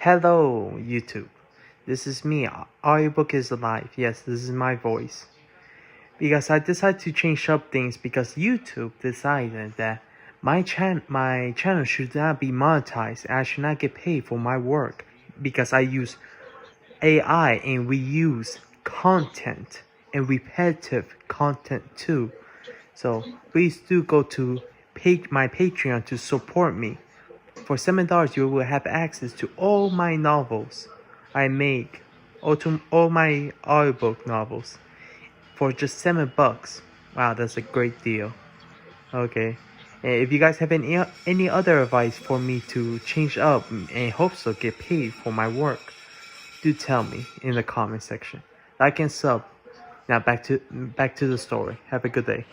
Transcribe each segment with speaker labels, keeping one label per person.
Speaker 1: Hello, YouTube. This is me. Audiobook is alive. Yes, this is my voice. Because I decided to change up things because YouTube decided that my channel should not be monetized. I should not get paid for my work because I use AI and we use content and repetitive content too. So please do go to my Patreon to support me. For $7, you will have access to all my novels I make, all my audiobook novels, for just $7. Wow, that's a great deal. Okay, and if you guys have any other advice for me to change up and hope so get paid for my work, do tell me in the comment section. Like and sub. Now back to the story. Have a good day.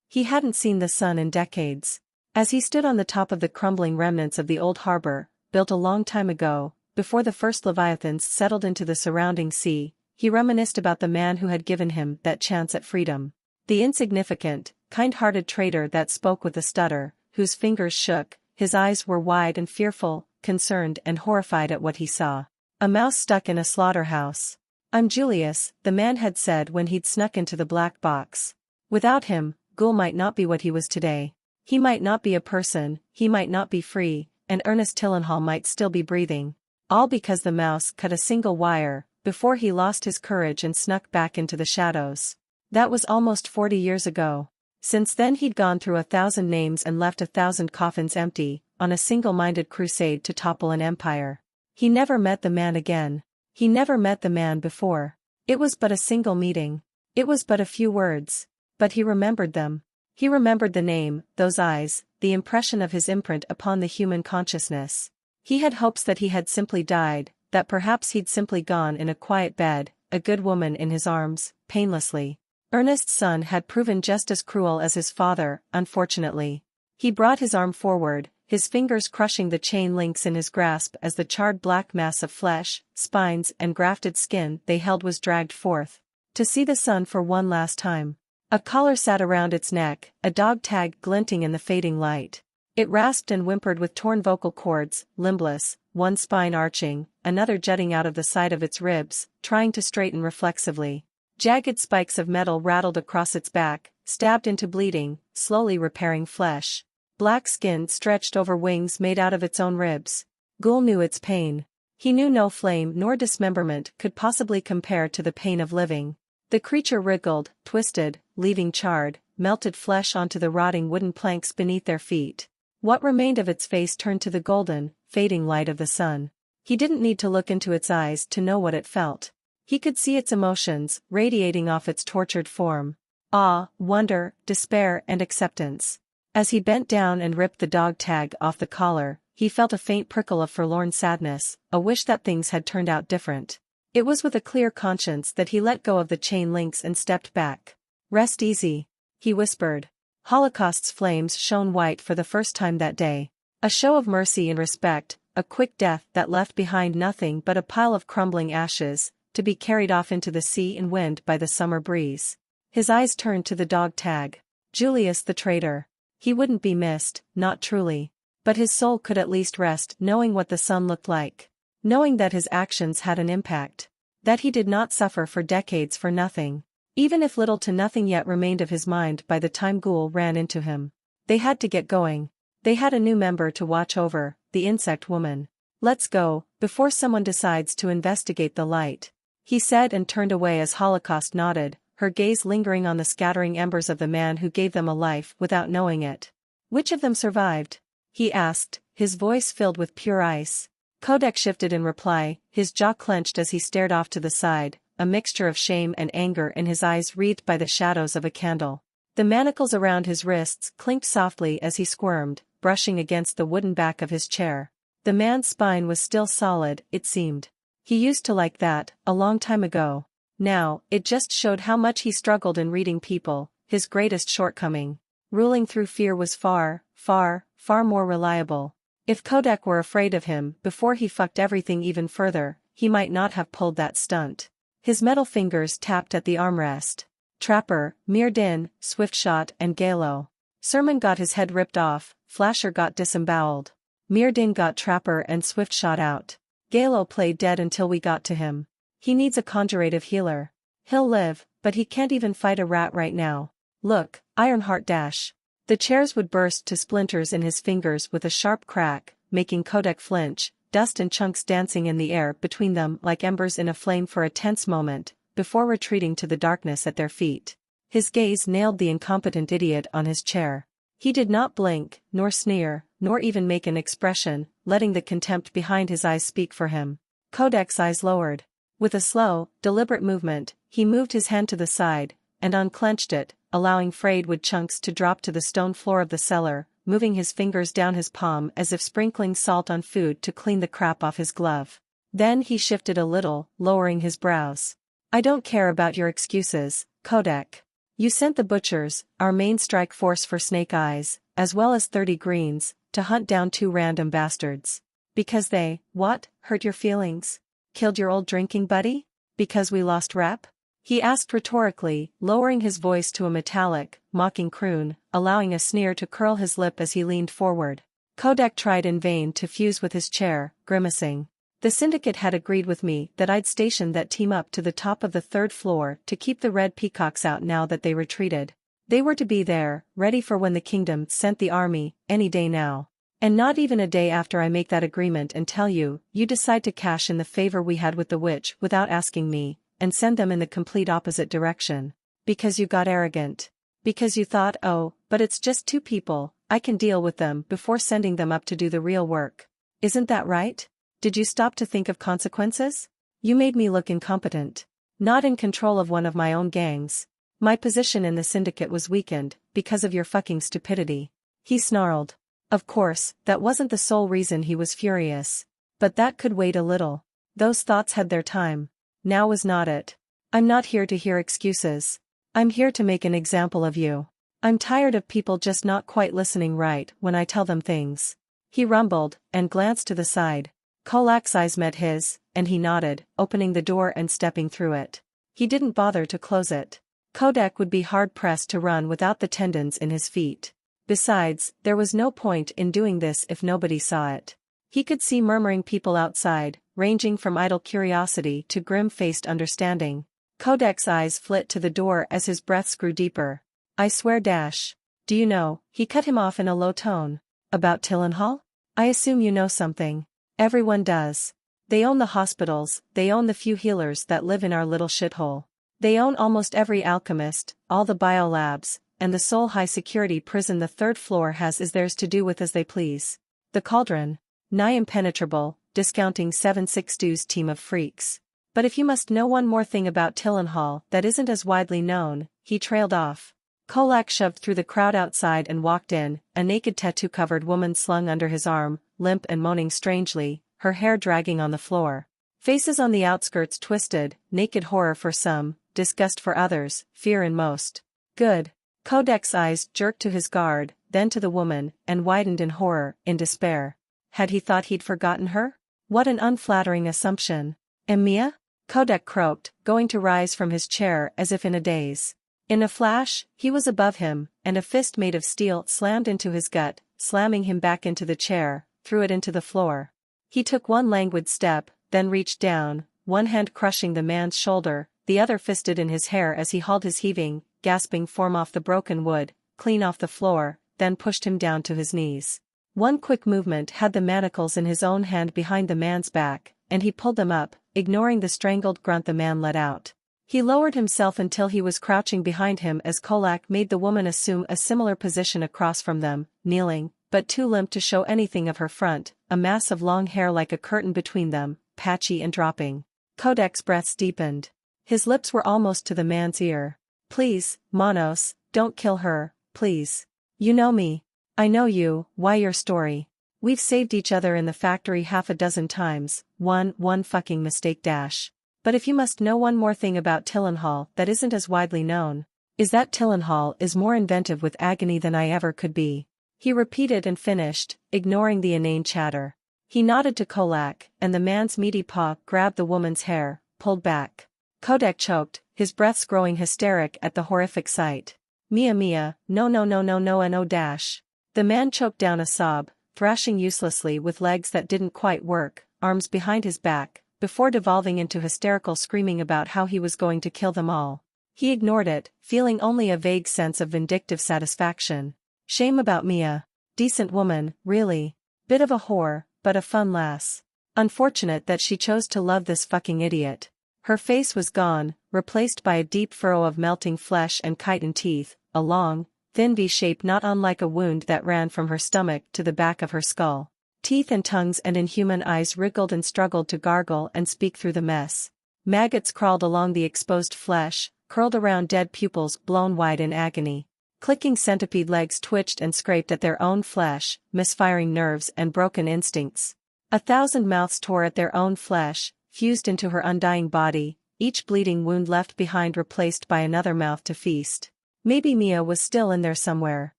Speaker 2: He hadn't seen the sun in decades. As he stood on the top of the crumbling remnants of the old harbor, built a long time ago, before the first leviathans settled into the surrounding sea, he reminisced about the man who had given him that chance at freedom. The insignificant, kind-hearted trader that spoke with a stutter, whose fingers shook, his eyes were wide and fearful, concerned and horrified at what he saw. A mouse stuck in a slaughterhouse. "I'm Julius," the man had said when he'd snuck into the black box. Without him, Ghoul might not be what he was today. He might not be a person, he might not be free, and Ernest Tillenhall might still be breathing. All because the mouse cut a single wire, before he lost his courage and snuck back into the shadows. That was almost 40 years ago. Since then he'd gone through 1,000 names and left 1,000 coffins empty, on a single-minded crusade to topple an empire. He never met the man again. He never met the man before. It was but a single meeting. It was but a few words. But he remembered them. He remembered the name, those eyes, the impression of his imprint upon the human consciousness. He had hopes that he had simply died, that perhaps he'd simply gone in a quiet bed, a good woman in his arms, painlessly. Ernest's son had proven just as cruel as his father, unfortunately. He brought his arm forward, his fingers crushing the chain links in his grasp as the charred black mass of flesh, spines and grafted skin they held was dragged forth. To see the sun for one last time. A collar sat around its neck, a dog tag glinting in the fading light. It rasped and whimpered with torn vocal cords, limbless, one spine arching, another jutting out of the side of its ribs, trying to straighten reflexively. Jagged spikes of metal rattled across its back, stabbed into bleeding, slowly repairing flesh. Black skin stretched over wings made out of its own ribs. Ghoul knew its pain. He knew no flame nor dismemberment could possibly compare to the pain of living. The creature wriggled, twisted, leaving charred, melted flesh onto the rotting wooden planks beneath their feet. What remained of its face turned to the golden, fading light of the sun. He didn't need to look into its eyes to know what it felt. He could see its emotions, radiating off its tortured form. Awe, wonder, despair and acceptance. As he bent down and ripped the dog tag off the collar, he felt a faint prickle of forlorn sadness, a wish that things had turned out different. It was with a clear conscience that he let go of the chain links and stepped back. "Rest easy," he whispered. Holocaust's flames shone white for the first time that day. A show of mercy and respect, a quick death that left behind nothing but a pile of crumbling ashes, to be carried off into the sea and wind by the summer breeze. His eyes turned to the dog tag. Julius the traitor. He wouldn't be missed, not truly. But his soul could at least rest knowing what the sun looked like. Knowing that his actions had an impact. That he did not suffer for decades for nothing. Even if little to nothing yet remained of his mind by the time Ghoul ran into him. They had to get going. They had a new member to watch over, the insect woman. "Let's go, before someone decides to investigate the light," he said and turned away as Holocaust nodded, her gaze lingering on the scattering embers of the man who gave them a life without knowing it. "Which of them survived?" he asked, his voice filled with pure ice. Kodak shifted in reply, his jaw clenched as he stared off to the side, a mixture of shame and anger in his eyes wreathed by the shadows of a candle. The manacles around his wrists clinked softly as he squirmed, brushing against the wooden back of his chair. The man's spine was still solid, it seemed. He used to like that, a long time ago. Now, it just showed how much he struggled in reading people, his greatest shortcoming. Ruling through fear was far, far, far more reliable. If Kodak were afraid of him before he fucked everything even further, he might not have pulled that stunt. His metal fingers tapped at the armrest. Trapper, Meerdin, Swiftshot and Galo. Sermon got his head ripped off, Flasher got disemboweled. Meerdin got Trapper and Swiftshot out. Galo played dead until we got to him. He needs a conjurative healer. He'll live, but he can't even fight a rat right now. Look, Ironheart dash. The chairs would burst to splinters in his fingers with a sharp crack, making Kodak flinch, dust and chunks dancing in the air between them like embers in a flame for a tense moment, before retreating to the darkness at their feet. His gaze nailed the incompetent idiot on his chair. He did not blink, nor sneer, nor even make an expression, letting the contempt behind his eyes speak for him. Kodak's eyes lowered. With a slow, deliberate movement, he moved his hand to the side, and unclenched it, allowing frayed wood chunks to drop to the stone floor of the cellar, moving his fingers down his palm as if sprinkling salt on food to clean the crap off his glove. Then he shifted a little, lowering his brows. I don't care about your excuses, Kodak. You sent the butchers, our main strike force for Snake Eyes, as well as 30 greens, to hunt down 2 random bastards. Because they, what, hurt your feelings? Killed your old drinking buddy? Because we lost rep? He asked rhetorically, lowering his voice to a metallic, mocking croon, allowing a sneer to curl his lip as he leaned forward. Kodak tried in vain to fuse with his chair, grimacing. The syndicate had agreed with me that I'd station that team up to the top of the 3rd floor to keep the red peacocks out now that they retreated. They were to be there, ready for when the kingdom sent the army, any day now. And not even a day after I make that agreement and tell you, you decide to cash in the favor we had with the witch without asking me, and send them in the complete opposite direction. Because you got arrogant. Because you thought, oh, but it's just 2 people, I can deal with them before sending them up to do the real work. Isn't that right? Did you stop to think of consequences? You made me look incompetent. Not in control of one of my own gangs. My position in the syndicate was weakened, because of your fucking stupidity. He snarled. Of course, that wasn't the sole reason he was furious. But that could wait a little. Those thoughts had their time. Now was not it. I'm not here to hear excuses. I'm here to make an example of you. I'm tired of people just not quite listening right when I tell them things. He rumbled, and glanced to the side. Kolak's eyes met his, and he nodded, opening the door and stepping through it. He didn't bother to close it. Kodak would be hard-pressed to run without the tendons in his feet. Besides, there was no point in doing this if nobody saw it. He could see murmuring people outside, ranging from idle curiosity to grim-faced understanding. Kodak's eyes flit to the door as his breaths grew deeper. I swear dash. Do you know, he cut him off in a low tone. About Tillenhall? I assume you know something. Everyone does. They own the hospitals, they own the few healers that live in our little shithole. They own almost every alchemist, all the biolabs, and the sole high-security prison the 3rd floor has is theirs to do with as they please. The cauldron. Nigh impenetrable, discounting 762's team of freaks. But if you must know one more thing about Tillenhall that isn't as widely known, he trailed off. Kolak shoved through the crowd outside and walked in, a naked tattoo-covered woman slung under his arm, limp and moaning strangely, her hair dragging on the floor. Faces on the outskirts twisted, naked horror for some, disgust for others, fear in most. Good. Kodak's eyes jerked to his guard, then to the woman, and widened in horror, in despair. Had he thought he'd forgotten her? What an unflattering assumption. Emiya? Kodak croaked, going to rise from his chair as if in a daze. In a flash, he was above him, and a fist made of steel slammed into his gut, slamming him back into the chair, threw it into the floor. He took one languid step, then reached down, one hand crushing the man's shoulder, the other fisted in his hair as he hauled his heaving, gasping form off the broken wood, clean off the floor, then pushed him down to his knees. One quick movement had the manacles in his own hand behind the man's back, and he pulled them up, ignoring the strangled grunt the man let out. He lowered himself until he was crouching behind him as Kolak made the woman assume a similar position across from them, kneeling, but too limp to show anything of her front, a mass of long hair like a curtain between them, patchy and dropping. Kodak's breaths deepened. His lips were almost to the man's ear. Please, Manos, don't kill her, please. You know me. I know you, why your story. We've saved each other in the factory half a dozen times, one fucking mistake dash. But if you must know one more thing about Tillenhall that isn't as widely known, is that Tillenhall is more inventive with agony than I ever could be. He repeated and finished, ignoring the inane chatter. He nodded to Kolak, and the man's meaty paw grabbed the woman's hair, pulled back. Kodak choked, his breaths growing hysteric at the horrific sight. Mia, no and oh dash. The man choked down a sob, thrashing uselessly with legs that didn't quite work, arms behind his back, before devolving into hysterical screaming about how he was going to kill them all. He ignored it, feeling only a vague sense of vindictive satisfaction. Shame about Mia. Decent woman, really. Bit of a whore, but a fun lass. Unfortunate that she chose to love this fucking idiot. Her face was gone, replaced by a deep furrow of melting flesh and chitin teeth, a long, thin V-shape not unlike a wound that ran from her stomach to the back of her skull. Teeth and tongues and inhuman eyes wriggled and struggled to gargle and speak through the mess. Maggots crawled along the exposed flesh, curled around dead pupils blown wide in agony. Clicking centipede legs twitched and scraped at their own flesh, misfiring nerves and broken instincts. 1,000 mouths tore at their own flesh, fused into her undying body, each bleeding wound left behind replaced by another mouth to feast. Maybe Mia was still in there somewhere.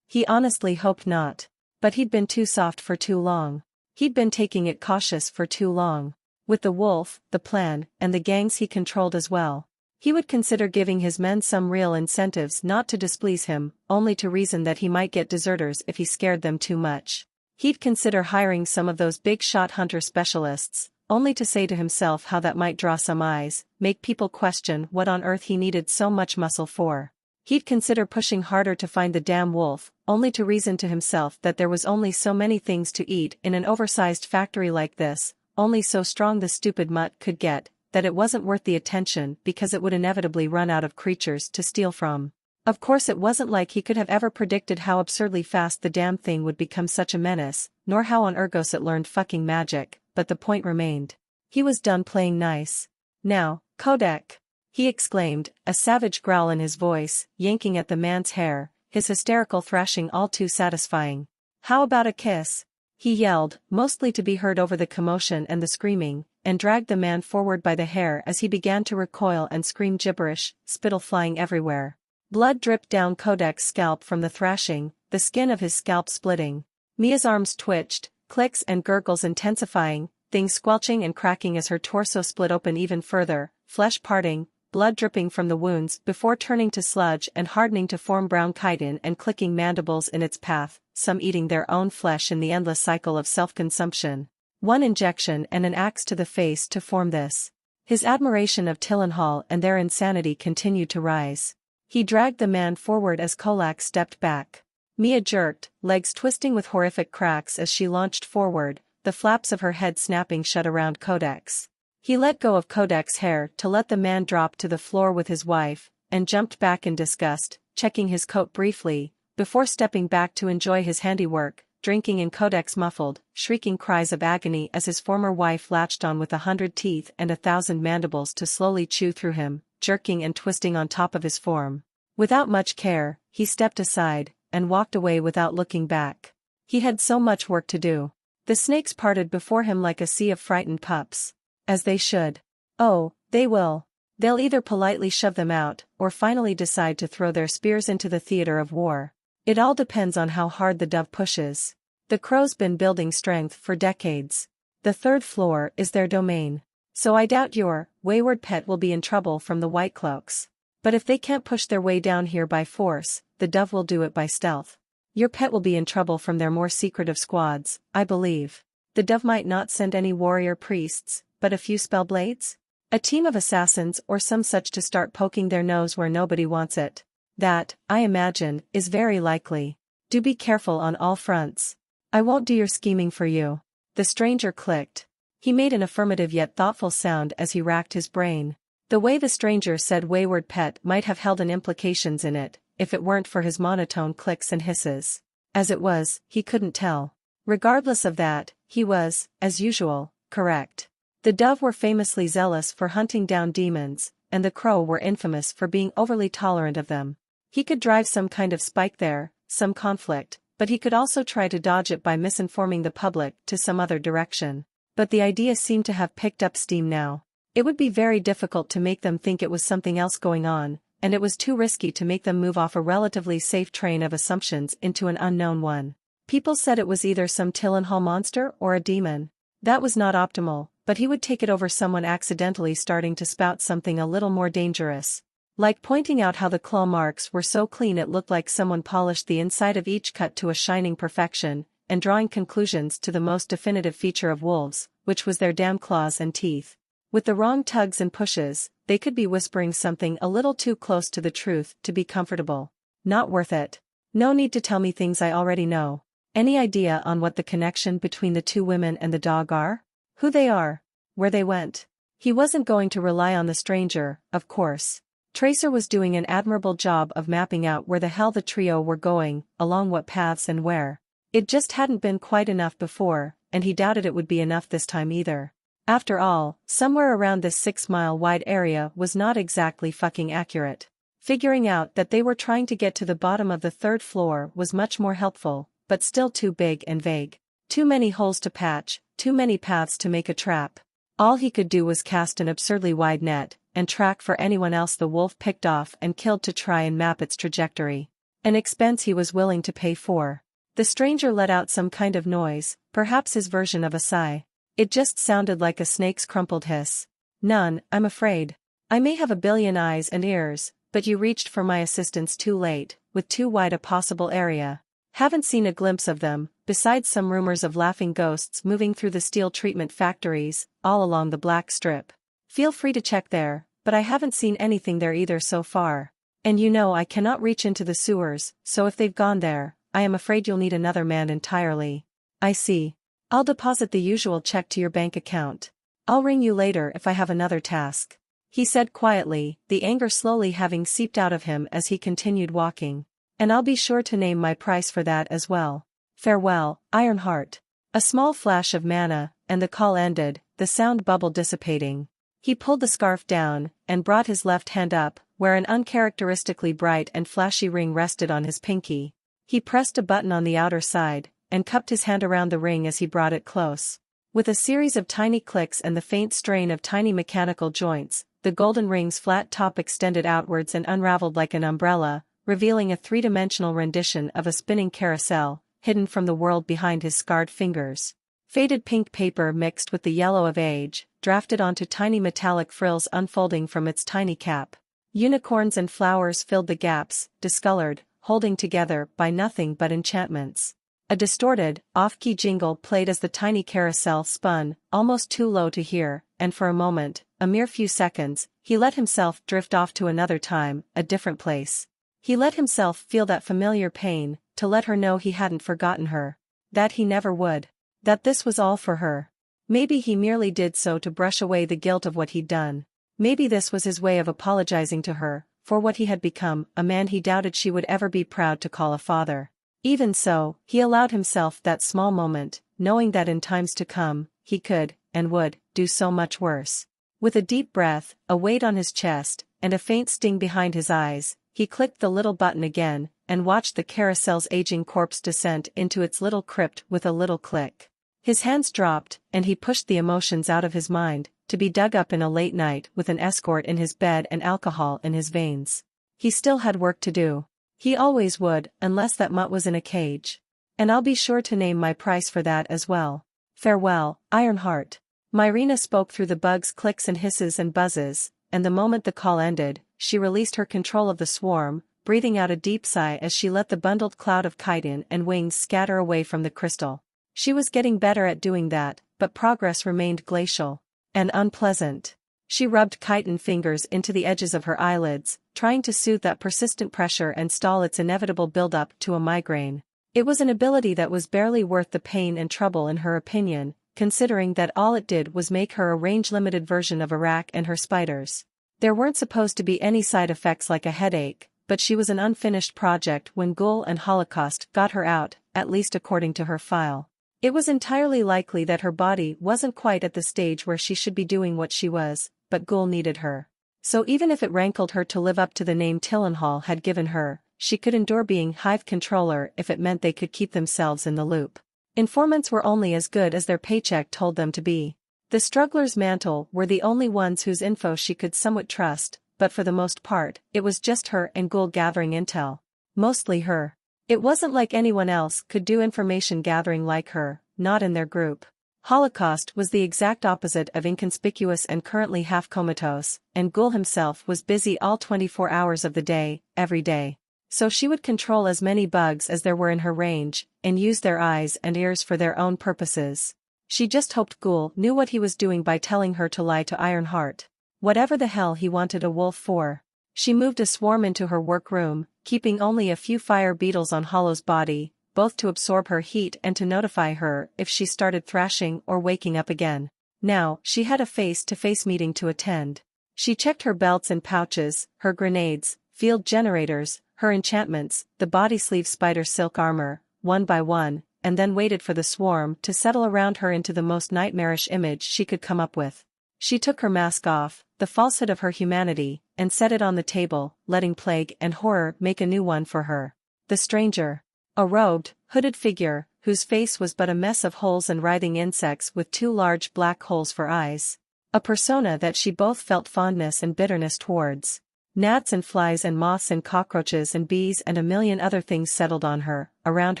Speaker 2: He honestly hoped not. But he'd been too soft for too long. He'd been taking it cautious for too long. With the wolf, the plan, and the gangs he controlled as well. He would consider giving his men some real incentives not to displease him, only to reason that he might get deserters if he scared them too much. He'd consider hiring some of those big-shot hunter specialists, only to say to himself how that might draw some eyes, make people question what on earth he needed so much muscle for. He'd consider pushing harder to find the damn wolf, only to reason to himself that there was only so many things to eat in an oversized factory like this, only so strong the stupid mutt could get, that it wasn't worth the attention because it would inevitably run out of creatures to steal from. Of course it wasn't like he could have ever predicted how absurdly fast the damn thing would become such a menace, nor how on Urgos it learned fucking magic, but the point remained. He was done playing nice. Now, Kodak! He exclaimed, a savage growl in his voice, yanking at the man's hair, his hysterical thrashing all too satisfying. How about a kiss? He yelled, mostly to be heard over the commotion and the screaming, and dragged the man forward by the hair as he began to recoil and scream gibberish, spittle flying everywhere. Blood dripped down Kodak's scalp from the thrashing, the skin of his scalp splitting. Mia's arms twitched, clicks and gurgles intensifying, things squelching and cracking as her torso split open even further, flesh parting, blood dripping from the wounds before turning to sludge and hardening to form brown chitin and clicking mandibles in its path, some eating their own flesh in the endless cycle of self-consumption. One injection and an axe to the face to form this. His admiration of Tillenhall and their insanity continued to rise. He dragged the man forward as Kolak stepped back. Mia jerked, legs twisting with horrific cracks as she launched forward, the flaps of her head snapping shut around Kodak's. He let go of Kodak's hair to let the man drop to the floor with his wife, and jumped back in disgust, checking his coat briefly, before stepping back to enjoy his handiwork, drinking in Kodak's muffled, shrieking cries of agony as his former wife latched on with 100 teeth and 1,000 mandibles to slowly chew through him, jerking and twisting on top of his form. Without much care, he stepped aside, and walked away without looking back. He had so much work to do. The snakes parted before him like a sea of frightened pups. As they should. Oh, they will. They'll either politely shove them out, or finally decide to throw their spears into the theater of war. It all depends on how hard the dove pushes. The crow's been building strength for decades. The 3rd floor is their domain. So I doubt your wayward pet will be in trouble from the White Cloaks. But if they can't push their way down here by force, the dove will do it by stealth. Your pet will be in trouble from their more secretive squads, I believe. The dove might not send any warrior priests, but a few spellblades? A team of assassins or some such to start poking their nose where nobody wants it. That, I imagine, is very likely. Do be careful on all fronts. I won't do your scheming for you. The stranger clicked. He made an affirmative yet thoughtful sound as he racked his brain. The way the stranger said wayward pet might have held an implications in it, if it weren't for his monotone clicks and hisses. As it was, he couldn't tell. Regardless of that, he was, as usual, correct. The dove were famously zealous for hunting down demons, and the crow were infamous for being overly tolerant of them. He could drive some kind of spike there, some conflict, but he could also try to dodge it by misinforming the public to some other direction. But the idea seemed to have picked up steam now. It would be very difficult to make them think it was something else going on, and it was too risky to make them move off a relatively safe train of assumptions into an unknown one. People said it was either some Tillenhall monster or a demon. That was not optimal, but he would take it over someone accidentally starting to spout something a little more dangerous. Like pointing out how the claw marks were so clean it looked like someone polished the inside of each cut to a shining perfection, and drawing conclusions to the most definitive feature of wolves, which was their damn claws and teeth. With the wrong tugs and pushes, they could be whispering something a little too close to the truth to be comfortable. Not worth it. No need to tell me things I already know. Any idea on what the connection between the two women and the dog are? Who they are? Where they went? He wasn't going to rely on the stranger, of course. Tracer was doing an admirable job of mapping out where the hell the trio were going, along what paths and where. It just hadn't been quite enough before, and he doubted it would be enough this time either. After all, somewhere around this 6-mile-wide area was not exactly fucking accurate. Figuring out that they were trying to get to the bottom of the 3rd floor was much more helpful, but still too big and vague. Too many holes to patch, too many paths to make a trap. All he could do was cast an absurdly wide net, and track for anyone else the wolf picked off and killed to try and map its trajectory. An expense he was willing to pay for. The stranger let out some kind of noise, perhaps his version of a sigh. It just sounded like a snake's crumpled hiss. None, I'm afraid. I may have a billion eyes and ears, but you reached for my assistance too late, with too wide a possible area. Haven't seen a glimpse of them, besides some rumors of laughing ghosts moving through the steel treatment factories, all along the Black Strip. Feel free to check there, but I haven't seen anything there either so far. And you know I cannot reach into the sewers, so if they've gone there, I am afraid you'll need another man entirely. I see. I'll deposit the usual check to your bank account. I'll ring you later if I have another task. He said quietly, the anger slowly having seeped out of him as he continued walking. And I'll be sure to name my price for that as well. Farewell, Ironheart. A small flash of mana, and the call ended, the sound bubble dissipating. He pulled the scarf down, and brought his left hand up, where an uncharacteristically bright and flashy ring rested on his pinky. He pressed a button on the outer side, and cupped his hand around the ring as he brought it close. With a series of tiny clicks and the faint strain of tiny mechanical joints, the golden ring's flat top extended outwards and unraveled like an umbrella, revealing a 3-dimensional rendition of a spinning carousel, hidden from the world behind his scarred fingers. Faded pink paper mixed with the yellow of age, drafted onto tiny metallic frills unfolding from its tiny cap. Unicorns and flowers filled the gaps, discolored, holding together by nothing but enchantments. A distorted, off-key jingle played as the tiny carousel spun, almost too low to hear, and for a moment, a mere few seconds, he let himself drift off to another time, a different place. He let himself feel that familiar pain, to let her know he hadn't forgotten her. That he never would. That this was all for her. Maybe he merely did so to brush away the guilt of what he'd done. Maybe this was his way of apologizing to her, for what he had become, a man he doubted she would ever be proud to call a father. Even so, he allowed himself that small moment, knowing that in times to come, he could, and would, do so much worse. With a deep breath, a weight on his chest, and a faint sting behind his eyes, he clicked the little button again, and watched the carousel's aging corpse descend into its little crypt with a little click. His hands dropped, and he pushed the emotions out of his mind, to be dug up in a late night with an escort in his bed and alcohol in his veins. He still had work to do. He always would, unless that mutt was in a cage. And I'll be sure to name my price for that as well. Farewell, Ironheart. Myrina spoke through the bug's clicks and hisses and buzzes, and the moment the call ended, she released her control of the swarm, breathing out a deep sigh as she let the bundled cloud of chitin and wings scatter away from the crystal. She was getting better at doing that, but progress remained glacial. And unpleasant. She rubbed chitin fingers into the edges of her eyelids, trying to soothe that persistent pressure and stall its inevitable build-up to a migraine. It was an ability that was barely worth the pain and trouble in her opinion, considering that all it did was make her a range-limited version of Iraq and her spiders. There weren't supposed to be any side effects like a headache, but she was an unfinished project when Ghoul and Holocaust got her out, at least according to her file. It was entirely likely that her body wasn't quite at the stage where she should be doing what she was, but Ghoul needed her. So even if it rankled her to live up to the name Tillenhall had given her, she could endure being Hive controller if it meant they could keep themselves in the loop. Informants were only as good as their paycheck told them to be. The Struggler's Mantle were the only ones whose info she could somewhat trust, but for the most part, it was just her and Ghoul gathering intel. Mostly her. It wasn't like anyone else could do information gathering like her, not in their group. Holocaust was the exact opposite of inconspicuous and currently half comatose, and Ghoul himself was busy all 24 hours of the day, every day. so she would control as many bugs as there were in her range, and use their eyes and ears for their own purposes. She just hoped Ghoul knew what he was doing by telling her to lie to Ironheart. Whatever the hell he wanted a wolf for. She moved a swarm into her workroom, keeping only a few fire beetles on Hollow's body, both to absorb her heat and to notify her if she started thrashing or waking up again. Now, she had a face-to-face meeting to attend. She checked her belts and pouches, her grenades, field generators, her enchantments, the body sleeve spider silk armor, one by one, and then waited for the swarm to settle around her into the most nightmarish image she could come up with. She took her mask off, the falsehood of her humanity, and set it on the table, letting plague and horror make a new one for her. The stranger. A robed, hooded figure, whose face was but a mess of holes and writhing insects with two large black holes for eyes. A persona that she both felt fondness and bitterness towards. Gnats and flies and moths and cockroaches and bees and a million other things settled on her, around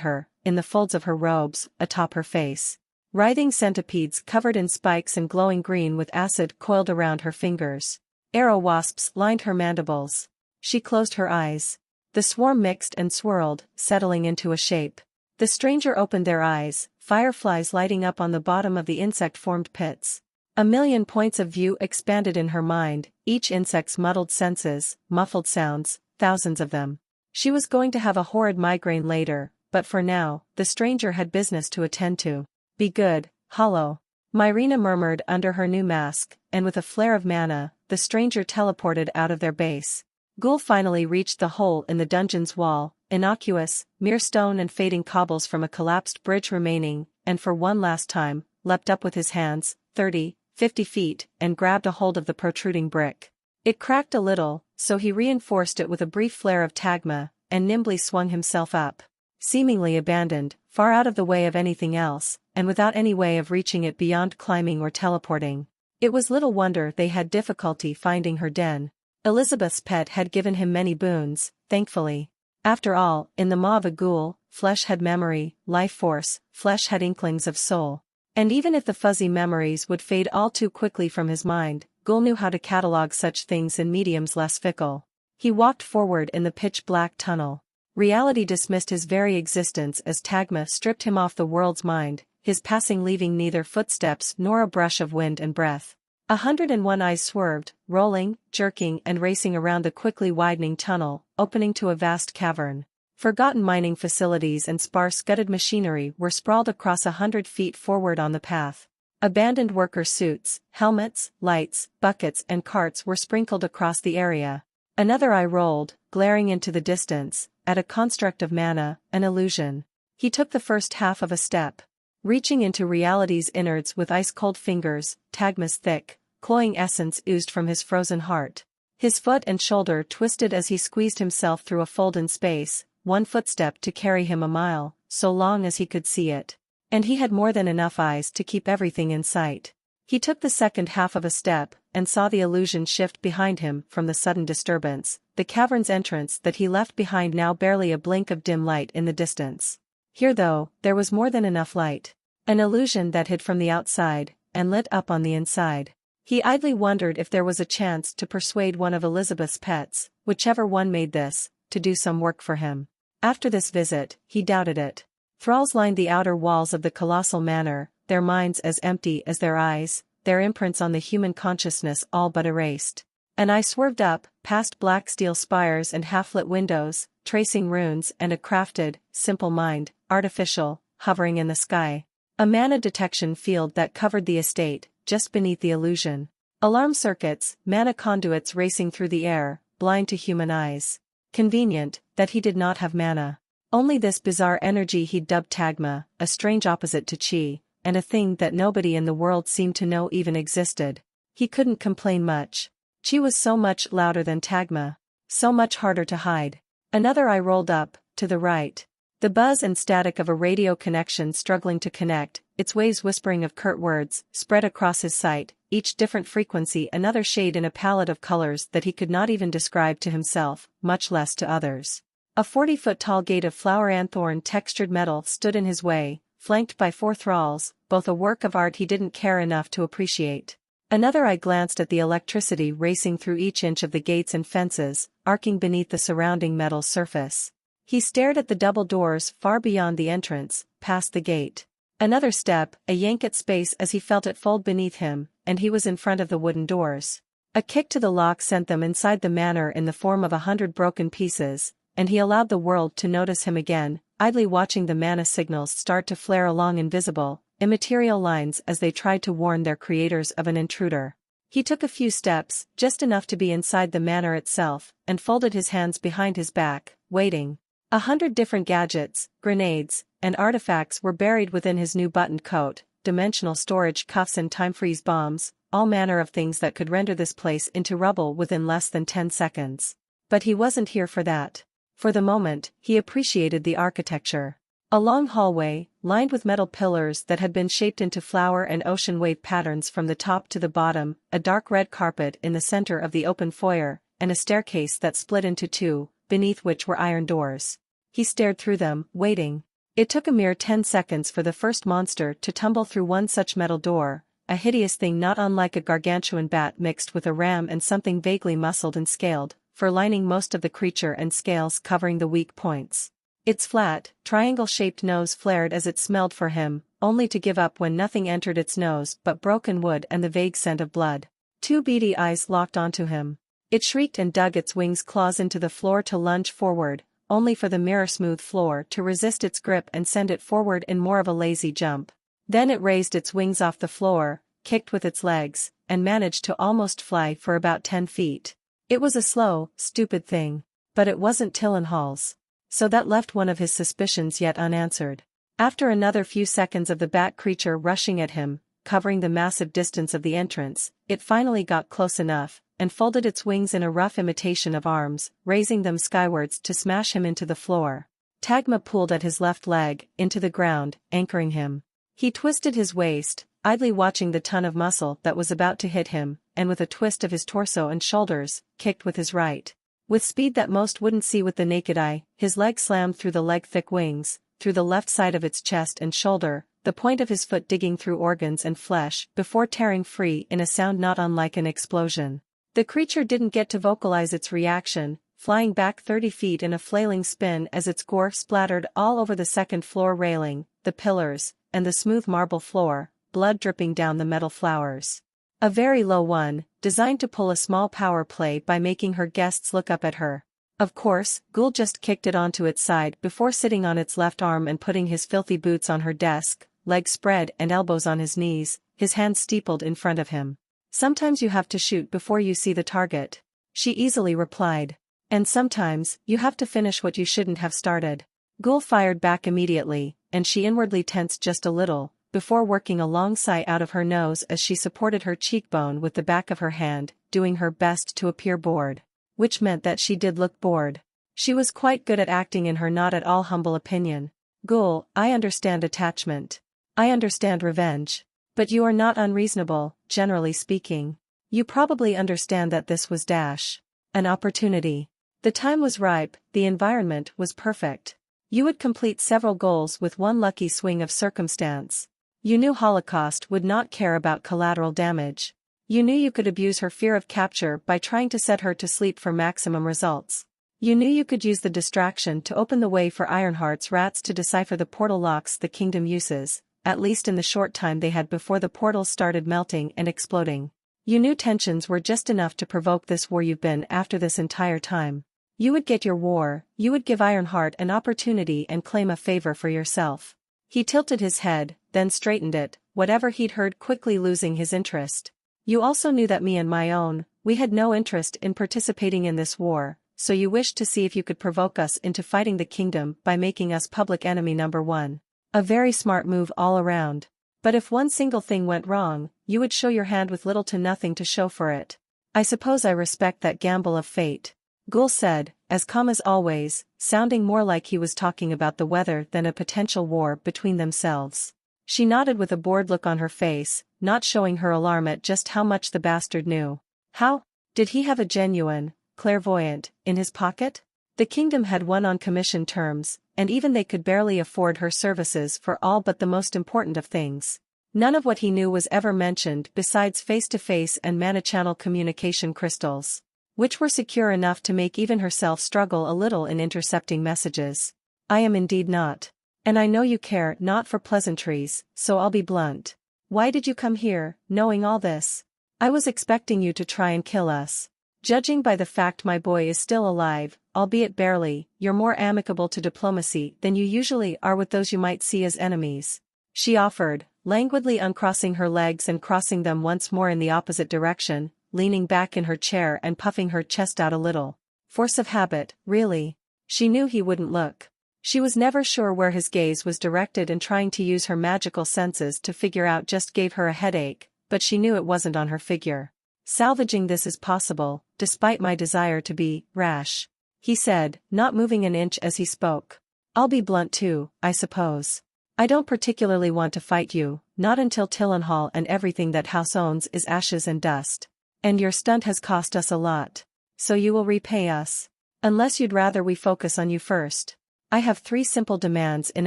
Speaker 2: her, in the folds of her robes, atop her face. Writhing centipedes covered in spikes and glowing green with acid coiled around her fingers. Arrow wasps lined her mandibles. She closed her eyes. The swarm mixed and swirled, settling into a shape. The stranger opened their eyes, fireflies lighting up on the bottom of the insect-formed pits. A million points of view expanded in her mind, each insect's muddled senses, muffled sounds, thousands of them. She was going to have a horrid migraine later, but for now, the stranger had business to attend to. Be good, Hollow. Myrina murmured under her new mask, and with a flare of mana, the stranger teleported out of their base. Ghoul finally reached the hole in the dungeon's wall, innocuous, mere stone and fading cobbles from a collapsed bridge remaining, and for one last time, leapt up with his hands, 50 feet, and grabbed a hold of the protruding brick. It cracked a little, so he reinforced it with a brief flare of tagma, and nimbly swung himself up. Seemingly abandoned, far out of the way of anything else, and without any way of reaching it beyond climbing or teleporting. It was little wonder they had difficulty finding her den. Elizabeth's pet had given him many boons, thankfully. After all, in the maw of a ghoul, flesh had memory, life force, flesh had inklings of soul. And even if the fuzzy memories would fade all too quickly from his mind, Ghoul knew how to catalog such things in mediums less fickle. He walked forward in the pitch-black tunnel. Reality dismissed his very existence as Tagma stripped him off the world's mind, his passing leaving neither footsteps nor a brush of wind and breath. 101 eyes swerved, rolling, jerking and racing around the quickly widening tunnel, opening to a vast cavern. Forgotten mining facilities and sparse gutted machinery were sprawled across 100 feet forward on the path. Abandoned worker suits, helmets, lights, buckets and carts were sprinkled across the area. Another eye rolled, glaring into the distance, at a construct of mana, an illusion. He took the first half of a step. Reaching into reality's innards with ice-cold fingers, Tagma's thick, cloying essence oozed from his frozen heart. His foot and shoulder twisted as he squeezed himself through a fold in space, one footstep to carry him a mile, so long as he could see it. And he had more than enough eyes to keep everything in sight. He took the second half of a step, and saw the illusion shift behind him from the sudden disturbance, the cavern's entrance that he left behind now barely a blink of dim light in the distance. Here though, there was more than enough light. An illusion that hid from the outside, and lit up on the inside. He idly wondered if there was a chance to persuade one of Elizabeth's pets, whichever one made this, to do some work for him. After this visit, he doubted it. Thralls lined the outer walls of the colossal manor, their minds as empty as their eyes, their imprints on the human consciousness all but erased. An eye swerved up, past black steel spires and half-lit windows, tracing runes and a crafted, simple mind, artificial, hovering in the sky. A mana detection field that covered the estate, just beneath the illusion. Alarm circuits, mana conduits racing through the air, blind to human eyes. Convenient, that he did not have mana. Only this bizarre energy he'd dubbed Tagma, a strange opposite to Chi, and a thing that nobody in the world seemed to know even existed. He couldn't complain much. Chi was so much louder than Tagma. So much harder to hide. Another eye rolled up, to the right. The buzz and static of a radio connection struggling to connect, its waves whispering of curt words, spread across his sight, each different frequency another shade in a palette of colors that he could not even describe to himself, much less to others. A 40-foot-tall gate of flower-anthorn textured metal stood in his way, flanked by 4 thralls, both a work of art he didn't care enough to appreciate. Another eye glanced at the electricity racing through each inch of the gates and fences, arcing beneath the surrounding metal surface. He stared at the double doors far beyond the entrance, past the gate. Another step, a yank at space as he felt it fold beneath him, and he was in front of the wooden doors. A kick to the lock sent them inside the manor in the form of 100 broken pieces, and he allowed the world to notice him again, idly watching the mana signals start to flare along invisible, immaterial lines as they tried to warn their creators of an intruder. He took a few steps, just enough to be inside the manor itself, and folded his hands behind his back, waiting. 100 different gadgets, grenades, and artifacts were buried within his new buttoned coat, dimensional storage cuffs and time-freeze bombs, all manner of things that could render this place into rubble within less than 10 seconds. But he wasn't here for that. For the moment, he appreciated the architecture. A long hallway, lined with metal pillars that had been shaped into flower and ocean wave patterns from the top to the bottom, a dark red carpet in the center of the open foyer, and a staircase that split into two, beneath which were iron doors. He stared through them, waiting. It took a mere 10 seconds for the first monster to tumble through one such metal door, a hideous thing not unlike a gargantuan bat mixed with a ram and something vaguely muscled and scaled, fur lining most of the creature and scales covering the weak points. Its flat, triangle-shaped nose flared as it smelled for him, only to give up when nothing entered its nose but broken wood and the vague scent of blood. Two beady eyes locked onto him. It shrieked and dug its wings claws into the floor to lunge forward, only for the mirror-smooth floor to resist its grip and send it forward in more of a lazy jump. Then it raised its wings off the floor, kicked with its legs, and managed to almost fly for about 10 feet. It was a slow, stupid thing. But it wasn't Tillenhall's. So that left one of his suspicions yet unanswered. After another few seconds of the bat creature rushing at him, covering the massive distance of the entrance, it finally got close enough, and folded its wings in a rough imitation of arms, raising them skywards to smash him into the floor. Tagma pulled at his left leg, into the ground, anchoring him. He twisted his waist, idly watching the ton of muscle that was about to hit him, and with a twist of his torso and shoulders, kicked with his right. With speed that most wouldn't see with the naked eye, his leg slammed through the leg-thick wings, through the left side of its chest and shoulder, the point of his foot digging through organs and flesh before tearing free in a sound not unlike an explosion. The creature didn't get to vocalize its reaction, flying back 30 feet in a flailing spin as its gore splattered all over the second floor railing, the pillars, and the smooth marble floor, blood dripping down the metal flowers. A very low one, designed to pull a small power play by making her guests look up at her. Of course, Ghoul just kicked it onto its side before sitting on its left arm and putting his filthy boots on her desk, legs spread and elbows on his knees, his hands steepled in front of him. Sometimes you have to shoot before you see the target, she easily replied. And sometimes, you have to finish what you shouldn't have started. Ghoul fired back immediately, and she inwardly tensed just a little, before working a long sigh out of her nose as she supported her cheekbone with the back of her hand, doing her best to appear bored. Which meant that she did look bored. She was quite good at acting in her not at all humble opinion. Ghoul, I understand attachment. I understand revenge. But you are not unreasonable, generally speaking. You probably understand that this was an opportunity. The time was ripe, the environment was perfect. You would complete several goals with one lucky swing of circumstance. You knew Holocaust would not care about collateral damage. You knew you could abuse her fear of capture by trying to set her to sleep for maximum results. You knew you could use the distraction to open the way for Ironheart's rats to decipher the portal locks the kingdom uses, at least in the short time they had before the portals started melting and exploding. You knew tensions were just enough to provoke this war you've been after this entire time. You would get your war, you would give Ironheart an opportunity and claim a favor for yourself. He tilted his head, then straightened it, whatever he'd heard quickly losing his interest. You also knew that me and my own, we had no interest in participating in this war, so you wished to see if you could provoke us into fighting the kingdom by making us public enemy number one. A very smart move all around. But if one single thing went wrong, you would show your hand with little to nothing to show for it. I suppose I respect that gamble of fate. Ghoul said, as calm as always, sounding more like he was talking about the weather than a potential war between themselves. She nodded with a bored look on her face, not showing her alarm at just how much the bastard knew. How? Did he have a genuine, clairvoyant, in his pocket? The kingdom had one on commission terms, and even they could barely afford her services for all but the most important of things. None of what he knew was ever mentioned besides face-to-face and mana-channel communication crystals, which were secure enough to make even herself struggle a little in intercepting messages. I am indeed not. And I know you care not for pleasantries, so I'll be blunt. Why did you come here, knowing all this? I was expecting you to try and kill us. Judging by the fact my boy is still alive, albeit barely, you're more amicable to diplomacy than you usually are with those you might see as enemies. She offered, languidly uncrossing her legs and crossing them once more in the opposite direction, leaning back in her chair and puffing her chest out a little. Force of habit, really. She knew he wouldn't look. She was never sure where his gaze was directed, and trying to use her magical senses to figure out just gave her a headache, but she knew it wasn't on her figure. Salvaging this is possible, despite my desire to be rash, he said, not moving an inch as he spoke. I'll be blunt too, I suppose. I don't particularly want to fight you, not until Tillenhall and everything that house owns is ashes and dust. And your stunt has cost us a lot. So you will repay us. Unless you'd rather we focus on you first. I have 3 simple demands in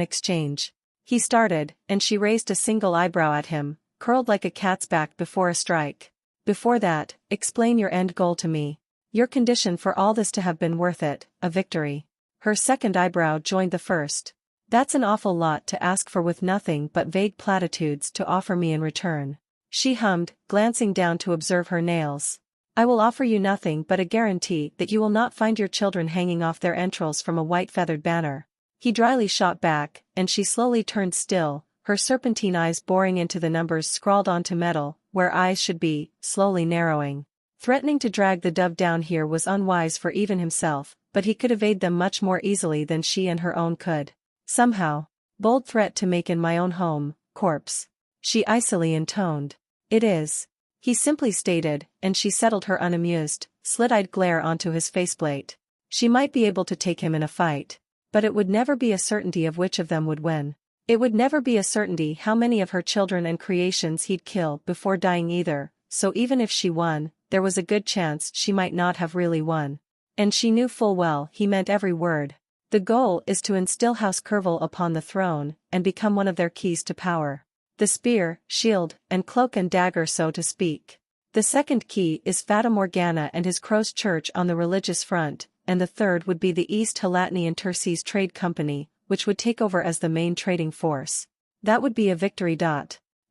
Speaker 2: exchange. He started, and she raised a single eyebrow at him, curled like a cat's back before a strike. Before that, explain your end goal to me. Your condition for all this to have been worth it, a victory. Her second eyebrow joined the first. That's an awful lot to ask for with nothing but vague platitudes to offer me in return. She hummed, glancing down to observe her nails. I will offer you nothing but a guarantee that you will not find your children hanging off their entrails from a white feathered banner. He dryly shot back, and she slowly turned still, her serpentine eyes boring into the numbers scrawled onto metal, where eyes should be, slowly narrowing. Threatening to drag the dove down here was unwise for even himself, but he could evade them much more easily than she and her own could. Somehow. Bold threat to make in my own home, corpse. She icily intoned. It is. He simply stated, and she settled her unamused, slit-eyed glare onto his faceplate. She might be able to take him in a fight, but it would never be a certainty of which of them would win. It would never be a certainty how many of her children and creations he'd kill before dying either, so even if she won, there was a good chance she might not have really won. And she knew full well he meant every word. The goal is to instill House Kerval upon the throne, and become one of their keys to power. The spear, shield, and cloak and dagger, so to speak. The second key is Fata Morgana and his Crow's Church on the religious front, and the third would be the East Halatnian Tersees Trade Company, which would take over as the main trading force. That would be a victory.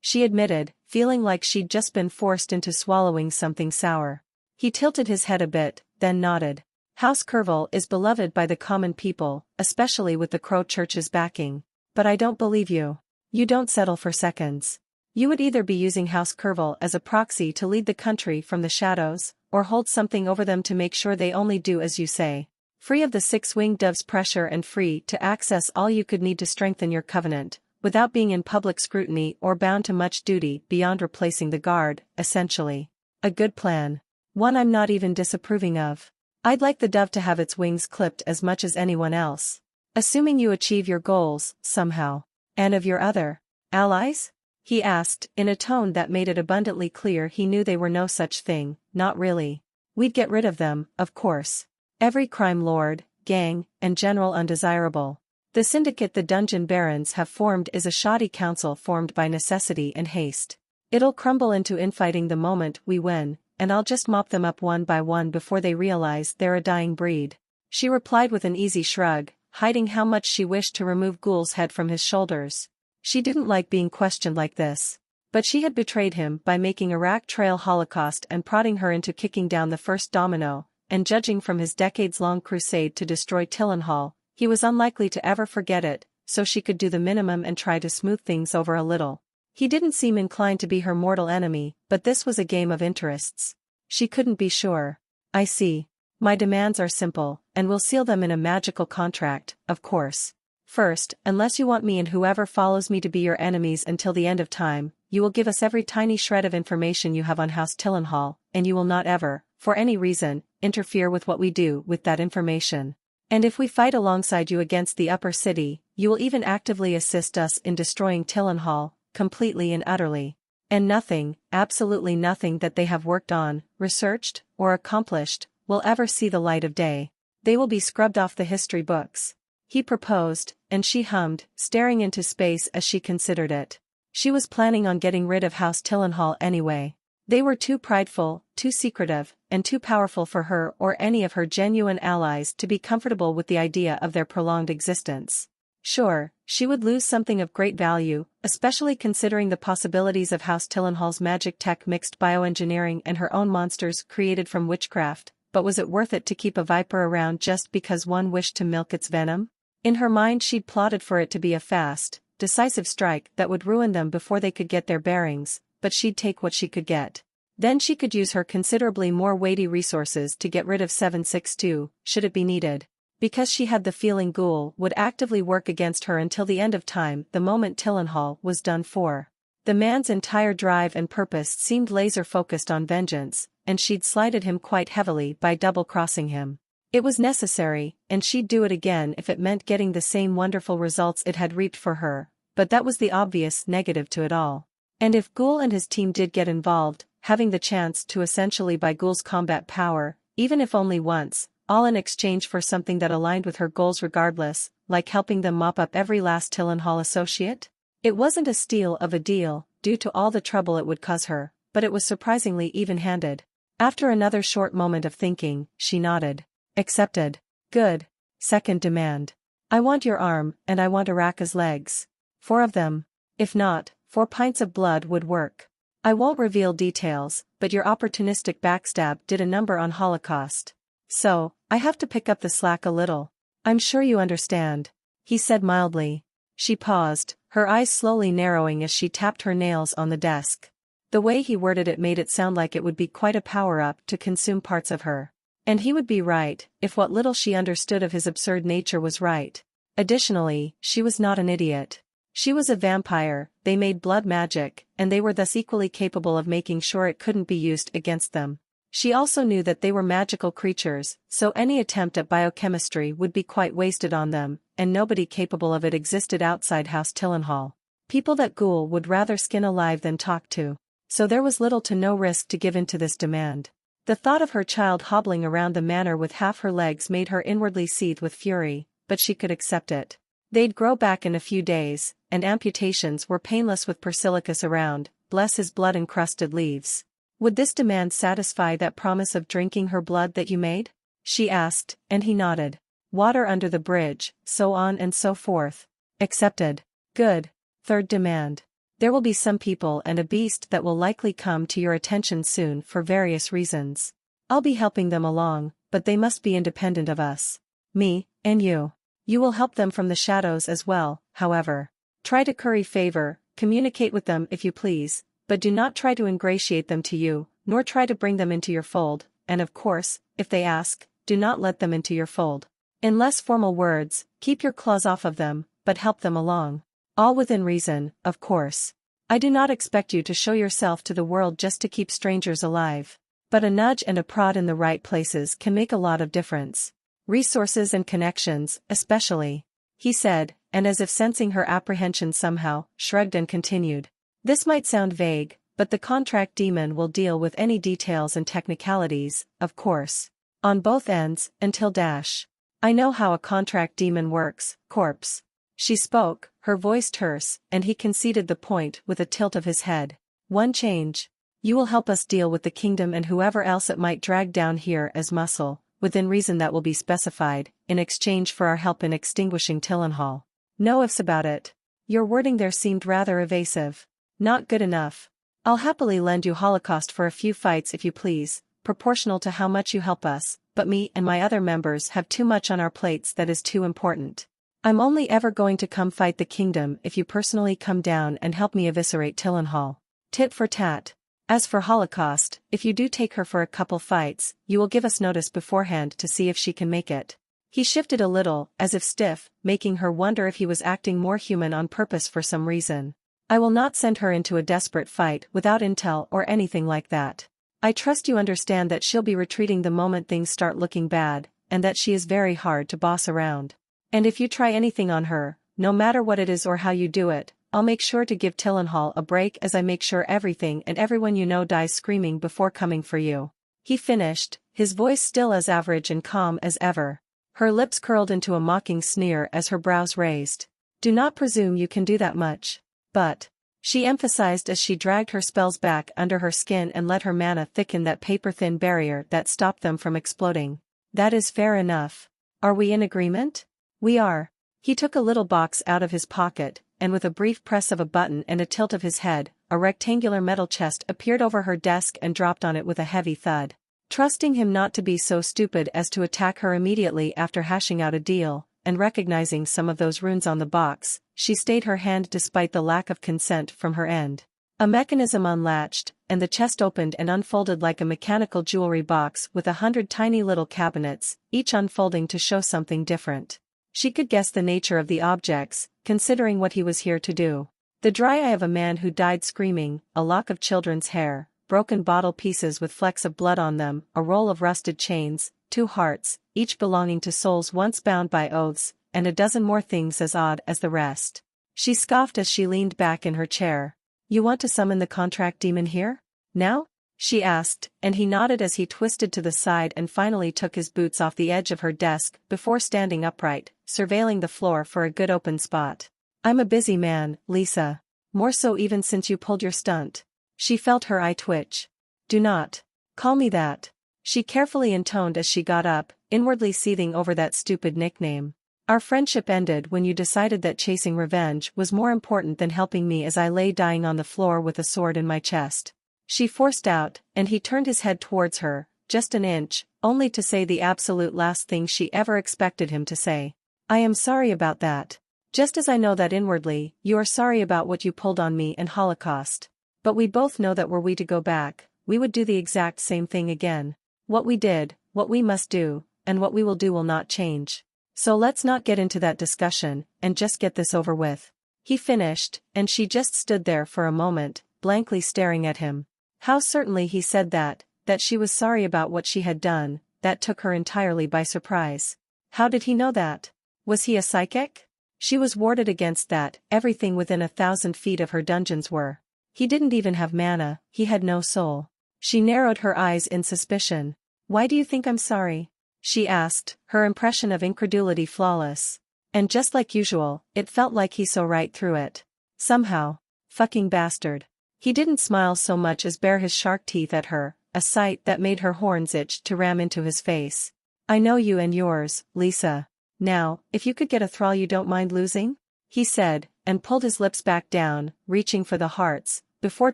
Speaker 2: She admitted, feeling like she'd just been forced into swallowing something sour. He tilted his head a bit, then nodded. House Kerval is beloved by the common people, especially with the Crow Church's backing. But I don't believe you. You don't settle for seconds. You would either be using House Kerval as a proxy to lead the country from the shadows, or hold something over them to make sure they only do as you say. Free of the 6-winged dove's pressure and free to access all you could need to strengthen your covenant, without being in public scrutiny or bound to much duty beyond replacing the guard, essentially. A good plan. One I'm not even disapproving of. I'd like the dove to have its wings clipped as much as anyone else. Assuming you achieve your goals, somehow. And of your other allies? He asked, in a tone that made it abundantly clear he knew they were no such thing, not really. We'd get rid of them, of course. Every crime lord, gang, and general undesirable. The syndicate the Dungeon Barons have formed is a shoddy council formed by necessity and haste. It'll crumble into infighting the moment we win, and I'll just mop them up one by one before they realize they're a dying breed. She replied with an easy shrug, hiding how much she wished to remove Ghoul's head from his shoulders. She didn't like being questioned like this. But she had betrayed him by making Iraq Trail Holocaust and prodding her into kicking down the first domino, and judging from his decades-long crusade to destroy Tillenhall, he was unlikely to ever forget it, so she could do the minimum and try to smooth things over a little. He didn't seem inclined to be her mortal enemy, but this was a game of interests. She couldn't be sure. I see. My demands are simple, and we'll seal them in a magical contract, of course. First, unless you want me and whoever follows me to be your enemies until the end of time, you will give us every tiny shred of information you have on House Tillenhall, and you will not ever, for any reason, interfere with what we do with that information. And if we fight alongside you against the upper city, you will even actively assist us in destroying Tillenhall, completely and utterly. And nothing, absolutely nothing that they have worked on, researched, or accomplished, will ever see the light of day. They will be scrubbed off the history books. He proposed, and she hummed, staring into space as she considered it. She was planning on getting rid of House Tillenhall anyway. They were too prideful, too secretive, and too powerful for her or any of her genuine allies to be comfortable with the idea of their prolonged existence. Sure, she would lose something of great value, especially considering the possibilities of House Tillenhall's magic tech mixed bioengineering and her own monsters created from witchcraft, but was it worth it to keep a viper around just because one wished to milk its venom? In her mind she'd plotted for it to be a fast, decisive strike that would ruin them before they could get their bearings, but she'd take what she could get. Then she could use her considerably more weighty resources to get rid of 762, should it be needed. Because she had the feeling Ghoul would actively work against her until the end of time the moment Tillenhall was done for. The man's entire drive and purpose seemed laser-focused on vengeance, and she'd slighted him quite heavily by double-crossing him. It was necessary, and she'd do it again if it meant getting the same wonderful results it had reaped for her, but that was the obvious negative to it all. And if Ghoul and his team did get involved, having the chance to essentially buy Ghoul's combat power, even if only once, all in exchange for something that aligned with her goals regardless, like helping them mop up every last Tillenhall associate? It wasn't a steal of a deal, due to all the trouble it would cause her, but it was surprisingly even-handed. After another short moment of thinking, she nodded. Accepted. Good. Second demand. I want your arm, and I want Araka's legs. 4 of them. If not, 4 pints of blood would work. I won't reveal details, but your opportunistic backstab did a number on Holocaust. So, I have to pick up the slack a little. I'm sure you understand. He said mildly. She paused, her eyes slowly narrowing as she tapped her nails on the desk. The way he worded it made it sound like it would be quite a power-up to consume parts of her. And he would be right, if what little she understood of his absurd nature was right. Additionally, she was not an idiot. She was a vampire, they made blood magic, and they were thus equally capable of making sure it couldn't be used against them. She also knew that they were magical creatures, so any attempt at biochemistry would be quite wasted on them, and nobody capable of it existed outside House Tillenhall. People that Ghoul would rather skin alive than talk to. So there was little to no risk to give in to this demand. The thought of her child hobbling around the manor with half her legs made her inwardly seethe with fury, but she could accept it. They'd grow back in a few days, and amputations were painless with Persilicus around, bless his blood-encrusted leaves. Would this demand satisfy that promise of drinking her blood that you made? She asked, and he nodded. Water under the bridge, so on and so forth. Accepted. Good. Third demand. There will be some people and a beast that will likely come to your attention soon for various reasons. I'll be helping them along, but they must be independent of us. Me, and you. You will help them from the shadows as well, however. Try to curry favor, communicate with them if you please, but do not try to ingratiate them to you, nor try to bring them into your fold, and of course, if they ask, do not let them into your fold. In less formal words, keep your claws off of them, but help them along. All within reason, of course. I do not expect you to show yourself to the world just to keep strangers alive. But a nudge and a prod in the right places can make a lot of difference. Resources and connections, especially. He said, and as if sensing her apprehension somehow, shrugged and continued. This might sound vague, but the contract demon will deal with any details and technicalities, of course. On both ends, until dash. I know how a contract demon works, corpse. She spoke, her voice terse, and he conceded the point with a tilt of his head. One change. You will help us deal with the kingdom and whoever else it might drag down here as muscle, within reason that will be specified, in exchange for our help in extinguishing Tillenhall. No ifs about it. Your wording there seemed rather evasive. Not good enough. I'll happily lend you Holocaust for a few fights if you please, proportional to how much you help us, but me and my other members have too much on our plates that is too important. I'm only ever going to come fight the kingdom if you personally come down and help me eviscerate Tillenhall. Tit for tat. As for Holocaust, if you do take her for a couple fights, you will give us notice beforehand to see if she can make it. He shifted a little, as if stiff, making her wonder if he was acting more human on purpose for some reason. I will not send her into a desperate fight without intel or anything like that. I trust you understand that she'll be retreating the moment things start looking bad, and that she is very hard to boss around. And if you try anything on her, no matter what it is or how you do it, I'll make sure to give Tillenhall a break as I make sure everything and everyone you know dies screaming before coming for you. He finished, his voice still as average and calm as ever. Her lips curled into a mocking sneer as her brows raised. Do not presume you can do that much. But she emphasized as she dragged her spells back under her skin and let her mana thicken that paper-thin barrier that stopped them from exploding. That is fair enough. Are we in agreement? We are. He took a little box out of his pocket, and with a brief press of a button and a tilt of his head, a rectangular metal chest appeared over her desk and dropped on it with a heavy thud. Trusting him not to be so stupid as to attack her immediately after hashing out a deal, and recognizing some of those runes on the box, she stayed her hand despite the lack of consent from her end. A mechanism unlatched, and the chest opened and unfolded like a mechanical jewelry box with 100 tiny little cabinets, each unfolding to show something different. She could guess the nature of the objects, considering what he was here to do. The dry eye of a man who died screaming, a lock of children's hair, broken bottle pieces with flecks of blood on them, a roll of rusted chains, 2 hearts, each belonging to souls once bound by oaths, and a dozen more things as odd as the rest. She scoffed as she leaned back in her chair. You want to summon the contract demon here? Now? She asked, and he nodded as he twisted to the side and finally took his boots off the edge of her desk before standing upright, surveilling the floor for a good open spot. I'm a busy man, Lisa. More so even since you pulled your stunt. She felt her eye twitch. Do not call me that, she carefully intoned as she got up, inwardly seething over that stupid nickname. Our friendship ended when you decided that chasing revenge was more important than helping me as I lay dying on the floor with a sword in my chest. She forced out, and he turned his head towards her, just an inch, only to say the absolute last thing she ever expected him to say. I am sorry about that. Just as I know that inwardly, you are sorry about what you pulled on me and Holocaust. But we both know that were we to go back, we would do the exact same thing again. What we did, what we must do, and what we will do will not change. So let's not get into that discussion, and just get this over with. He finished, and she just stood there for a moment, blankly staring at him. How certainly he said that she was sorry about what she had done, that took her entirely by surprise. How did he know that? Was he a psychic? She was warded against that, everything within 1,000 feet of her dungeons were. He didn't even have mana, he had no soul. She narrowed her eyes in suspicion. Why do you think I'm sorry? She asked, her impression of incredulity flawless. And just like usual, it felt like he saw right through it. Somehow. Fucking bastard. He didn't smile so much as bare his shark teeth at her, a sight that made her horns itch to ram into his face. I know you and yours, Lisa. Now, if you could get a thrall you don't mind losing? He said, and pulled his lips back down, reaching for the hearts, before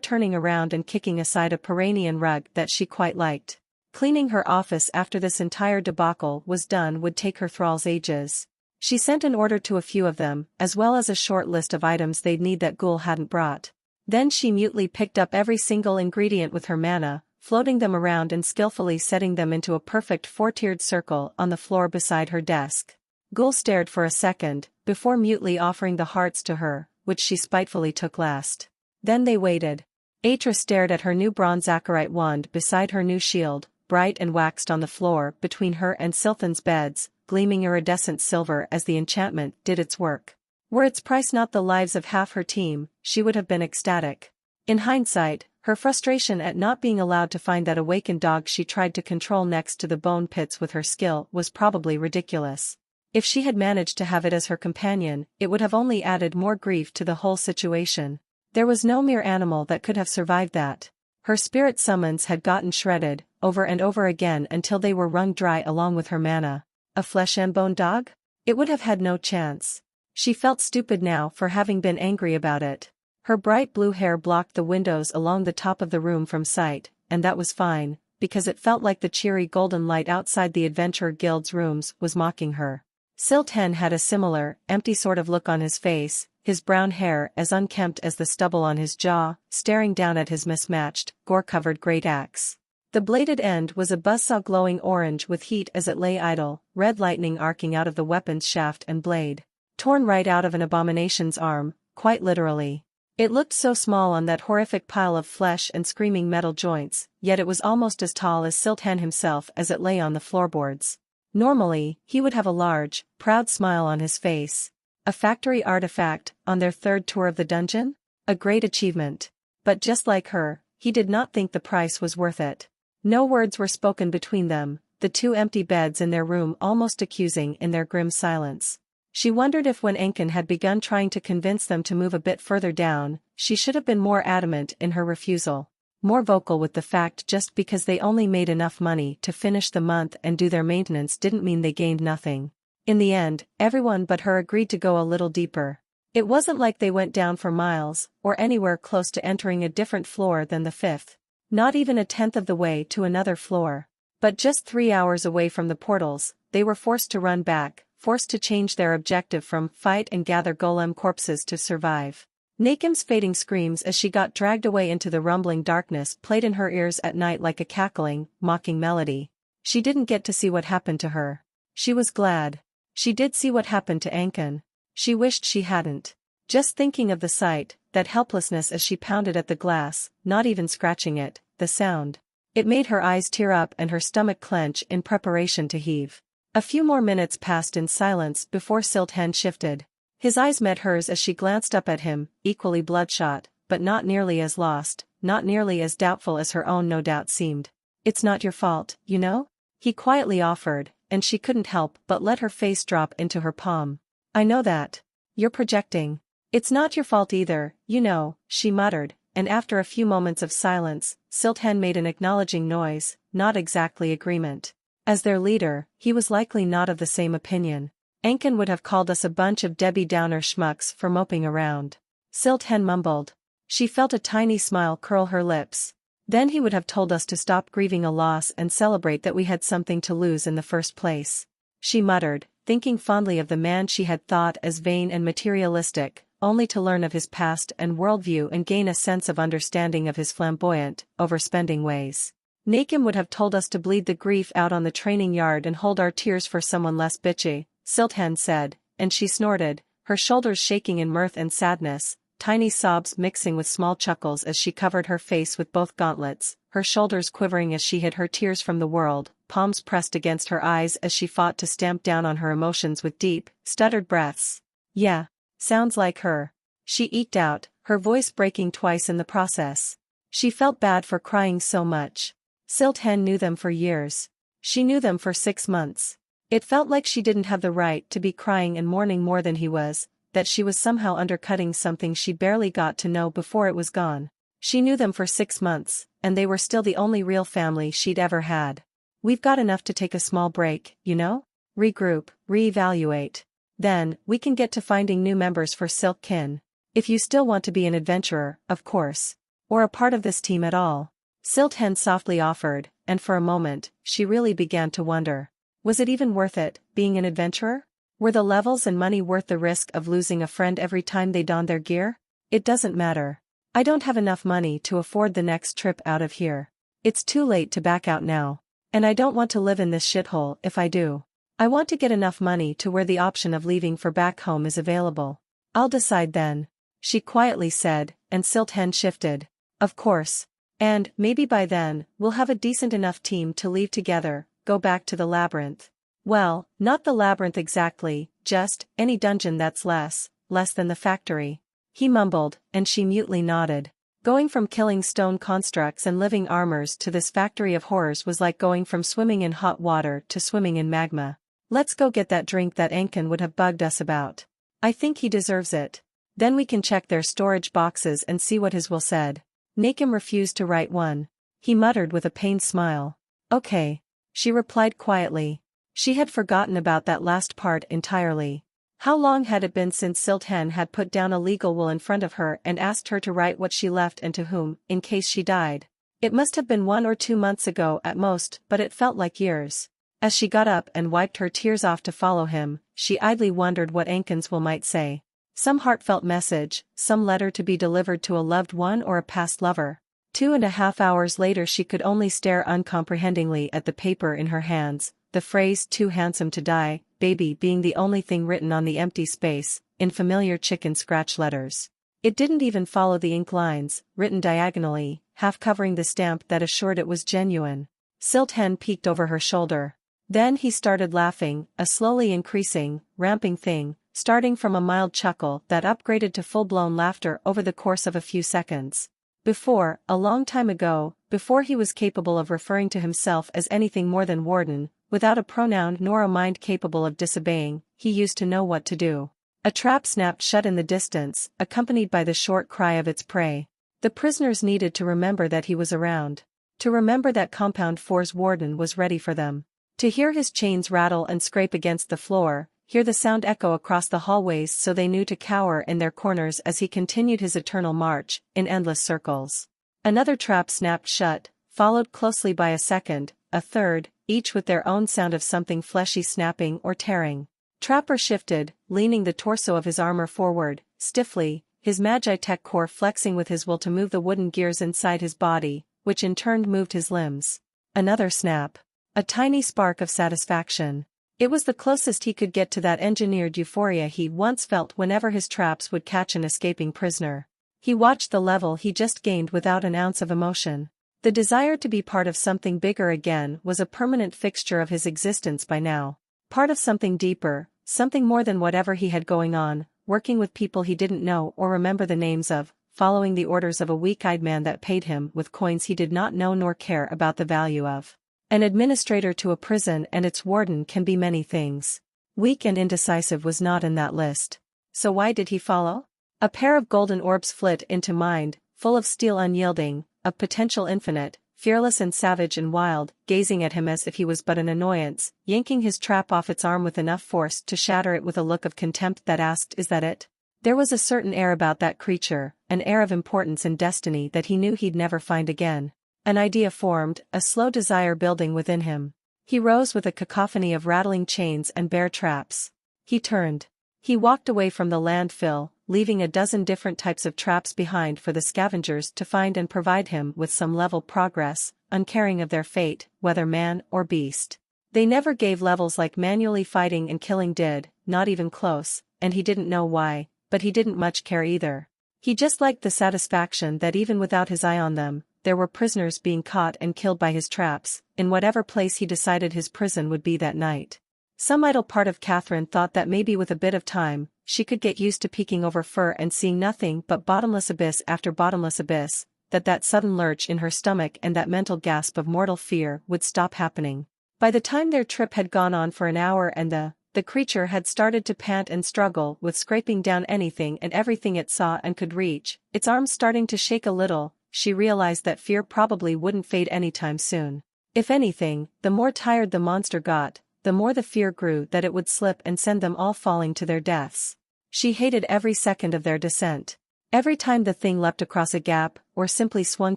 Speaker 2: turning around and kicking aside a Peranian rug that she quite liked. Cleaning her office after this entire debacle was done would take her thralls ages. She sent an order to a few of them, as well as a short list of items they'd need that Ghoul hadn't brought. Then she mutely picked up every single ingredient with her mana, floating them around and skillfully setting them into a perfect 4-tiered circle on the floor beside her desk. Ghoul stared for a second, before mutely offering the hearts to her, which she spitefully took last. Then they waited. Atra stared at her new bronze Acherite wand beside her new shield, bright and waxed on the floor between her and Silthan's beds, gleaming iridescent silver as the enchantment did its work. Were its price not the lives of half her team, she would have been ecstatic. In hindsight, her frustration at not being allowed to find that awakened dog she tried to control next to the bone pits with her skill was probably ridiculous. If she had managed to have it as her companion, it would have only added more grief to the whole situation. There was no mere animal that could have survived that. Her spirit summons had gotten shredded, over and over again until they were wrung dry along with her mana. A flesh and bone dog? It would have had no chance. She felt stupid now for having been angry about it. Her bright blue hair blocked the windows along the top of the room from sight, and that was fine, because it felt like the cheery golden light outside the Adventurer Guild's rooms was mocking her. Silthan had a similar, empty sort of look on his face, his brown hair as unkempt as the stubble on his jaw, staring down at his mismatched, gore-covered great axe. The bladed end was a buzzsaw glowing orange with heat as it lay idle, red lightning arcing out of the weapon's shaft and blade. Torn right out of an abomination's arm, quite literally. It looked so small on that horrific pile of flesh and screaming metal joints, yet it was almost as tall as Silthan himself as it lay on the floorboards. Normally, he would have a large, proud smile on his face. A factory artifact, on their third tour of the dungeon? A great achievement. But just like her, he did not think the price was worth it. No words were spoken between them, the two empty beds in their room almost accusing in their grim silence. She wondered if when Ankin had begun trying to convince them to move a bit further down, she should have been more adamant in her refusal. More vocal with the fact just because they only made enough money to finish the month and do their maintenance didn't mean they gained nothing. In the end, everyone but her agreed to go a little deeper. It wasn't like they went down for miles, or anywhere close to entering a different floor than the fifth. Not even a tenth of the way to another floor. But just 3 hours away from the portals, they were forced to run back, forced to change their objective from fight and gather golem corpses to survive. Nakim's fading screams as she got dragged away into the rumbling darkness played in her ears at night like a cackling, mocking melody. She didn't get to see what happened to her. She was glad. She did see what happened to Ankin. She wished she hadn't. Just thinking of the sight, that helplessness as she pounded at the glass, not even scratching it, the sound. It made her eyes tear up and her stomach clench in preparation to heave. A few more minutes passed in silence before Silthen shifted. His eyes met hers as she glanced up at him, equally bloodshot, but not nearly as lost, not nearly as doubtful as her own no doubt seemed. "It's not your fault, you know?" he quietly offered, and she couldn't help but let her face drop into her palm. "I know that. You're projecting. It's not your fault either, you know," she muttered, and after a few moments of silence, Silthen made an acknowledging noise, not exactly agreement. As their leader, he was likely not of the same opinion. Ankin would have called us a bunch of Debbie Downer schmucks for moping around. Silthen mumbled. She felt a tiny smile curl her lips. Then he would have told us to stop grieving a loss and celebrate that we had something to lose in the first place. She muttered, thinking fondly of the man she had thought as vain and materialistic, only to learn of his past and worldview and gain a sense of understanding of his flamboyant, overspending ways. Nakim would have told us to bleed the grief out on the training yard and hold our tears for someone less bitchy, Silthen said, and she snorted, her shoulders shaking in mirth and sadness, tiny sobs mixing with small chuckles as she covered her face with both gauntlets, her shoulders quivering as she hid her tears from the world, palms pressed against her eyes as she fought to stamp down on her emotions with deep, stuttered breaths. "Yeah. Sounds like her," she eked out, her voice breaking twice in the process. She felt bad for crying so much. Silthen knew them for years. She knew them for 6 months. It felt like she didn't have the right to be crying and mourning more than he was, that she was somehow undercutting something she barely got to know before it was gone. She knew them for 6 months, and they were still the only real family she'd ever had. "We've got enough to take a small break, you know? Regroup, reevaluate. Then, we can get to finding new members for Silk Kin. If you still want to be an adventurer, of course. Or a part of this team at all." Silthen softly offered, and for a moment, she really began to wonder. Was it even worth it, being an adventurer? Were the levels and money worth the risk of losing a friend every time they donned their gear? "It doesn't matter. I don't have enough money to afford the next trip out of here. It's too late to back out now. And I don't want to live in this shithole if I do. I want to get enough money to where the option of leaving for back home is available. I'll decide then," she quietly said, and Silthen shifted. "Of course. And, maybe by then, we'll have a decent enough team to leave together, go back to the labyrinth. Well, not the labyrinth exactly, just any dungeon that's less than the factory." He mumbled, and she mutely nodded. Going from killing stone constructs and living armors to this factory of horrors was like going from swimming in hot water to swimming in magma. "Let's go get that drink that Ankin would have bugged us about. I think he deserves it. Then we can check their storage boxes and see what his will said." Nakim refused to write one. He muttered with a pained smile. "Okay," she replied quietly. She had forgotten about that last part entirely. How long had it been since Silthen had put down a legal will in front of her and asked her to write what she left and to whom, in case she died? It must have been 1 or 2 months ago at most, but it felt like years. As she got up and wiped her tears off to follow him, she idly wondered what Ankin's will might say. Some heartfelt message, some letter to be delivered to a loved one or a past lover. 2.5 hours later she could only stare uncomprehendingly at the paper in her hands, the phrase "too handsome to die, baby" being the only thing written on the empty space, in familiar chicken scratch letters. It didn't even follow the ink lines, written diagonally, half covering the stamp that assured it was genuine. Silthen peeked over her shoulder. Then he started laughing, a slowly increasing, ramping thing, starting from a mild chuckle that upgraded to full-blown laughter over the course of a few seconds. Before, a long time ago, before he was capable of referring to himself as anything more than Warden, without a pronoun nor a mind capable of disobeying, he used to know what to do. A trap snapped shut in the distance, accompanied by the short cry of its prey. The prisoners needed to remember that he was around. To remember that Compound 4's warden was ready for them. To hear his chains rattle and scrape against the floor, hear the sound echo across the hallways so they knew to cower in their corners as he continued his eternal march, in endless circles. Another trap snapped shut, followed closely by a second, a third, each with their own sound of something fleshy snapping or tearing. Trapper shifted, leaning the torso of his armor forward, stiffly, his Magitech core flexing with his will to move the wooden gears inside his body, which in turn moved his limbs. Another snap. A tiny spark of satisfaction. It was the closest he could get to that engineered euphoria he once felt whenever his traps would catch an escaping prisoner. He watched the level he just gained without an ounce of emotion. The desire to be part of something bigger again was a permanent fixture of his existence by now. Part of something deeper, something more than whatever he had going on, working with people he didn't know or remember the names of, following the orders of a weak-eyed man that paid him with coins he did not know nor care about the value of. An administrator to a prison and its warden can be many things. Weak and indecisive was not in that list. So why did he follow? A pair of golden orbs flit into mind, full of steel unyielding, of potential infinite, fearless and savage and wild, gazing at him as if he was but an annoyance, yanking his trap off its arm with enough force to shatter it with a look of contempt that asked, "Is that it?" There was a certain air about that creature, an air of importance and destiny that he knew he'd never find again. An idea formed, a slow desire building within him. He rose with a cacophony of rattling chains and bear traps. He turned. He walked away from the landfill, leaving a dozen different types of traps behind for the scavengers to find and provide him with some level progress, uncaring of their fate, whether man or beast. They never gave levels like manually fighting and killing did, not even close, and he didn't know why, but he didn't much care either. He just liked the satisfaction that even without his eye on them, there were prisoners being caught and killed by his traps, in whatever place he decided his prison would be that night. Some idle part of Catherine thought that maybe with a bit of time, she could get used to peeking over fur and seeing nothing but bottomless abyss after bottomless abyss, that sudden lurch in her stomach and that mental gasp of mortal fear would stop happening. By the time their trip had gone on for an hour and the creature had started to pant and struggle with scraping down anything and everything it saw and could reach, its arms starting to shake a little, she realized that fear probably wouldn't fade anytime soon. If anything, the more tired the monster got, the more the fear grew that it would slip and send them all falling to their deaths. She hated every second of their descent. Every time the thing leapt across a gap, or simply swung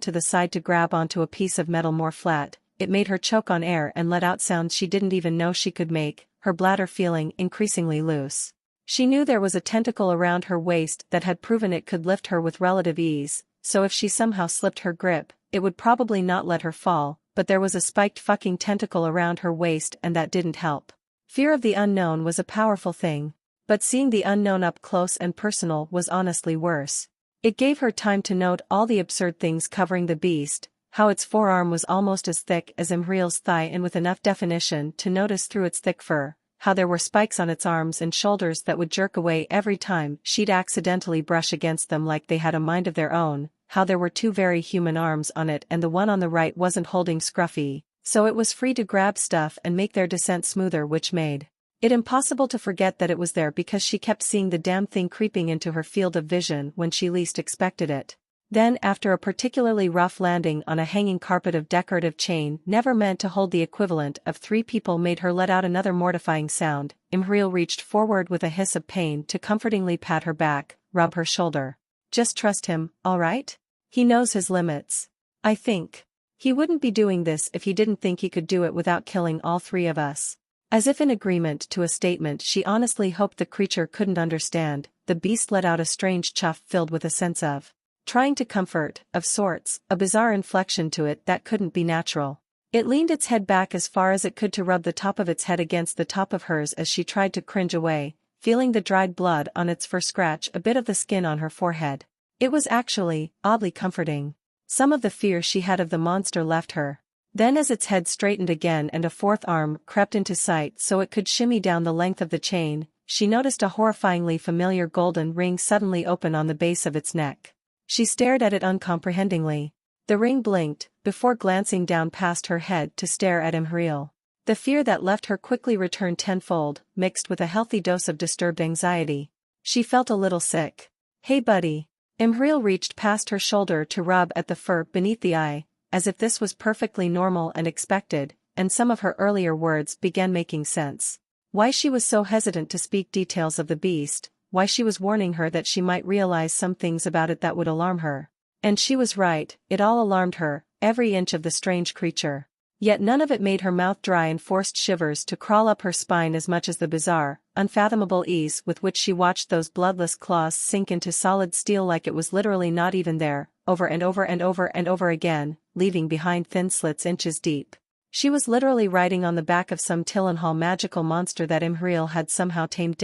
Speaker 2: to the side to grab onto a piece of metal more flat, it made her choke on air and let out sounds she didn't even know she could make, her bladder feeling increasingly loose. She knew there was a tentacle around her waist that had proven it could lift her with relative ease, so if she somehow slipped her grip, it would probably not let her fall, but there was a spiked fucking tentacle around her waist and that didn't help. Fear of the unknown was a powerful thing, but seeing the unknown up close and personal was honestly worse. It gave her time to note all the absurd things covering the beast, how its forearm was almost as thick as Imhriel's thigh and with enough definition to notice through its thick fur, how there were spikes on its arms and shoulders that would jerk away every time she'd accidentally brush against them like they had a mind of their own, how there were two very human arms on it and the one on the right wasn't holding Scruffy, so it was free to grab stuff and make their descent smoother, which made it impossible to forget that it was there because she kept seeing the damn thing creeping into her field of vision when she least expected it. Then after a particularly rough landing on a hanging carpet of decorative chain never meant to hold the equivalent of 3 people made her let out another mortifying sound, Imhriel reached forward with a hiss of pain to comfortingly pat her back, rub her shoulder. "Just trust him, all right? He knows his limits. I think. He wouldn't be doing this if he didn't think he could do it without killing all 3 of us." As if in agreement to a statement she honestly hoped the creature couldn't understand, the beast let out a strange chuff filled with a sense of trying to comfort, of sorts, a bizarre inflection to it that couldn't be natural. It leaned its head back as far as it could to rub the top of its head against the top of hers as she tried to cringe away, feeling the dried blood on its fur scratch a bit of the skin on her forehead. It was actually, oddly comforting. Some of the fear she had of the monster left her. Then as its head straightened again and a 4th arm crept into sight so it could shimmy down the length of the chain, she noticed a horrifyingly familiar golden ring suddenly open on the base of its neck. She stared at it uncomprehendingly. The ring blinked, before glancing down past her head to stare at Imhriel. The fear that left her quickly returned tenfold, mixed with a healthy dose of disturbed anxiety. She felt a little sick. "Hey buddy." Imhriel reached past her shoulder to rub at the fur beneath the eye, as if this was perfectly normal and expected, and some of her earlier words began making sense. Why she was so hesitant to speak details of the beast, why she was warning her that she might realize some things about it that would alarm her. And she was right, it all alarmed her, every inch of the strange creature. Yet none of it made her mouth dry and forced shivers to crawl up her spine as much as the bizarre, unfathomable ease with which she watched those bloodless claws sink into solid steel like it was literally not even there, over and over and over and over again, leaving behind thin slits inches deep. She was literally riding on the back of some Tillenhall magical monster that Imhriel had somehow tamed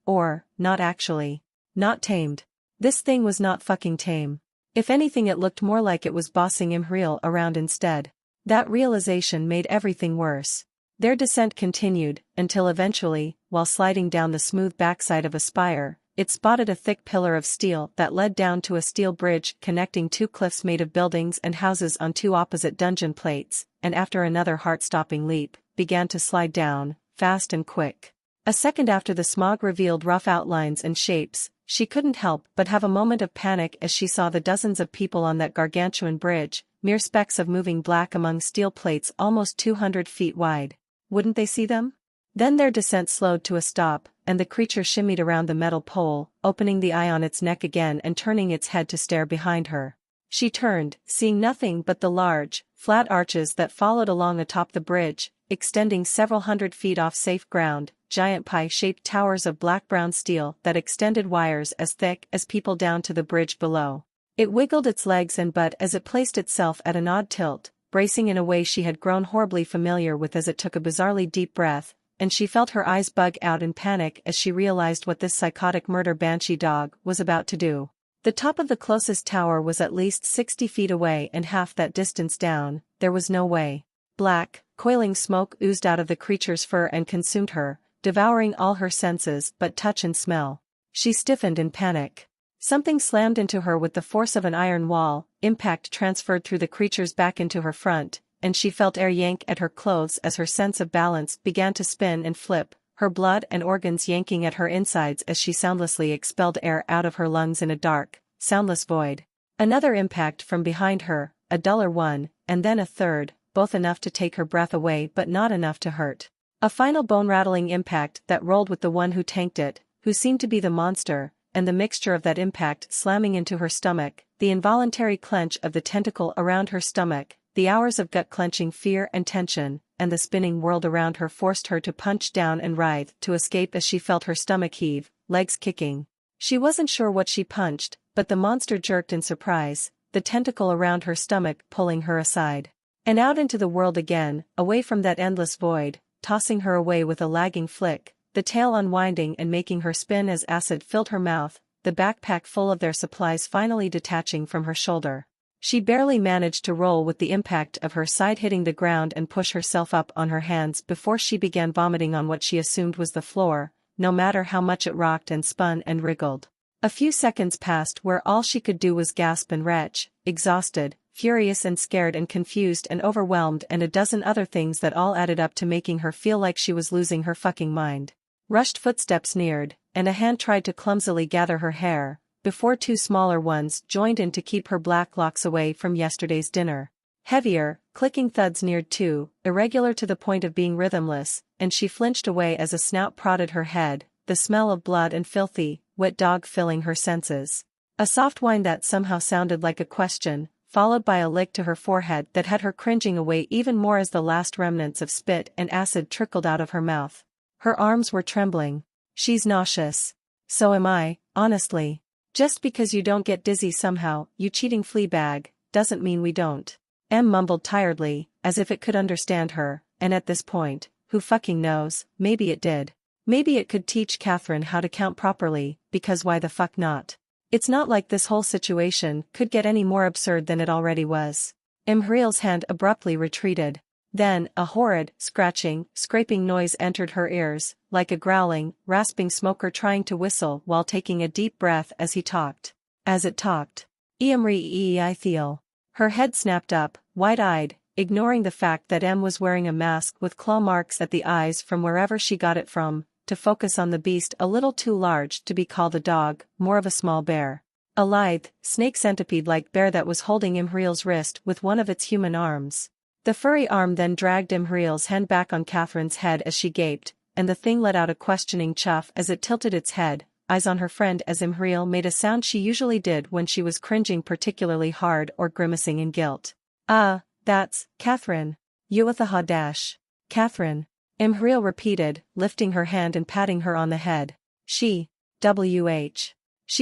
Speaker 2: or, not actually. Not tamed. This thing was not fucking tame. If anything it looked more like it was bossing Imhriel around instead. That realization made everything worse. Their descent continued, until eventually, while sliding down the smooth backside of a spire, it spotted a thick pillar of steel that led down to a steel bridge connecting two cliffs made of buildings and houses on two opposite dungeon plates, and after another heart-stopping leap, began to slide down, fast and quick. A second after the smog revealed rough outlines and shapes, she couldn't help but have a moment of panic as she saw the dozens of people on that gargantuan bridge, mere specks of moving black among steel plates almost 200 feet wide. Wouldn't they see them? Then their descent slowed to a stop, and the creature shimmied around the metal pole, opening the eye on its neck again and turning its head to stare behind her. She turned, seeing nothing but the large, flat arches that followed along atop the bridge, extending several hundred feet off safe ground, giant pie-shaped towers of black-brown steel that extended wires as thick as people down to the bridge below. It wiggled its legs and butt as it placed itself at an odd tilt, bracing in a way she had grown horribly familiar with as it took a bizarrely deep breath, and she felt her eyes bug out in panic as she realized what this psychotic murder banshee dog was about to do. The top of the closest tower was at least 60 feet away and half that distance down. There was no way. Black, coiling smoke oozed out of the creature's fur and consumed her, devouring all her senses but touch and smell. She stiffened in panic. Something slammed into her with the force of an iron wall, impact transferred through the creature's back into her front, and she felt air yank at her clothes as her sense of balance began to spin and flip, her blood and organs yanking at her insides as she soundlessly expelled air out of her lungs in a dark, soundless void. Another impact from behind her, a duller one, and then a third, both enough to take her breath away but not enough to hurt. A final bone-rattling impact that rolled with the one who tanked it, who seemed to be the monster, and the mixture of that impact slamming into her stomach, the involuntary clench of the tentacle around her stomach, the hours of gut-clenching fear and tension, and the spinning world around her forced her to punch down and writhe to escape as she felt her stomach heave, legs kicking. She wasn't sure what she punched, but the monster jerked in surprise, the tentacle around her stomach pulling her aside. And out into the world again, away from that endless void, tossing her away with a lagging flick, the tail unwinding and making her spin as acid filled her mouth, the backpack full of their supplies finally detaching from her shoulder. She barely managed to roll with the impact of her side hitting the ground and push herself up on her hands before she began vomiting on what she assumed was the floor, no matter how much it rocked and spun and wriggled. A few seconds passed where all she could do was gasp and retch, exhausted, furious and scared and confused and overwhelmed and a dozen other things that all added up to making her feel like she was losing her fucking mind. Rushed footsteps neared, and a hand tried to clumsily gather her hair, before two smaller ones joined in to keep her black locks away from yesterday's dinner. Heavier, clicking thuds neared too, irregular to the point of being rhythmless, and she flinched away as a snout prodded her head, the smell of blood and filthy, wet dog filling her senses. A soft whine that somehow sounded like a question, followed by a lick to her forehead that had her cringing away even more as the last remnants of spit and acid trickled out of her mouth. Her arms were trembling. She's nauseous. So am I, honestly. Just because you don't get dizzy somehow, you cheating Fleabag, doesn't mean we don't. Em mumbled tiredly, as if it could understand her, and at this point, who fucking knows, maybe it did. Maybe it could teach Catherine how to count properly, because why the fuck not? It's not like this whole situation could get any more absurd than it already was. Imhriel's hand abruptly retreated. Then, a horrid, scratching, scraping noise entered her ears, like a growling, rasping smoker trying to whistle while taking a deep breath as he talked. As it talked. Iamri Theo. Her head snapped up, wide-eyed, ignoring the fact that Em was wearing a mask with claw marks at the eyes from wherever she got it from, to focus on the beast a little too large to be called a dog, more of a small bear. A lithe, snake centipede-like bear that was holding Imhriel's wrist with one of its human arms. The furry arm then dragged Imhriel's hand back on Catherine's head as she gaped, and the thing let out a questioning chuff as it tilted its head, eyes on her friend as Imhriel made a sound she usually did when she was cringing particularly hard or grimacing in guilt. "Ah, that's, Catherine. You with a hadash. Catherine," Imhriel repeated, lifting her hand and patting her on the head. She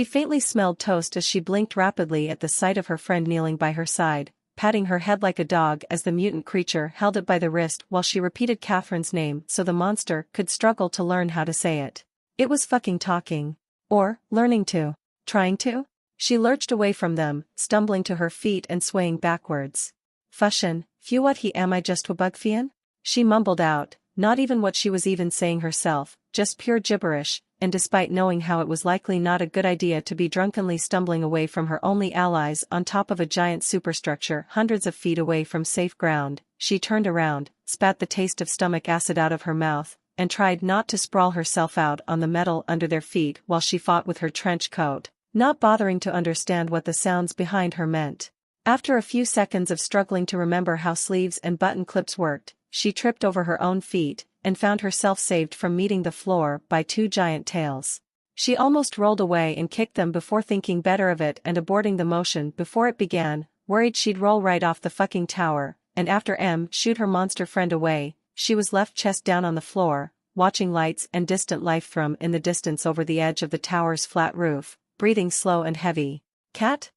Speaker 2: faintly smelled toast as she blinked rapidly at the sight of her friend kneeling by her side, patting her head like a dog as the mutant creature held it by the wrist while she repeated Catherine's name so the monster could struggle to learn how to say it. It was fucking talking. Or, learning to. Trying to? She lurched away from them, stumbling to her feet and swaying backwards. "Fushin, few what he am I just wabugfian?" She mumbled out, not even what she was even saying herself, just pure gibberish, and despite knowing how it was likely not a good idea to be drunkenly stumbling away from her only allies on top of a giant superstructure hundreds of feet away from safe ground, she turned around, spat the taste of stomach acid out of her mouth, and tried not to sprawl herself out on the metal under their feet while she fought with her trench coat, not bothering to understand what the sounds behind her meant. After a few seconds of struggling to remember how sleeves and button clips worked, she tripped over her own feet, and found herself saved from meeting the floor by two giant tails. She almost rolled away and kicked them before thinking better of it and aborting the motion before it began, worried she'd roll right off the fucking tower, and after M shooed her monster friend away, she was left chest down on the floor, watching lights and distant life thrum in the distance over the edge of the tower's flat roof, breathing slow and heavy. Cat,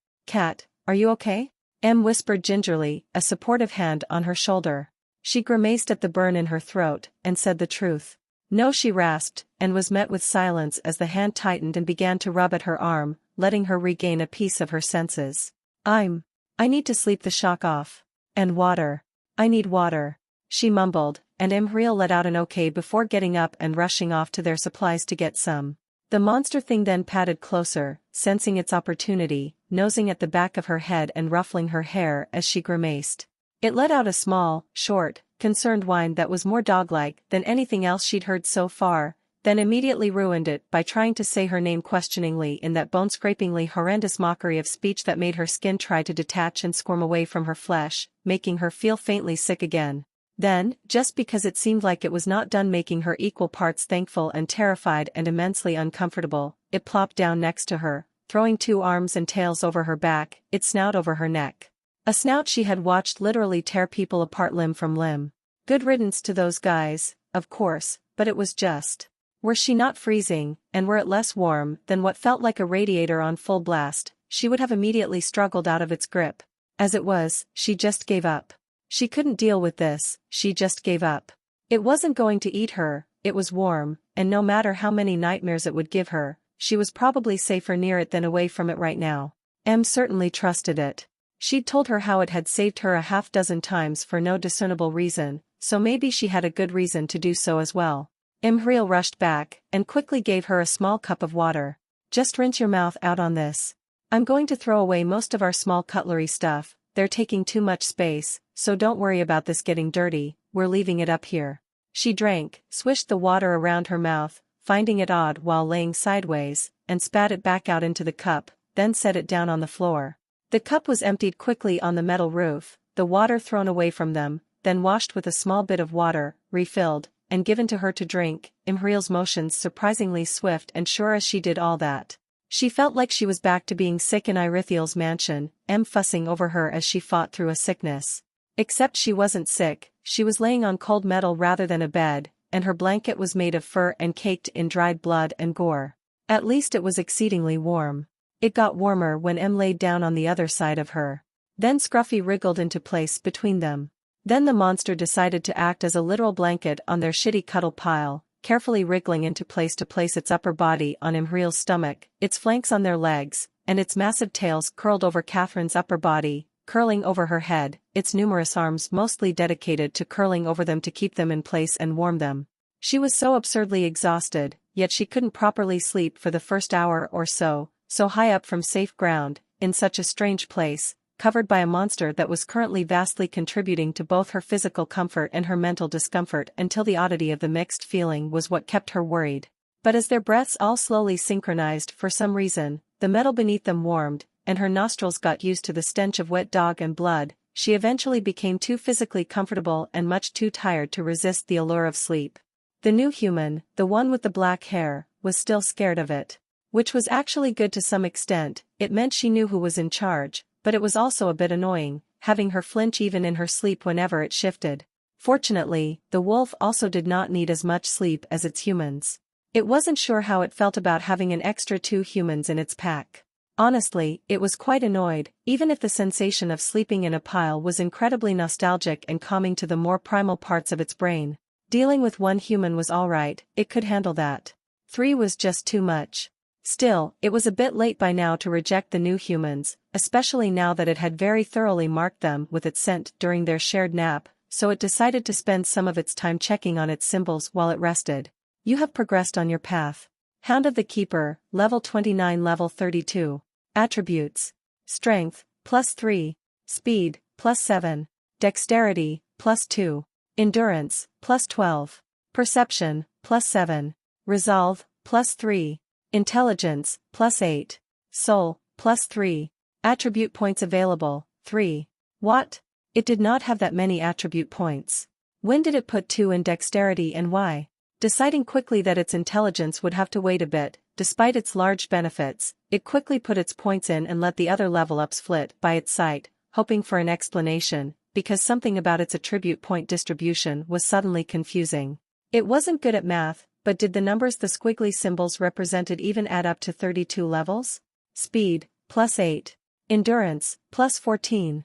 Speaker 2: are you okay?" M whispered gingerly, a supportive hand on her shoulder. She grimaced at the burn in her throat, and said the truth. "No," she rasped, and was met with silence as the hand tightened and began to rub at her arm, letting her regain a piece of her senses. I need to sleep the shock off. And water. I need water," she mumbled, and Imhriel let out an okay before getting up and rushing off to their supplies to get some. The monster thing then padded closer, sensing its opportunity, nosing at the back of her head and ruffling her hair as she grimaced. It let out a small, short, concerned whine that was more dog-like than anything else she'd heard so far, then immediately ruined it by trying to say her name questioningly in that bone-scrapingly horrendous mockery of speech that made her skin try to detach and squirm away from her flesh, making her feel faintly sick again. Then, just because it seemed like it was not done making her equal parts thankful and terrified and immensely uncomfortable, it plopped down next to her, throwing two arms and tails over her back, its snout over her neck. A snout she had watched literally tear people apart limb from limb. Good riddance to those guys, of course, but it was just. Were she not freezing, and were it less warm than what felt like a radiator on full blast, she would have immediately struggled out of its grip. As it was, she just gave up. She couldn't deal with this, she just gave up. It wasn't going to eat her, it was warm, and no matter how many nightmares it would give her, she was probably safer near it than away from it right now. Em certainly trusted it. She'd told her how it had saved her a half-dozen times for no discernible reason, so maybe she had a good reason to do so as well. Imhriel rushed back, and quickly gave her a small cup of water. "Just rinse your mouth out on this. I'm going to throw away most of our small cutlery stuff, they're taking too much space, so don't worry about this getting dirty, we're leaving it up here." She drank, swished the water around her mouth, finding it odd while laying sideways, and spat it back out into the cup, then set it down on the floor. The cup was emptied quickly on the metal roof, the water thrown away from them, then washed with a small bit of water, refilled, and given to her to drink, Imhriel's motions surprisingly swift and sure as she did all that. She felt like she was back to being sick in Irithiel's mansion, M fussing over her as she fought through a sickness. Except she wasn't sick, she was laying on cold metal rather than a bed, and her blanket was made of fur and caked in dried blood and gore. At least it was exceedingly warm. It got warmer when M laid down on the other side of her. Then Scruffy wriggled into place between them. Then the monster decided to act as a literal blanket on their shitty cuddle pile, carefully wriggling into place to place its upper body on Imhriel's stomach, its flanks on their legs, and its massive tails curled over Catherine's upper body, curling over her head, its numerous arms mostly dedicated to curling over them to keep them in place and warm them. She was so absurdly exhausted, yet she couldn't properly sleep for the first hour or so, so high up from safe ground, in such a strange place, covered by a monster that was currently vastly contributing to both her physical comfort and her mental discomfort until the oddity of the mixed feeling was what kept her worried. But as their breaths all slowly synchronized for some reason, the metal beneath them warmed, and her nostrils got used to the stench of wet dog and blood, she eventually became too physically comfortable and much too tired to resist the allure of sleep. The new human, the one with the black hair, was still scared of it. Which was actually good to some extent. It meant she knew who was in charge, but it was also a bit annoying, having her flinch even in her sleep whenever it shifted. Fortunately, the wolf also did not need as much sleep as its humans. It wasn't sure how it felt about having an extra 2 humans in its pack. Honestly, it was quite annoyed, even if the sensation of sleeping in a pile was incredibly nostalgic and calming to the more primal parts of its brain. Dealing with 1 human was alright, it could handle that. 3 was just too much. Still, it was a bit late by now to reject the new humans, especially now that it had very thoroughly marked them with its scent during their shared nap, so it decided to spend some of its time checking on its symbols while it rested. You have progressed on your path. Hound of the Keeper, level 29, level 32. Attributes: Strength, +3. Speed, +7. Dexterity, +2. Endurance, +12. Perception, +7. Resolve, +3. Intelligence, +8. Soul, +3. Attribute points available, 3. What? It did not have that many attribute points. When did it put 2 in dexterity and why? Deciding quickly that its intelligence would have to wait a bit, despite its large benefits, it quickly put its points in and let the other level-ups flit by its side, hoping for an explanation, because something about its attribute point distribution was suddenly confusing. It wasn't good at math, but did the numbers the squiggly symbols represented even add up to 32 levels? Speed, +8. Endurance, +14.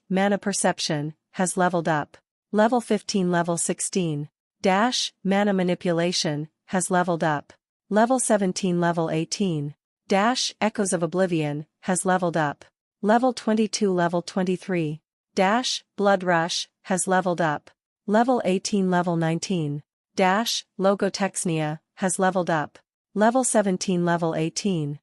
Speaker 2: Mana perception, has leveled up. Level 15, level 16. Mana manipulation, has leveled up. Level 17, level 18. Echoes of Oblivion, has leveled up. Level 22, level 23. Blood Rush, has leveled up. Level 18, level 19. Logotexnia, has leveled up. Level 17, level 18.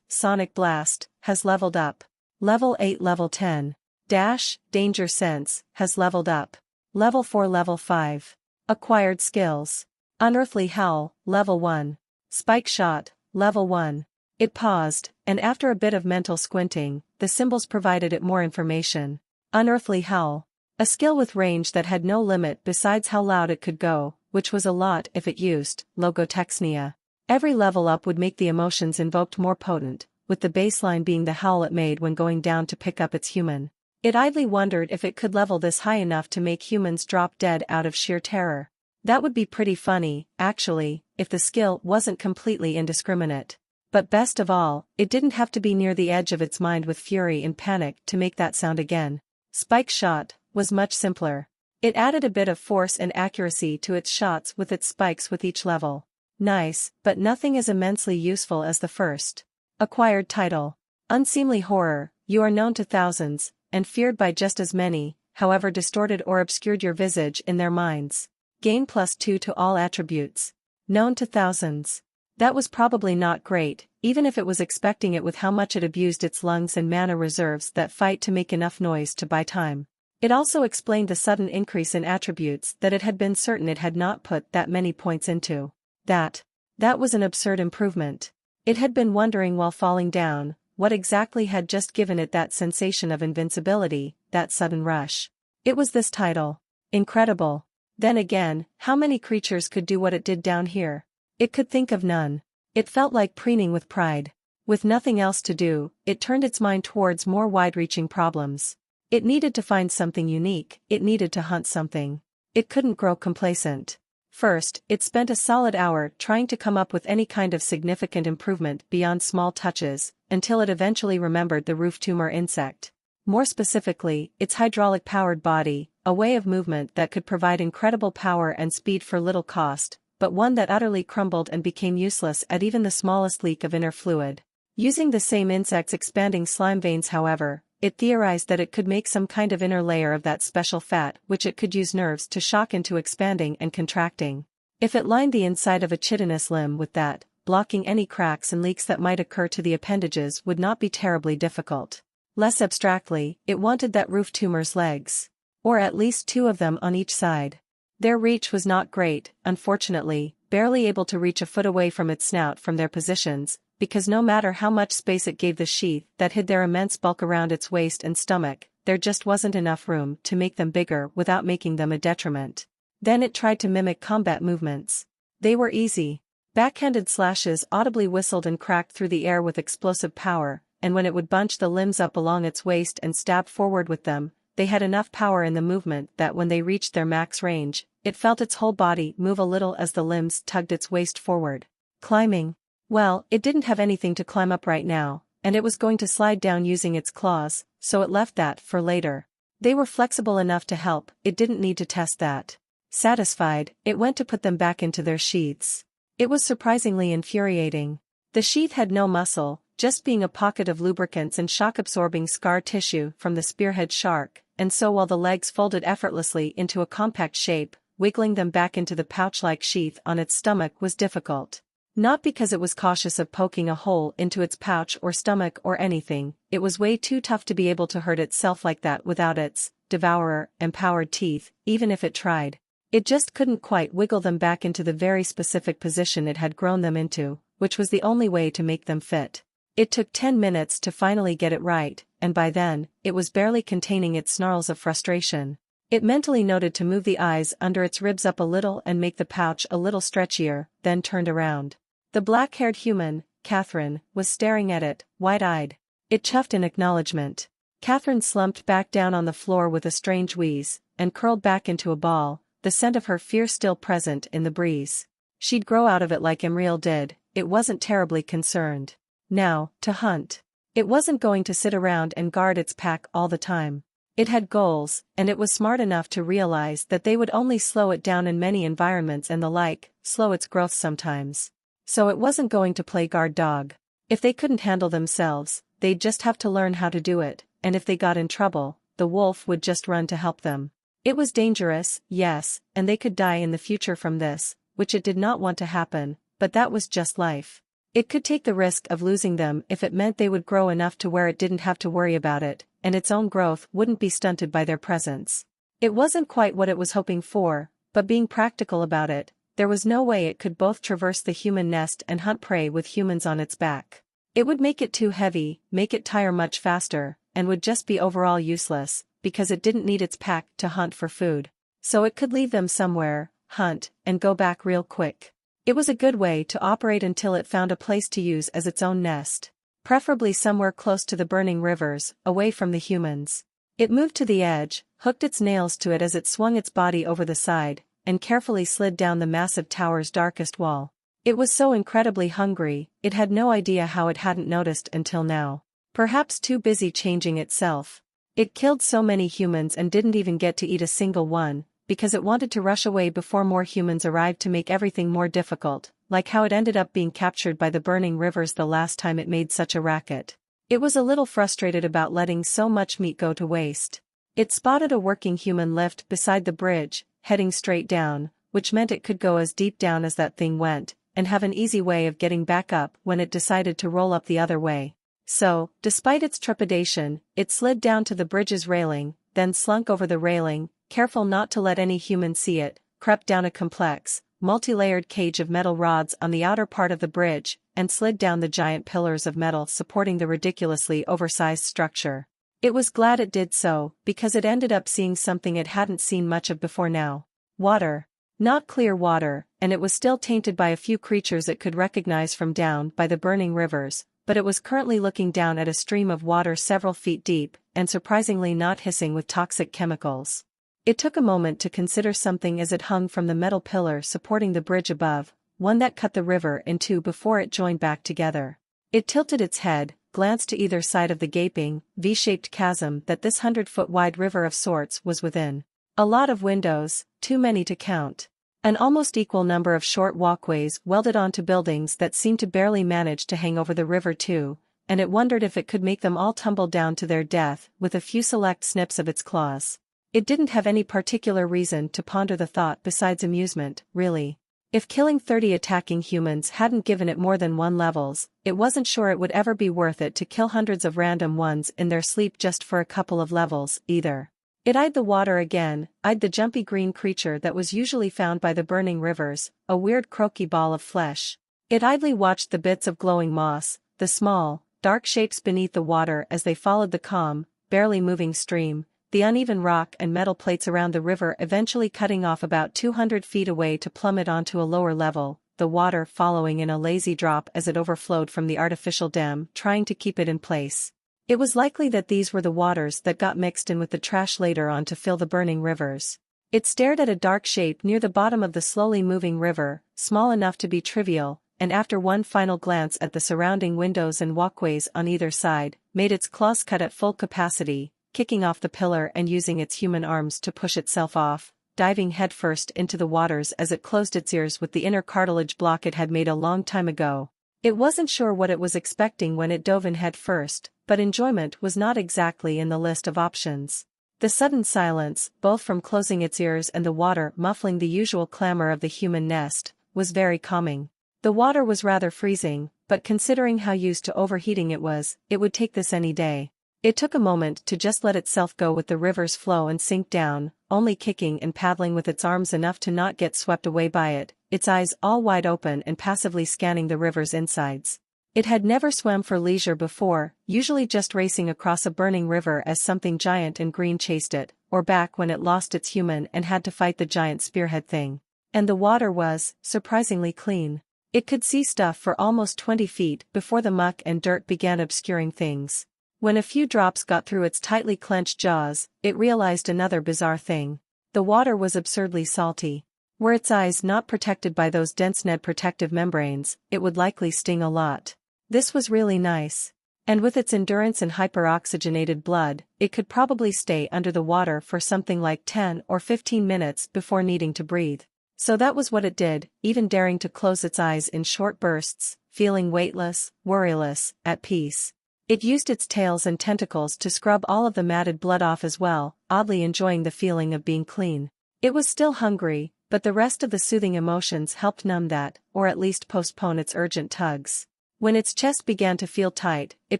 Speaker 2: Sonic Blast, has leveled up. Level 8, level 10. Danger Sense, has leveled up. Level 4, level 5. Acquired skills. Unearthly Howl, level 1. Spike Shot, level 1. It paused, and after a bit of mental squinting, the symbols provided it more information. Unearthly Howl. A skill with range that had no limit besides how loud it could go, which was a lot if it used logotexnia. Every level up would make the emotions invoked more potent, with the baseline being the howl it made when going down to pick up its human. It idly wondered if it could level this high enough to make humans drop dead out of sheer terror. That would be pretty funny, actually, if the skill wasn't completely indiscriminate. But best of all, it didn't have to be near the edge of its mind with fury and panic to make that sound again. Spike Shot was much simpler. It added a bit of force and accuracy to its shots with its spikes with each level. Nice, but nothing as immensely useful as the first. Acquired title. Unseemly Horror. You are known to thousands, and feared by just as many, however distorted or obscured your visage in their minds. Gain +2 to all attributes. Known to thousands. That was probably not great, even if it was expecting it with how much it abused its lungs and mana reserves that fight to make enough noise to buy time. It also explained the sudden increase in attributes that it had been certain it had not put that many points into. That was an absurd improvement. It had been wondering while falling down, what exactly had just given it that sensation of invincibility, that sudden rush. It was this title. Incredible. Then again, how many creatures could do what it did down here? It could think of none. It felt like preening with pride. With nothing else to do, it turned its mind towards more wide-reaching problems. It needed to find something unique, it needed to hunt something. It couldn't grow complacent. First, it spent a solid hour trying to come up with any kind of significant improvement beyond small touches, until it eventually remembered the roof tumor insect. More specifically, its hydraulic-powered body, a way of movement that could provide incredible power and speed for little cost, but one that utterly crumbled and became useless at even the smallest leak of inner fluid. Using the same insect's expanding slime veins, however, it theorized that it could make some kind of inner layer of that special fat which it could use nerves to shock into expanding and contracting. If it lined the inside of a chitinous limb with that, blocking any cracks and leaks that might occur to the appendages would not be terribly difficult. Less abstractly, it wanted that roof tumor's legs. Or at least 2 of them on each side. Their reach was not great, unfortunately, barely able to reach a foot away from its snout from their positions, because no matter how much space it gave the sheath that hid their immense bulk around its waist and stomach, there just wasn't enough room to make them bigger without making them a detriment. Then it tried to mimic combat movements. They were easy. Backhanded slashes audibly whistled and cracked through the air with explosive power, and when it would bunch the limbs up along its waist and stab forward with them, they had enough power in the movement that when they reached their max range, it felt its whole body move a little as the limbs tugged its waist forward. Climbing. Well, it didn't have anything to climb up right now, and it was going to slide down using its claws, so it left that for later. They were flexible enough to help, it didn't need to test that. Satisfied, it went to put them back into their sheaths. It was surprisingly infuriating. The sheath had no muscle, just being a pocket of lubricants and shock-absorbing scar tissue from the spearhead shark, and so while the legs folded effortlessly into a compact shape, wiggling them back into the pouch-like sheath on its stomach was difficult. Not because it was cautious of poking a hole into its pouch or stomach or anything, it was way too tough to be able to hurt itself like that without its devourer-empowered teeth, even if it tried. It just couldn't quite wiggle them back into the very specific position it had grown them into, which was the only way to make them fit. It took 10 minutes to finally get it right, and by then, it was barely containing its snarls of frustration. It mentally noted to move the eyes under its ribs up a little and make the pouch a little stretchier, then turned around. The black-haired human, Catherine, was staring at it, wide-eyed. It chuffed in acknowledgement. Catherine slumped back down on the floor with a strange wheeze, and curled back into a ball, the scent of her fear still present in the breeze. She'd grow out of it like Emriel did, it wasn't terribly concerned. Now, to hunt. It wasn't going to sit around and guard its pack all the time. It had goals, and it was smart enough to realize that they would only slow it down in many environments and the like, slow its growth sometimes. So it wasn't going to play guard dog. If they couldn't handle themselves, they'd just have to learn how to do it, and if they got in trouble, the wolf would just run to help them. It was dangerous, yes, and they could die in the future from this, which it did not want to happen, but that was just life. It could take the risk of losing them if it meant they would grow enough to where it didn't have to worry about it, and its own growth wouldn't be stunted by their presence. It wasn't quite what it was hoping for, but being practical about it, there was no way it could both traverse the human nest and hunt prey with humans on its back. It would make it too heavy, make it tire much faster, and would just be overall useless, because it didn't need its pack to hunt for food. So it could leave them somewhere, hunt, and go back real quick. It was a good way to operate until it found a place to use as its own nest. Preferably somewhere close to the burning rivers, away from the humans. It moved to the edge, hooked its nails to it as it swung its body over the side, and carefully slid down the massive tower's darkest wall. It was so incredibly hungry, it had no idea how it hadn't noticed until now. Perhaps too busy changing itself. It killed so many humans and didn't even get to eat a single one, because it wanted to rush away before more humans arrived to make everything more difficult, like how it ended up being captured by the burning rivers the last time it made such a racket. It was a little frustrated about letting so much meat go to waste. It spotted a working human lift beside the bridge, heading straight down, which meant it could go as deep down as that thing went, and have an easy way of getting back up when it decided to roll up the other way. So, despite its trepidation, it slid down to the bridge's railing, then slunk over the railing, careful not to let any human see it, crept down a complex, multi-layered cage of metal rods on the outer part of the bridge, and slid down the giant pillars of metal supporting the ridiculously oversized structure. It was glad it did so, because it ended up seeing something it hadn't seen much of before now. Water. Not clear water, and it was still tainted by a few creatures it could recognize from down by the burning rivers, but it was currently looking down at a stream of water several feet deep, and surprisingly not hissing with toxic chemicals. It took a moment to consider something as it hung from the metal pillar supporting the bridge above, one that cut the river in two before it joined back together. It tilted its head, glanced to either side of the gaping, V-shaped chasm that this 100-foot-wide river of sorts was within. A lot of windows, too many to count. An almost equal number of short walkways welded onto buildings that seemed to barely manage to hang over the river too, and it wondered if it could make them all tumble down to their death with a few select snips of its claws. It didn't have any particular reason to ponder the thought besides amusement, really. If killing 30 attacking humans hadn't given it more than 1 levels, it wasn't sure it would ever be worth it to kill hundreds of random ones in their sleep just for a couple of levels, either. It eyed the water again, eyed the jumpy green creature that was usually found by the burning rivers, a weird croaky ball of flesh. It idly watched the bits of glowing moss, the small, dark shapes beneath the water as they followed the calm, barely moving stream, the uneven rock and metal plates around the river eventually cutting off about 200 feet away to plummet onto a lower level, the water following in a lazy drop as it overflowed from the artificial dam, trying to keep it in place. It was likely that these were the waters that got mixed in with the trash later on to fill the burning rivers. It stared at a dark shape near the bottom of the slowly moving river, small enough to be trivial, and after one final glance at the surrounding windows and walkways on either side, made its claws cut at full capacity, kicking off the pillar and using its human arms to push itself off, diving headfirst into the waters as it closed its ears with the inner cartilage block it had made a long time ago. It wasn't sure what it was expecting when it dove in headfirst, but enjoyment was not exactly in the list of options. The sudden silence, both from closing its ears and the water muffling the usual clamor of the human nest, was very calming. The water was rather freezing, but considering how used to overheating it was, it would take this any day. It took a moment to just let itself go with the river's flow and sink down, only kicking and paddling with its arms enough to not get swept away by it, its eyes all wide open and passively scanning the river's insides. It had never swam for leisure before, usually just racing across a burning river as something giant and green chased it, or back when it lost its human and had to fight the giant spearhead thing. And the water was, surprisingly clean. It could see stuff for almost 20 feet before the muck and dirt began obscuring things. When a few drops got through its tightly clenched jaws, it realized another bizarre thing. The water was absurdly salty. Were its eyes not protected by those dense Ned protective membranes, it would likely sting a lot. This was really nice. And with its endurance and hyperoxygenated blood, it could probably stay under the water for something like 10 or 15 minutes before needing to breathe. So that was what it did, even daring to close its eyes in short bursts, feeling weightless, worryless, at peace. It used its tails and tentacles to scrub all of the matted blood off as well, oddly enjoying the feeling of being clean. It was still hungry, but the rest of the soothing emotions helped numb that, or at least postpone its urgent tugs. When its chest began to feel tight, it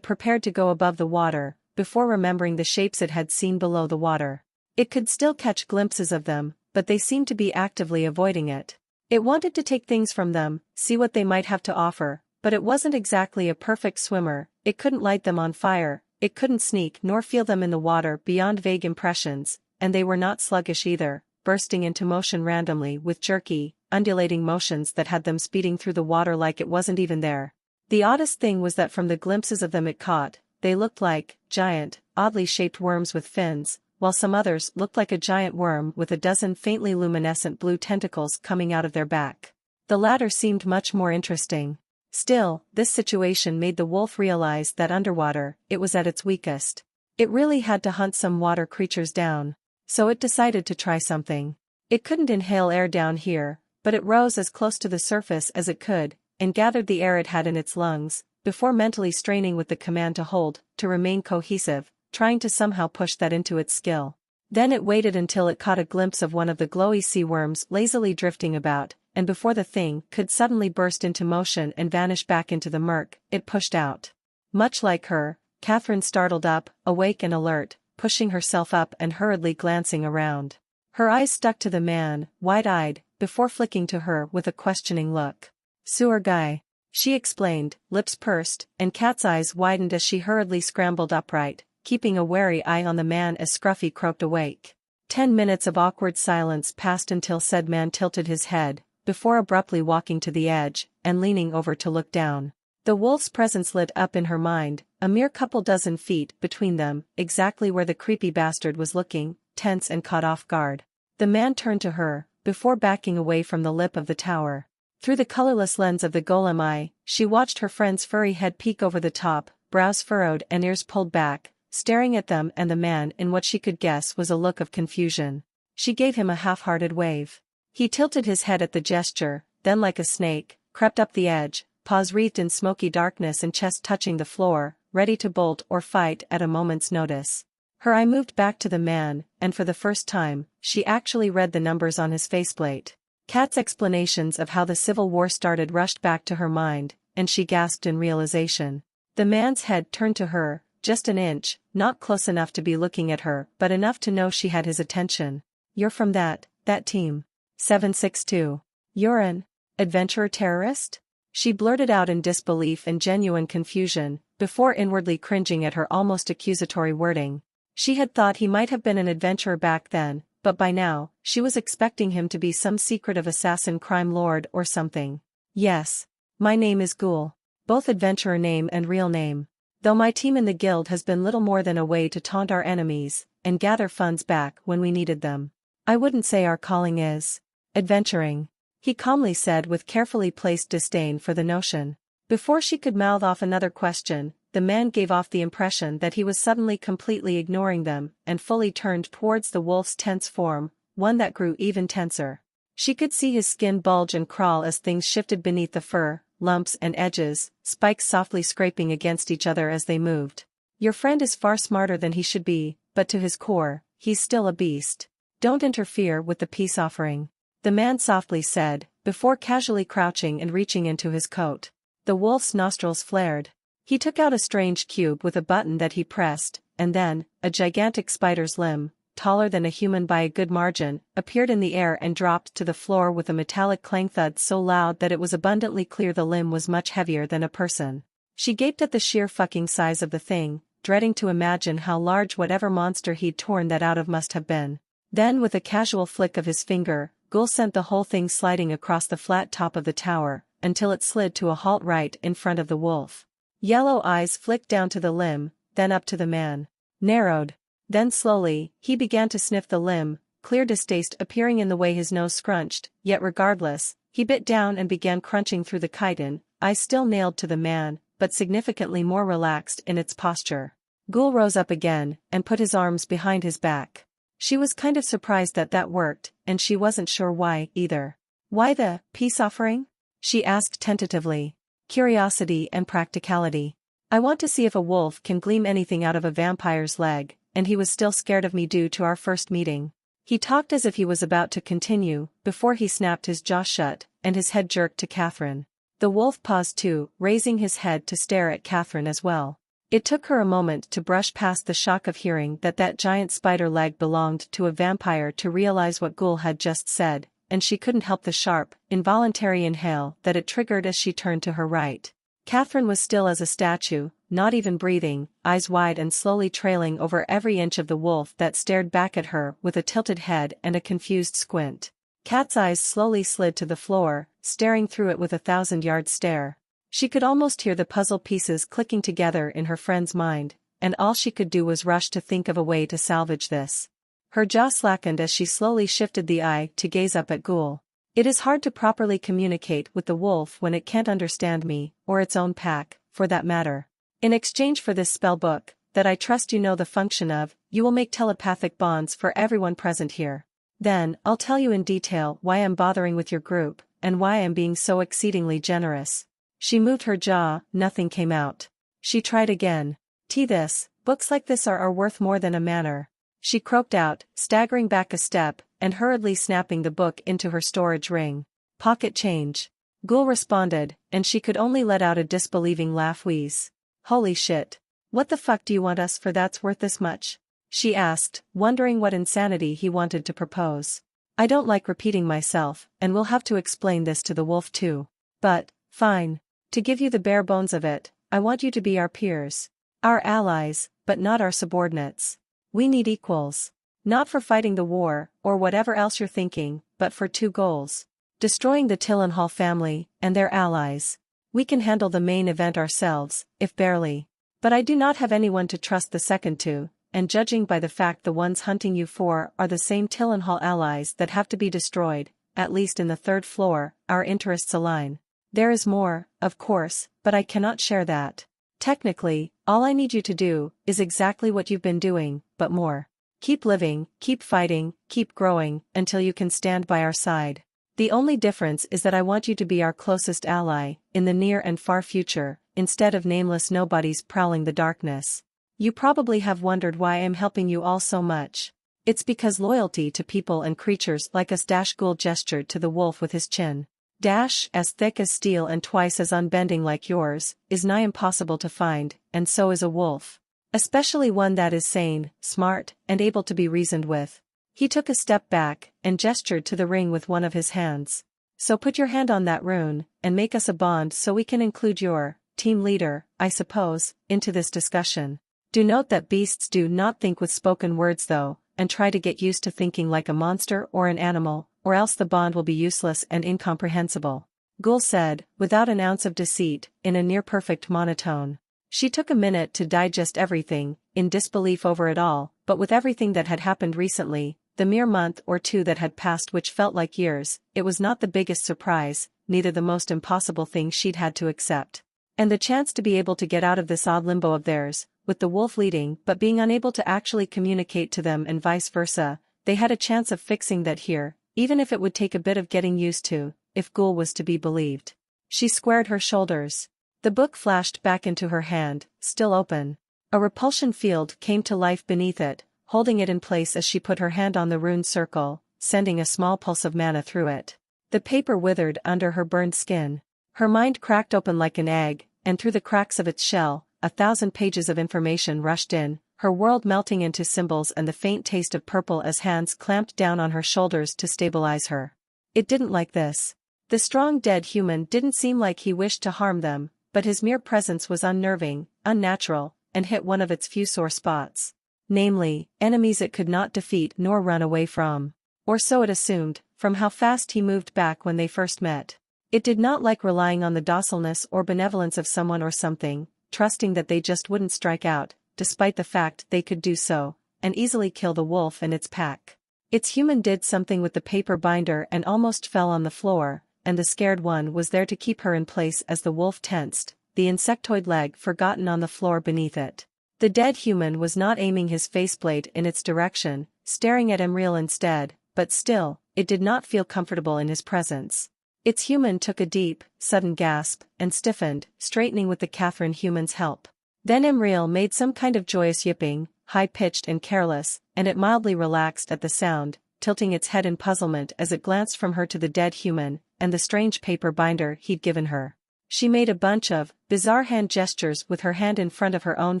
Speaker 2: prepared to go above the water, before remembering the shapes it had seen below the water. It could still catch glimpses of them, but they seemed to be actively avoiding it. It wanted to take things from them, see what they might have to offer, but it wasn't exactly a perfect swimmer. It couldn't light them on fire, it couldn't sneak nor feel them in the water beyond vague impressions, and they were not sluggish either, bursting into motion randomly with jerky, undulating motions that had them speeding through the water like it wasn't even there. The oddest thing was that from the glimpses of them it caught, they looked like giant, oddly shaped worms with fins, while some others looked like a giant worm with a dozen faintly luminescent blue tentacles coming out of their back. The latter seemed much more interesting. Still, this situation made the wolf realize that underwater, it was at its weakest. It really had to hunt some water creatures down. So it decided to try something. It couldn't inhale air down here, but it rose as close to the surface as it could, and gathered the air it had in its lungs, before mentally straining with the command to hold, to remain cohesive, trying to somehow push that into its skill. Then it waited until it caught a glimpse of one of the glowy sea worms lazily drifting about, and before the thing could suddenly burst into motion and vanish back into the murk, it pushed out. Much like her, Catherine startled up, awake and alert, pushing herself up and hurriedly glancing around. Her eyes stuck to the man, wide-eyed, before flicking to her with a questioning look. "Sewer guy," she explained, lips pursed, and Kat's eyes widened as she hurriedly scrambled upright, keeping a wary eye on the man as Scruffy croaked awake. 10 minutes of awkward silence passed until said man tilted his head, before abruptly walking to the edge, and leaning over to look down. The wolf's presence lit up in her mind, a mere couple dozen feet between them, exactly where the creepy bastard was looking, tense and caught off guard. The man turned to her, before backing away from the lip of the tower. Through the colorless lens of the golem eye, she watched her friend's furry head peek over the top, brows furrowed and ears pulled back, staring at them and the man in what she could guess was a look of confusion. She gave him a half-hearted wave. He tilted his head at the gesture, then like a snake, crept up the edge, paws wreathed in smoky darkness and chest touching the floor, ready to bolt or fight at a moment's notice. Her eye moved back to the man, and for the first time, she actually read the numbers on his faceplate. Kat's explanations of how the Civil War started rushed back to her mind, and she gasped in realization. The man's head turned to her, just an inch, not close enough to be looking at her but enough to know she had his attention. "You're from that team. 762. You're an adventurer terrorist?" She blurted out in disbelief and genuine confusion, before inwardly cringing at her almost accusatory wording. She had thought he might have been an adventurer back then, but by now, she was expecting him to be some secretive assassin crime lord or something. "Yes. My name is Ghoul. Both adventurer name and real name. Though my team in the guild has been little more than a way to taunt our enemies, and gather funds back when we needed them. I wouldn't say our calling is adventuring," he calmly said with carefully placed disdain for the notion. Before she could mouth off another question, the man gave off the impression that he was suddenly completely ignoring them and fully turned towards the wolf's tense form, one that grew even tenser. She could see his skin bulge and crawl as things shifted beneath the fur, lumps and edges, spikes softly scraping against each other as they moved. "Your friend is far smarter than he should be, but to his core, he's still a beast. Don't interfere with the peace offering," the man softly said, before casually crouching and reaching into his coat. The wolf's nostrils flared. He took out a strange cube with a button that he pressed, and then, a gigantic spider's limb, taller than a human by a good margin, appeared in the air and dropped to the floor with a metallic clang thud so loud that it was abundantly clear the limb was much heavier than a person. She gaped at the sheer fucking size of the thing, dreading to imagine how large whatever monster he'd torn that out of must have been. Then with a casual flick of his finger, Ghoul sent the whole thing sliding across the flat top of the tower, until it slid to a halt right in front of the wolf. Yellow eyes flicked down to the limb, then up to the man. Narrowed. Then slowly, he began to sniff the limb, clear distaste appearing in the way his nose scrunched, yet regardless, he bit down and began crunching through the chitin, eyes still nailed to the man, but significantly more relaxed in its posture. Ghoul rose up again, and put his arms behind his back. She was kind of surprised that worked, and she wasn't sure why, either. "Why the peace offering?" she asked tentatively. "Curiosity and practicality. I want to see if a wolf can glean anything out of a vampire's leg, and he was still scared of me due to our first meeting." He talked as if he was about to continue, before he snapped his jaw shut, and his head jerked to Catherine. The wolf paused too, raising his head to stare at Catherine as well. It took her a moment to brush past the shock of hearing that giant spider leg belonged to a vampire to realize what Ghoul had just said, and she couldn't help the sharp, involuntary inhale that it triggered as she turned to her right. Catherine was still as a statue, not even breathing, eyes wide and slowly trailing over every inch of the wolf that stared back at her with a tilted head and a confused squint. Kat's eyes slowly slid to the floor, staring through it with a 1,000-yard stare. She could almost hear the puzzle pieces clicking together in her friend's mind, and all she could do was rush to think of a way to salvage this. Her jaw slackened as she slowly shifted the eye to gaze up at Ghoul. "It is hard to properly communicate with the wolf when it can't understand me, or its own pack, for that matter. In exchange for this spell book, that I trust you know the function of, you will make telepathic bonds for everyone present here. Then, I'll tell you in detail why I'm bothering with your group, and why I'm being so exceedingly generous." She moved her jaw, nothing came out. She tried again. This, books like this are worth more than a manor," she croaked out, staggering back a step, and hurriedly snapping the book into her storage ring. "Pocket change." Ghoul responded, and she could only let out a disbelieving laugh wheeze. "Holy shit. What the fuck do you want us for that's worth this much?" she asked, wondering what insanity he wanted to propose. "I don't like repeating myself, and we'll have to explain this to the wolf too. But, fine. To give you the bare bones of it, I want you to be our peers. Our allies, but not our subordinates. We need equals. Not for fighting the war, or whatever else you're thinking, but for two goals. Destroying the Tillenhall family, and their allies. We can handle the main event ourselves, if barely. But I do not have anyone to trust the second to, and judging by the fact the ones hunting you for are the same Tillenhall allies that have to be destroyed, at least in the third floor, our interests align. There is more, of course, but I cannot share that. Technically, all I need you to do is exactly what you've been doing, but more. Keep living, keep fighting, keep growing, until you can stand by our side. The only difference is that I want you to be our closest ally, in the near and far future, instead of nameless nobodies prowling the darkness. You probably have wondered why I'm helping you all so much. It's because loyalty to people and creatures like us. Ghoul gestured to the wolf with his chin. As thick as steel and twice as unbending like yours, is nigh impossible to find, and so is a wolf. Especially one that is sane, smart, and able to be reasoned with. He took a step back, and gestured to the ring with one of his hands. So put your hand on that rune, and make us a bond so we can include your team leader, I suppose, into this discussion. Do note that beasts do not think with spoken words though, and try to get used to thinking like a monster or an animal, or else the bond will be useless and incomprehensible. Ghoul said, without an ounce of deceit, in a near-perfect monotone. She took a minute to digest everything, in disbelief over it all, but with everything that had happened recently, the mere month or two that had passed which felt like years, it was not the biggest surprise, neither the most impossible thing she'd had to accept. And the chance to be able to get out of this odd limbo of theirs, with the wolf leading but being unable to actually communicate to them and vice versa, they had a chance of fixing that here, even if it would take a bit of getting used to, if Ghoul was to be believed. She squared her shoulders. The book flashed back into her hand, still open. A repulsion field came to life beneath it, holding it in place as she put her hand on the rune circle, sending a small pulse of mana through it. The paper withered under her burned skin. Her mind cracked open like an egg, and through the cracks of its shell, 1,000 pages of information rushed in, her world melting into symbols and the faint taste of purple as hands clamped down on her shoulders to stabilize her. It didn't like this. The strong dead human didn't seem like he wished to harm them, but his mere presence was unnerving, unnatural, and hit one of its few sore spots. Namely, enemies it could not defeat nor run away from. Or so it assumed, from how fast he moved back when they first met. It did not like relying on the docileness or benevolence of someone or something, trusting that they just wouldn't strike out, despite the fact they could do so, and easily kill the wolf and its pack. Its human did something with the paper binder and almost fell on the floor, and the scared one was there to keep her in place as the wolf tensed, the insectoid leg forgotten on the floor beneath it. The dead human was not aiming his faceblade in its direction, staring at Emriel instead, but still, it did not feel comfortable in his presence. Its human took a deep, sudden gasp, and stiffened, straightening with the Catherine human's help. Then Emriel made some kind of joyous yipping, high-pitched and careless, and it mildly relaxed at the sound, tilting its head in puzzlement as it glanced from her to the dead human, and the strange paper binder he'd given her. She made a bunch of bizarre hand gestures with her hand in front of her own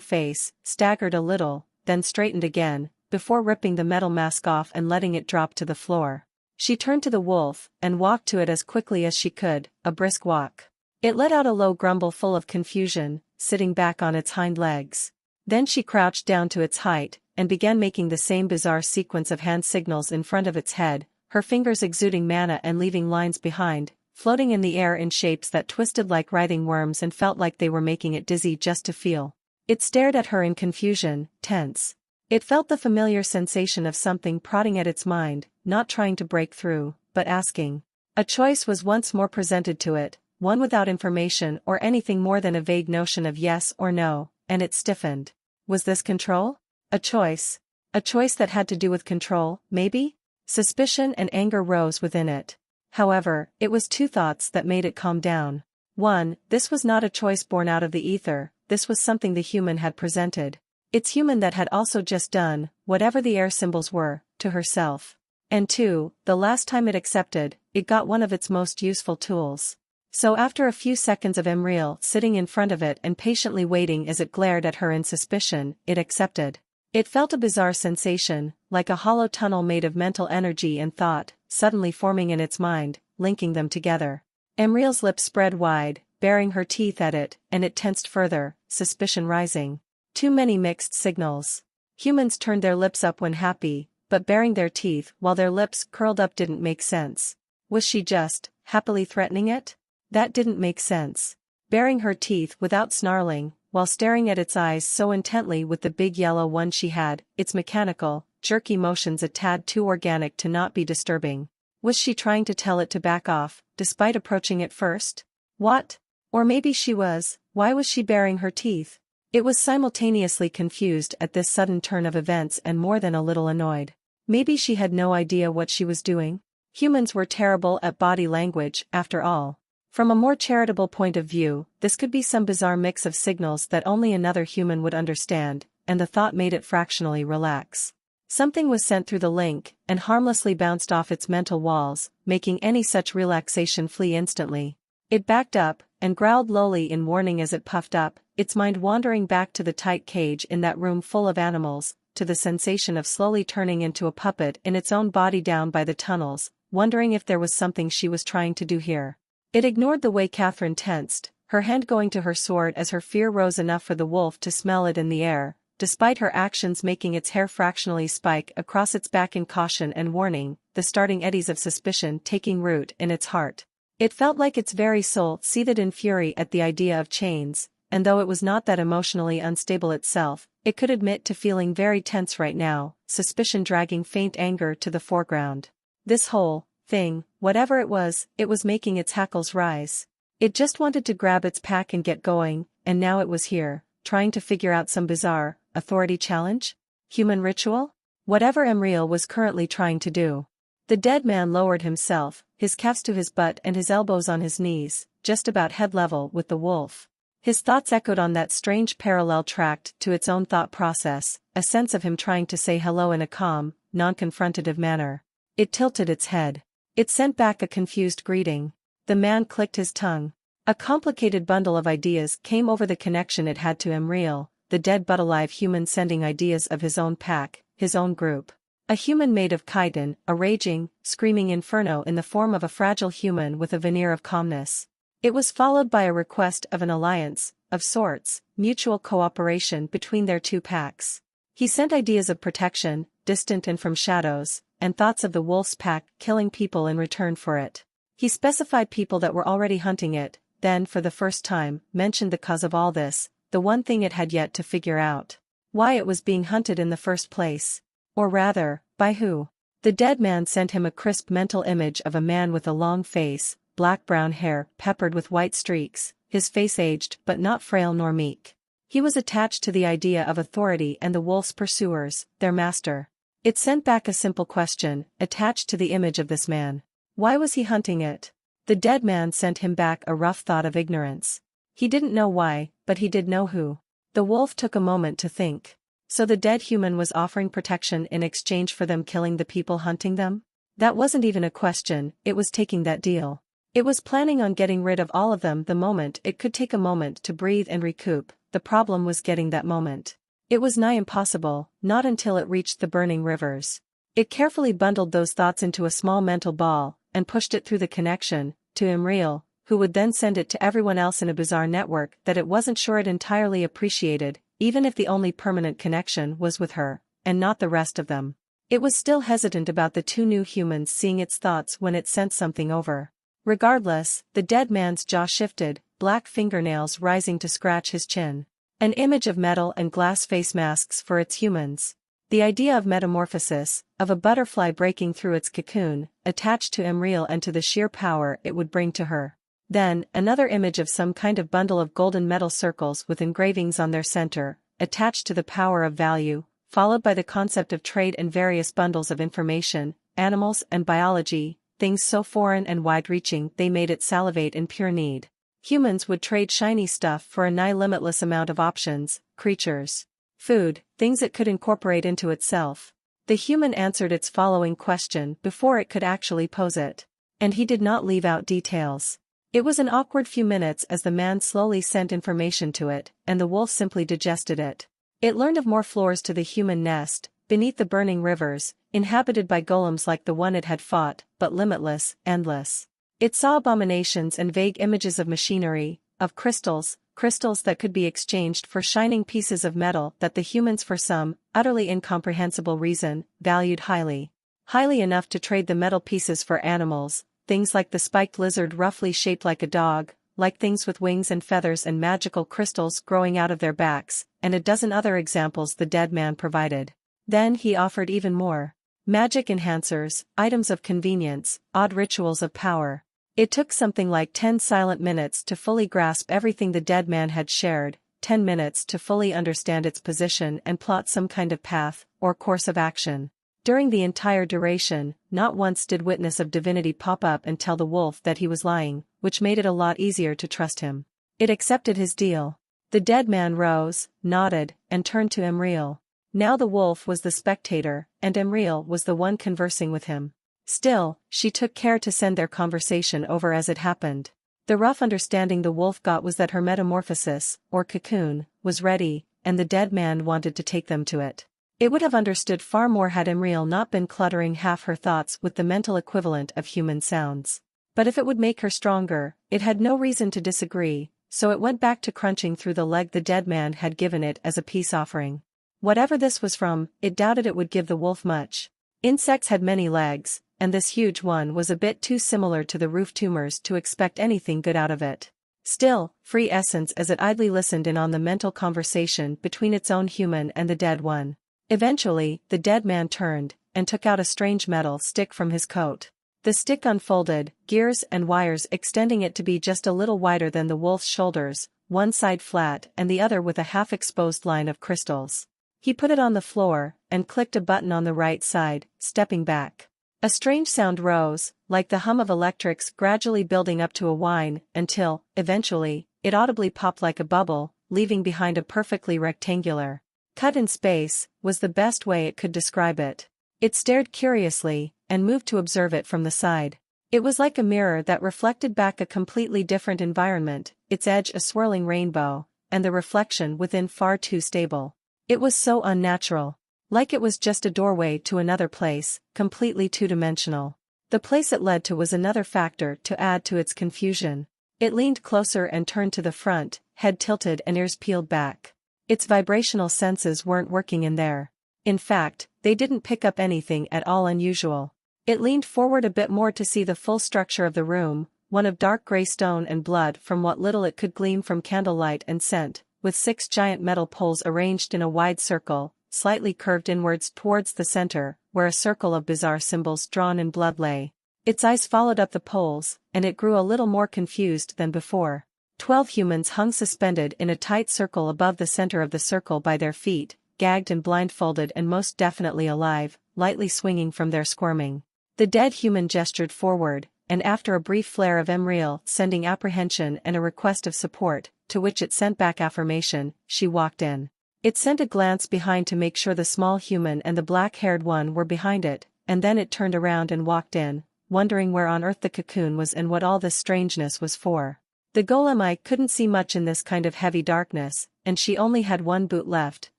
Speaker 2: face, staggered a little, then straightened again, before ripping the metal mask off and letting it drop to the floor. She turned to the wolf, and walked to it as quickly as she could, a brisk walk. It let out a low grumble full of confusion, sitting back on its hind legs. Then she crouched down to its height, and began making the same bizarre sequence of hand signals in front of its head, her fingers exuding mana and leaving lines behind, floating in the air in shapes that twisted like writhing worms and felt like they were making it dizzy just to feel. It stared at her in confusion, tense. It felt the familiar sensation of something prodding at its mind, not trying to break through, but asking. A choice was once more presented to it, one without information or anything more than a vague notion of yes or no, and it stiffened. Was this control? A choice. A choice that had to do with control, maybe? Suspicion and anger rose within it. However, it was two thoughts that made it calm down. One, this was not a choice born out of the ether, this was something the human had presented. It's human that had also just done, whatever the air symbols were, to herself. And two, the last time it accepted, it got one of its most useful tools. So after a few seconds of Emriel sitting in front of it and patiently waiting as it glared at her in suspicion, it accepted. It felt a bizarre sensation, like a hollow tunnel made of mental energy and thought, suddenly forming in its mind, linking them together. Emriel's lips spread wide, baring her teeth at it, and it tensed further, suspicion rising. Too many mixed signals. Humans turned their lips up when happy, but baring their teeth while their lips curled up didn't make sense. Was she just happily threatening it? That didn't make sense. Baring her teeth without snarling, while staring at its eyes so intently with the big yellow one she had, its mechanical, jerky motions a tad too organic to not be disturbing. Was she trying to tell it to back off, despite approaching it first? What? Or maybe she was. Why was she baring her teeth? It was simultaneously confused at this sudden turn of events and more than a little annoyed. Maybe she had no idea what she was doing. Humans were terrible at body language, after all. From a more charitable point of view, this could be some bizarre mix of signals that only another human would understand, and the thought made it fractionally relax. Something was sent through the link, and harmlessly bounced off its mental walls, making any such relaxation flee instantly. It backed up, and growled lowly in warning as it puffed up, its mind wandering back to the tight cage in that room full of animals, to the sensation of slowly turning into a puppet in its own body down by the tunnels, wondering if there was something she was trying to do here. It ignored the way Catherine tensed, her hand going to her sword as her fear rose enough for the wolf to smell it in the air, despite her actions making its hair fractionally spike across its back in caution and warning, the starting eddies of suspicion taking root in its heart. It felt like its very soul seethed in fury at the idea of chains, and though it was not that emotionally unstable itself, it could admit to feeling very tense right now, suspicion dragging faint anger to the foreground. This whole thing, whatever it was making its hackles rise. It just wanted to grab its pack and get going, and now it was here, trying to figure out some bizarre, authority challenge? Human ritual? Whatever Emriel was currently trying to do. The dead man lowered himself, his calves to his butt and his elbows on his knees, just about head level with the wolf. His thoughts echoed on that strange parallel tracked to its own thought process, a sense of him trying to say hello in a calm, non-confrontative manner. It tilted its head. It sent back a confused greeting. The man clicked his tongue. A complicated bundle of ideas came over the connection it had to Emriel, the dead but alive human sending ideas of his own pack, his own group. A human made of chitin, a raging, screaming inferno in the form of a fragile human with a veneer of calmness. It was followed by a request of an alliance, of sorts, mutual cooperation between their two packs. He sent ideas of protection, distant and from shadows, and thoughts of the wolf's pack killing people in return for it. He specified people that were already hunting it, then for the first time, mentioned the cause of all this, the one thing it had yet to figure out. Why it was being hunted in the first place. Or rather, by who? The dead man sent him a crisp mental image of a man with a long face, black-brown hair peppered with white streaks, his face aged but not frail nor meek. He was attached to the idea of authority and the wolf's pursuers, their master. It sent back a simple question, attached to the image of this man. Why was he hunting it? The dead man sent him back a rough thought of ignorance. He didn't know why, but he did know who. The wolf took a moment to think. So the dead human was offering protection in exchange for them killing the people hunting them? That wasn't even a question, it was taking that deal. It was planning on getting rid of all of them the moment it could take a moment to breathe and recoup. The problem was getting that moment. It was nigh impossible, not until it reached the burning rivers. It carefully bundled those thoughts into a small mental ball, and pushed it through the connection, to Emriel, who would then send it to everyone else in a bizarre network that it wasn't sure it entirely appreciated, even if the only permanent connection was with her, and not the rest of them. It was still hesitant about the two new humans seeing its thoughts when it sent something over. Regardless, the dead man's jaw shifted, black fingernails rising to scratch his chin. An image of metal and glass face masks for its humans. The idea of metamorphosis, of a butterfly breaking through its cocoon, attached to Emriel and to the sheer power it would bring to her. Then, another image of some kind of bundle of golden metal circles with engravings on their center, attached to the power of value, followed by the concept of trade and various bundles of information, animals and biology, things so foreign and wide-reaching they made it salivate in pure need. Humans would trade shiny stuff for a nigh limitless amount of options, creatures, food, things it could incorporate into itself. The human answered its following question before it could actually pose it. And he did not leave out details. It was an awkward few minutes as the man slowly sent information to it, and the wolf simply digested it. It learned of more floors to the human nest, beneath the burning rivers, inhabited by golems like the one it had fought, but limitless, endless. It saw abominations and vague images of machinery, of crystals that could be exchanged for shining pieces of metal that the humans for some, utterly incomprehensible reason, valued highly. Highly enough to trade the metal pieces for animals, things like the spiked lizard roughly shaped like a dog, like things with wings and feathers and magical crystals growing out of their backs, and a dozen other examples the dead man provided. Then he offered even more. Magic enhancers, items of convenience, odd rituals of power. It took something like 10 silent minutes to fully grasp everything the dead man had shared, 10 minutes to fully understand its position and plot some kind of path, or course of action. During the entire duration, not once did witness of divinity pop up and tell the wolf that he was lying, which made it a lot easier to trust him. It accepted his deal. The dead man rose, nodded, and turned to Emriel. Now the wolf was the spectator, and Emriel was the one conversing with him. Still, she took care to send their conversation over as it happened. The rough understanding the wolf got was that her metamorphosis, or cocoon, was ready, and the dead man wanted to take them to it. It would have understood far more had Emriel not been cluttering half her thoughts with the mental equivalent of human sounds. But if it would make her stronger, it had no reason to disagree, so it went back to crunching through the leg the dead man had given it as a peace offering. Whatever this was from, it doubted it would give the wolf much. Insects had many legs, and this huge one was a bit too similar to the roof tumors to expect anything good out of it. Still, free essence as it idly listened in on the mental conversation between its own human and the dead one. Eventually, the dead man turned, and took out a strange metal stick from his coat. The stick unfolded, gears and wires extending it to be just a little wider than the wolf's shoulders, one side flat and the other with a half-exposed line of crystals. He put it on the floor, and clicked a button on the right side, stepping back. A strange sound rose, like the hum of electrics gradually building up to a whine, until, eventually, it audibly popped like a bubble, leaving behind a perfectly rectangular cut in space, was the best way it could describe it. It stared curiously, and moved to observe it from the side. It was like a mirror that reflected back a completely different environment, its edge a swirling rainbow, and the reflection within far too stable. It was so unnatural. Like it was just a doorway to another place, completely two-dimensional. The place it led to was another factor to add to its confusion. It leaned closer and turned to the front, head tilted and ears peeled back. Its vibrational senses weren't working in there. In fact, they didn't pick up anything at all unusual. It leaned forward a bit more to see the full structure of the room, one of dark gray stone and blood from what little it could glean from candlelight and scent, with 6 giant metal poles arranged in a wide circle, slightly curved inwards towards the center, where a circle of bizarre symbols drawn in blood lay. Its eyes followed up the poles, and it grew a little more confused than before. 12 humans hung suspended in a tight circle above the center of the circle by their feet, gagged and blindfolded and most definitely alive, lightly swinging from their squirming. The dead human gestured forward, and after a brief flare of Emriel sending apprehension and a request of support, to which it sent back affirmation, she walked in. It sent a glance behind to make sure the small human and the black-haired one were behind it, and then it turned around and walked in, wondering where on earth the cocoon was and what all this strangeness was for. The golem couldn't see much in this kind of heavy darkness, and she only had one boot left,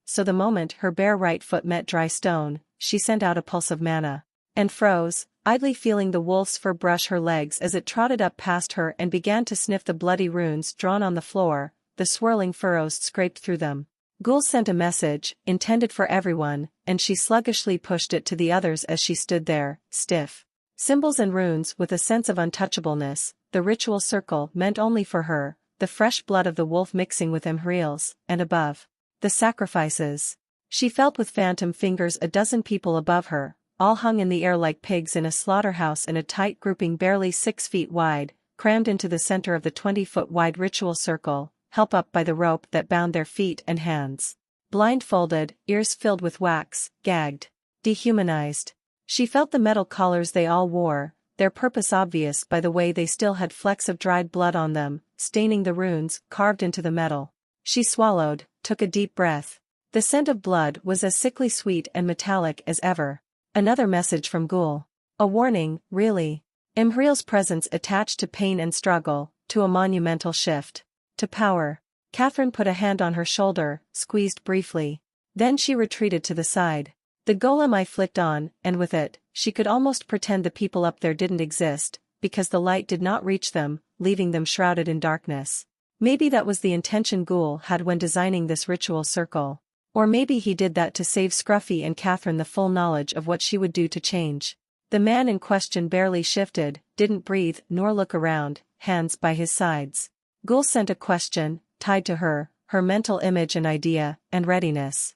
Speaker 2: so the moment her bare right foot met dry stone, she sent out a pulse of mana. And froze, idly feeling the wolf's fur brush her legs as it trotted up past her and began to sniff the bloody runes drawn on the floor, the swirling furrows scraped through them. Ghoul sent a message, intended for everyone, and she sluggishly pushed it to the others as she stood there, stiff. Symbols and runes with a sense of untouchableness, the ritual circle meant only for her, the fresh blood of the wolf mixing with Emriel's, and above. The sacrifices. She felt with phantom fingers a dozen people above her, all hung in the air like pigs in a slaughterhouse in a tight grouping barely 6 feet wide, crammed into the center of the 20-foot-wide ritual circle, held up by the rope that bound their feet and hands. Blindfolded, ears filled with wax, gagged, dehumanized. She felt the metal collars they all wore, their purpose obvious by the way they still had flecks of dried blood on them, staining the runes carved into the metal. She swallowed, took a deep breath. The scent of blood was as sickly sweet and metallic as ever. Another message from Ghoul. A warning, really. Emriel's presence attached to pain and struggle, to a monumental shift. To power. Catherine put a hand on her shoulder, squeezed briefly. Then she retreated to the side. The golem flicked on, and with it, she could almost pretend the people up there didn't exist, because the light did not reach them, leaving them shrouded in darkness. Maybe that was the intention Ghoul had when designing this ritual circle. Or maybe he did that to save Scruffy and Catherine the full knowledge of what she would do to change. The man in question barely shifted, didn't breathe nor look around, hands by his sides. Ghoul sent a question, tied to her mental image and idea, and readiness.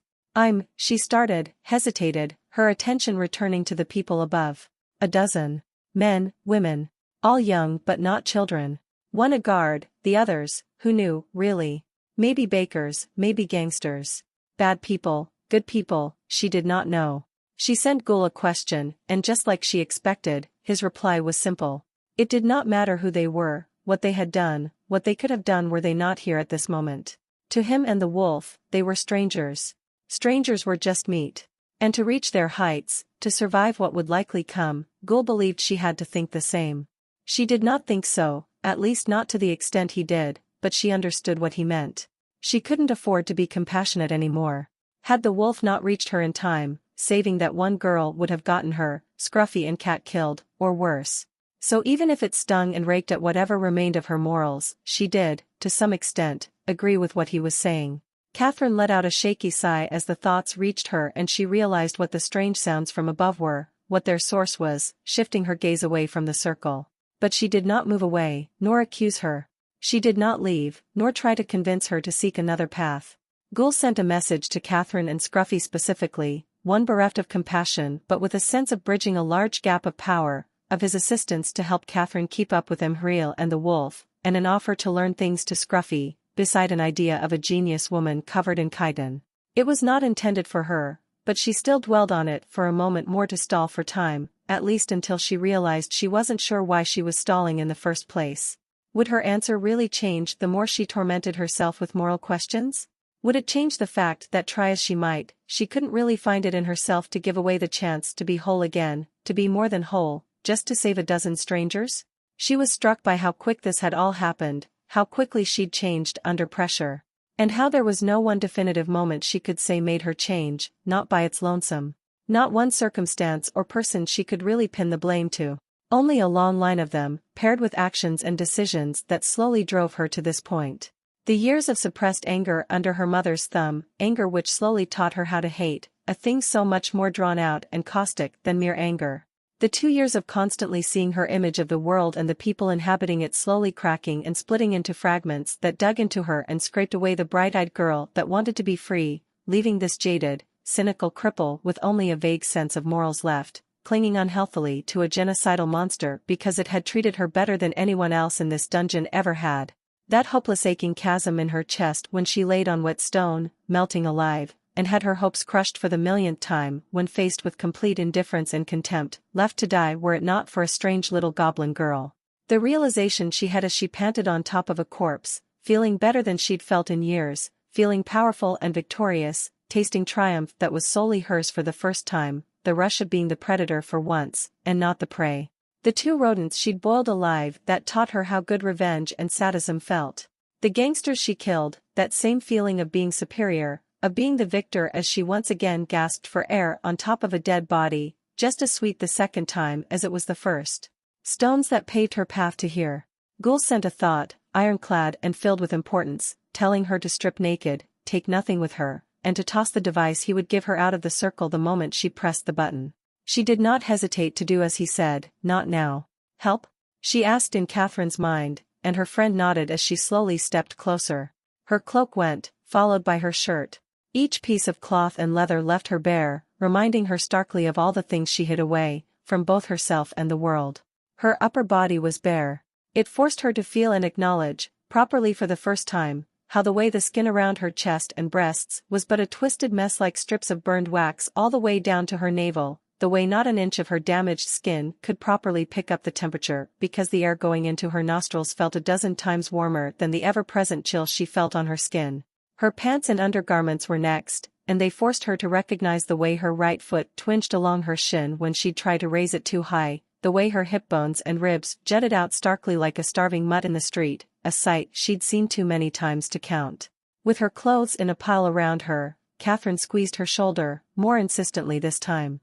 Speaker 2: She started, hesitated, her attention returning to the people above. A dozen. Men, women. All young but not children. One a guard, the others, who knew, really. Maybe bakers, maybe gangsters. Bad people, good people, she did not know. She sent Ghoul a question, and just like she expected, his reply was simple. It did not matter who they were, what they had done, what they could have done were they not here at this moment. To him and the wolf, they were strangers. Strangers were just meat. And to reach their heights, to survive what would likely come, Ghoul believed she had to think the same. She did not think so, at least not to the extent he did, but she understood what he meant. She couldn't afford to be compassionate anymore. Had the wolf not reached her in time, saving that one girl would have gotten her, Scruffy and Cat killed, or worse. So even if it stung and raked at whatever remained of her morals, she did, to some extent, agree with what he was saying. Catherine let out a shaky sigh as the thoughts reached her and she realized what the strange sounds from above were, what their source was, shifting her gaze away from the circle. But she did not move away, nor accuse her. She did not leave, nor try to convince her to seek another path. Ghoul sent a message to Catherine and Scruffy specifically, one bereft of compassion but with a sense of bridging a large gap of power, of his assistance to help Catherine keep up with Imhriel and the wolf, and an offer to learn things to Scruffy, beside an idea of a genius woman covered in chitin. It was not intended for her, but she still dwelled on it for a moment more to stall for time, at least until she realized she wasn't sure why she was stalling in the first place. Would her answer really change the more she tormented herself with moral questions? Would it change the fact that try as she might, she couldn't really find it in herself to give away the chance to be whole again, to be more than whole, just to save a dozen strangers? She was struck by how quick this had all happened, how quickly she'd changed under pressure. And how there was no one definitive moment she could say made her change, not by its lonesome. Not one circumstance or person she could really pin the blame to. Only a long line of them, paired with actions and decisions that slowly drove her to this point. The years of suppressed anger under her mother's thumb, anger which slowly taught her how to hate, a thing so much more drawn out and caustic than mere anger. The 2 years of constantly seeing her image of the world and the people inhabiting it slowly cracking and splitting into fragments that dug into her and scraped away the bright-eyed girl that wanted to be free, leaving this jaded, cynical cripple with only a vague sense of morals left, clinging unhealthily to a genocidal monster because it had treated her better than anyone else in this dungeon ever had. That hopeless aching chasm in her chest when she laid on wet stone, melting alive, and had her hopes crushed for the millionth time when faced with complete indifference and contempt, left to die were it not for a strange little goblin girl. The realization she had as she panted on top of a corpse, feeling better than she'd felt in years, feeling powerful and victorious, tasting triumph that was solely hers for the first time, the rush of being the predator for once, and not the prey. The 2 rodents she'd boiled alive that taught her how good revenge and sadism felt. The gangsters she killed, that same feeling of being superior, of being the victor as she once again gasped for air on top of a dead body, just as sweet the second time as it was the first. Stones that paved her path to here. Ghoul sent a thought, ironclad and filled with importance, telling her to strip naked, take nothing with her, and to toss the device he would give her out of the circle the moment she pressed the button. She did not hesitate to do as he said, not now. Help? She asked in Catherine's mind, and her friend nodded as she slowly stepped closer. Her cloak went, followed by her shirt. Each piece of cloth and leather left her bare, reminding her starkly of all the things she hid away, from both herself and the world. Her upper body was bare. It forced her to feel and acknowledge, properly for the first time, how the way the skin around her chest and breasts was but a twisted mess like strips of burned wax all the way down to her navel, the way not an inch of her damaged skin could properly pick up the temperature because the air going into her nostrils felt a dozen times warmer than the ever-present chill she felt on her skin. Her pants and undergarments were next, and they forced her to recognize the way her right foot twinged along her shin when she'd tried to raise it too high, the way her hip bones and ribs jutted out starkly like a starving mutt in the street, a sight she'd seen too many times to count. With her clothes in a pile around her, Catherine squeezed her shoulder, more insistently this time.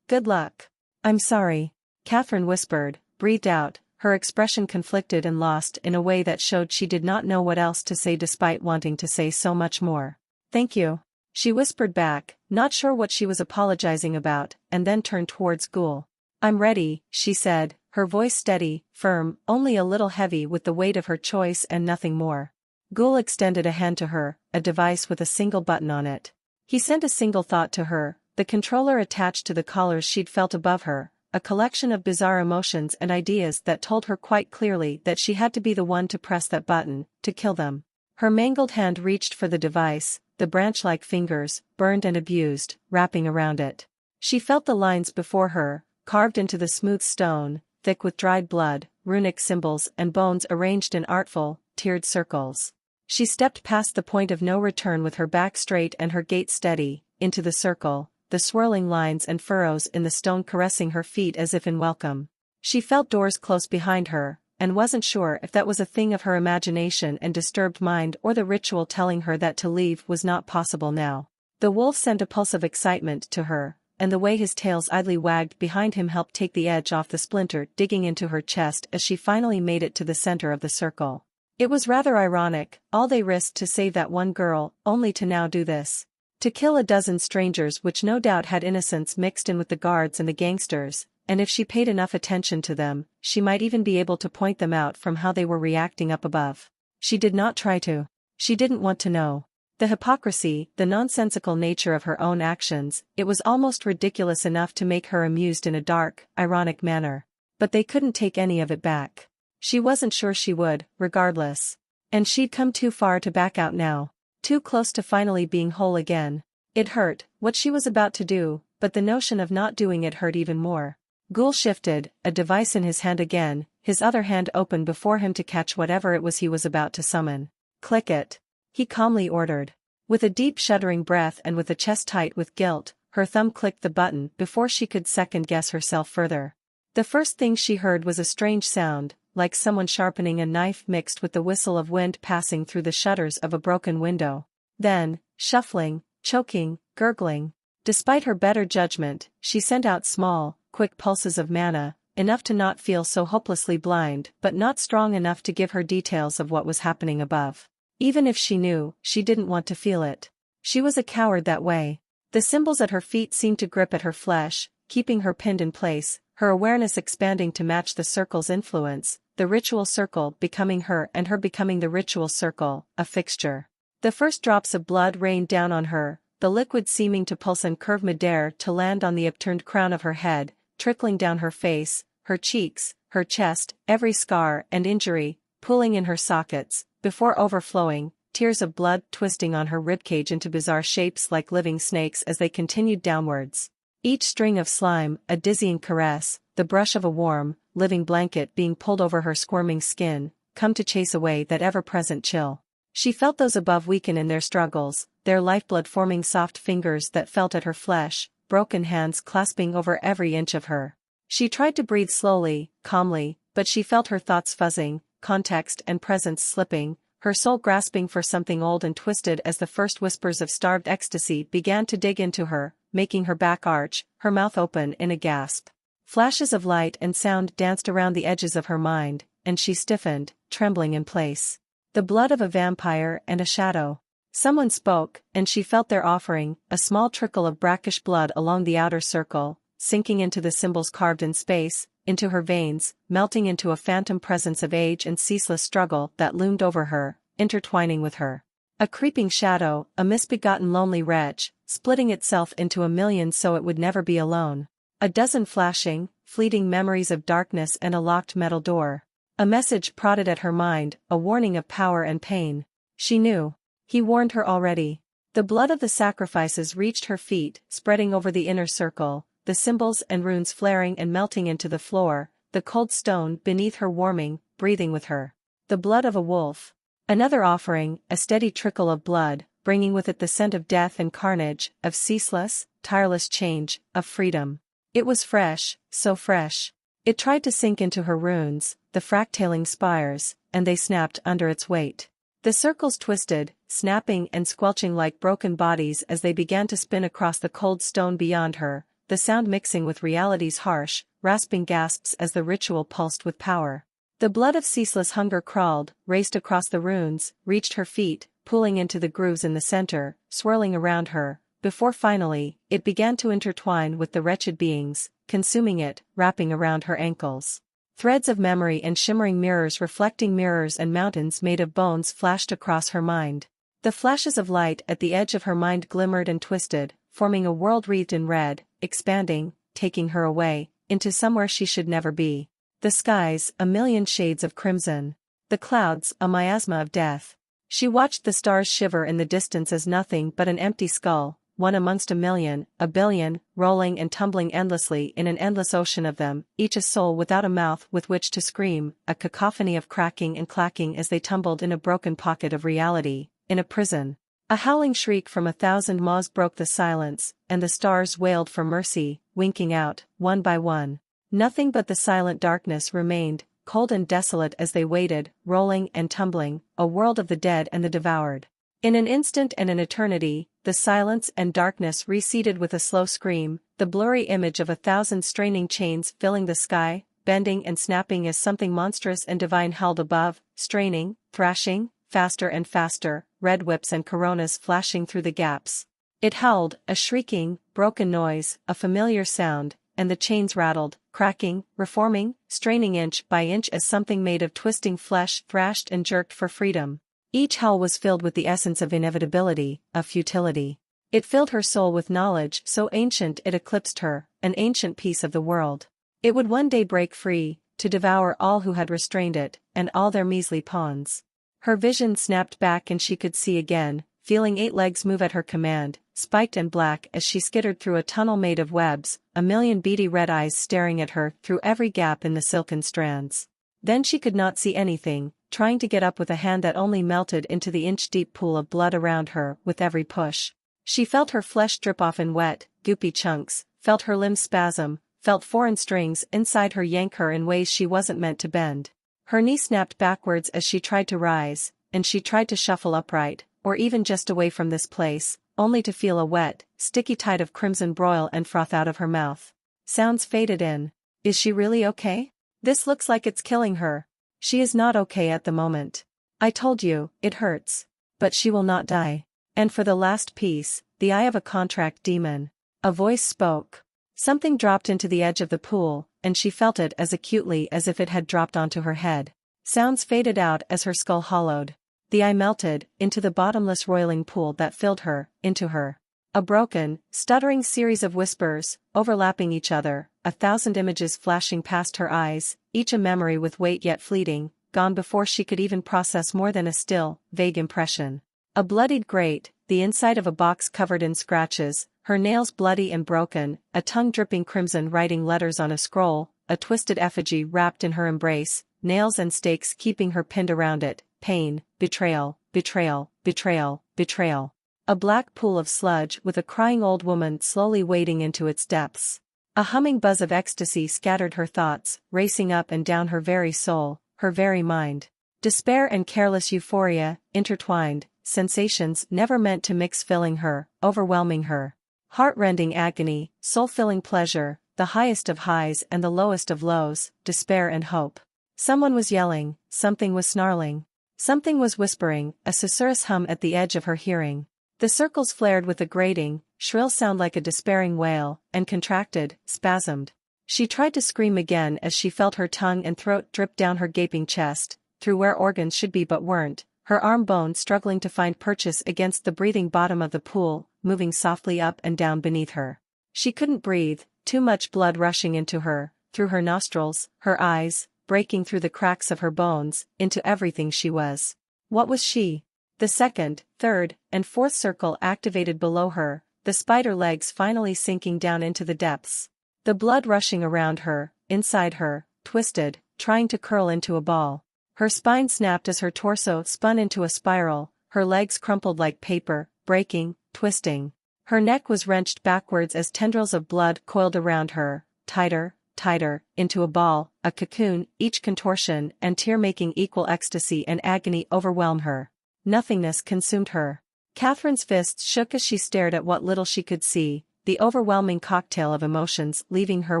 Speaker 2: Good luck. I'm sorry. Catherine whispered, breathed out, her expression conflicted and lost in a way that showed she did not know what else to say despite wanting to say so much more. Thank you. She whispered back, not sure what she was apologizing about, and then turned towards Ghoul. I'm ready, she said, her voice steady, firm, only a little heavy with the weight of her choice and nothing more. Ghoul extended a hand to her, a device with a single button on it. He sent a single thought to her, the controller attached to the collars she'd felt above her, a collection of bizarre emotions and ideas that told her quite clearly that she had to be the one to press that button, to kill them. Her mangled hand reached for the device, the branch-like fingers, burned and abused, wrapping around it. She felt the lines before her, carved into the smooth stone, thick with dried blood, runic symbols and bones arranged in artful, tiered circles. She stepped past the point of no return with her back straight and her gait steady, into the circle, the swirling lines and furrows in the stone caressing her feet as if in welcome. She felt doors close behind her, and wasn't sure if that was a thing of her imagination and disturbed mind or the ritual telling her that to leave was not possible now. The wolf sent a pulse of excitement to her, and the way his tails idly wagged behind him helped take the edge off the splinter digging into her chest as she finally made it to the center of the circle. It was rather ironic, all they risked to save that one girl, only to now do this. To kill a dozen strangers which no doubt had innocents mixed in with the guards and the gangsters, and if she paid enough attention to them, she might even be able to point them out from how they were reacting up above. She did not try to. She didn't want to know. The hypocrisy, the nonsensical nature of her own actions, it was almost ridiculous enough to make her amused in a dark, ironic manner. But they couldn't take any of it back. She wasn't sure she would, regardless. And she'd come too far to back out now. Too close to finally being whole again. It hurt, what she was about to do, but the notion of not doing it hurt even more. Ghoul shifted, a device in his hand again, his other hand open before him to catch whatever it was he was about to summon. Click it. He calmly ordered. With a deep shuddering breath and with a chest tight with guilt, her thumb clicked the button before she could second-guess herself further. The first thing she heard was a strange sound, like someone sharpening a knife mixed with the whistle of wind passing through the shutters of a broken window. Then, shuffling, choking, gurgling. Despite her better judgment, she sent out small, quick pulses of mana, enough to not feel so hopelessly blind but not strong enough to give her details of what was happening above. Even if she knew, she didn't want to feel it. She was a coward that way. The symbols at her feet seemed to grip at her flesh, keeping her pinned in place, her awareness expanding to match the circle's influence, the ritual circle becoming her and her becoming the ritual circle, a fixture. The first drops of blood rained down on her, the liquid seeming to pulse and curve midair to land on the upturned crown of her head, trickling down her face, her cheeks, her chest, every scar and injury, pooling in her sockets, before overflowing, tears of blood twisting on her ribcage into bizarre shapes like living snakes as they continued downwards. Each string of slime, a dizzying caress, the brush of a warm, living blanket being pulled over her squirming skin, come to chase away that ever-present chill. She felt those above weaken in their struggles, their lifeblood forming soft fingers that felt at her flesh, broken hands clasping over every inch of her. She tried to breathe slowly, calmly, but she felt her thoughts fuzzing, context and presence slipping, her soul grasping for something old and twisted as the first whispers of starved ecstasy began to dig into her, making her back arch, her mouth open in a gasp. Flashes of light and sound danced around the edges of her mind, and she stiffened, trembling in place. The blood of a vampire and a shadow. Someone spoke, and she felt their offering, a small trickle of brackish blood along the outer circle, sinking into the symbols carved in space, into her veins, melting into a phantom presence of age and ceaseless struggle that loomed over her, intertwining with her. A creeping shadow, a misbegotten lonely wretch, splitting itself into a million so it would never be alone. A dozen flashing, fleeting memories of darkness and a locked metal door. A message prodded at her mind, a warning of power and pain. She knew. He warned her already. The blood of the sacrifices reached her feet, spreading over the inner circle, the symbols and runes flaring and melting into the floor, the cold stone beneath her warming, breathing with her. The blood of a wolf. Another offering, a steady trickle of blood, bringing with it the scent of death and carnage, of ceaseless, tireless change, of freedom. It was fresh, so fresh. It tried to sink into her runes, the fractaling spires, and they snapped under its weight. The circles twisted, snapping and squelching like broken bodies as they began to spin across the cold stone beyond her, the sound mixing with reality's harsh, rasping gasps as the ritual pulsed with power. The blood of ceaseless hunger crawled, raced across the runes, reached her feet, pooling into the grooves in the center, swirling around her, before finally, it began to intertwine with the wretched beings, consuming it, wrapping around her ankles. Threads of memory and shimmering mirrors reflecting mirrors and mountains made of bones flashed across her mind. The flashes of light at the edge of her mind glimmered and twisted, forming a world wreathed in red, expanding, taking her away, into somewhere she should never be. The skies, a million shades of crimson. The clouds, a miasma of death. She watched the stars shiver in the distance as nothing but an empty skull, one amongst a million, a billion, rolling and tumbling endlessly in an endless ocean of them, each a soul without a mouth with which to scream, a cacophony of cracking and clacking as they tumbled in a broken pocket of reality, in a prison. A howling shriek from 1,000 maws broke the silence, and the stars wailed for mercy, winking out, one by one. Nothing but the silent darkness remained, cold and desolate as they waited, rolling and tumbling, a world of the dead and the devoured. In an instant and an eternity, the silence and darkness receded with a slow scream, the blurry image of 1,000 straining chains filling the sky, bending and snapping as something monstrous and divine held above, straining, thrashing, faster and faster, red whips and coronas flashing through the gaps. It howled, a shrieking, broken noise, a familiar sound, and the chains rattled, cracking, reforming, straining inch by inch as something made of twisting flesh thrashed and jerked for freedom. Each howl was filled with the essence of inevitability, of futility. It filled her soul with knowledge so ancient it eclipsed her, an ancient piece of the world. It would one day break free, to devour all who had restrained it, and all their measly pawns. Her vision snapped back and she could see again, feeling 8 legs move at her command, spiked and black as she skittered through a tunnel made of webs, a million beady red eyes staring at her through every gap in the silken strands. Then she could not see anything, trying to get up with a hand that only melted into the inch-deep pool of blood around her with every push. She felt her flesh drip off in wet, goopy chunks, felt her limbs spasm, felt foreign strings inside her yank her in ways she wasn't meant to bend. Her knee snapped backwards as she tried to rise, and she tried to shuffle upright, or even just away from this place, only to feel a wet, sticky tide of crimson broil and froth out of her mouth. Sounds faded in. Is she really okay? This looks like it's killing her. She is not okay at the moment. I told you, it hurts. But she will not die. And for the last piece, the eye of a contract demon. A voice spoke. Something dropped into the edge of the pool, and she felt it as acutely as if it had dropped onto her head. Sounds faded out as her skull hollowed. The eye melted, into the bottomless roiling pool that filled her, into her. A broken, stuttering series of whispers, overlapping each other, 1,000 images flashing past her eyes, each a memory with weight yet fleeting, gone before she could even process more than a still, vague impression. A bloodied grate, the inside of a box covered in scratches, her nails bloody and broken, a tongue dripping crimson writing letters on a scroll, a twisted effigy wrapped in her embrace, nails and stakes keeping her pinned around it, pain, betrayal, betrayal, betrayal, betrayal. A black pool of sludge with a crying old woman slowly wading into its depths. A humming buzz of ecstasy scattered her thoughts, racing up and down her very soul, her very mind. Despair and careless euphoria, intertwined, sensations never meant to mix filling her, overwhelming her. Heart-rending agony, soul-filling pleasure, the highest of highs and the lowest of lows, despair and hope. Someone was yelling, something was snarling. Something was whispering, a susurrus hum at the edge of her hearing. The circles flared with a grating, shrill sound like a despairing wail, and contracted, spasmed. She tried to scream again as she felt her tongue and throat drip down her gaping chest, through where organs should be but weren't, her arm bone struggling to find purchase against the breathing bottom of the pool, moving softly up and down beneath her. She couldn't breathe, too much blood rushing into her, through her nostrils, her eyes, breaking through the cracks of her bones, into everything she was. What was she? The second, third, and fourth circle activated below her, the spider legs finally sinking down into the depths. The blood rushing around her, inside her, twisted, trying to curl into a ball. Her spine snapped as her torso spun into a spiral, her legs crumpled like paper, breaking, twisting. Her neck was wrenched backwards as tendrils of blood coiled around her, tighter, tighter, into a ball, a cocoon, each contortion and tear-making equal ecstasy and agony overwhelm her. Nothingness consumed her. Catherine's fists shook as she stared at what little she could see, the overwhelming cocktail of emotions leaving her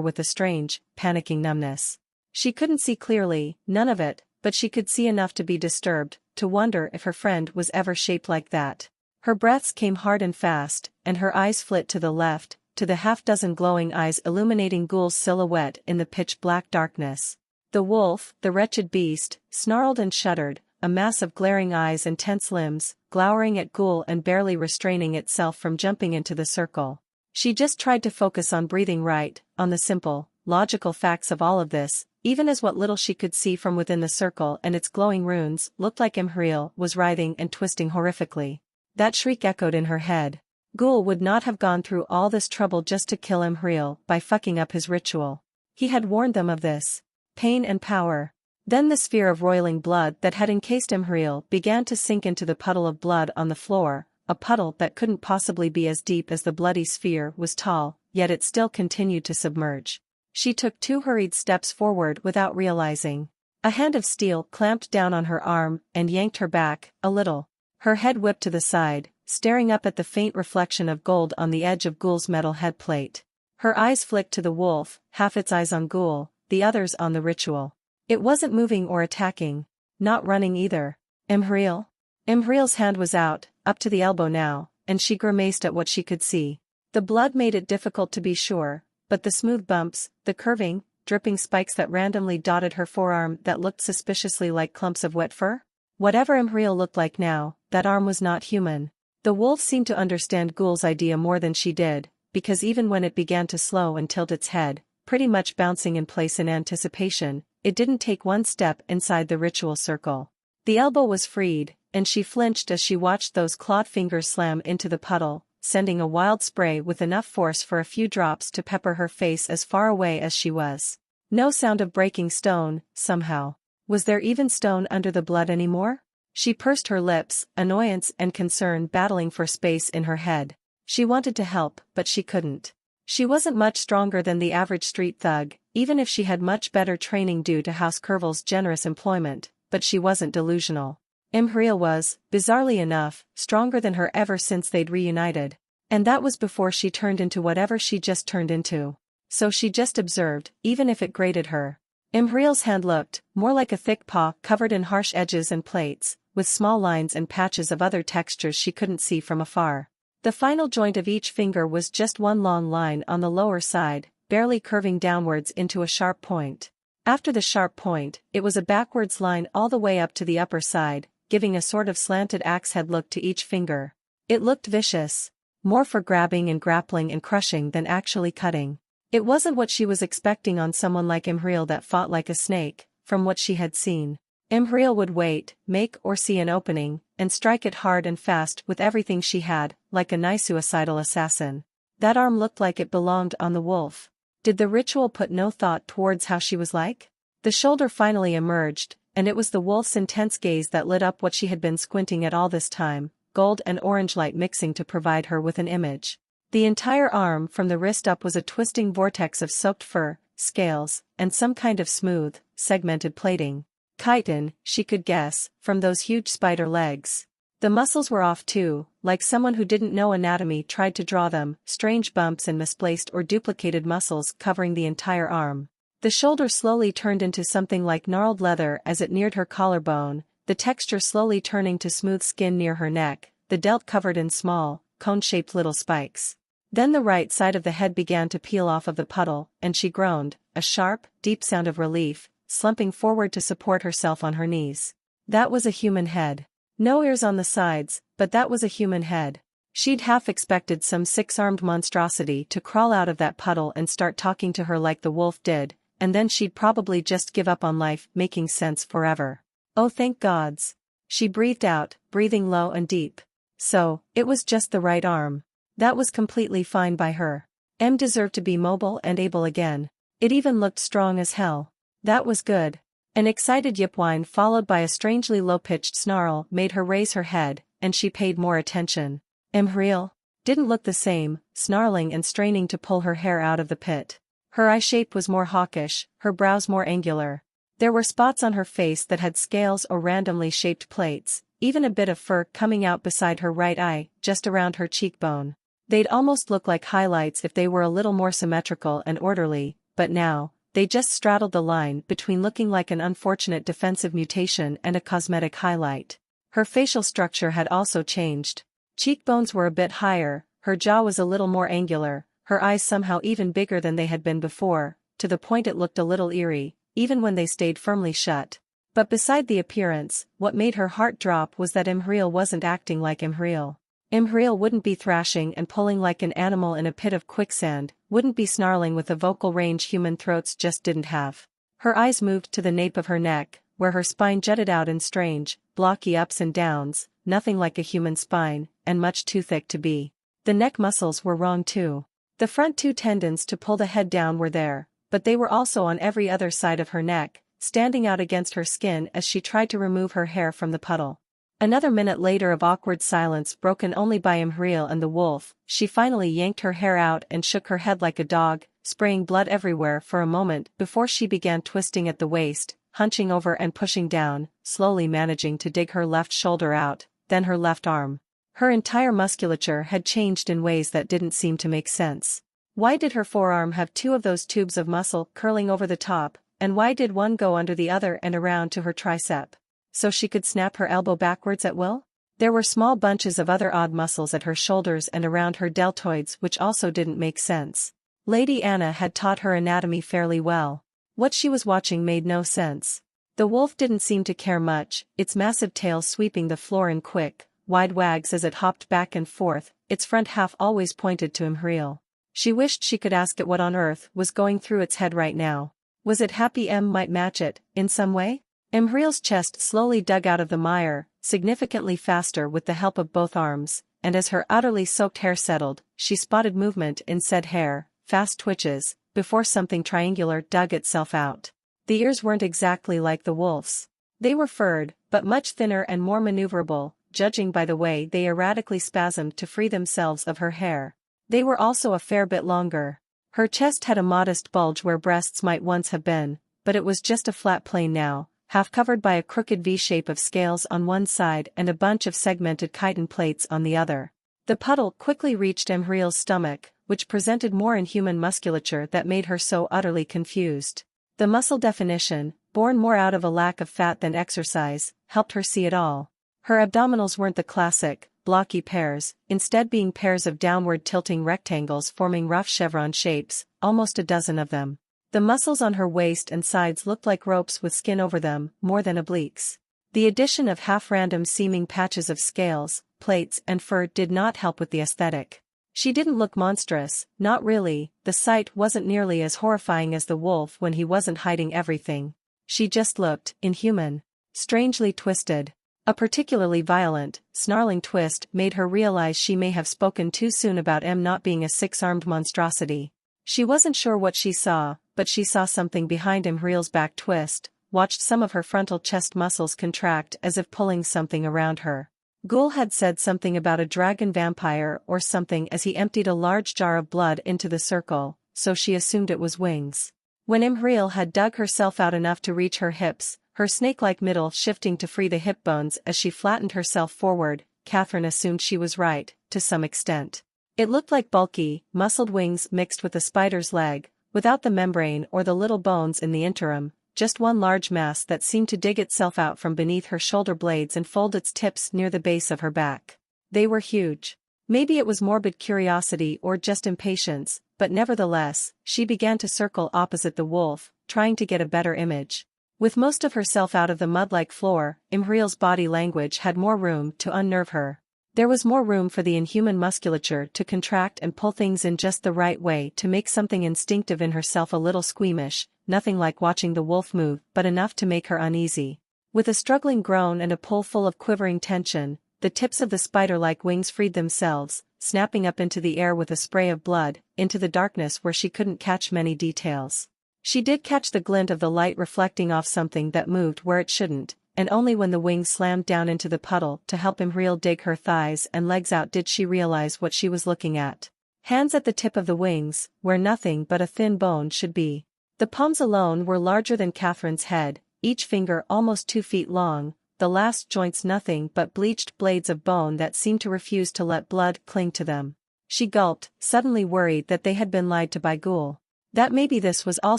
Speaker 2: with a strange, panicking numbness. She couldn't see clearly, none of it, but she could see enough to be disturbed, to wonder if her friend was ever shaped like that. Her breaths came hard and fast, and her eyes flit to the left, to the half-dozen glowing eyes illuminating Ghoul's silhouette in the pitch-black darkness. The wolf, the wretched beast, snarled and shuddered, a mass of glaring eyes and tense limbs, glowering at Ghoul and barely restraining itself from jumping into the circle. She just tried to focus on breathing right, on the simple, logical facts of all of this, even as what little she could see from within the circle and its glowing runes looked like Imhriel was writhing and twisting horrifically. That shriek echoed in her head. Ghoul would not have gone through all this trouble just to kill Imhriel by fucking up his ritual. He had warned them of this. Pain and power. Then the sphere of roiling blood that had encased Imhriel began to sink into the puddle of blood on the floor, a puddle that couldn't possibly be as deep as the bloody sphere was tall, yet it still continued to submerge. She took 2 hurried steps forward without realizing. A hand of steel clamped down on her arm and yanked her back, a little. Her head whipped to the side, staring up at the faint reflection of gold on the edge of Ghoul's metal headplate. Her eyes flicked to the wolf, half its eyes on Ghoul, the others on the ritual. It wasn't moving or attacking. Not running either. Imhriel? Imhriel's hand was out, up to the elbow now, and she grimaced at what she could see. The blood made it difficult to be sure, but the smooth bumps, the curving, dripping spikes that randomly dotted her forearm that looked suspiciously like clumps of wet fur? Whatever Imhriel looked like now, that arm was not human. The wolf seemed to understand Ghoul's idea more than she did, because even when it began to slow and tilt its head, pretty much bouncing in place in anticipation, it didn't take one step inside the ritual circle. The elbow was freed, and she flinched as she watched those clawed fingers slam into the puddle, sending a wild spray with enough force for a few drops to pepper her face as far away as she was. No sound of breaking stone, somehow. Was there even stone under the blood anymore? She pursed her lips, annoyance and concern battling for space in her head. She wanted to help, but she couldn't. She wasn't much stronger than the average street thug, even if she had much better training due to House Kervil's generous employment, but she wasn't delusional. Imhriel was, bizarrely enough, stronger than her ever since they'd reunited. And that was before she turned into whatever she just turned into. So she just observed, even if it grated her. Imhriel's hand looked more like a thick paw covered in harsh edges and plates, with small lines and patches of other textures she couldn't see from afar. The final joint of each finger was just one long line on the lower side, barely curving downwards into a sharp point. After the sharp point, it was a backwards line all the way up to the upper side, giving a sort of slanted axe-head look to each finger. It looked vicious. More for grabbing and grappling and crushing than actually cutting. It wasn't what she was expecting on someone like Imhriel that fought like a snake, from what she had seen. Imhriel would wait, make or see an opening, and strike it hard and fast with everything she had, like a nice suicidal assassin. That arm looked like it belonged on the wolf. Did the ritual put no thought towards how she was like? The shoulder finally emerged, and it was the wolf's intense gaze that lit up what she had been squinting at all this time, gold and orange light mixing to provide her with an image. The entire arm from the wrist up was a twisting vortex of soaked fur, scales, and some kind of smooth, segmented plating. Chitin, she could guess, from those huge spider legs. The muscles were off too, like someone who didn't know anatomy tried to draw them, strange bumps and misplaced or duplicated muscles covering the entire arm. The shoulder slowly turned into something like gnarled leather as it neared her collarbone, the texture slowly turning to smooth skin near her neck, the delt covered in small, cone-shaped little spikes. Then the right side of the head began to peel off of the puddle, and she groaned, a sharp, deep sound of relief, slumping forward to support herself on her knees. That was a human head. No ears on the sides, but that was a human head. She'd half expected some six-armed monstrosity to crawl out of that puddle and start talking to her like the wolf did, and then she'd probably just give up on life making sense forever. Oh, thank gods. She breathed out, breathing low and deep. So, it was just the right arm. That was completely fine by her. M deserved to be mobile and able again. It even looked strong as hell. That was good. An excited yip whine followed by a strangely low-pitched snarl made her raise her head, and she paid more attention. Imhriel didn't look the same, snarling and straining to pull her hair out of the pit. Her eye shape was more hawkish, her brows more angular. There were spots on her face that had scales or randomly shaped plates, even a bit of fur coming out beside her right eye, just around her cheekbone. They'd almost look like highlights if they were a little more symmetrical and orderly, but now, they just straddled the line between looking like an unfortunate defensive mutation and a cosmetic highlight. Her facial structure had also changed. Cheekbones were a bit higher, her jaw was a little more angular, her eyes somehow even bigger than they had been before, to the point it looked a little eerie, even when they stayed firmly shut. But beside the appearance, what made her heart drop was that Imhriel wasn't acting like Imhriel. Imhriel wouldn't be thrashing and pulling like an animal in a pit of quicksand, wouldn't be snarling with a vocal range human throats just didn't have. Her eyes moved to the nape of her neck, where her spine jutted out in strange, blocky ups and downs, nothing like a human spine, and much too thick to be. The neck muscles were wrong too. The front two tendons to pull the head down were there, but they were also on every other side of her neck, standing out against her skin as she tried to remove her hair from the puddle. Another minute later of awkward silence broken only by Imhriel and the wolf, she finally yanked her hair out and shook her head like a dog, spraying blood everywhere for a moment before she began twisting at the waist, hunching over and pushing down, slowly managing to dig her left shoulder out, then her left arm. Her entire musculature had changed in ways that didn't seem to make sense. Why did her forearm have two of those tubes of muscle curling over the top, and why did one go under the other and around to her tricep? So she could snap her elbow backwards at will? There were small bunches of other odd muscles at her shoulders and around her deltoids which also didn't make sense. Lady Anna had taught her anatomy fairly well. What she was watching made no sense. The wolf didn't seem to care much, its massive tail sweeping the floor in quick, wide wags as it hopped back and forth, its front half always pointed to Imhriel. She wished she could ask it what on earth was going through its head right now. Was it happy M might match it, in some way? Imhriel's chest slowly dug out of the mire, significantly faster with the help of both arms, and as her utterly soaked hair settled, she spotted movement in said hair, fast twitches, before something triangular dug itself out. The ears weren't exactly like the wolf's. They were furred, but much thinner and more maneuverable, judging by the way they erratically spasmed to free themselves of her hair. They were also a fair bit longer. Her chest had a modest bulge where breasts might once have been, but it was just a flat plane now, half covered by a crooked V-shape of scales on one side and a bunch of segmented chitin plates on the other. The puddle quickly reached Imhriel's stomach, which presented more inhuman musculature that made her so utterly confused. The muscle definition, born more out of a lack of fat than exercise, helped her see it all. Her abdominals weren't the classic, blocky pairs, instead being pairs of downward tilting rectangles forming rough chevron shapes, almost a dozen of them. The muscles on her waist and sides looked like ropes with skin over them, more than obliques. The addition of half-random seeming patches of scales, plates and fur did not help with the aesthetic. She didn't look monstrous, not really, the sight wasn't nearly as horrifying as the wolf when he wasn't hiding everything. She just looked inhuman. Strangely twisted. A particularly violent, snarling twist made her realize she may have spoken too soon about M not being a six-armed monstrosity. She wasn't sure what she saw, but she saw something behind Imhriel's back twist, watched some of her frontal chest muscles contract as if pulling something around her. Ghoul had said something about a dragon vampire or something as he emptied a large jar of blood into the circle, so she assumed it was wings. When Imhriel had dug herself out enough to reach her hips, her snake-like middle shifting to free the hip bones as she flattened herself forward, Catherine assumed she was right, to some extent. It looked like bulky, muscled wings mixed with a spider's leg, without the membrane or the little bones in the interim, just one large mass that seemed to dig itself out from beneath her shoulder blades and fold its tips near the base of her back. They were huge. Maybe it was morbid curiosity or just impatience, but nevertheless, she began to circle opposite the wolf, trying to get a better image. With most of herself out of the mud-like floor, Imhriel's body language had more room to unnerve her. There was more room for the inhuman musculature to contract and pull things in just the right way to make something instinctive in herself a little squeamish, nothing like watching the wolf move but enough to make her uneasy. With a struggling groan and a pull full of quivering tension, the tips of the spider-like wings freed themselves, snapping up into the air with a spray of blood, into the darkness where she couldn't catch many details. She did catch the glint of the light reflecting off something that moved where it shouldn't, and only when the wings slammed down into the puddle to help Imhriel dig her thighs and legs out did she realize what she was looking at. Hands at the tip of the wings, where nothing but a thin bone should be. The palms alone were larger than Catherine's head, each finger almost 2 feet long, the last joints nothing but bleached blades of bone that seemed to refuse to let blood cling to them. She gulped, suddenly worried that they had been lied to by Ghoul. That maybe this was all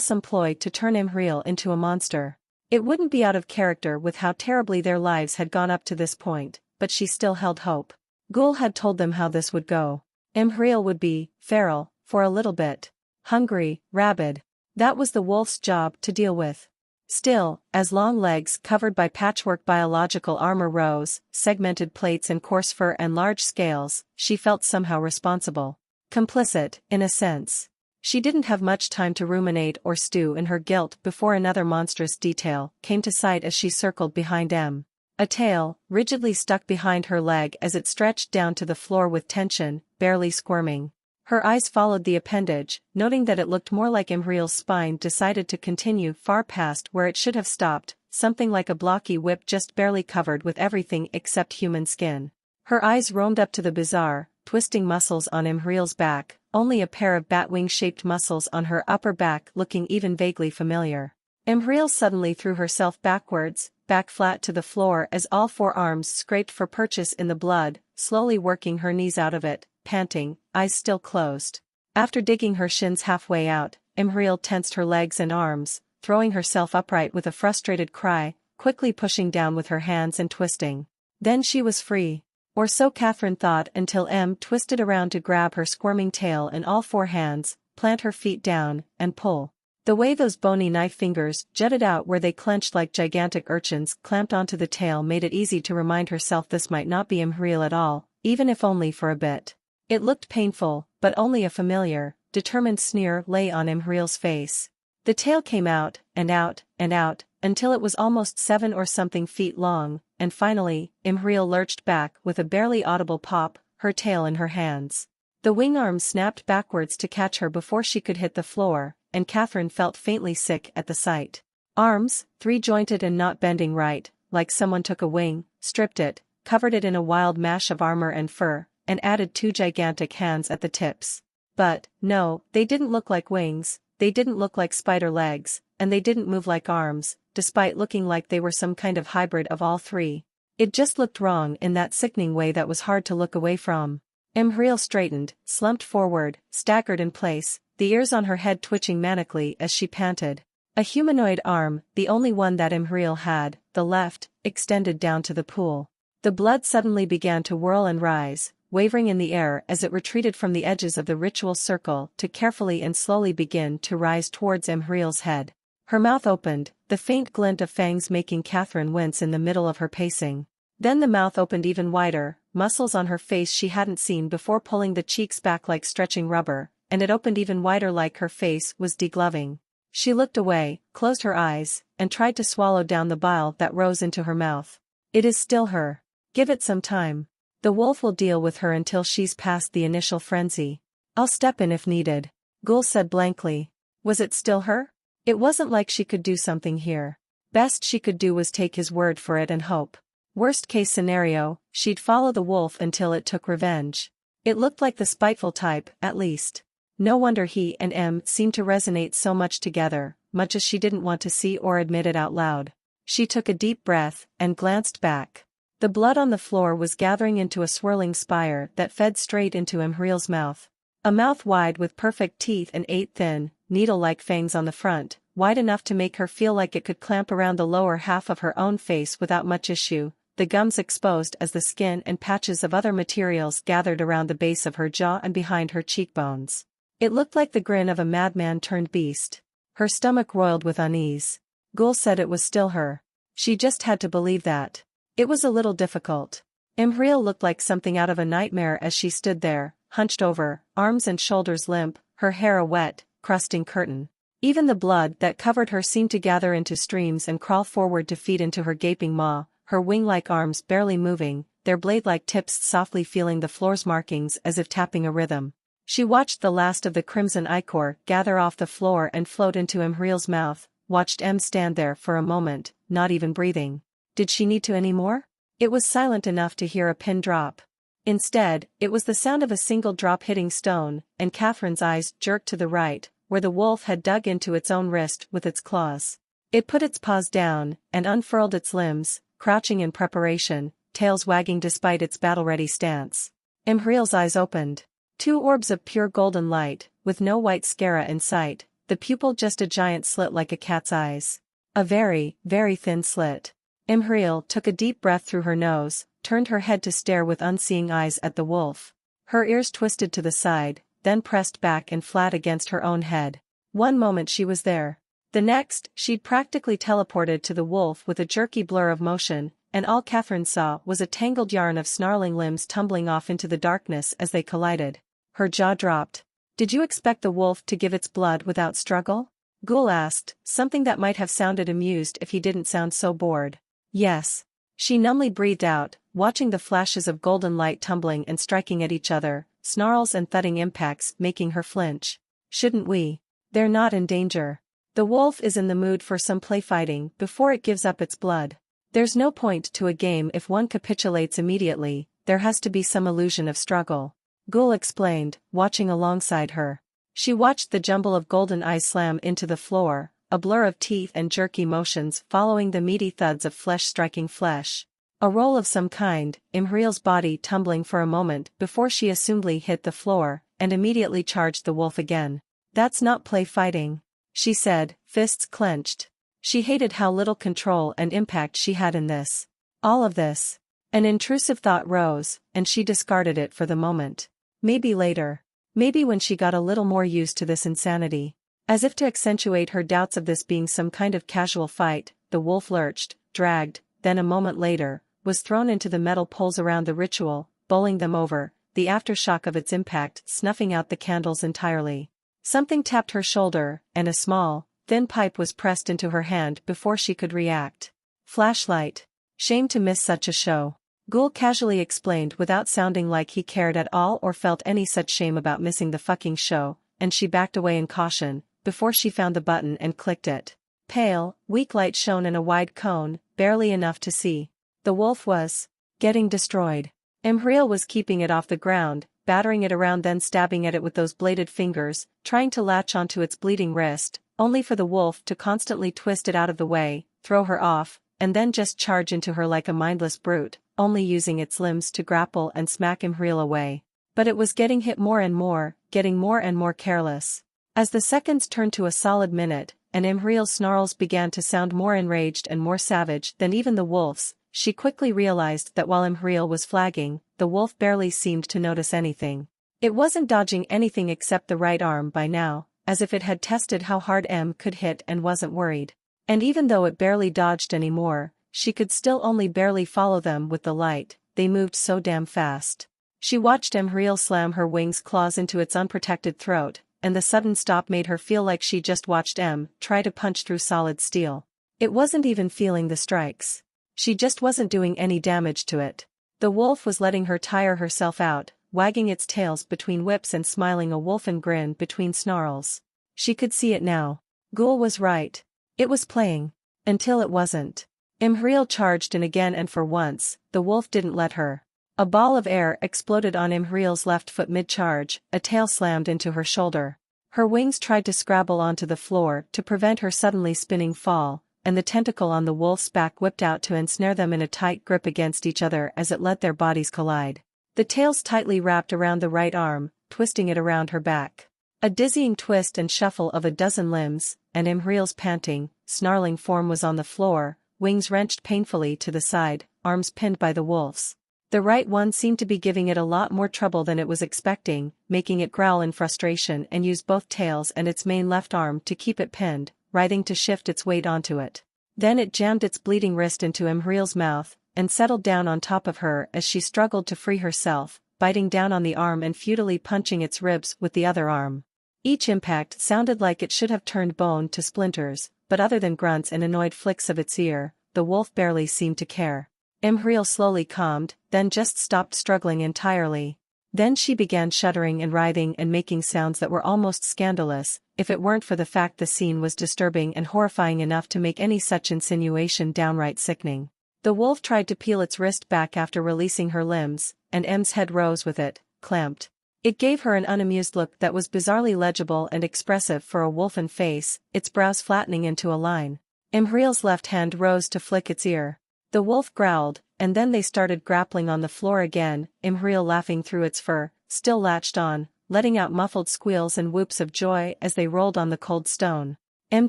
Speaker 2: some ploy to turn Imhriel into a monster. It wouldn't be out of character with how terribly their lives had gone up to this point, but she still held hope. Ghoul had told them how this would go. Imhriel would be feral, for a little bit. Hungry, rabid. That was the wolf's job to deal with. Still, as long legs covered by patchwork biological armor rose, segmented plates and coarse fur and large scales, she felt somehow responsible. Complicit, in a sense. She didn't have much time to ruminate or stew in her guilt before another monstrous detail came to sight as she circled behind M. A tail, rigidly stuck behind her leg as it stretched down to the floor with tension, barely squirming. Her eyes followed the appendage, noting that it looked more like Imriel's spine decided to continue far past where it should have stopped, something like a blocky whip just barely covered with everything except human skin. Her eyes roamed up to the bizarre, twisting muscles on Imriel's back, only a pair of bat-wing-shaped muscles on her upper back looking even vaguely familiar. Imriel suddenly threw herself backwards, back flat to the floor as all four arms scraped for purchase in the blood, slowly working her knees out of it, panting, eyes still closed. After digging her shins halfway out, Imriel tensed her legs and arms, throwing herself upright with a frustrated cry, quickly pushing down with her hands and twisting. Then she was free. Or so Catherine thought until M twisted around to grab her squirming tail in all four hands, plant her feet down, and pull. The way those bony knife fingers jutted out where they clenched like gigantic urchins clamped onto the tail made it easy to remind herself this might not be Imriel at all, even if only for a bit. It looked painful, but only a familiar, determined sneer lay on Imriel's face. The tail came out, and out, and out, until it was almost 7 or something feet long, and finally, Imriel lurched back with a barely audible pop, her tail in her hands. The wing arms snapped backwards to catch her before she could hit the floor, and Catherine felt faintly sick at the sight. Arms, 3-jointed and not bending right, like someone took a wing, stripped it, covered it in a wild mash of armor and fur, and added 2 gigantic hands at the tips. But, no, they didn't look like wings, they didn't look like spider legs, and they didn't move like arms, despite looking like they were some kind of hybrid of all three. It just looked wrong in that sickening way that was hard to look away from. Imriel straightened, slumped forward, staggered in place, the ears on her head twitching manically as she panted. A humanoid arm, the only one that Imriel had, the left, extended down to the pool. The blood suddenly began to whirl and rise, wavering in the air as it retreated from the edges of the ritual circle to carefully and slowly begin to rise towards Imriel's head. Her mouth opened, the faint glint of fangs making Catherine wince in the middle of her pacing. Then the mouth opened even wider, muscles on her face she hadn't seen before pulling the cheeks back like stretching rubber, and it opened even wider like her face was degloving. She looked away, closed her eyes, and tried to swallow down the bile that rose into her mouth. It is still her. Give it some time. The wolf will deal with her until she's past the initial frenzy. I'll step in if needed. Ghoul said blankly. Was it still her? It wasn't like she could do something here. Best she could do was take his word for it and hope. Worst case scenario, she'd follow the wolf until it took revenge. It looked like the spiteful type, at least. No wonder he and M seemed to resonate so much together, much as she didn't want to see or admit it out loud. She took a deep breath and glanced back. The blood on the floor was gathering into a swirling spire that fed straight into Imriel's mouth. A mouth wide with perfect teeth and 8 thin, needle-like fangs on the front, wide enough to make her feel like it could clamp around the lower half of her own face without much issue, the gums exposed as the skin and patches of other materials gathered around the base of her jaw and behind her cheekbones. It looked like the grin of a madman turned beast. Her stomach roiled with unease. Ghoul said it was still her. She just had to believe that. It was a little difficult. Imriel looked like something out of a nightmare as she stood there, hunched over, arms and shoulders limp, her hair a wet, crusting curtain. Even the blood that covered her seemed to gather into streams and crawl forward to feed into her gaping maw, her wing-like arms barely moving, their blade-like tips softly feeling the floor's markings as if tapping a rhythm. She watched the last of the crimson ichor gather off the floor and float into Imriel's mouth, watched M stand there for a moment, not even breathing. Did she need to any more? It was silent enough to hear a pin drop. Instead, it was the sound of a single drop hitting stone, and Catherine's eyes jerked to the right, where the wolf had dug into its own wrist with its claws. It put its paws down, and unfurled its limbs, crouching in preparation, tails wagging despite its battle-ready stance. Imriel's eyes opened. 2 orbs of pure golden light, with no white sclera in sight, the pupil just a giant slit like a cat's eyes. A very, very thin slit. Imriel took a deep breath through her nose, turned her head to stare with unseeing eyes at the wolf. Her ears twisted to the side, then pressed back and flat against her own head. One moment she was there. The next, she'd practically teleported to the wolf with a jerky blur of motion, and all Catherine saw was a tangled yarn of snarling limbs tumbling off into the darkness as they collided. Her jaw dropped. Did you expect the wolf to give its blood without struggle? Ghoul asked, something that might have sounded amused if he didn't sound so bored. Yes. She numbly breathed out, watching the flashes of golden light tumbling and striking at each other, snarls and thudding impacts making her flinch. Shouldn't we? They're not in danger. The wolf is in the mood for some play fighting before it gives up its blood. There's no point to a game if one capitulates immediately, there has to be some illusion of struggle. Ghoul explained, watching alongside her. She watched the jumble of golden eyes slam into the floor, a blur of teeth and jerky motions following the meaty thuds of flesh striking flesh. A roll of some kind, Imhriel's body tumbling for a moment before she assumedly hit the floor, and immediately charged the wolf again. That's not play fighting, she said, fists clenched. She hated how little control and impact she had in this. All of this. An intrusive thought rose, and she discarded it for the moment. Maybe later. Maybe when she got a little more used to this insanity. As if to accentuate her doubts of this being some kind of casual fight, the wolf lurched, dragged, then a moment later, was thrown into the metal poles around the ritual, bowling them over, the aftershock of its impact snuffing out the candles entirely. Something tapped her shoulder, and a small, thin pipe was pressed into her hand before she could react. Flashlight. Shame to miss such a show. Ghoul casually explained without sounding like he cared at all or felt any such shame about missing the fucking show, and she backed away in caution, before she found the button and clicked it. Pale, weak light shone in a wide cone, barely enough to see. The wolf was getting destroyed. Imhriel was keeping it off the ground, battering it around then stabbing at it with those bladed fingers, trying to latch onto its bleeding wrist, only for the wolf to constantly twist it out of the way, throw her off, and then just charge into her like a mindless brute, only using its limbs to grapple and smack Imhriel away. But it was getting hit more and more, getting more and more careless. As the seconds turned to a solid minute, and Imhriel's snarls began to sound more enraged and more savage than even the wolf's, she quickly realized that while Imhriel was flagging, the wolf barely seemed to notice anything. It wasn't dodging anything except the right arm by now, as if it had tested how hard M could hit and wasn't worried. And even though it barely dodged anymore, she could still only barely follow them with the light, they moved so damn fast. She watched Imhriel slam her wings claws into its unprotected throat, and the sudden stop made her feel like she just watched M try to punch through solid steel. It wasn't even feeling the strikes. She just wasn't doing any damage to it. The wolf was letting her tire herself out, wagging its tails between whips and smiling a wolfen grin between snarls. She could see it now. Ghoul was right. It was playing. Until it wasn't. Imhriel charged in again and for once, the wolf didn't let her. A ball of air exploded on Imhriel's left foot mid-charge, a tail slammed into her shoulder. Her wings tried to scrabble onto the floor to prevent her suddenly spinning fall, and the tentacle on the wolf's back whipped out to ensnare them in a tight grip against each other as it let their bodies collide. The tails tightly wrapped around the right arm, twisting it around her back. A dizzying twist and shuffle of a dozen limbs, and Imhriel's panting, snarling form was on the floor, wings wrenched painfully to the side, arms pinned by the wolf's. The right one seemed to be giving it a lot more trouble than it was expecting, making it growl in frustration and use both tails and its main left arm to keep it pinned, writhing to shift its weight onto it. Then it jammed its bleeding wrist into Imhriel's mouth, and settled down on top of her as she struggled to free herself, biting down on the arm and futilely punching its ribs with the other arm. Each impact sounded like it should have turned bone to splinters, but other than grunts and annoyed flicks of its ear, the wolf barely seemed to care. Imhriel slowly calmed, then just stopped struggling entirely. Then she began shuddering and writhing and making sounds that were almost scandalous, if it weren't for the fact the scene was disturbing and horrifying enough to make any such insinuation downright sickening. The wolf tried to peel its wrist back after releasing her limbs, and M's head rose with it, clamped. It gave her an unamused look that was bizarrely legible and expressive for a wolfen face, its brows flattening into a line. Imhriel's left hand rose to flick its ear. The wolf growled, and then they started grappling on the floor again, Imhriel laughing through its fur, still latched on, letting out muffled squeals and whoops of joy as they rolled on the cold stone. M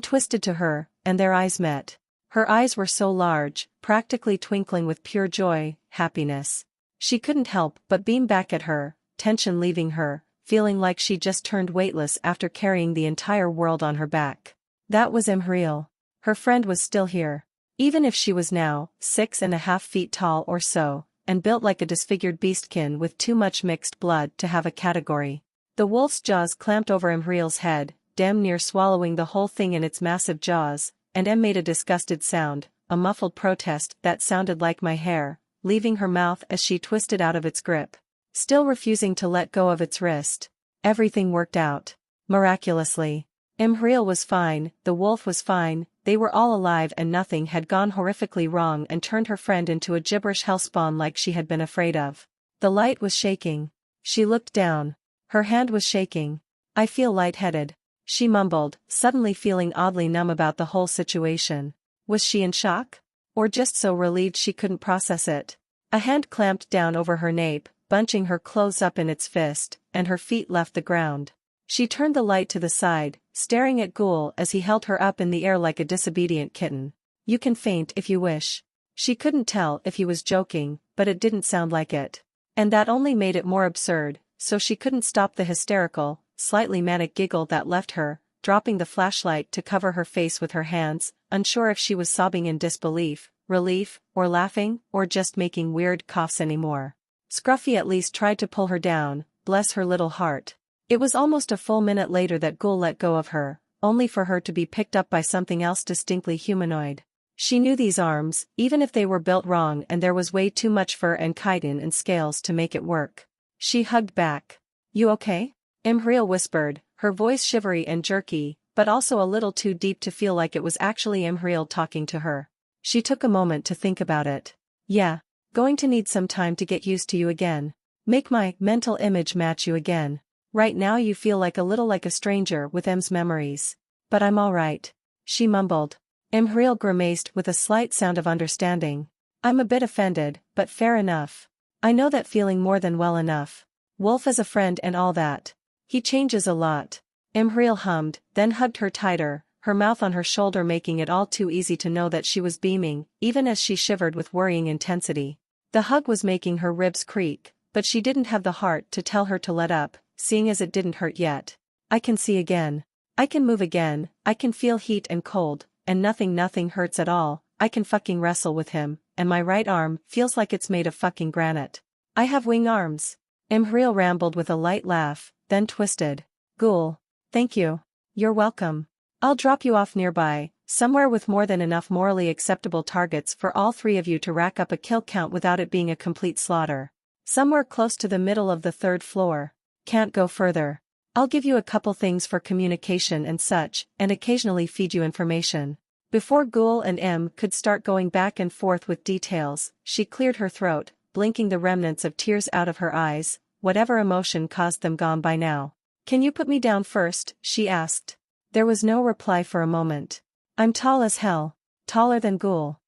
Speaker 2: twisted to her, and their eyes met. Her eyes were so large, practically twinkling with pure joy, happiness. She couldn't help but beam back at her, tension leaving her, feeling like she just turned weightless after carrying the entire world on her back. That was Imhriel. Her friend was still here. Even if she was now 6.5 feet tall or so, and built like a disfigured beastkin with too much mixed blood to have a category. The wolf's jaws clamped over Imhriel's head, damn near swallowing the whole thing in its massive jaws, and M made a disgusted sound, a muffled protest that sounded like my hair, leaving her mouth as she twisted out of its grip. Still refusing to let go of its wrist. Everything worked out. Miraculously. Imhriel was fine, the wolf was fine, they were all alive and nothing had gone horrifically wrong and turned her friend into a gibberish hellspawn like she had been afraid of. The light was shaking. She looked down. Her hand was shaking. I feel lightheaded. She mumbled, suddenly feeling oddly numb about the whole situation. Was she in shock? Or just so relieved she couldn't process it? A hand clamped down over her nape, bunching her clothes up in its fist, and her feet left the ground. She turned the light to the side, staring at Ghoul as he held her up in the air like a disobedient kitten. You can faint if you wish. She couldn't tell if he was joking, but it didn't sound like it. And that only made it more absurd, so she couldn't stop the hysterical, slightly manic giggle that left her, dropping the flashlight to cover her face with her hands, unsure if she was sobbing in disbelief, relief, or laughing, or just making weird coughs anymore. Scruffy at least tried to pull her down, bless her little heart. It was almost a full minute later that Ghoul let go of her, only for her to be picked up by something else distinctly humanoid. She knew these arms, even if they were built wrong and there was way too much fur and chitin and scales to make it work. She hugged back. You okay? Imhriel whispered, her voice shivery and jerky, but also a little too deep to feel like it was actually Imhriel talking to her. She took a moment to think about it. Yeah. Going to need some time to get used to you again. Make my mental image match you again. Right now you feel like a little like a stranger with M's memories. But I'm alright. She mumbled. Imhriel grimaced with a slight sound of understanding. I'm a bit offended, but fair enough. I know that feeling more than well enough. Wolf as a friend and all that. He changes a lot. Imhriel hummed, then hugged her tighter, her mouth on her shoulder making it all too easy to know that she was beaming, even as she shivered with worrying intensity. The hug was making her ribs creak, but she didn't have the heart to tell her to let up, seeing as it didn't hurt yet. I can see again. I can move again, I can feel heat and cold, and nothing hurts at all, I can fucking wrestle with him, and my right arm feels like it's made of fucking granite. I have wing arms. Imhriel rambled with a light laugh, then twisted. Ghoul. Thank you. You're welcome. I'll drop you off nearby, somewhere with more than enough morally acceptable targets for all three of you to rack up a kill count without it being a complete slaughter. Somewhere close to the middle of the 3rd floor. Can't go further. I'll give you a couple things for communication and such, and occasionally feed you information. Before Ghoul and M could start going back and forth with details, she cleared her throat, blinking the remnants of tears out of her eyes, whatever emotion caused them gone by now. Can you put me down first? She asked. There was no reply for a moment. I'm tall as hell. Taller than Ghoul.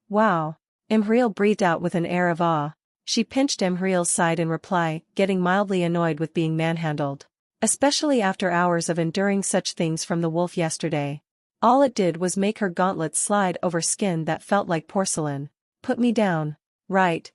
Speaker 2: Wow. Imhriel breathed out with an air of awe. She pinched Imhriel's side in reply, getting mildly annoyed with being manhandled. Especially after hours of enduring such things from the wolf yesterday. All it did was make her gauntlets slide over skin that felt like porcelain. Put me down. Right.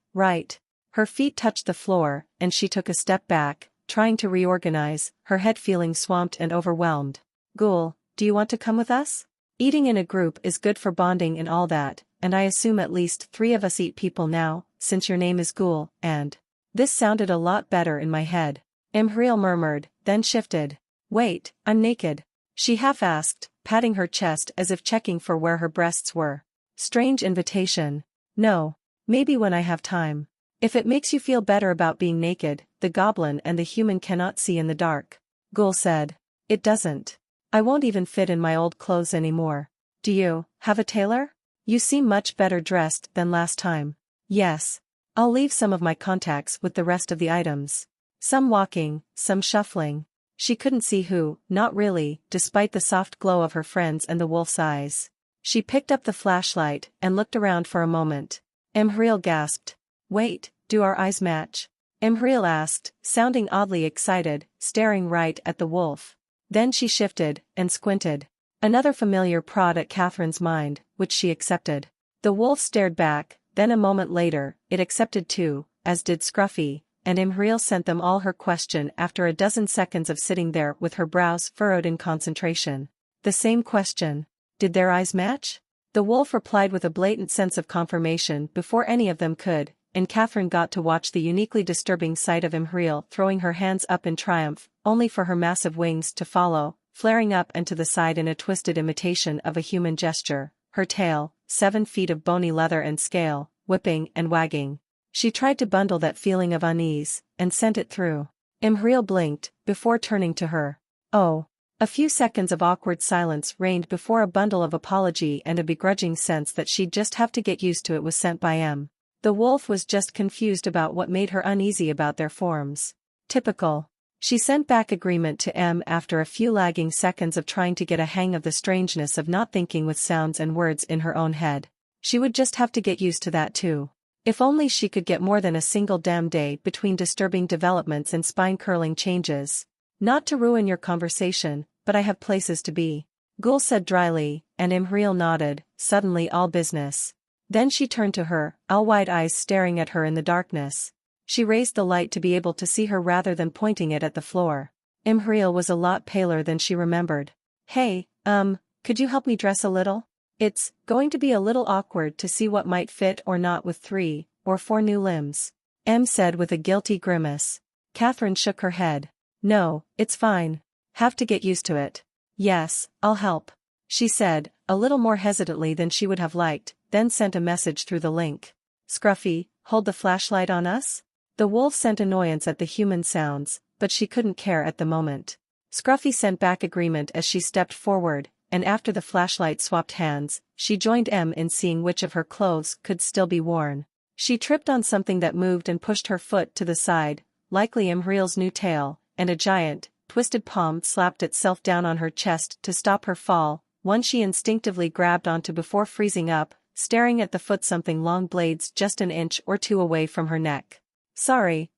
Speaker 2: Her feet touched the floor, and she took a step back, trying to reorganize, her head feeling swamped and overwhelmed. Ghoul, do you want to come with us? Eating in a group is good for bonding and all that, and I assume at least 3 of us eat people now, since your name is Ghoul, and... This sounded a lot better in my head. Imhriel murmured, then shifted. Wait, I'm naked. She half-asked, patting her chest as if checking for where her breasts were. Strange invitation. No. Maybe when I have time. If it makes you feel better about being naked, the goblin and the human cannot see in the dark. Ghoul said. It doesn't. I won't even fit in my old clothes anymore. Do you have a tailor? You seem much better dressed than last time. Yes. I'll leave some of my contacts with the rest of the items. Some walking, some shuffling. She couldn't see who, not really, despite the soft glow of her friends and the wolf's eyes. She picked up the flashlight and looked around for a moment. Imhriel gasped. Wait, do our eyes match? Imhriel asked, sounding oddly excited, staring right at the wolf. Then she shifted, and squinted. Another familiar prod at Catherine's mind, which she accepted. The wolf stared back, then a moment later, it accepted too, as did Scruffy, and Imhriel sent them all her question after a dozen seconds of sitting there with her brows furrowed in concentration. The same question. Did their eyes match? The wolf replied with a blatant sense of confirmation before any of them could, and Catherine got to watch the uniquely disturbing sight of Imhriel throwing her hands up in triumph, only for her massive wings to follow, flaring up and to the side in a twisted imitation of a human gesture, her tail, 7 feet of bony leather and scale, whipping and wagging. She tried to bundle that feeling of unease, and sent it through. Imhriel blinked, before turning to her. Oh. A few seconds of awkward silence reigned before a bundle of apology and a begrudging sense that she'd just have to get used to it was sent by M. The wolf was just confused about what made her uneasy about their forms. Typical. She sent back agreement to M after a few lagging seconds of trying to get a hang of the strangeness of not thinking with sounds and words in her own head. She would just have to get used to that too. If only she could get more than a single damn day between disturbing developments and spine-curling changes. Not to ruin your conversation, but I have places to be. Ghoul said dryly, and Imhriel nodded, suddenly all business. Then she turned to her, owl-wide eyes staring at her in the darkness. She raised the light to be able to see her rather than pointing it at the floor. Imhriel was a lot paler than she remembered. Hey, could you help me dress a little? It's going to be a little awkward to see what might fit or not with 3 or 4 new limbs. M said with a guilty grimace. Catherine shook her head. No, it's fine. Have to get used to it. Yes, I'll help. She said, a little more hesitantly than she would have liked, then sent a message through the link. Scruffy, hold the flashlight on us? The wolf sent annoyance at the human sounds, but she couldn't care at the moment. Scruffy sent back agreement as she stepped forward, and after the flashlight swapped hands, she joined M in seeing which of her clothes could still be worn. She tripped on something that moved and pushed her foot to the side, likely Imhriel's new tail, and a giant, twisted palm slapped itself down on her chest to stop her fall, one she instinctively grabbed onto before freezing up, staring at the foot, something long blades just an inch or two away from her neck. Sorry.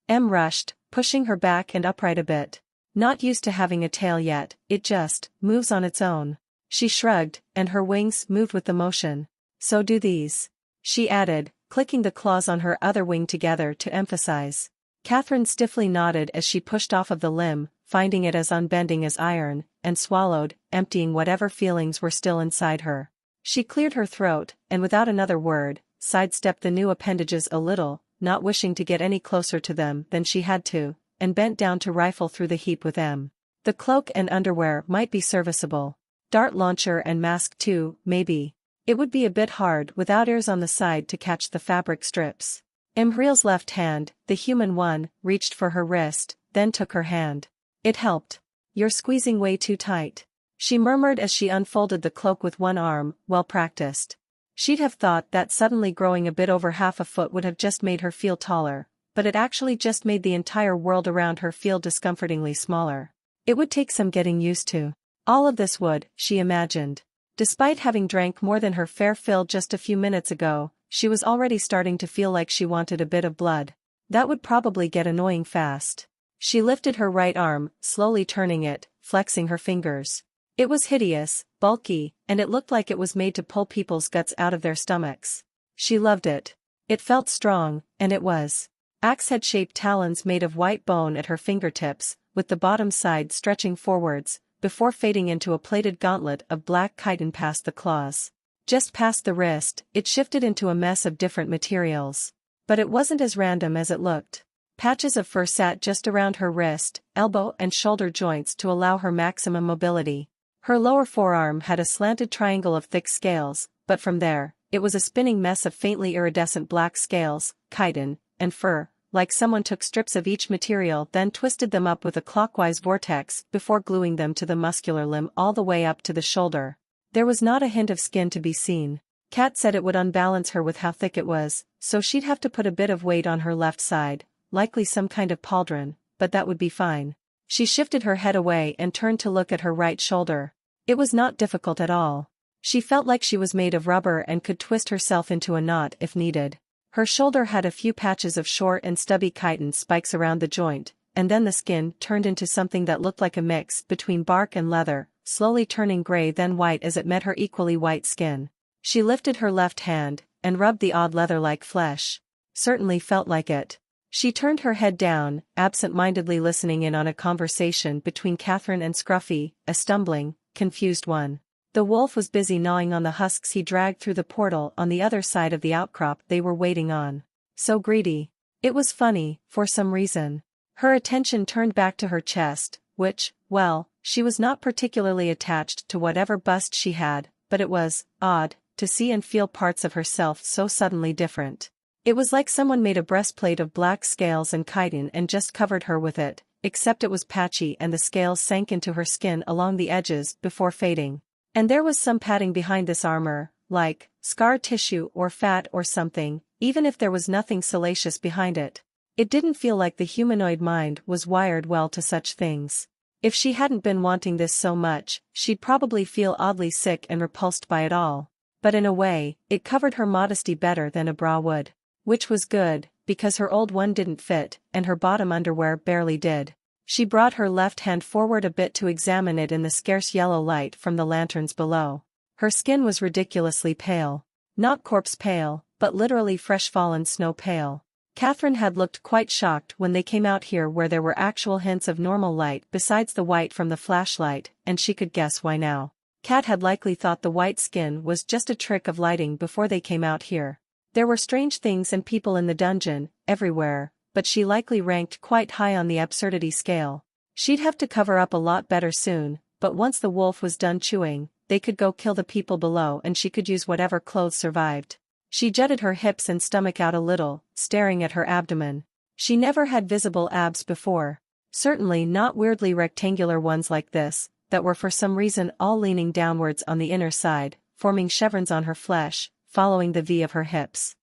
Speaker 2: M rushed, pushing her back and upright a bit. Not used to having a tail yet, it just moves on its own. She shrugged, and her wings moved with the motion. So do these. She added, clicking the claws on her other wing together to emphasize. Catherine stiffly nodded as she pushed off of the limb, finding it as unbending as iron, and swallowed, emptying whatever feelings were still inside her. She cleared her throat, and without another word, sidestepped the new appendages a little, not wishing to get any closer to them than she had to, and bent down to rifle through the heap with M. The cloak and underwear might be serviceable. Dart launcher and mask too, maybe. It would be a bit hard without ears on the side to catch the fabric strips. Imhriel's left hand, the human one, reached for her wrist, then took her hand. It helped. You're squeezing way too tight. She murmured as she unfolded the cloak with one arm, well practiced. She'd have thought that suddenly growing a bit over half a foot would have just made her feel taller, but it actually just made the entire world around her feel discomfortingly smaller. It would take some getting used to. All of this would, she imagined. Despite having drank more than her fair fill just a few minutes ago, she was already starting to feel like she wanted a bit of blood. That would probably get annoying fast. She lifted her right arm, slowly turning it, flexing her fingers. It was hideous, bulky, and it looked like it was made to pull people's guts out of their stomachs. She loved it. It felt strong, and it was. Axe-head-shaped talons made of white bone at her fingertips, with the bottom side stretching forwards, before fading into a plated gauntlet of black chitin past the claws. Just past the wrist, it shifted into a mess of different materials. But it wasn't as random as it looked. Patches of fur sat just around her wrist, elbow and shoulder joints to allow her maximum mobility. Her lower forearm had a slanted triangle of thick scales, but from there, it was a spinning mess of faintly iridescent black scales, chitin, and fur, like someone took strips of each material then twisted them up with a clockwise vortex before gluing them to the muscular limb all the way up to the shoulder. There was not a hint of skin to be seen. Kat said it would unbalance her with how thick it was, so she'd have to put a bit of weight on her left side, likely some kind of pauldron, but that would be fine. She shifted her head away and turned to look at her right shoulder. It was not difficult at all. She felt like she was made of rubber and could twist herself into a knot if needed. Her shoulder had a few patches of short and stubby chitin spikes around the joint, and then the skin turned into something that looked like a mix between bark and leather, slowly turning gray then white as it met her equally white skin. She lifted her left hand, and rubbed the odd leather-like flesh. Certainly felt like it. She turned her head down, absent-mindedly listening in on a conversation between Catherine and Scruffy, a stumbling, confused one. The wolf was busy gnawing on the husks he dragged through the portal on the other side of the outcrop they were waiting on. So greedy. It was funny, for some reason. Her attention turned back to her chest, which, well, she was not particularly attached to whatever bust she had, but it was odd to see and feel parts of herself so suddenly different. It was like someone made a breastplate of black scales and chitin and just covered her with it, except it was patchy and the scales sank into her skin along the edges before fading. And there was some padding behind this armor, like scar tissue or fat or something, even if there was nothing salacious behind it. It didn't feel like the humanoid mind was wired well to such things. If she hadn't been wanting this so much, she'd probably feel oddly sick and repulsed by it all. But in a way, it covered her modesty better than a bra would. Which was good, because her old one didn't fit, and her bottom underwear barely did. She brought her left hand forward a bit to examine it in the scarce yellow light from the lanterns below. Her skin was ridiculously pale. Not corpse pale, but literally fresh fallen snow pale. Catherine had looked quite shocked when they came out here where there were actual hints of normal light besides the white from the flashlight, and she could guess why now. Cat had likely thought the white skin was just a trick of lighting before they came out here. There were strange things and people in the dungeon, everywhere, but she likely ranked quite high on the absurdity scale. She'd have to cover up a lot better soon, but once the wolf was done chewing, they could go kill the people below and she could use whatever clothes survived. She jutted her hips and stomach out a little, staring at her abdomen. She never had visible abs before. Certainly not weirdly rectangular ones like this, that were for some reason all leaning downwards on the inner side, forming chevrons on her flesh, following the V of her hips.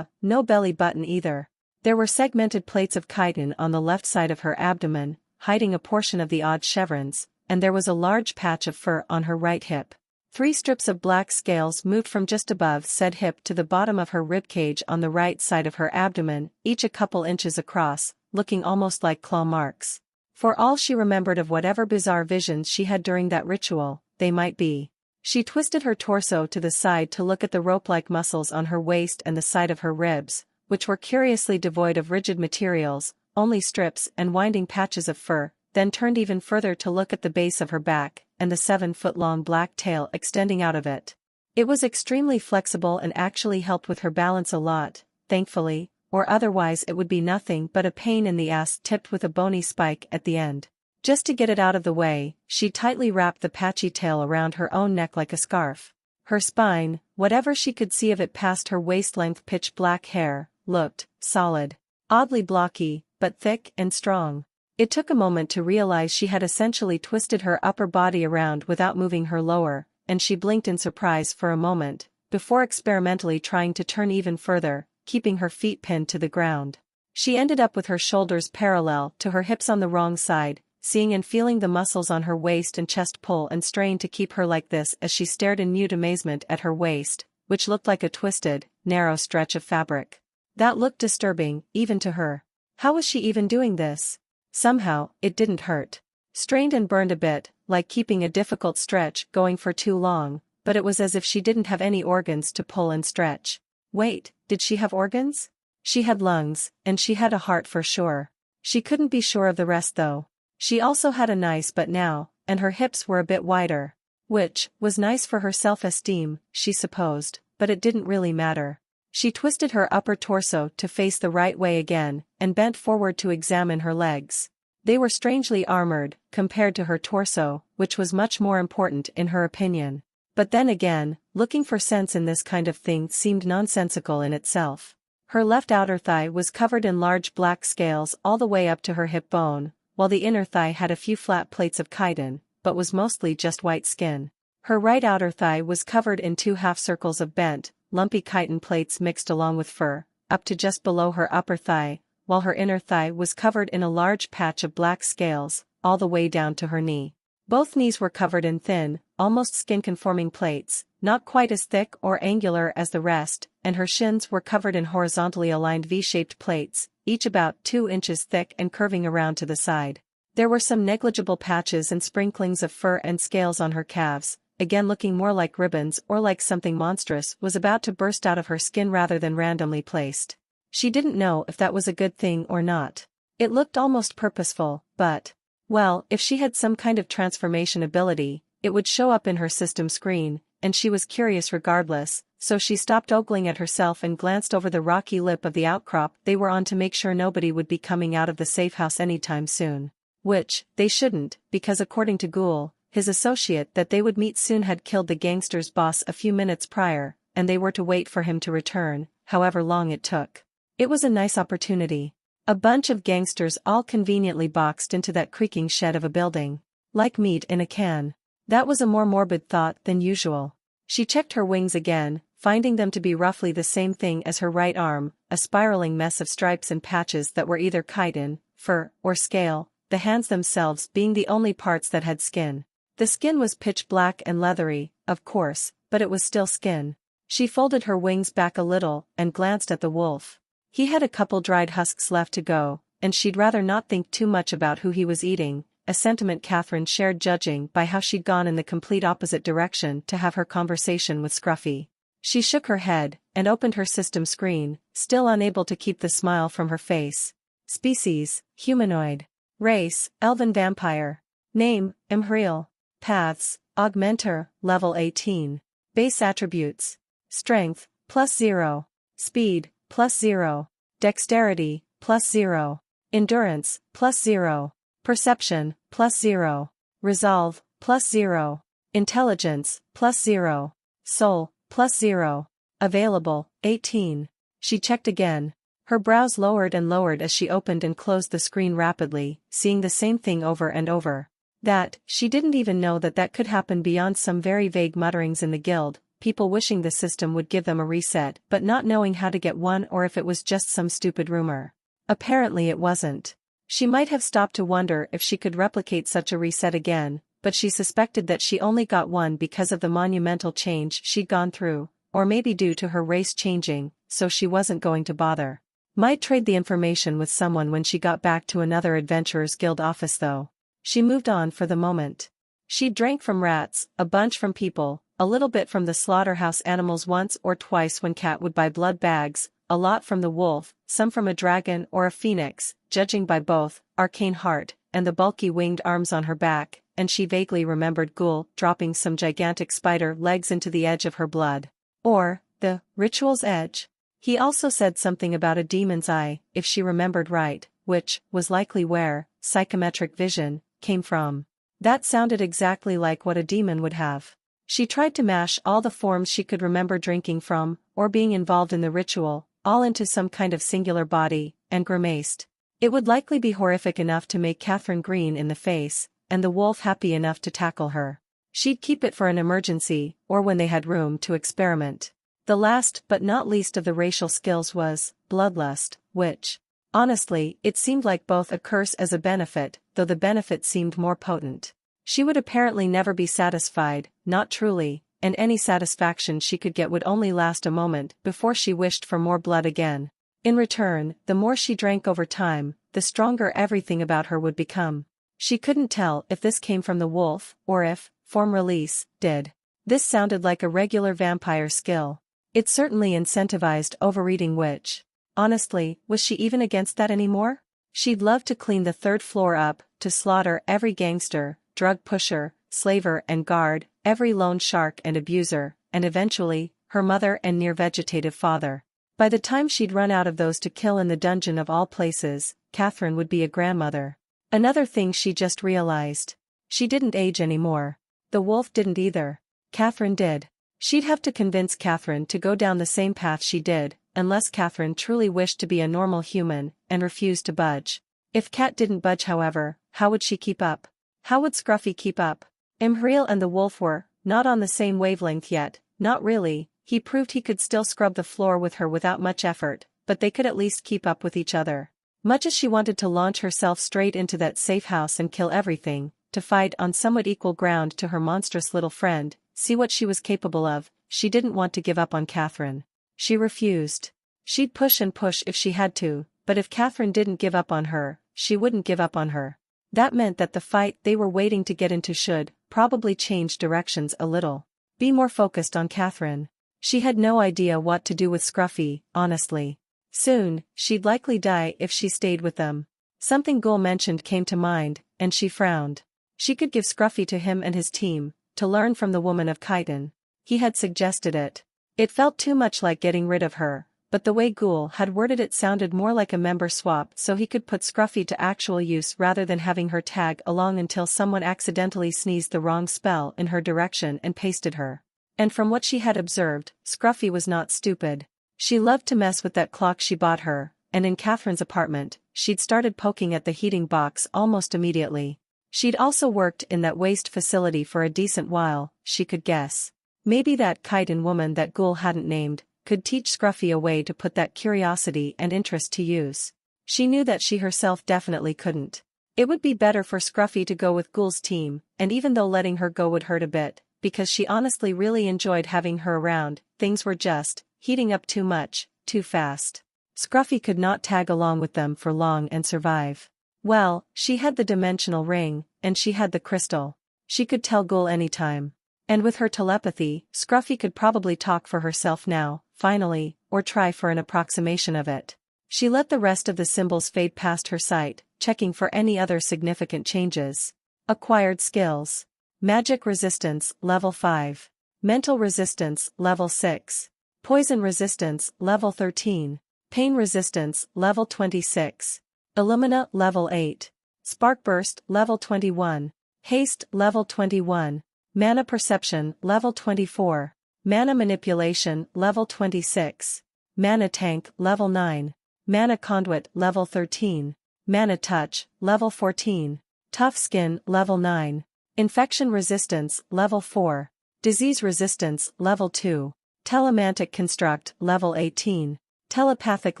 Speaker 2: No belly button either. There were segmented plates of chitin on the left side of her abdomen, hiding a portion of the odd chevrons, and there was a large patch of fur on her right hip. 3 strips of black scales moved from just above said hip to the bottom of her ribcage on the right side of her abdomen, each a couple inches across, looking almost like claw marks. For all she remembered of whatever bizarre visions she had during that ritual, they might be. She twisted her torso to the side to look at the rope-like muscles on her waist and the side of her ribs, which were curiously devoid of rigid materials, only strips and winding patches of fur, then turned even further to look at the base of her back, and the 7-foot-long black tail extending out of it. It was extremely flexible and actually helped with her balance a lot, thankfully, or otherwise it would be nothing but a pain in the ass tipped with a bony spike at the end. Just to get it out of the way, she tightly wrapped the patchy tail around her own neck like a scarf. Her spine, whatever she could see of it past her waist-length pitch black hair, looked solid. Oddly blocky, but thick and strong. It took a moment to realize she had essentially twisted her upper body around without moving her lower, and she blinked in surprise for a moment, before experimentally trying to turn even further, keeping her feet pinned to the ground. She ended up with her shoulders parallel to her hips on the wrong side, seeing and feeling the muscles on her waist and chest pull and strain to keep her like this as she stared in mute amazement at her waist, which looked like a twisted, narrow stretch of fabric. That looked disturbing, even to her. How was she even doing this? Somehow, it didn't hurt. Strained and burned a bit, like keeping a difficult stretch going for too long, but it was as if she didn't have any organs to pull and stretch. Wait, did she have organs? She had lungs, and she had a heart for sure. She couldn't be sure of the rest though. She also had a nice butt now, and her hips were a bit wider. Which was nice for her self-esteem, she supposed, but it didn't really matter. She twisted her upper torso to face the right way again, and bent forward to examine her legs. They were strangely armored, compared to her torso, which was much more important in her opinion. But then again, looking for sense in this kind of thing seemed nonsensical in itself. Her left outer thigh was covered in large black scales all the way up to her hip bone, while the inner thigh had a few flat plates of chitin, but was mostly just white skin. Her right outer thigh was covered in 2 half-circles of bent, lumpy chitin plates mixed along with fur, up to just below her upper thigh, while her inner thigh was covered in a large patch of black scales, all the way down to her knee. Both knees were covered in thin, almost skin-conforming plates, not quite as thick or angular as the rest, and her shins were covered in horizontally aligned V-shaped plates, each about 2 inches thick and curving around to the side. There were some negligible patches and sprinklings of fur and scales on her calves, again looking more like ribbons or like something monstrous was about to burst out of her skin rather than randomly placed. She didn't know if that was a good thing or not. It looked almost purposeful, but, well, if she had some kind of transformation ability, it would show up in her system screen, and she was curious regardless, so she stopped ogling at herself and glanced over the rocky lip of the outcrop they were on to make sure nobody would be coming out of the safe house anytime soon. Which, they shouldn't, because according to Ghoul, his associate that they would meet soon had killed the gangster's boss a few minutes prior, and they were to wait for him to return, however long it took. It was a nice opportunity. A bunch of gangsters all conveniently boxed into that creaking shed of a building. Like meat in a can. That was a more morbid thought than usual. She checked her wings again, finding them to be roughly the same thing as her right arm, a spiraling mess of stripes and patches that were either chitin, fur, or scale, the hands themselves being the only parts that had skin. The skin was pitch black and leathery, of course, but it was still skin. She folded her wings back a little and glanced at the wolf. He had a couple dried husks left to go, and she'd rather not think too much about who he was eating, a sentiment Catherine shared judging by how she'd gone in the complete opposite direction to have her conversation with Scruffy. She shook her head and opened her system screen, still unable to keep the smile from her face. Species, humanoid. Race, elven vampire. Name, Imhriel. Paths, augmenter, level 18. Base attributes. Strength, +0. Speed, +0. Dexterity, +0. Endurance, +0. Perception, +0. Resolve, +0. Intelligence, +0. Soul, +0. Available, 18. She checked again. Her brows lowered and lowered as she opened and closed the screen rapidly, seeing the same thing over and over. That, she didn't even know that could happen beyond some very vague mutterings in the guild, people wishing the system would give them a reset but not knowing how to get one or if it was just some stupid rumor. Apparently it wasn't. She might have stopped to wonder if she could replicate such a reset again, but she suspected that she only got one because of the monumental change she'd gone through, or maybe due to her race changing, so she wasn't going to bother. Might trade the information with someone when she got back to another Adventurers Guild office though. She moved on for the moment. She drank from rats, a bunch from people, a little bit from the slaughterhouse animals once or twice when Cat would buy blood bags, a lot from the wolf, some from a dragon or a phoenix, judging by both, arcane heart, and the bulky winged arms on her back, and she vaguely remembered Ghoul dropping some gigantic spider legs into the edge of her blood. Or, the ritual's edge. He also said something about a demon's eye, if she remembered right, which was likely where psychometric vision came from. That sounded exactly like what a demon would have. She tried to mash all the forms she could remember drinking from, or being involved in the ritual, all into some kind of singular body, and grimaced. It would likely be horrific enough to make Catherine green in the face, and the wolf happy enough to tackle her. She'd keep it for an emergency, or when they had room to experiment. The last but not least of the racial skills was bloodlust, which, honestly, it seemed like both a curse as a benefit, though the benefit seemed more potent. She would apparently never be satisfied, not truly, and any satisfaction she could get would only last a moment before she wished for more blood again. In return, the more she drank over time, the stronger everything about her would become. She couldn't tell if this came from the wolf, or if, form release, did. This sounded like a regular vampire skill. It certainly incentivized overeating which, honestly, was she even against that anymore? She'd love to clean the third floor up, to slaughter every gangster, drug pusher, slaver and guard, every loan shark and abuser, and eventually, her mother and near-vegetative father. By the time she'd run out of those to kill in the dungeon of all places, Catherine would be a grandmother. Another thing she just realized. She didn't age anymore. The wolf didn't either. Catherine did. She'd have to convince Catherine to go down the same path she did, unless Catherine truly wished to be a normal human, and refused to budge. If Cat didn't budge however, how would she keep up? How would Scruffy keep up? Imhriel and the wolf were not on the same wavelength yet, not really. He proved he could still scrub the floor with her without much effort, but they could at least keep up with each other. Much as she wanted to launch herself straight into that safe house and kill everything, to fight on somewhat equal ground to her monstrous little friend, see what she was capable of, she didn't want to give up on Catherine. She refused. She'd push and push if she had to, but if Catherine didn't give up on her, she wouldn't give up on her. That meant that the fight they were waiting to get into should probably change directions a little. Be more focused on Catherine. She had no idea what to do with Scruffy, honestly. Soon, she'd likely die if she stayed with them. Something Ghoul mentioned came to mind, and she frowned. She could give Scruffy to him and his team, to learn from the woman of Chitin. He had suggested it. It felt too much like getting rid of her, but the way Ghoul had worded it sounded more like a member swap, so he could put Scruffy to actual use rather than having her tag along until someone accidentally sneezed the wrong spell in her direction and pasted her. And from what she had observed, Scruffy was not stupid. She loved to mess with that clock she bought her, and in Catherine's apartment, she'd started poking at the heating box almost immediately. She'd also worked in that waste facility for a decent while, she could guess. Maybe that chitin woman that Ghoul hadn't named could teach Scruffy a way to put that curiosity and interest to use. She knew that she herself definitely couldn't. It would be better for Scruffy to go with Ghoul's team, and even though letting her go would hurt a bit, because she honestly really enjoyed having her around, things were just heating up too much, too fast. Scruffy could not tag along with them for long and survive. Well, she had the dimensional ring, and she had the crystal. She could tell Ghoul anytime. And with her telepathy, Scruffy could probably talk for herself now, finally, or try for an approximation of it. She let the rest of the symbols fade past her sight, checking for any other significant changes. Acquired skills. Magic resistance, level 5. Mental resistance, level 6. Poison resistance, level 13. Pain resistance, level 26. Illumina, level 8. Spark burst, level 21. Haste, level 21. Mana perception, level 24. Mana manipulation, level 26. Mana tank, level 9. Mana conduit, level 13. Mana touch, level 14. Tough skin, level 9. Infection resistance, level 4. Disease resistance, level 2. Telemantic construct, level 18. Telepathic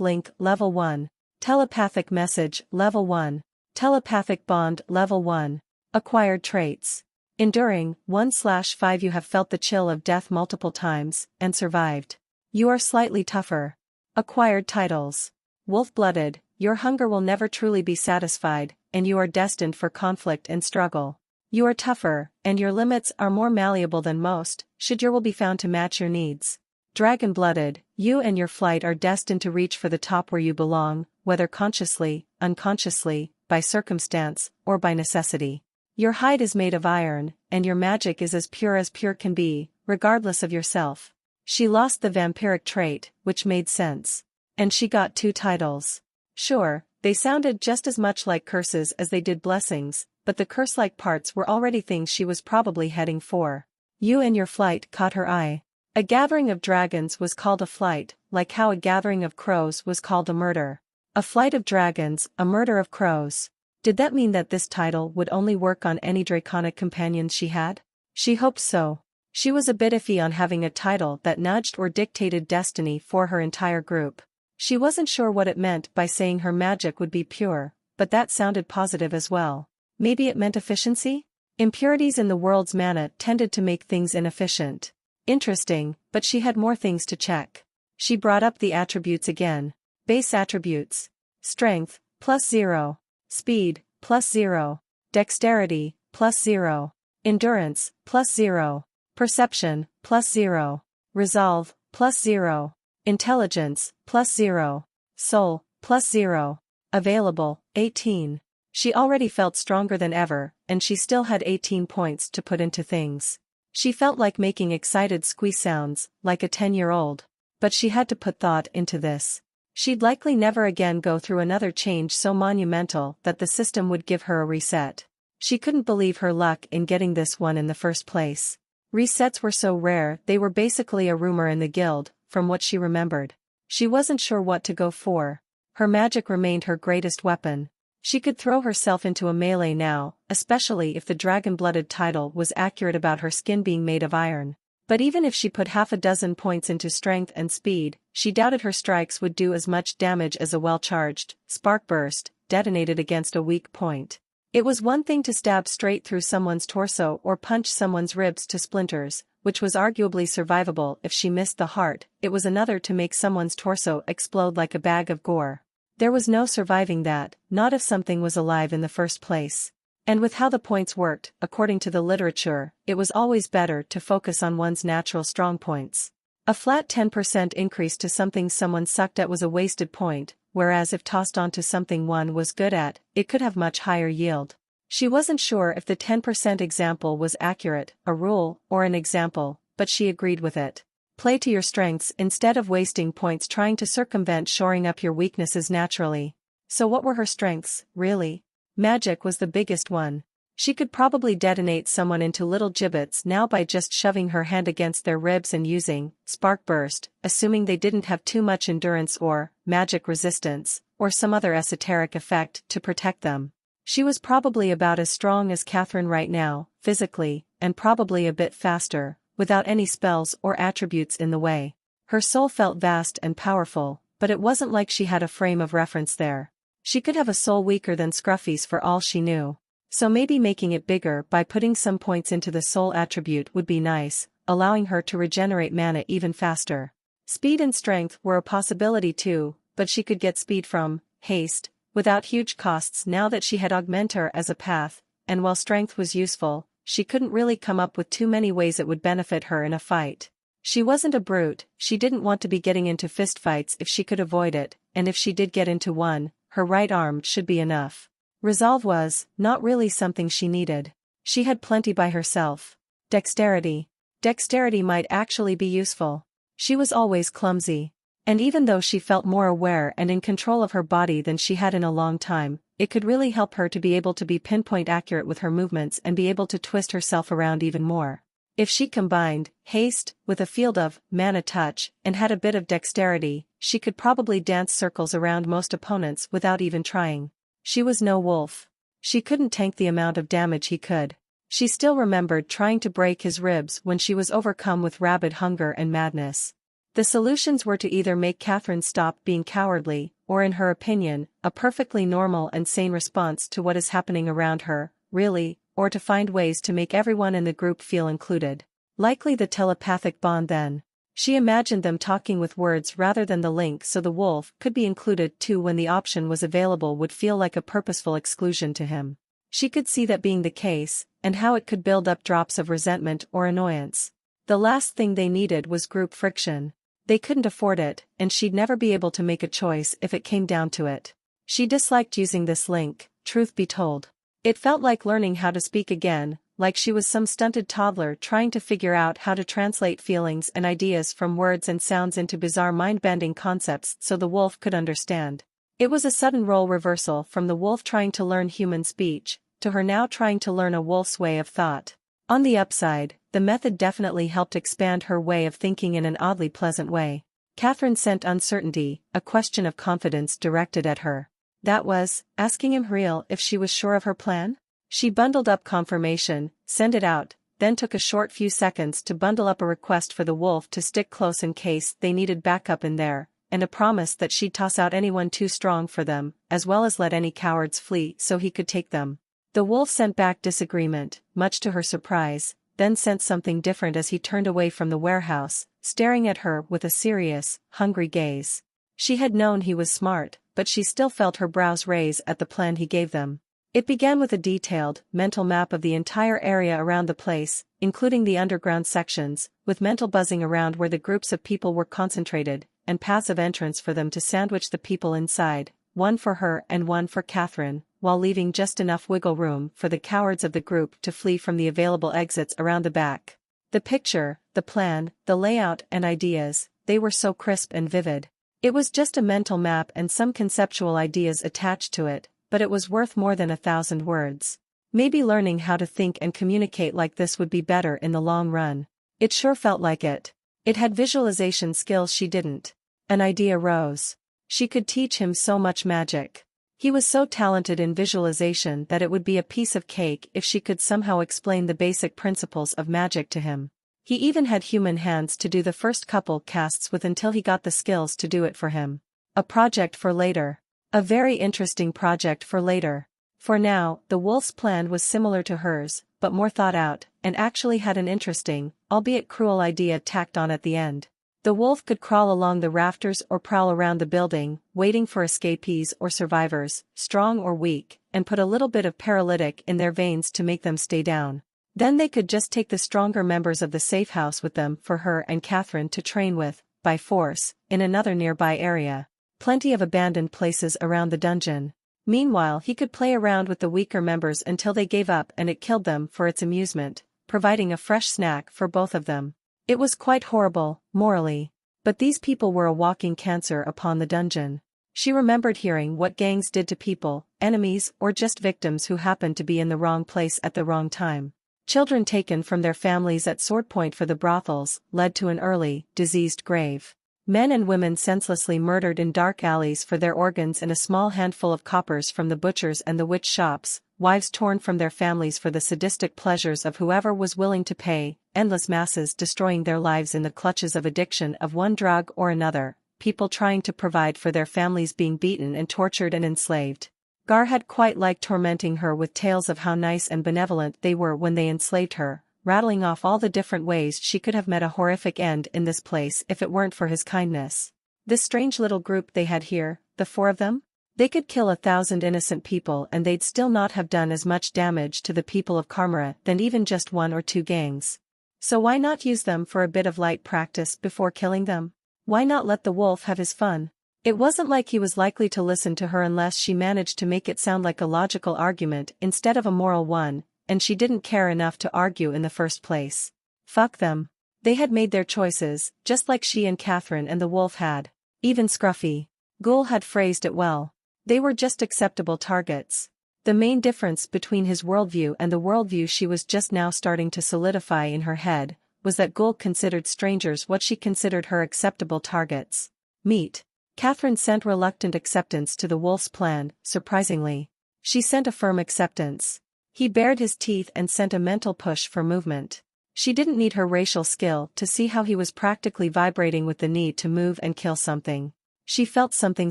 Speaker 2: link, level 1. Telepathic message, level 1. Telepathic bond, level 1. Acquired traits. Enduring, 1/5. You have felt the chill of death multiple times, and survived. You are slightly tougher. Acquired titles. Wolf-blooded, your hunger will never truly be satisfied, and you are destined for conflict and struggle. You are tougher, and your limits are more malleable than most, should your will be found to match your needs. Dragon-blooded, you and your flight are destined to reach for the top where you belong, whether consciously, unconsciously, by circumstance, or by necessity. Your hide is made of iron, and your magic is as pure can be, regardless of yourself. She lost the vampiric trait, which made sense. And she got 2 titles. Sure, they sounded just as much like curses as they did blessings, but the curse-like parts were already things she was probably heading for. You and your flight caught her eye. A gathering of dragons was called a flight, like how a gathering of crows was called a murder. A flight of dragons, a murder of crows. Did that mean that this title would only work on any draconic companions she had? She hoped so. She was a bit iffy on having a title that nudged or dictated destiny for her entire group. She wasn't sure what it meant by saying her magic would be pure, but that sounded positive as well. Maybe it meant efficiency? Impurities in the world's mana tended to make things inefficient. Interesting, but she had more things to check. She brought up the attributes again. Base attributes. Strength, +0. Speed, +0. Dexterity, +0. Endurance, +0. Perception, +0. Resolve, +0. Intelligence, +0. Soul, +0. Available, 18. She already felt stronger than ever, and she still had 18 points to put into things. She felt like making excited squeeze sounds, like a 10-year-old. But she had to put thought into this. She'd likely never again go through another change so monumental that the system would give her a reset. She couldn't believe her luck in getting this one in the first place. Resets were so rare they were basically a rumor in the guild, from what she remembered. She wasn't sure what to go for. Her magic remained her greatest weapon. She could throw herself into a melee now, especially if the dragon-blooded title was accurate about her skin being made of iron. But even if she put 6 points into strength and speed, she doubted her strikes would do as much damage as a well-charged spark burst, detonated against a weak point. It was one thing to stab straight through someone's torso or punch someone's ribs to splinters, which was arguably survivable if she missed the heart. It was another to make someone's torso explode like a bag of gore. There was no surviving that, not if something was alive in the first place. And with how the points worked, according to the literature, it was always better to focus on one's natural strong points. A flat 10% increase to something someone sucked at was a wasted point, whereas if tossed onto something one was good at, it could have much higher yield. She wasn't sure if the 10% example was accurate, a rule, or an example, but she agreed with it. Play to your strengths instead of wasting points trying to circumvent shoring up your weaknesses naturally. So what were her strengths, really? Magic was the biggest one. She could probably detonate someone into little gibbets now by just shoving her hand against their ribs and using spark burst, assuming they didn't have too much endurance or magic resistance, or some other esoteric effect to protect them. She was probably about as strong as Catherine right now, physically, and probably a bit faster, without any spells or attributes in the way. Her soul felt vast and powerful, but it wasn't like she had a frame of reference there. She could have a soul weaker than Scruffy's for all she knew. So maybe making it bigger by putting some points into the soul attribute would be nice, allowing her to regenerate mana even faster. Speed and strength were a possibility too, but she could get speed from haste, without huge costs now that she had Augmenter as a path, and while strength was useful, she couldn't really come up with too many ways it would benefit her in a fight. She wasn't a brute, she didn't want to be getting into fistfights if she could avoid it, and if she did get into one, her right arm should be enough. Resolve was not really something she needed. She had plenty by herself. Dexterity. Dexterity might actually be useful. She was always clumsy. And even though she felt more aware and in control of her body than she had in a long time, it could really help her to be able to be pinpoint accurate with her movements and be able to twist herself around even more. If she combined haste with a field of mana touch and had a bit of dexterity, she could probably dance circles around most opponents without even trying. She was no wolf. She couldn't tank the amount of damage he could. She still remembered trying to break his ribs when she was overcome with rabid hunger and madness. The solutions were to either make Catherine stop being cowardly, or in her opinion, a perfectly normal and sane response to what is happening around her, really, or to find ways to make everyone in the group feel included. Likely the telepathic bond then. She imagined them talking with words rather than the link so the wolf could be included too when the option was available would feel like a purposeful exclusion to him. She could see that being the case, and how it could build up drops of resentment or annoyance. The last thing they needed was group friction. They couldn't afford it, and she'd never be able to make a choice if it came down to it. She disliked using this link, truth be told. It felt like learning how to speak again, like she was some stunted toddler trying to figure out how to translate feelings and ideas from words and sounds into bizarre mind-bending concepts so the wolf could understand. It was a sudden role reversal from the wolf trying to learn human speech, to her now trying to learn a wolf's way of thought. On the upside, the method definitely helped expand her way of thinking in an oddly pleasant way. Catherine sent uncertainty, a question of confidence directed at her. That was, asking him real if she was sure of her plan? She bundled up confirmation, sent it out, then took a short few seconds to bundle up a request for the wolf to stick close in case they needed backup in there, and a promise that she'd toss out anyone too strong for them, as well as let any cowards flee so he could take them. The wolf sent back disagreement, much to her surprise, then sent something different as he turned away from the warehouse, staring at her with a serious, hungry gaze. She had known he was smart, but she still felt her brows raise at the plan he gave them. It began with a detailed, mental map of the entire area around the place, including the underground sections, with mental buzzing around where the groups of people were concentrated, and paths of entrance for them to sandwich the people inside, one for her and one for Catherine, while leaving just enough wiggle room for the cowards of the group to flee from the available exits around the back. The picture, the plan, the layout and ideas, they were so crisp and vivid. It was just a mental map and some conceptual ideas attached to it, but it was worth more than 1,000 words. Maybe learning how to think and communicate like this would be better in the long run. It sure felt like it. It had visualization skills she didn't. An idea rose. She could teach him so much magic. He was so talented in visualization that it would be a piece of cake if she could somehow explain the basic principles of magic to him. He even had human hands to do the first couple casts with until he got the skills to do it for him. A project for later. A very interesting project for later. For now, the wolf's plan was similar to hers, but more thought out, and actually had an interesting, albeit cruel idea tacked on at the end. The wolf could crawl along the rafters or prowl around the building, waiting for escapees or survivors, strong or weak, and put a little bit of paralytic in their veins to make them stay down. Then they could just take the stronger members of the safe house with them for her and Catherine to train with, by force, in another nearby area. Plenty of abandoned places around the dungeon. Meanwhile he could play around with the weaker members until they gave up and it killed them for its amusement, providing a fresh snack for both of them. It was quite horrible, morally. But these people were a walking cancer upon the dungeon. She remembered hearing what gangs did to people, enemies or just victims who happened to be in the wrong place at the wrong time. Children taken from their families at sword point for the brothels, led to an early, diseased grave. Men and women senselessly murdered in dark alleys for their organs and a small handful of coppers from the butchers and the witch shops, wives torn from their families for the sadistic pleasures of whoever was willing to pay, endless masses destroying their lives in the clutches of addiction of one drug or another, people trying to provide for their families being beaten and tortured and enslaved. Gar had quite liked tormenting her with tales of how nice and benevolent they were when they enslaved her, rattling off all the different ways she could have met a horrific end in this place if it weren't for his kindness. This strange little group they had here, the 4 of them? They could kill 1,000 innocent people and they'd still not have done as much damage to the people of Carmara than even just 1 or 2 gangs. So why not use them for a bit of light practice before killing them? Why not let the wolf have his fun? It wasn't like he was likely to listen to her unless she managed to make it sound like a logical argument instead of a moral one, and she didn't care enough to argue in the first place. Fuck them. They had made their choices, just like she and Catherine and the wolf had. Even Scruffy Ghoul had phrased it well. They were just acceptable targets. The main difference between his worldview and the worldview she was just now starting to solidify in her head, was that Ghoul considered strangers what she considered her acceptable targets. Meat. Catherine sent reluctant acceptance to the wolf's plan, surprisingly. She sent a firm acceptance. He bared his teeth and sent a mental push for movement. She didn't need her racial skill to see how he was practically vibrating with the need to move and kill something. She felt something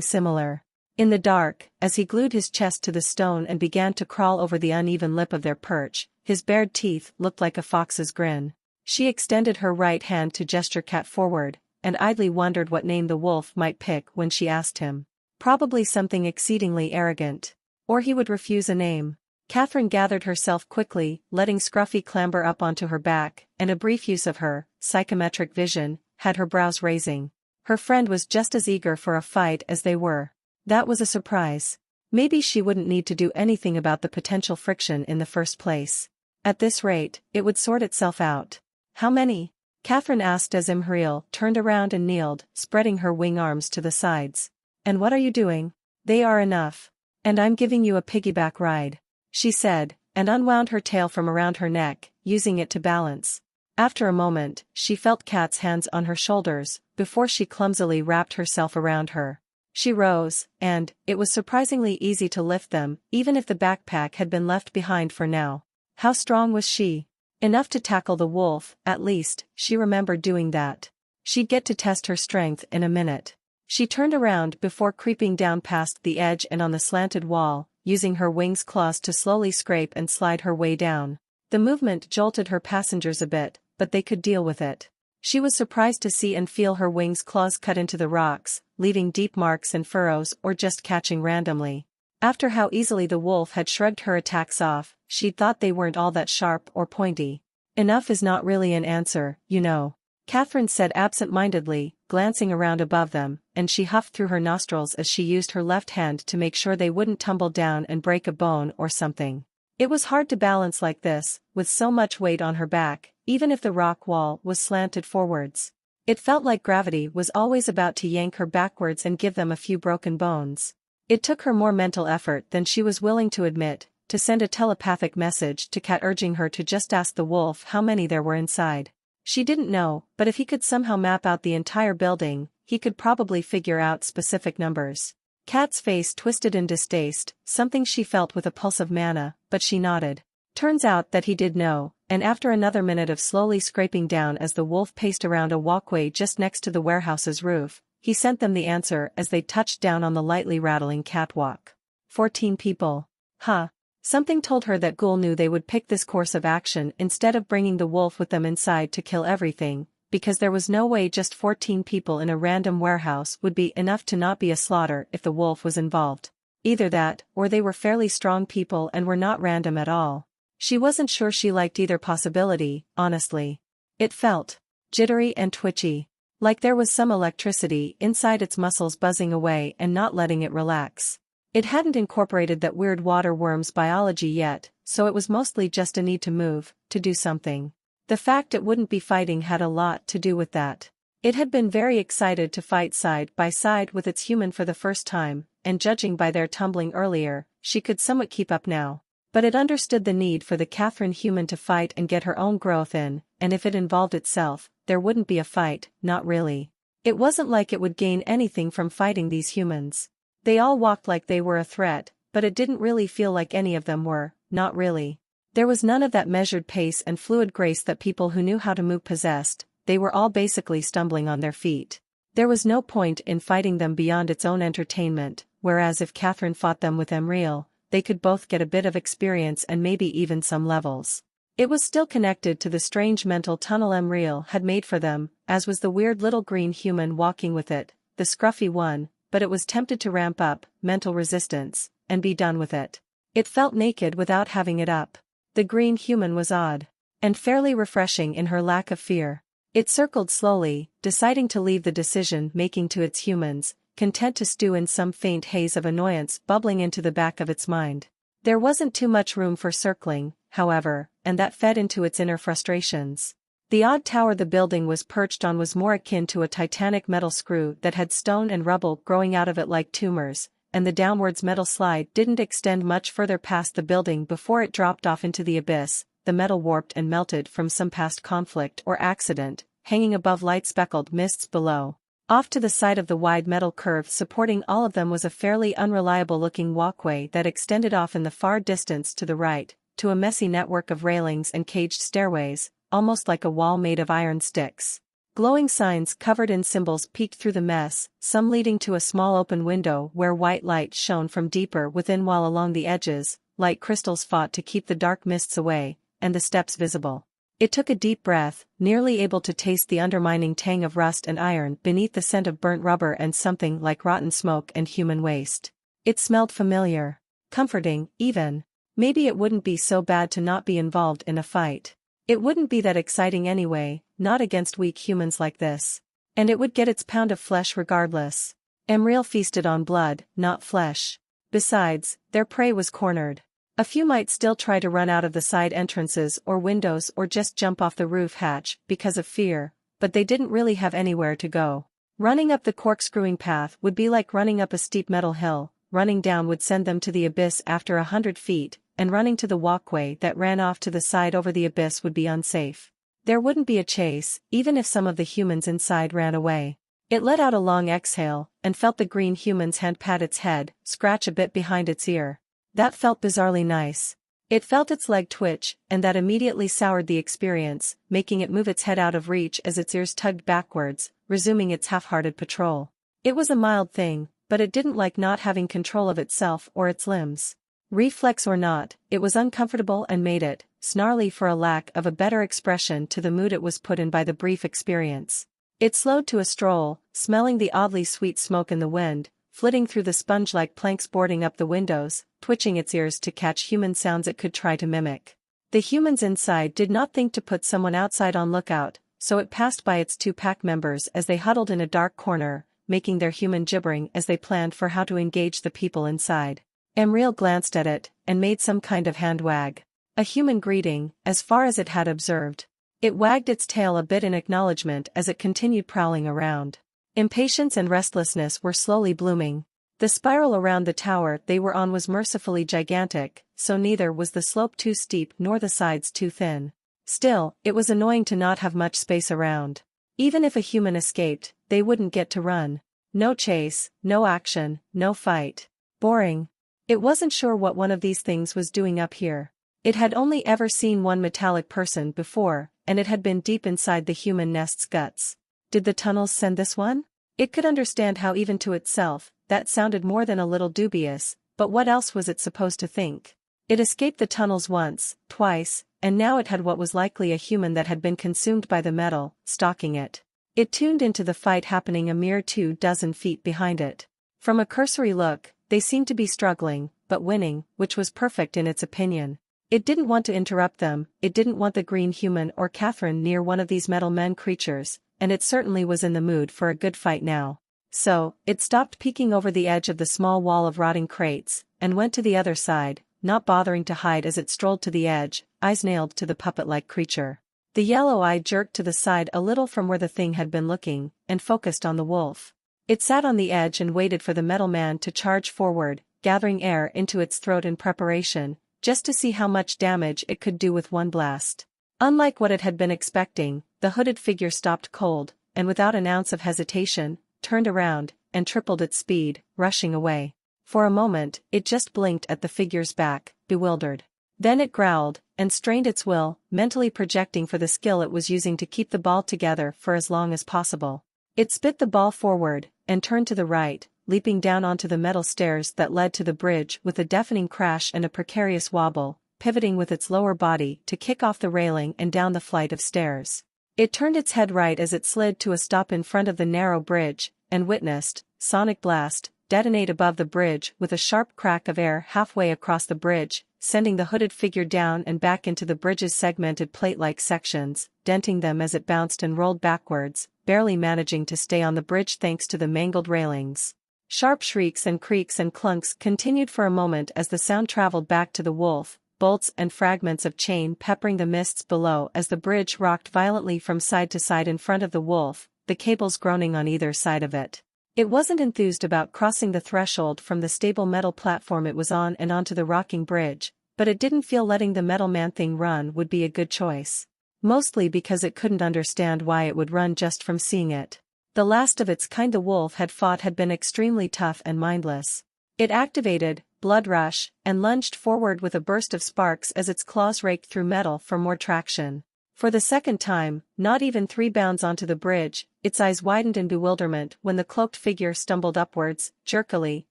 Speaker 2: similar. In the dark, as he glued his chest to the stone and began to crawl over the uneven lip of their perch, his bared teeth looked like a fox's grin. She extended her right hand to gesture Cat forward, and idly wondered what name the wolf might pick when she asked him. Probably something exceedingly arrogant. Or he would refuse a name. Catherine gathered herself quickly, letting Scruffy clamber up onto her back, and a brief use of her psychometric vision had her brows raising. Her friend was just as eager for a fight as they were. That was a surprise. Maybe she wouldn't need to do anything about the potential friction in the first place. At this rate, it would sort itself out. How many? Catherine asked as Imhriel turned around and kneeled, spreading her wing arms to the sides. And what are you doing? They are enough. And I'm giving you a piggyback ride, she said, and unwound her tail from around her neck, using it to balance. After a moment, she felt Cat's hands on her shoulders, before she clumsily wrapped herself around her. She rose, and it was surprisingly easy to lift them, even if the backpack had been left behind for now. How strong was she? Enough to tackle the wolf, at least, she remembered doing that. She'd get to test her strength in a minute. She turned around before creeping down past the edge and on the slanted wall, using her wings' claws to slowly scrape and slide her way down. The movement jolted her passengers a bit, but they could deal with it. She was surprised to see and feel her wings' claws cut into the rocks, leaving deep marks and furrows or just catching randomly. After how easily the wolf had shrugged her attacks off, she'd thought they weren't all that sharp or pointy. Enough is not really an answer, you know, Catherine said absent-mindedly, glancing around above them, and she huffed through her nostrils as she used her left hand to make sure they wouldn't tumble down and break a bone or something. It was hard to balance like this, with so much weight on her back, even if the rock wall was slanted forwards. It felt like gravity was always about to yank her backwards and give them a few broken bones. It took her more mental effort than she was willing to admit, to send a telepathic message to Cat urging her to just ask the wolf how many there were inside. She didn't know, but if he could somehow map out the entire building, he could probably figure out specific numbers. Cat's face twisted in distaste, something she felt with a pulse of mana, but she nodded. Turns out that he did know, and after another minute of slowly scraping down as the wolf paced around a walkway just next to the warehouse's roof, he sent them the answer as they touched down on the lightly rattling catwalk. 14 people. Huh. Something told her that Ghoul knew they would pick this course of action instead of bringing the wolf with them inside to kill everything, because there was no way just 14 people in a random warehouse would be enough to not be a slaughter if the wolf was involved. Either that, or they were fairly strong people and were not random at all. She wasn't sure she liked either possibility, honestly. It felt jittery and twitchy, like there was some electricity inside its muscles buzzing away and not letting it relax. It hadn't incorporated that weird water worm's biology yet, so it was mostly just a need to move, to do something. The fact it wouldn't be fighting had a lot to do with that. It had been very excited to fight side by side with its human for the first time, and judging by their tumbling earlier, she could somewhat keep up now. But it understood the need for the Catherine human to fight and get her own growth in, and if it involved itself, there wouldn't be a fight, not really. It wasn't like it would gain anything from fighting these humans. They all walked like they were a threat, but it didn't really feel like any of them were, not really. There was none of that measured pace and fluid grace that people who knew how to move possessed. They were all basically stumbling on their feet. There was no point in fighting them beyond its own entertainment, whereas if Catherine fought them with Emriel, they could both get a bit of experience and maybe even some levels. It was still connected to the strange mental tunnel Emriel had made for them, as was the weird little green human walking with it, the scruffy one, but it was tempted to ramp up mental resistance and be done with it. It felt naked without having it up. The green human was odd and fairly refreshing in her lack of fear. It circled slowly, deciding to leave the decision-making to its humans, content to stew in some faint haze of annoyance bubbling into the back of its mind. There wasn't too much room for circling, however, and that fed into its inner frustrations. The odd tower the building was perched on was more akin to a titanic metal screw that had stone and rubble growing out of it like tumors, and the downwards metal slide didn't extend much further past the building before it dropped off into the abyss, the metal warped and melted from some past conflict or accident, hanging above light-speckled mists below. Off to the side of the wide metal curve supporting all of them was a fairly unreliable-looking walkway that extended off in the far distance to the right, to a messy network of railings and caged stairways, almost like a wall made of iron sticks. Glowing signs covered in symbols peeked through the mess, some leading to a small open window where white light shone from deeper within, while along the edges, light crystals fought to keep the dark mists away, and the steps visible. It took a deep breath, nearly able to taste the undermining tang of rust and iron beneath the scent of burnt rubber and something like rotten smoke and human waste. It smelled familiar. Comforting, even. Maybe it wouldn't be so bad to not be involved in a fight. It wouldn't be that exciting anyway, not against weak humans like this. And it would get its pound of flesh regardless. Emriel feasted on blood, not flesh. Besides, their prey was cornered. A few might still try to run out of the side entrances or windows or just jump off the roof hatch because of fear, but they didn't really have anywhere to go. Running up the corkscrewing path would be like running up a steep metal hill, running down would send them to the abyss after 100 feet, and running to the walkway that ran off to the side over the abyss would be unsafe. There wouldn't be a chase, even if some of the humans inside ran away. It let out a long exhale, and felt the green human's hand pat its head, scratch a bit behind its ear. That felt bizarrely nice. It felt its leg twitch, and that immediately soured the experience, making it move its head out of reach as its ears tugged backwards, resuming its half-hearted patrol. It was a mild thing, but it didn't like not having control of itself or its limbs. Reflex or not, it was uncomfortable and made it, snarly for a lack of a better expression to the mood it was put in by the brief experience. It slowed to a stroll, smelling the oddly sweet smoke in the wind, flitting through the sponge-like planks boarding up the windows, twitching its ears to catch human sounds it could try to mimic. The humans inside did not think to put someone outside on lookout, so it passed by its two pack members as they huddled in a dark corner, making their human gibbering as they planned for how to engage the people inside. Emriel glanced at it, and made some kind of hand wag. A human greeting, as far as it had observed. It wagged its tail a bit in acknowledgement as it continued prowling around. Impatience and restlessness were slowly blooming. The spiral around the tower they were on was mercifully gigantic, so neither was the slope too steep nor the sides too thin. Still, it was annoying to not have much space around. Even if a human escaped, they wouldn't get to run. No chase, no action, no fight. Boring. It wasn't sure what one of these things was doing up here. It had only ever seen one metallic person before, and it had been deep inside the human nest's guts. Did the tunnels send this one? It could understand how even to itself, that sounded more than a little dubious, but what else was it supposed to think? It escaped the tunnels once, twice, and now it had what was likely a human that had been consumed by the metal, stalking it. It tuned into the fight happening a mere 24 feet behind it. From a cursory look, they seemed to be struggling, but winning, which was perfect in its opinion. It didn't want to interrupt them, it didn't want the green human or Catherine near one of these metal men creatures, and it certainly was in the mood for a good fight now. So, it stopped peeking over the edge of the small wall of rotting crates, and went to the other side, not bothering to hide as it strolled to the edge, eyes nailed to the puppet-like creature. The yellow eye jerked to the side a little from where the thing had been looking, and focused on the wolf. It sat on the edge and waited for the metal man to charge forward, gathering air into its throat in preparation, just to see how much damage it could do with one blast. Unlike what it had been expecting, the hooded figure stopped cold, and without an ounce of hesitation, turned around, and tripled its speed, rushing away. For a moment, it just blinked at the figure's back, bewildered. Then it growled, and strained its will, mentally projecting for the skill it was using to keep the ball together for as long as possible. It spit the ball forward, and turned to the right, leaping down onto the metal stairs that led to the bridge with a deafening crash and a precarious wobble, pivoting with its lower body to kick off the railing and down the flight of stairs. It turned its head right as it slid to a stop in front of the narrow bridge, and witnessed Sonic Blast detonate above the bridge with a sharp crack of air halfway across the bridge, sending the hooded figure down and back into the bridge's segmented plate-like sections, denting them as it bounced and rolled backwards, barely managing to stay on the bridge thanks to the mangled railings. Sharp shrieks and creaks and clunks continued for a moment as the sound traveled back to the wolf, bolts and fragments of chain peppering the mists below as the bridge rocked violently from side to side in front of the wolf, the cables groaning on either side of it. It wasn't enthused about crossing the threshold from the stable metal platform it was on and onto the rocking bridge, but it didn't feel letting the metal man thing run would be a good choice. Mostly because it couldn't understand why it would run just from seeing it. The last of its kind the wolf had fought had been extremely tough and mindless. It activated Blood Rush and lunged forward with a burst of sparks as its claws raked through metal for more traction. For the second time, not even 3 bounds onto the bridge, its eyes widened in bewilderment when the cloaked figure stumbled upwards, jerkily,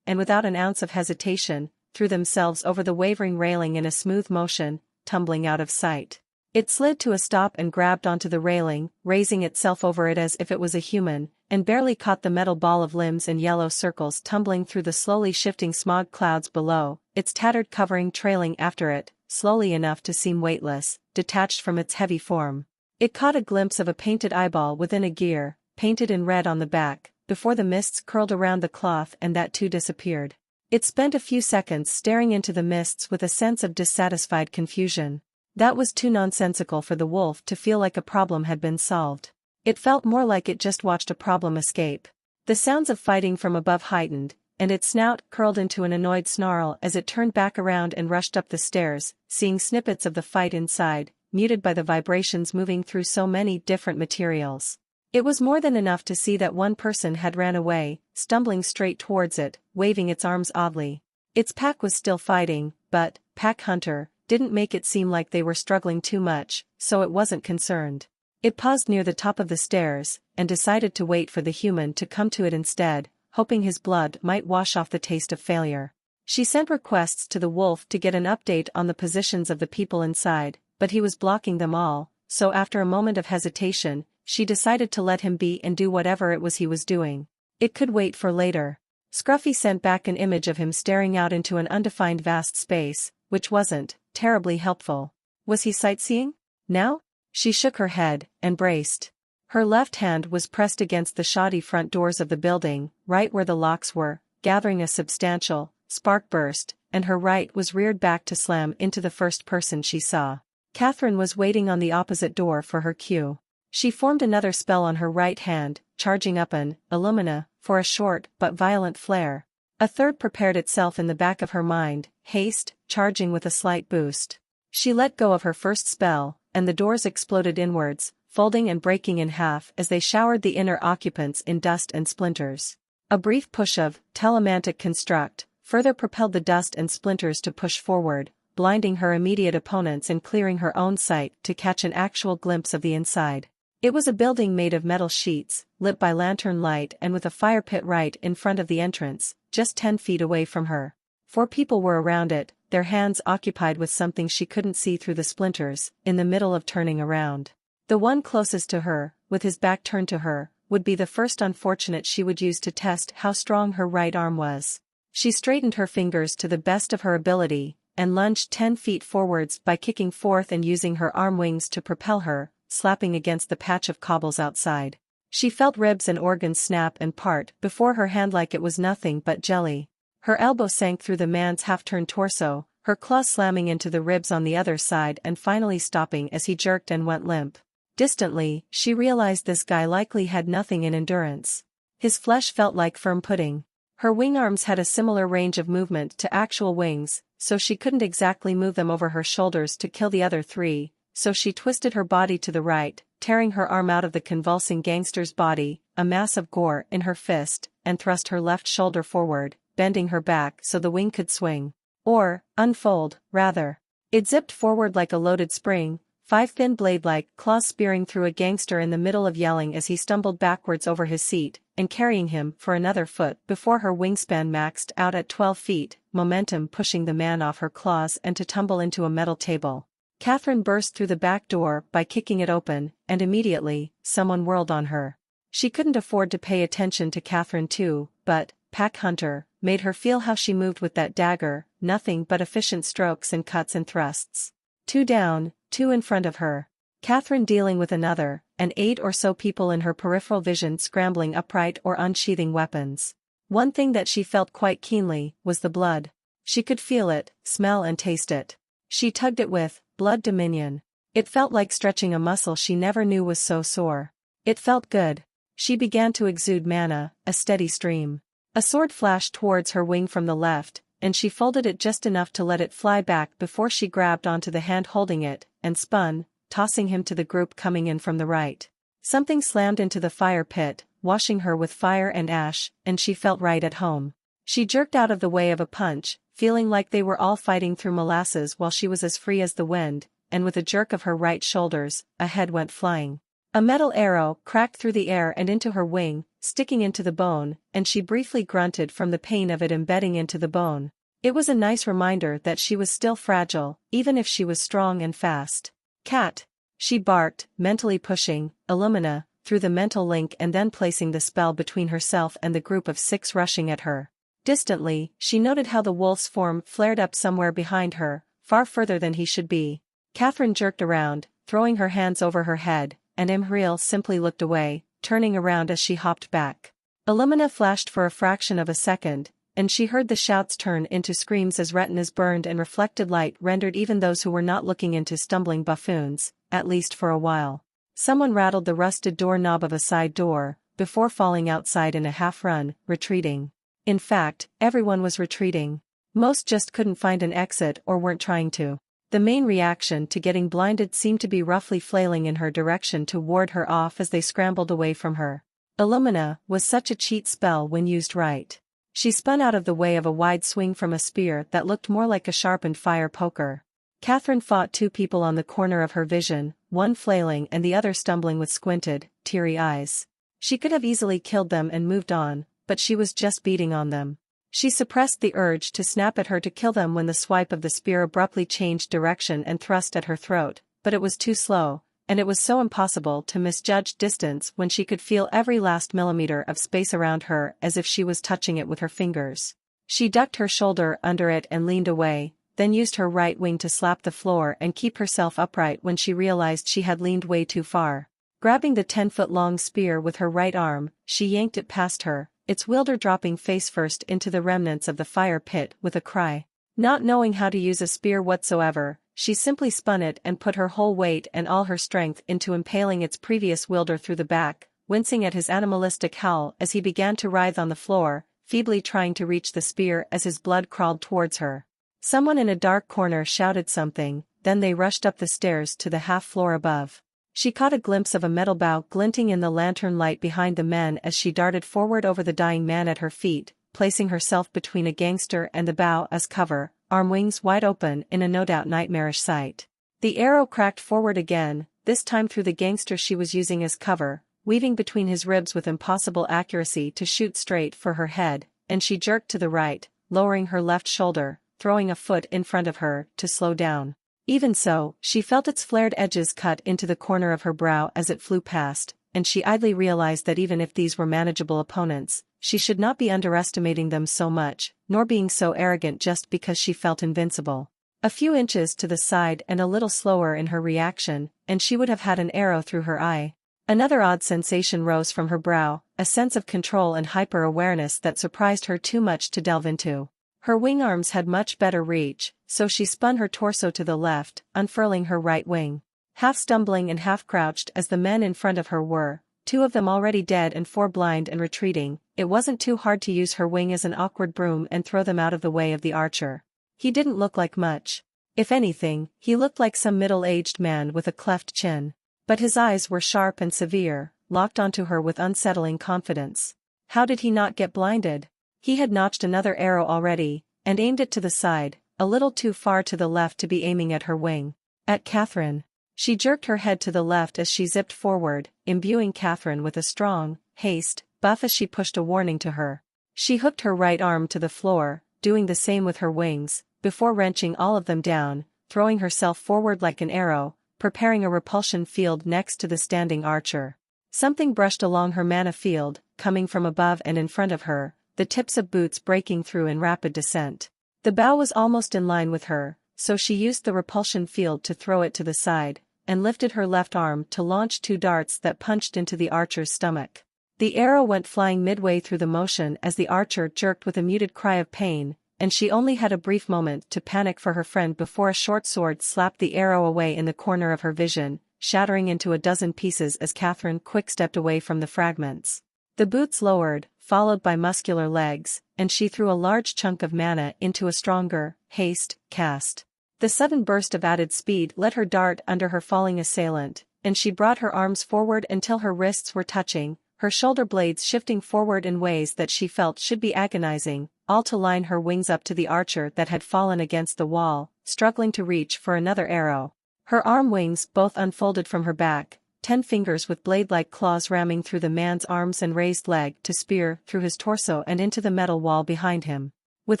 Speaker 2: and without an ounce of hesitation, threw themselves over the wavering railing in a smooth motion, tumbling out of sight. It slid to a stop and grabbed onto the railing, raising itself over it as if it was a human, and barely caught the metal ball of limbs in yellow circles tumbling through the slowly shifting smog clouds below, its tattered covering trailing after it, slowly enough to seem weightless, detached from its heavy form. It caught a glimpse of a painted eyeball within a gear, painted in red on the back, before the mists curled around the cloth and that too disappeared. It spent a few seconds staring into the mists with a sense of dissatisfied confusion. That was too nonsensical for the wolf to feel like a problem had been solved. It felt more like it just watched a problem escape. The sounds of fighting from above heightened, and its snout curled into an annoyed snarl as it turned back around and rushed up the stairs, seeing snippets of the fight inside, muted by the vibrations moving through so many different materials. It was more than enough to see that one person had ran away, stumbling straight towards it, waving its arms oddly. Its pack was still fighting, but Pack Hunter didn't make it seem like they were struggling too much, so it wasn't concerned. It paused near the top of the stairs, and decided to wait for the human to come to it instead, hoping his blood might wash off the taste of failure. She sent requests to the wolf to get an update on the positions of the people inside, but he was blocking them all, so after a moment of hesitation, she decided to let him be and do whatever it was he was doing. It could wait for later. Scruffy sent back an image of him staring out into an undefined vast space, which wasn't terribly helpful. Was he sightseeing? Now? She shook her head, and braced. Her left hand was pressed against the shoddy front doors of the building, right where the locks were, gathering a substantial spark burst, and her right was reared back to slam into the first person she saw. Catherine was waiting on the opposite door for her cue. She formed another spell on her right hand, charging up an Illumina for a short but violent flare. A third prepared itself in the back of her mind, haste, charging with a slight boost. She let go of her first spell, and the doors exploded inwards, folding and breaking in half as they showered the inner occupants in dust and splinters. A brief push of Telemantic Construct further propelled the dust and splinters to push forward, blinding her immediate opponents and clearing her own sight to catch an actual glimpse of the inside. It was a building made of metal sheets, lit by lantern light and with a fire pit right in front of the entrance, just 10 feet away from her. 4 people were around it, their hands occupied with something she couldn't see through the splinters, in the middle of turning around. The one closest to her, with his back turned to her, would be the first unfortunate she would use to test how strong her right arm was. She straightened her fingers to the best of her ability, and lunged 10 feet forwards by kicking forth and using her arm wings to propel her, slapping against the patch of cobbles outside. She felt ribs and organs snap and part before her hand like it was nothing but jelly. Her elbow sank through the man's half-turned torso, her claws slamming into the ribs on the other side and finally stopping as he jerked and went limp. Distantly, she realized this guy likely had nothing in endurance. His flesh felt like firm pudding. Her wing arms had a similar range of movement to actual wings, so she couldn't exactly move them over her shoulders to kill the other three, so she twisted her body to the right, tearing her arm out of the convulsing gangster's body, a mass of gore in her fist, and thrust her left shoulder forward, bending her back so the wing could swing. Or, unfold, rather. It zipped forward like a loaded spring, 5 thin blade-like claws spearing through a gangster in the middle of yelling as he stumbled backwards over his seat, and carrying him for another foot before her wingspan maxed out at 12 feet, momentum pushing the man off her claws and to tumble into a metal table. Catherine burst through the back door by kicking it open, and immediately, someone whirled on her. She couldn't afford to pay attention to Catherine too, but, Pack Hunter, made her feel how she moved with that dagger, nothing but efficient strokes and cuts and thrusts. 2 down, 2 in front of her. Catherine dealing with another, and 8 or so people in her peripheral vision scrambling upright or unsheathing weapons. One thing that she felt quite keenly was the blood. She could feel it, smell and taste it. She tugged it with blood dominion. It felt like stretching a muscle she never knew was so sore. It felt good. She began to exude mana, a steady stream. A sword flashed towards her wing from the left, and she folded it just enough to let it fly back before she grabbed onto the hand holding it, and spun, tossing him to the group coming in from the right. Something slammed into the fire pit, washing her with fire and ash, and she felt right at home. She jerked out of the way of a punch, feeling like they were all fighting through molasses while she was as free as the wind, and with a jerk of her right shoulders, a head went flying. A metal arrow cracked through the air and into her wing, sticking into the bone, and she briefly grunted from the pain of it embedding into the bone. It was a nice reminder that she was still fragile, even if she was strong and fast. Cat! She barked, mentally pushing Illumina through the mental link and then placing the spell between herself and the group of 6 rushing at her. Distantly, she noted how the wolf's form flared up somewhere behind her, far further than he should be. Catherine jerked around, throwing her hands over her head, and Imhriel simply looked away, turning around as she hopped back. Illumina flashed for a fraction of a second, and she heard the shouts turn into screams as retinas burned and reflected light rendered even those who were not looking into stumbling buffoons, at least for a while. Someone rattled the rusted doorknob of a side door, before falling outside in a half-run, retreating. In fact, everyone was retreating. Most just couldn't find an exit or weren't trying to. The main reaction to getting blinded seemed to be roughly flailing in her direction to ward her off as they scrambled away from her. Illumina was such a cheat spell when used right. She spun out of the way of a wide swing from a spear that looked more like a sharpened fire poker. Catherine fought 2 people on the corner of her vision, one flailing and the other stumbling with squinted, teary eyes. She could have easily killed them and moved on, but she was just beating on them. She suppressed the urge to snap at her to kill them when the swipe of the spear abruptly changed direction and thrust at her throat, but it was too slow, and it was so impossible to misjudge distance when she could feel every last millimeter of space around her as if she was touching it with her fingers. She ducked her shoulder under it and leaned away, then used her right wing to slap the floor and keep herself upright when she realized she had leaned way too far. Grabbing the 10-foot-long spear with her right arm, she yanked it past her, its wielder dropping face-first into the remnants of the fire pit with a cry. Not knowing how to use a spear whatsoever, she simply spun it and put her whole weight and all her strength into impaling its previous wielder through the back, wincing at his animalistic howl as he began to writhe on the floor, feebly trying to reach the spear as his blood crawled towards her. Someone in a dark corner shouted something, then they rushed up the stairs to the half-floor above. She caught a glimpse of a metal bow glinting in the lantern light behind the men as she darted forward over the dying man at her feet, placing herself between a gangster and the bow as cover, arm wings wide open in a no doubt nightmarish sight. The arrow cracked forward again, this time through the gangster she was using as cover, weaving between his ribs with impossible accuracy to shoot straight for her head, and she jerked to the right, lowering her left shoulder, throwing a foot in front of her, to slow down. Even so, she felt its flared edges cut into the corner of her brow as it flew past, and she idly realized that even if these were manageable opponents, she should not be underestimating them so much, nor being so arrogant just because she felt invincible. A few inches to the side and a little slower in her reaction, and she would have had an arrow through her eye. Another odd sensation rose from her brow, a sense of control and hyper-awareness that surprised her too much to delve into. Her wing arms had much better reach, so she spun her torso to the left, unfurling her right wing. Half stumbling and half crouched as the men in front of her were, 2 of them already dead and 4 blind and retreating, it wasn't too hard to use her wing as an awkward broom and throw them out of the way of the archer. He didn't look like much. If anything, he looked like some middle-aged man with a cleft chin. But his eyes were sharp and severe, locked onto her with unsettling confidence. How did he not get blinded? He had notched another arrow already, and aimed it to the side, a little too far to the left to be aiming at her wing. At Catherine. She jerked her head to the left as she zipped forward, imbuing Catherine with a strong haste buff as she pushed a warning to her. She hooked her right arm to the floor, doing the same with her wings, before wrenching all of them down, throwing herself forward like an arrow, preparing a repulsion field next to the standing archer. Something brushed along her mana field, coming from above and in front of her, the tips of boots breaking through in rapid descent. The bow was almost in line with her, so she used the repulsion field to throw it to the side, and lifted her left arm to launch 2 darts that punched into the archer's stomach. The arrow went flying midway through the motion as the archer jerked with a muted cry of pain, and she only had a brief moment to panic for her friend before a short sword slapped the arrow away in the corner of her vision, shattering into a dozen pieces as Catherine quick-stepped away from the fragments. The boots lowered, followed by muscular legs, and she threw a large chunk of mana into a stronger haste cast. The sudden burst of added speed let her dart under her falling assailant, and she brought her arms forward until her wrists were touching, her shoulder blades shifting forward in ways that she felt should be agonizing, all to line her wings up to the archer that had fallen against the wall, struggling to reach for another arrow. Her arm wings both unfolded from her back, 10 fingers with blade-like claws ramming through the man's arms and raised leg to spear through his torso and into the metal wall behind him. With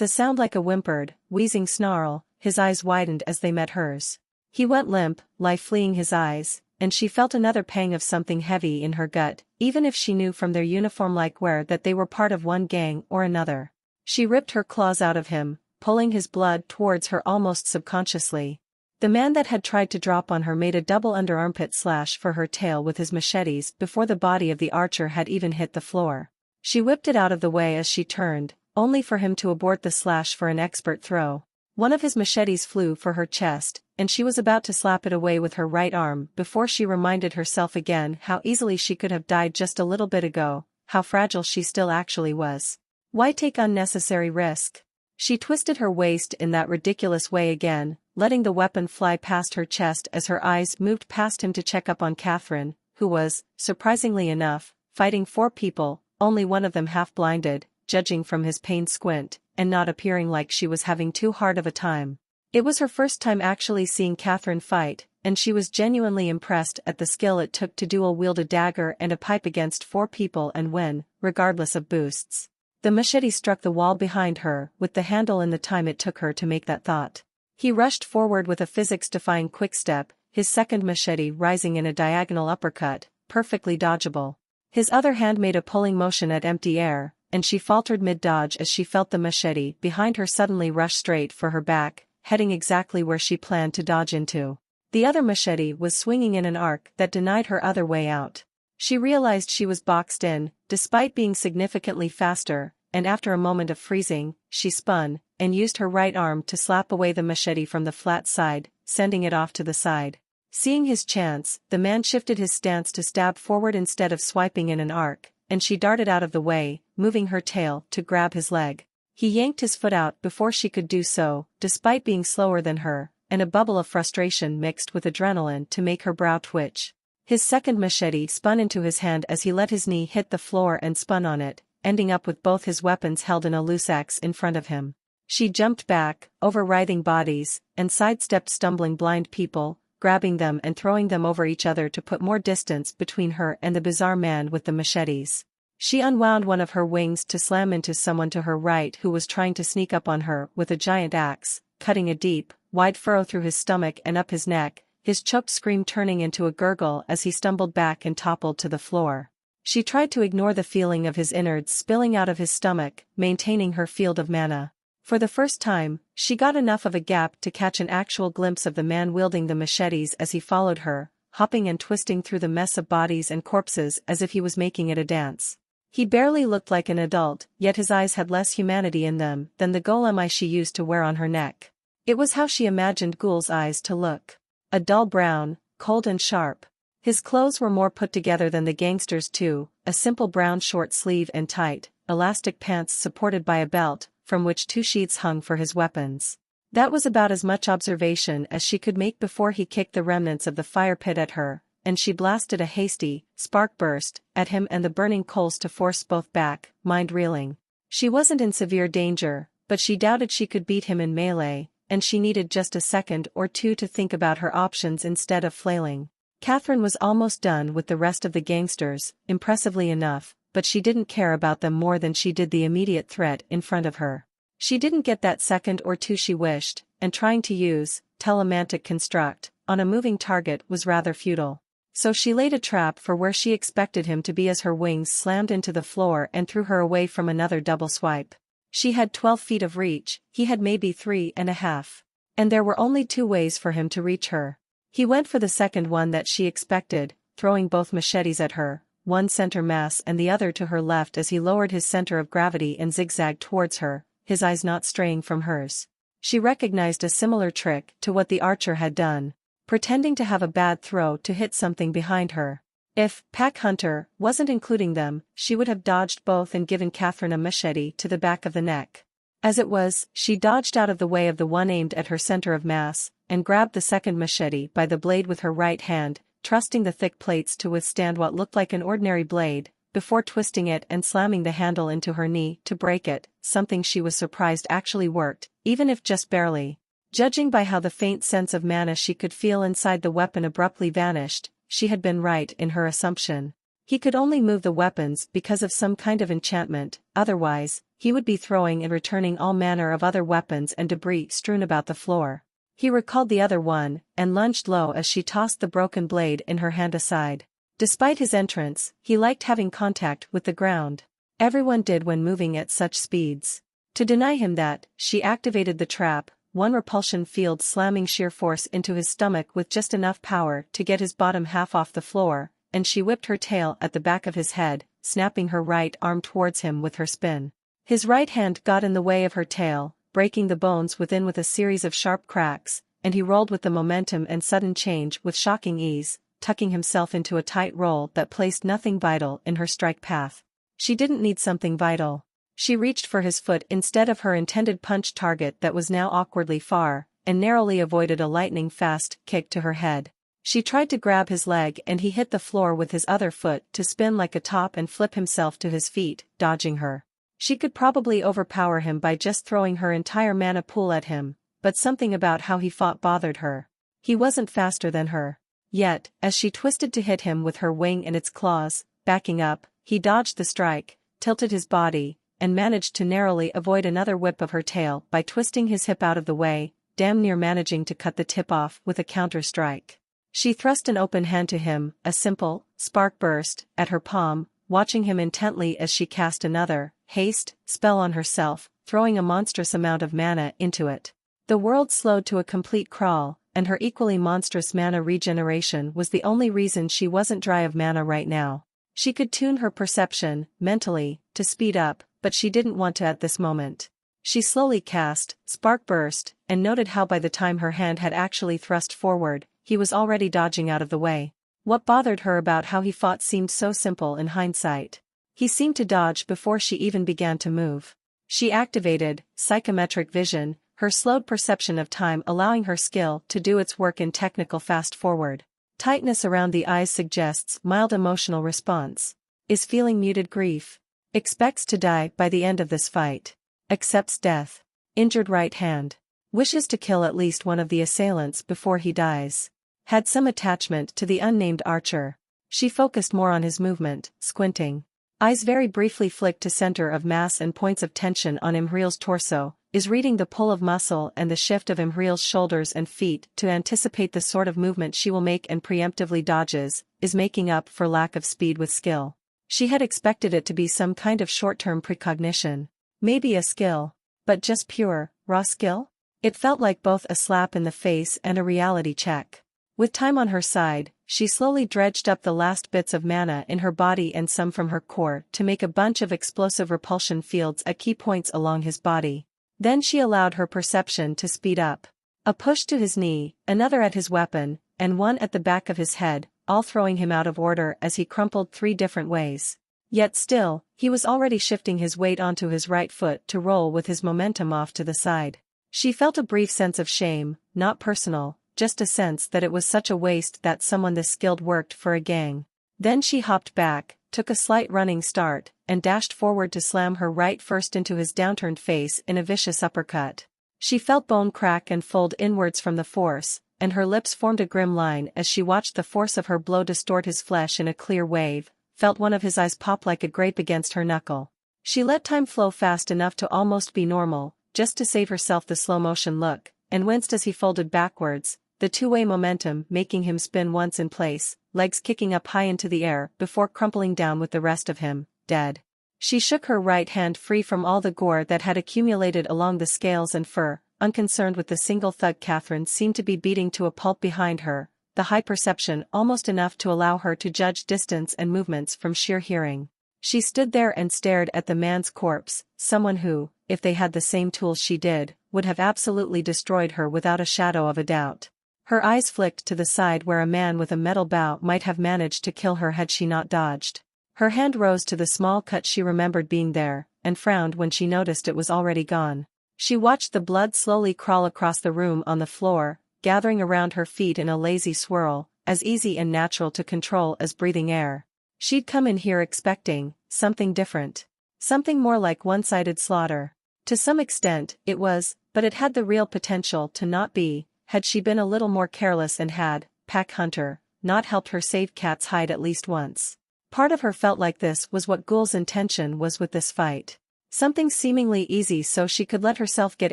Speaker 2: a sound like a whimpered, wheezing snarl, his eyes widened as they met hers. He went limp, life fleeing his eyes, and she felt another pang of something heavy in her gut, even if she knew from their uniform-like wear that they were part of one gang or another. She ripped her claws out of him, pulling his blood towards her almost subconsciously. The man that had tried to drop on her made a double underarmpit slash for her tail with his machetes before the body of the archer had even hit the floor. She whipped it out of the way as she turned, only for him to abort the slash for an expert throw. One of his machetes flew for her chest, and she was about to slap it away with her right arm before she reminded herself again how easily she could have died just a little bit ago, how fragile she still actually was. Why take unnecessary risk? She twisted her waist in that ridiculous way again, letting the weapon fly past her chest as her eyes moved past him to check up on Catherine, who was, surprisingly enough, fighting 4 people, only one of them half-blinded, judging from his pained squint, and not appearing like she was having too hard of a time. It was her first time actually seeing Catherine fight, and she was genuinely impressed at the skill it took to dual-wield a dagger and a pipe against 4 people and win, regardless of boosts. The machete struck the wall behind her with the handle in the time it took her to make that thought. He rushed forward with a physics-defying quick-step, his second machete rising in a diagonal uppercut, perfectly dodgeable. His other hand made a pulling motion at empty air, and she faltered mid-dodge as she felt the machete behind her suddenly rush straight for her back, heading exactly where she planned to dodge into. The other machete was swinging in an arc that denied her other way out. She realized she was boxed in, despite being significantly faster, and after a moment of freezing, she spun, and used her right arm to slap away the machete from the flat side, sending it off to the side. Seeing his chance, the man shifted his stance to stab forward instead of swiping in an arc, and she darted out of the way, moving her tail to grab his leg. He yanked his foot out before she could do so, despite being slower than her, and a bubble of frustration mixed with adrenaline to make her brow twitch. His second machete spun into his hand as he let his knee hit the floor and spun on it, ending up with both his weapons held in a loose axe in front of him. She jumped back, over writhing bodies, and sidestepped stumbling blind people, grabbing them and throwing them over each other to put more distance between her and the bizarre man with the machetes. She unwound one of her wings to slam into someone to her right who was trying to sneak up on her with a giant axe, cutting a deep, wide furrow through his stomach and up his neck, his choked scream turning into a gurgle as he stumbled back and toppled to the floor. She tried to ignore the feeling of his innards spilling out of his stomach, maintaining her field of mana. For the first time, she got enough of a gap to catch an actual glimpse of the man wielding the machetes as he followed her, hopping and twisting through the mess of bodies and corpses as if he was making it a dance. He barely looked like an adult, yet his eyes had less humanity in them than the golem eye she used to wear on her neck. It was how she imagined Ghoul's eyes to look. A dull brown, cold and sharp. His clothes were more put together than the gangster's too, a simple brown short sleeve and tight, elastic pants supported by a belt, from which 2 sheaths hung for his weapons. That was about as much observation as she could make before he kicked the remnants of the fire pit at her, and she blasted a hasty, spark burst at him and the burning coals to force both back, mind reeling. She wasn't in severe danger, but she doubted she could beat him in melee, and she needed just a second or two to think about her options instead of flailing. Catherine was almost done with the rest of the gangsters, impressively enough, but she didn't care about them more than she did the immediate threat in front of her. She didn't get that second or two she wished, and trying to use telemantic construct on a moving target was rather futile. So she laid a trap for where she expected him to be as her wings slammed into the floor and threw her away from another double swipe. She had 12 feet of reach, he had maybe 3.5. And there were only 2 ways for him to reach her. He went for the second one that she expected, throwing both machetes at her, one center mass and the other to her left as he lowered his center of gravity and zigzagged towards her, his eyes not straying from hers. She recognized a similar trick to what the archer had done, pretending to have a bad throw to hit something behind her. If Pack Hunter wasn't including them, she would have dodged both and given Catherine a machete to the back of the neck. As it was, she dodged out of the way of the one aimed at her center of mass, and grabbed the second machete by the blade with her right hand, trusting the thick plates to withstand what looked like an ordinary blade, before twisting it and slamming the handle into her knee to break it, something she was surprised actually worked, even if just barely. Judging by how the faint sense of mana she could feel inside the weapon abruptly vanished, she had been right in her assumption. He could only move the weapons because of some kind of enchantment, otherwise, he would be throwing and returning all manner of other weapons and debris strewn about the floor. He recalled the other one, and lunged low as she tossed the broken blade in her hand aside. Despite his entrance, he liked having contact with the ground. Everyone did when moving at such speeds. To deny him that, she activated the trap, one repulsion field slamming sheer force into his stomach with just enough power to get his bottom half off the floor, and she whipped her tail at the back of his head, snapping her right arm towards him with her spin. His right hand got in the way of her tail, breaking the bones within with a series of sharp cracks, and he rolled with the momentum and sudden change with shocking ease, tucking himself into a tight roll that placed nothing vital in her strike path. She didn't need something vital. She reached for his foot instead of her intended punch target that was now awkwardly far, and narrowly avoided a lightning-fast kick to her head. She tried to grab his leg and he hit the floor with his other foot to spin like a top and flip himself to his feet, dodging her. She could probably overpower him by just throwing her entire mana pool at him, but something about how he fought bothered her. He wasn't faster than her. Yet, as she twisted to hit him with her wing and its claws, backing up, he dodged the strike, tilted his body, and managed to narrowly avoid another whip of her tail by twisting his hip out of the way, damn near managing to cut the tip off with a counter-strike. She thrust an open hand to him, a simple spark burst at her palm, watching him intently as she cast another haste spell on herself, throwing a monstrous amount of mana into it. The world slowed to a complete crawl, and her equally monstrous mana regeneration was the only reason she wasn't dry of mana right now. She could tune her perception, mentally, to speed up, but she didn't want to at this moment. She slowly cast spark burst, and noted how by the time her hand had actually thrust forward, he was already dodging out of the way. What bothered her about how he fought seemed so simple in hindsight. He seemed to dodge before she even began to move. She activated psychometric vision, her slowed perception of time allowing her skill to do its work in technical fast-forward. Tightness around the eyes suggests mild emotional response. Is feeling muted grief. Expects to die by the end of this fight. Accepts death. Injured right hand. Wishes to kill at least one of the assailants before he dies. Had some attachment to the unnamed archer. She focused more on his movement, squinting. Eyes very briefly flicked to center of mass and points of tension on Imhriel's torso, is reading the pull of muscle and the shift of Imhriel's shoulders and feet to anticipate the sort of movement she will make and preemptively dodges, is making up for lack of speed with skill. She had expected it to be some kind of short-term precognition. Maybe a skill. But just pure, raw skill? It felt like both a slap in the face and a reality check. With time on her side, she slowly dredged up the last bits of mana in her body and some from her core to make a bunch of explosive repulsion fields at key points along his body. Then she allowed her perception to speed up. A push to his knee, another at his weapon, and one at the back of his head, all throwing him out of order as he crumpled 3 different ways. Yet still, he was already shifting his weight onto his right foot to roll with his momentum off to the side. She felt a brief sense of shame, not personal, just a sense that it was such a waste that someone this skilled worked for a gang. Then she hopped back, took a slight running start, and dashed forward to slam her right first into his downturned face in a vicious uppercut. She felt bone crack and fold inwards from the force, and her lips formed a grim line as she watched the force of her blow distort his flesh in a clear wave, felt one of his eyes pop like a grape against her knuckle. She let time flow fast enough to almost be normal, just to save herself the slow-motion look, and winced as he folded backwards, the two-way momentum making him spin once in place, legs kicking up high into the air before crumpling down with the rest of him, dead. She shook her right hand free from all the gore that had accumulated along the scales and fur, unconcerned with the single thud Catherine seemed to be beating to a pulp behind her, the high perception almost enough to allow her to judge distance and movements from sheer hearing. She stood there and stared at the man's corpse, someone who, if they had the same tools she did, would have absolutely destroyed her without a shadow of a doubt. Her eyes flicked to the side where a man with a metal bow might have managed to kill her had she not dodged. Her hand rose to the small cut she remembered being there, and frowned when she noticed it was already gone. She watched the blood slowly crawl across the room on the floor, gathering around her feet in a lazy swirl, as easy and natural to control as breathing air. She'd come in here expecting something different. Something more like one-sided slaughter. To some extent, it was, but it had the real potential to not be, had she been a little more careless and had, Pack Hunter, not helped her save Kat's hide at least once. Part of her felt like this was what Ghoul's intention was with this fight. Something seemingly easy so she could let herself get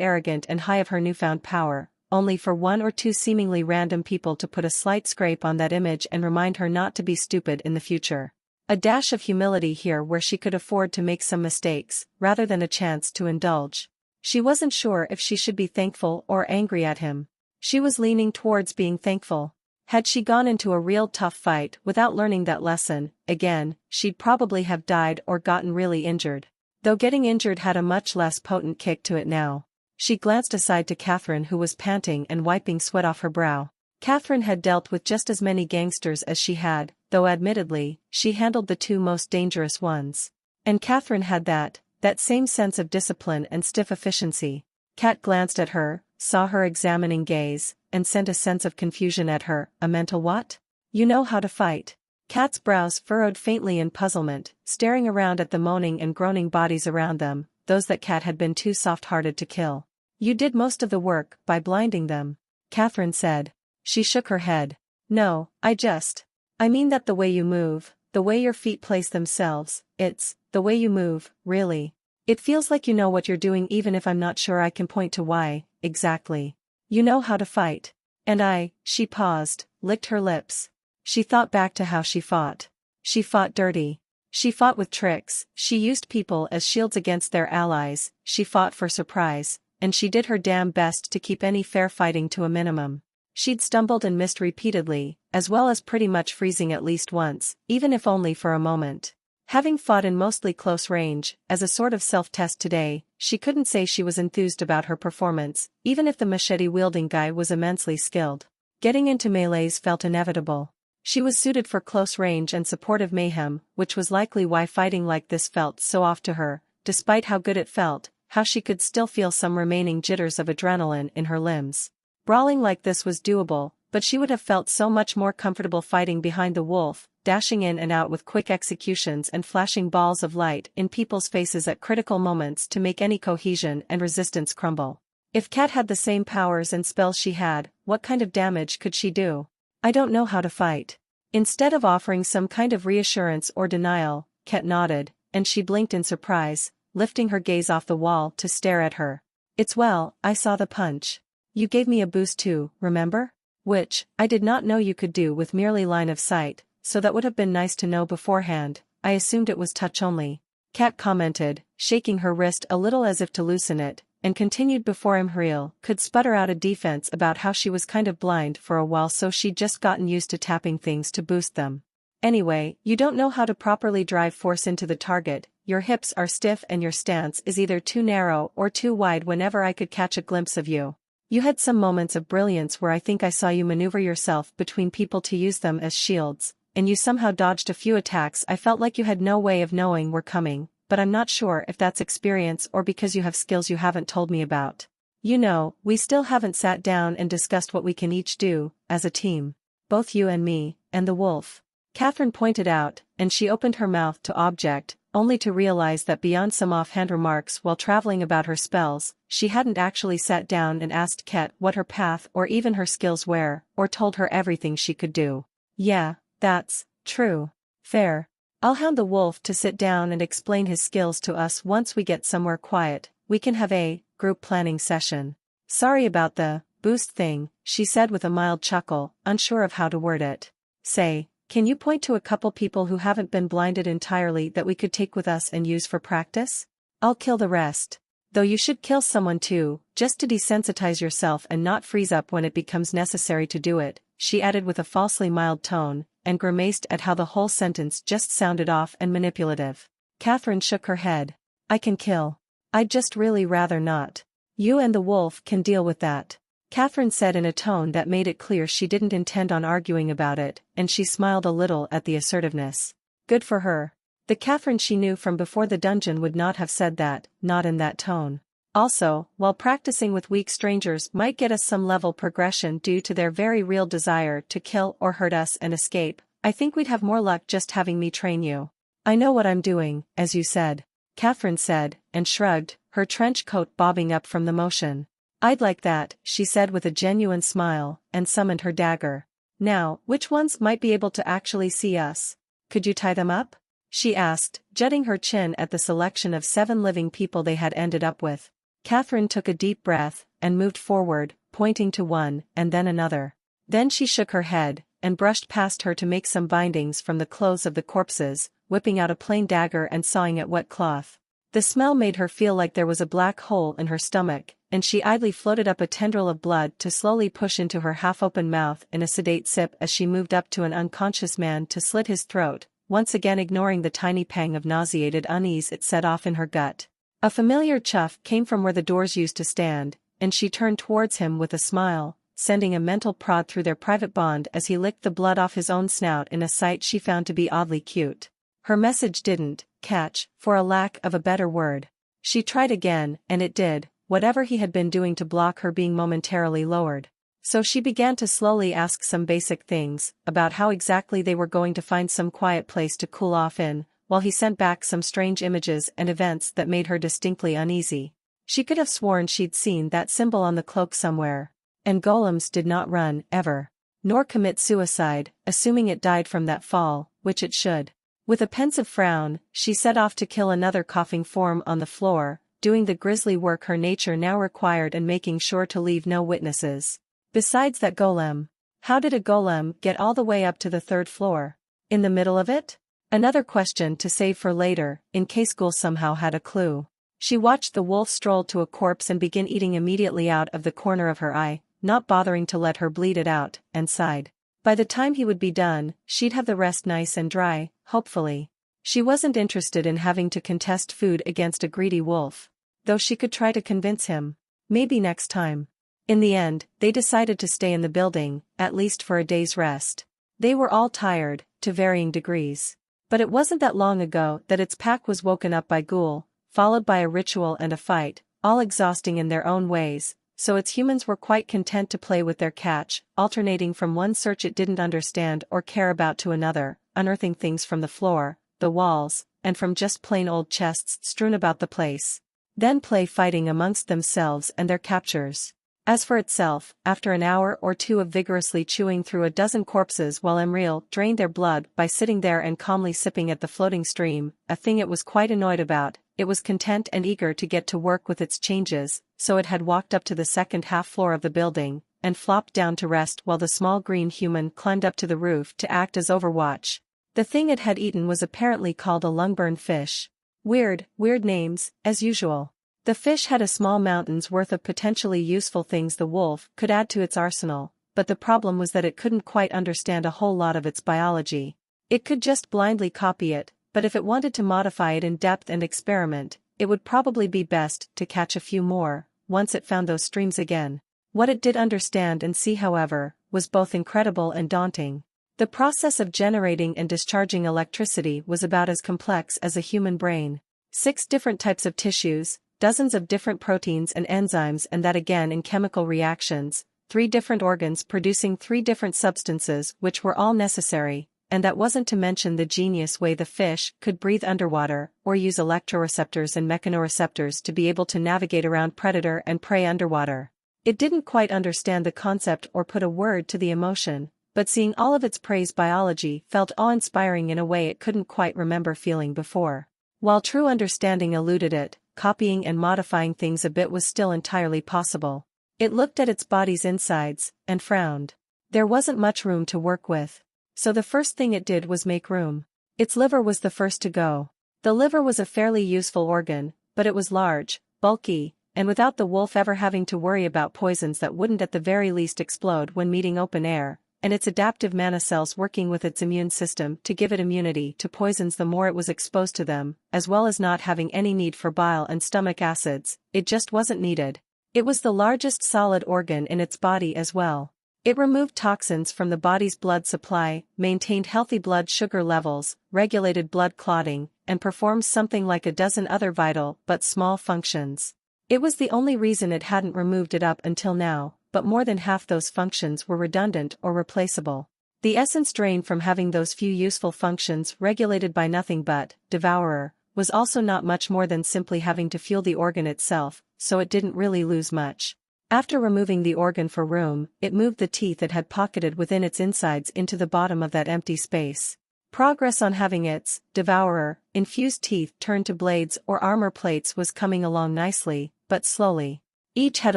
Speaker 2: arrogant and high of her newfound power, only for one or two seemingly random people to put a slight scrape on that image and remind her not to be stupid in the future. A dash of humility here where she could afford to make some mistakes, rather than a chance to indulge. She wasn't sure if she should be thankful or angry at him. She was leaning towards being thankful. Had she gone into a real tough fight without learning that lesson, again, she'd probably have died or gotten really injured. Though getting injured had a much less potent kick to it now. She glanced aside to Catherine who was panting and wiping sweat off her brow. Catherine had dealt with just as many gangsters as she had, though admittedly, she handled the 2 most dangerous ones. And Catherine had that same sense of discipline and stiff efficiency. Kat glanced at her, saw her examining gaze, and sent a sense of confusion at her, a mental what? You know how to fight. Kat's brows furrowed faintly in puzzlement, staring around at the moaning and groaning bodies around them, those that Kat had been too soft-hearted to kill. You did most of the work by blinding them, Catherine said. She shook her head. No, I mean that the way you move, the way your feet place themselves, it's the way you move, really. It feels like you know what you're doing even if I'm not sure I can point to why, exactly. You know how to fight. And she paused, licked her lips. She thought back to how she fought. She fought dirty. She fought with tricks, she used people as shields against their allies, she fought for surprise, and she did her damn best to keep any fair fighting to a minimum. She'd stumbled and missed repeatedly, as well as pretty much freezing at least once, even if only for a moment. Having fought in mostly close range, as a sort of self-test today, she couldn't say she was enthused about her performance, even if the machete-wielding guy was immensely skilled. Getting into melees felt inevitable. She was suited for close range and supportive mayhem, which was likely why fighting like this felt so off to her, despite how good it felt, how she could still feel some remaining jitters of adrenaline in her limbs. Brawling like this was doable, but she would have felt so much more comfortable fighting behind the wolf, dashing in and out with quick executions and flashing balls of light in people's faces at critical moments to make any cohesion and resistance crumble. If Kat had the same powers and spells she had, what kind of damage could she do? I don't know how to fight. Instead of offering some kind of reassurance or denial, Kat nodded, and she blinked in surprise, lifting her gaze off the wall to stare at her. I saw the punch. You gave me a boost too, remember? Which, I did not know you could do with merely line of sight, so that would have been nice to know beforehand. I assumed it was touch only. Kat commented, shaking her wrist a little as if to loosen it, and continued before Imhriel could sputter out a defense about how she was kind of blind for a while, so she'd just gotten used to tapping things to boost them. Anyway, you don't know how to properly drive force into the target, your hips are stiff and your stance is either too narrow or too wide. Whenever I could catch a glimpse of you, you had some moments of brilliance where I think I saw you maneuver yourself between people to use them as shields, and you somehow dodged a few attacks I felt like you had no way of knowing were coming, but I'm not sure if that's experience or because you have skills you haven't told me about. You know, we still haven't sat down and discussed what we can each do, as a team. Both you and me, and the wolf. Catherine pointed out, and she opened her mouth to object, only to realize that beyond some offhand remarks while traveling about her spells, she hadn't actually sat down and asked Ket what her path or even her skills were, or told her everything she could do. Yeah, that's true. Fair. I'll hound the wolf to sit down and explain his skills to us once we get somewhere quiet. We can have a group planning session. Sorry about the boost thing, she said with a mild chuckle, unsure of how to word it. Say, can you point to a couple people who haven't been blinded entirely that we could take with us and use for practice? I'll kill the rest. Though you should kill someone too, just to desensitize yourself and not freeze up when it becomes necessary to do it, she added with a falsely mild tone, and grimaced at how the whole sentence just sounded off and manipulative. Catherine shook her head. I can kill. I'd just really rather not. You and the wolf can deal with that. Catherine said in a tone that made it clear she didn't intend on arguing about it, and she smiled a little at the assertiveness. Good for her. The Catherine she knew from before the dungeon would not have said that, not in that tone. Also, while practicing with weak strangers might get us some level progression due to their very real desire to kill or hurt us and escape, I think we'd have more luck just having me train you. I know what I'm doing, as you said, Catherine said, and shrugged, her trench coat bobbing up from the motion. I'd like that, she said with a genuine smile, and summoned her dagger. Now, which ones might be able to actually see us? Could you tie them up? She asked, jutting her chin at the selection of 7 living people they had ended up with. Catherine took a deep breath, and moved forward, pointing to one, and then another. Then she shook her head, and brushed past her to make some bindings from the clothes of the corpses, whipping out a plain dagger and sawing at wet cloth. The smell made her feel like there was a black hole in her stomach, and she idly floated up a tendril of blood to slowly push into her half-open mouth in a sedate sip as she moved up to an unconscious man to slit his throat, once again ignoring the tiny pang of nauseated unease it set off in her gut. A familiar chuff came from where the doors used to stand, and she turned towards him with a smile, sending a mental prod through their private bond as he licked the blood off his own snout in a sight she found to be oddly cute. Her message didn't catch, for a lack of a better word. She tried again, and it did, whatever he had been doing to block her being momentarily lowered. So she began to slowly ask some basic things, about how exactly they were going to find some quiet place to cool off in, while he sent back some strange images and events that made her distinctly uneasy. She could have sworn she'd seen that symbol on the cloak somewhere. And golems did not run, ever. Nor commit suicide, assuming it died from that fall, which it should. With a pensive frown, she set off to kill another coughing form on the floor, doing the grisly work her nature now required and making sure to leave no witnesses. Besides that golem. How did a golem get all the way up to the 3rd floor? In the middle of it? Another question to save for later, in case Ghoul somehow had a clue. She watched the wolf stroll to a corpse and begin eating immediately out of the corner of her eye, not bothering to let her bleed it out, and sighed. By the time he would be done, she'd have the rest nice and dry, hopefully. She wasn't interested in having to contest food against a greedy wolf. Though she could try to convince him. Maybe next time. In the end, they decided to stay in the building, at least for a day's rest. They were all tired, to varying degrees. But it wasn't that long ago that its pack was woken up by Ghoul, followed by a ritual and a fight, all exhausting in their own ways, so its humans were quite content to play with their catch, alternating from one search it didn't understand or care about to another, unearthing things from the floor, the walls, and from just plain old chests strewn about the place. Then play fighting amongst themselves and their captures. As for itself, after an hour or two of vigorously chewing through a dozen corpses while Imriel drained their blood by sitting there and calmly sipping at the floating stream, a thing it was quite annoyed about, it was content and eager to get to work with its changes, so it had walked up to the 2nd half floor of the building, and flopped down to rest while the small green human climbed up to the roof to act as overwatch. The thing it had eaten was apparently called a lungburn fish. Weird names, as usual. The fish had a small mountain's worth of potentially useful things the wolf could add to its arsenal, but the problem was that it couldn't quite understand a whole lot of its biology. It could just blindly copy it, but if it wanted to modify it in depth and experiment, it would probably be best to catch a few more, once it found those streams again. What it did understand and see, however, was both incredible and daunting. The process of generating and discharging electricity was about as complex as a human brain. 6 different types of tissues, dozens of different proteins and enzymes, and that again in chemical reactions, 3 different organs producing 3 different substances which were all necessary, and that wasn't to mention the genius way the fish could breathe underwater or use electroreceptors and mechanoreceptors to be able to navigate around predator and prey underwater. It didn't quite understand the concept or put a word to the emotion, but seeing all of its prey's biology felt awe-inspiring in a way it couldn't quite remember feeling before. While true understanding eluded it, copying and modifying things a bit was still entirely possible. It looked at its body's insides, and frowned. There wasn't much room to work with. So the first thing it did was make room. Its liver was the first to go. The liver was a fairly useful organ, but it was large, bulky, and without the wolf ever having to worry about poisons that wouldn't at the very least explode when meeting open air, and its adaptive mana cells working with its immune system to give it immunity to poisons the more it was exposed to them, as well as not having any need for bile and stomach acids, it just wasn't needed. It was the largest solid organ in its body as well. It removed toxins from the body's blood supply, maintained healthy blood sugar levels, regulated blood clotting, and performed something like a dozen other vital but small functions. It was the only reason it hadn't removed it up until now, but more than half those functions were redundant or replaceable. The essence drained from having those few useful functions regulated by nothing but devourer was also not much more than simply having to fuel the organ itself, so it didn't really lose much. After removing the organ for room, it moved the teeth it had pocketed within its insides into the bottom of that empty space. Progress on having its devourer infused teeth turned to blades or armor plates was coming along nicely, but slowly. Each had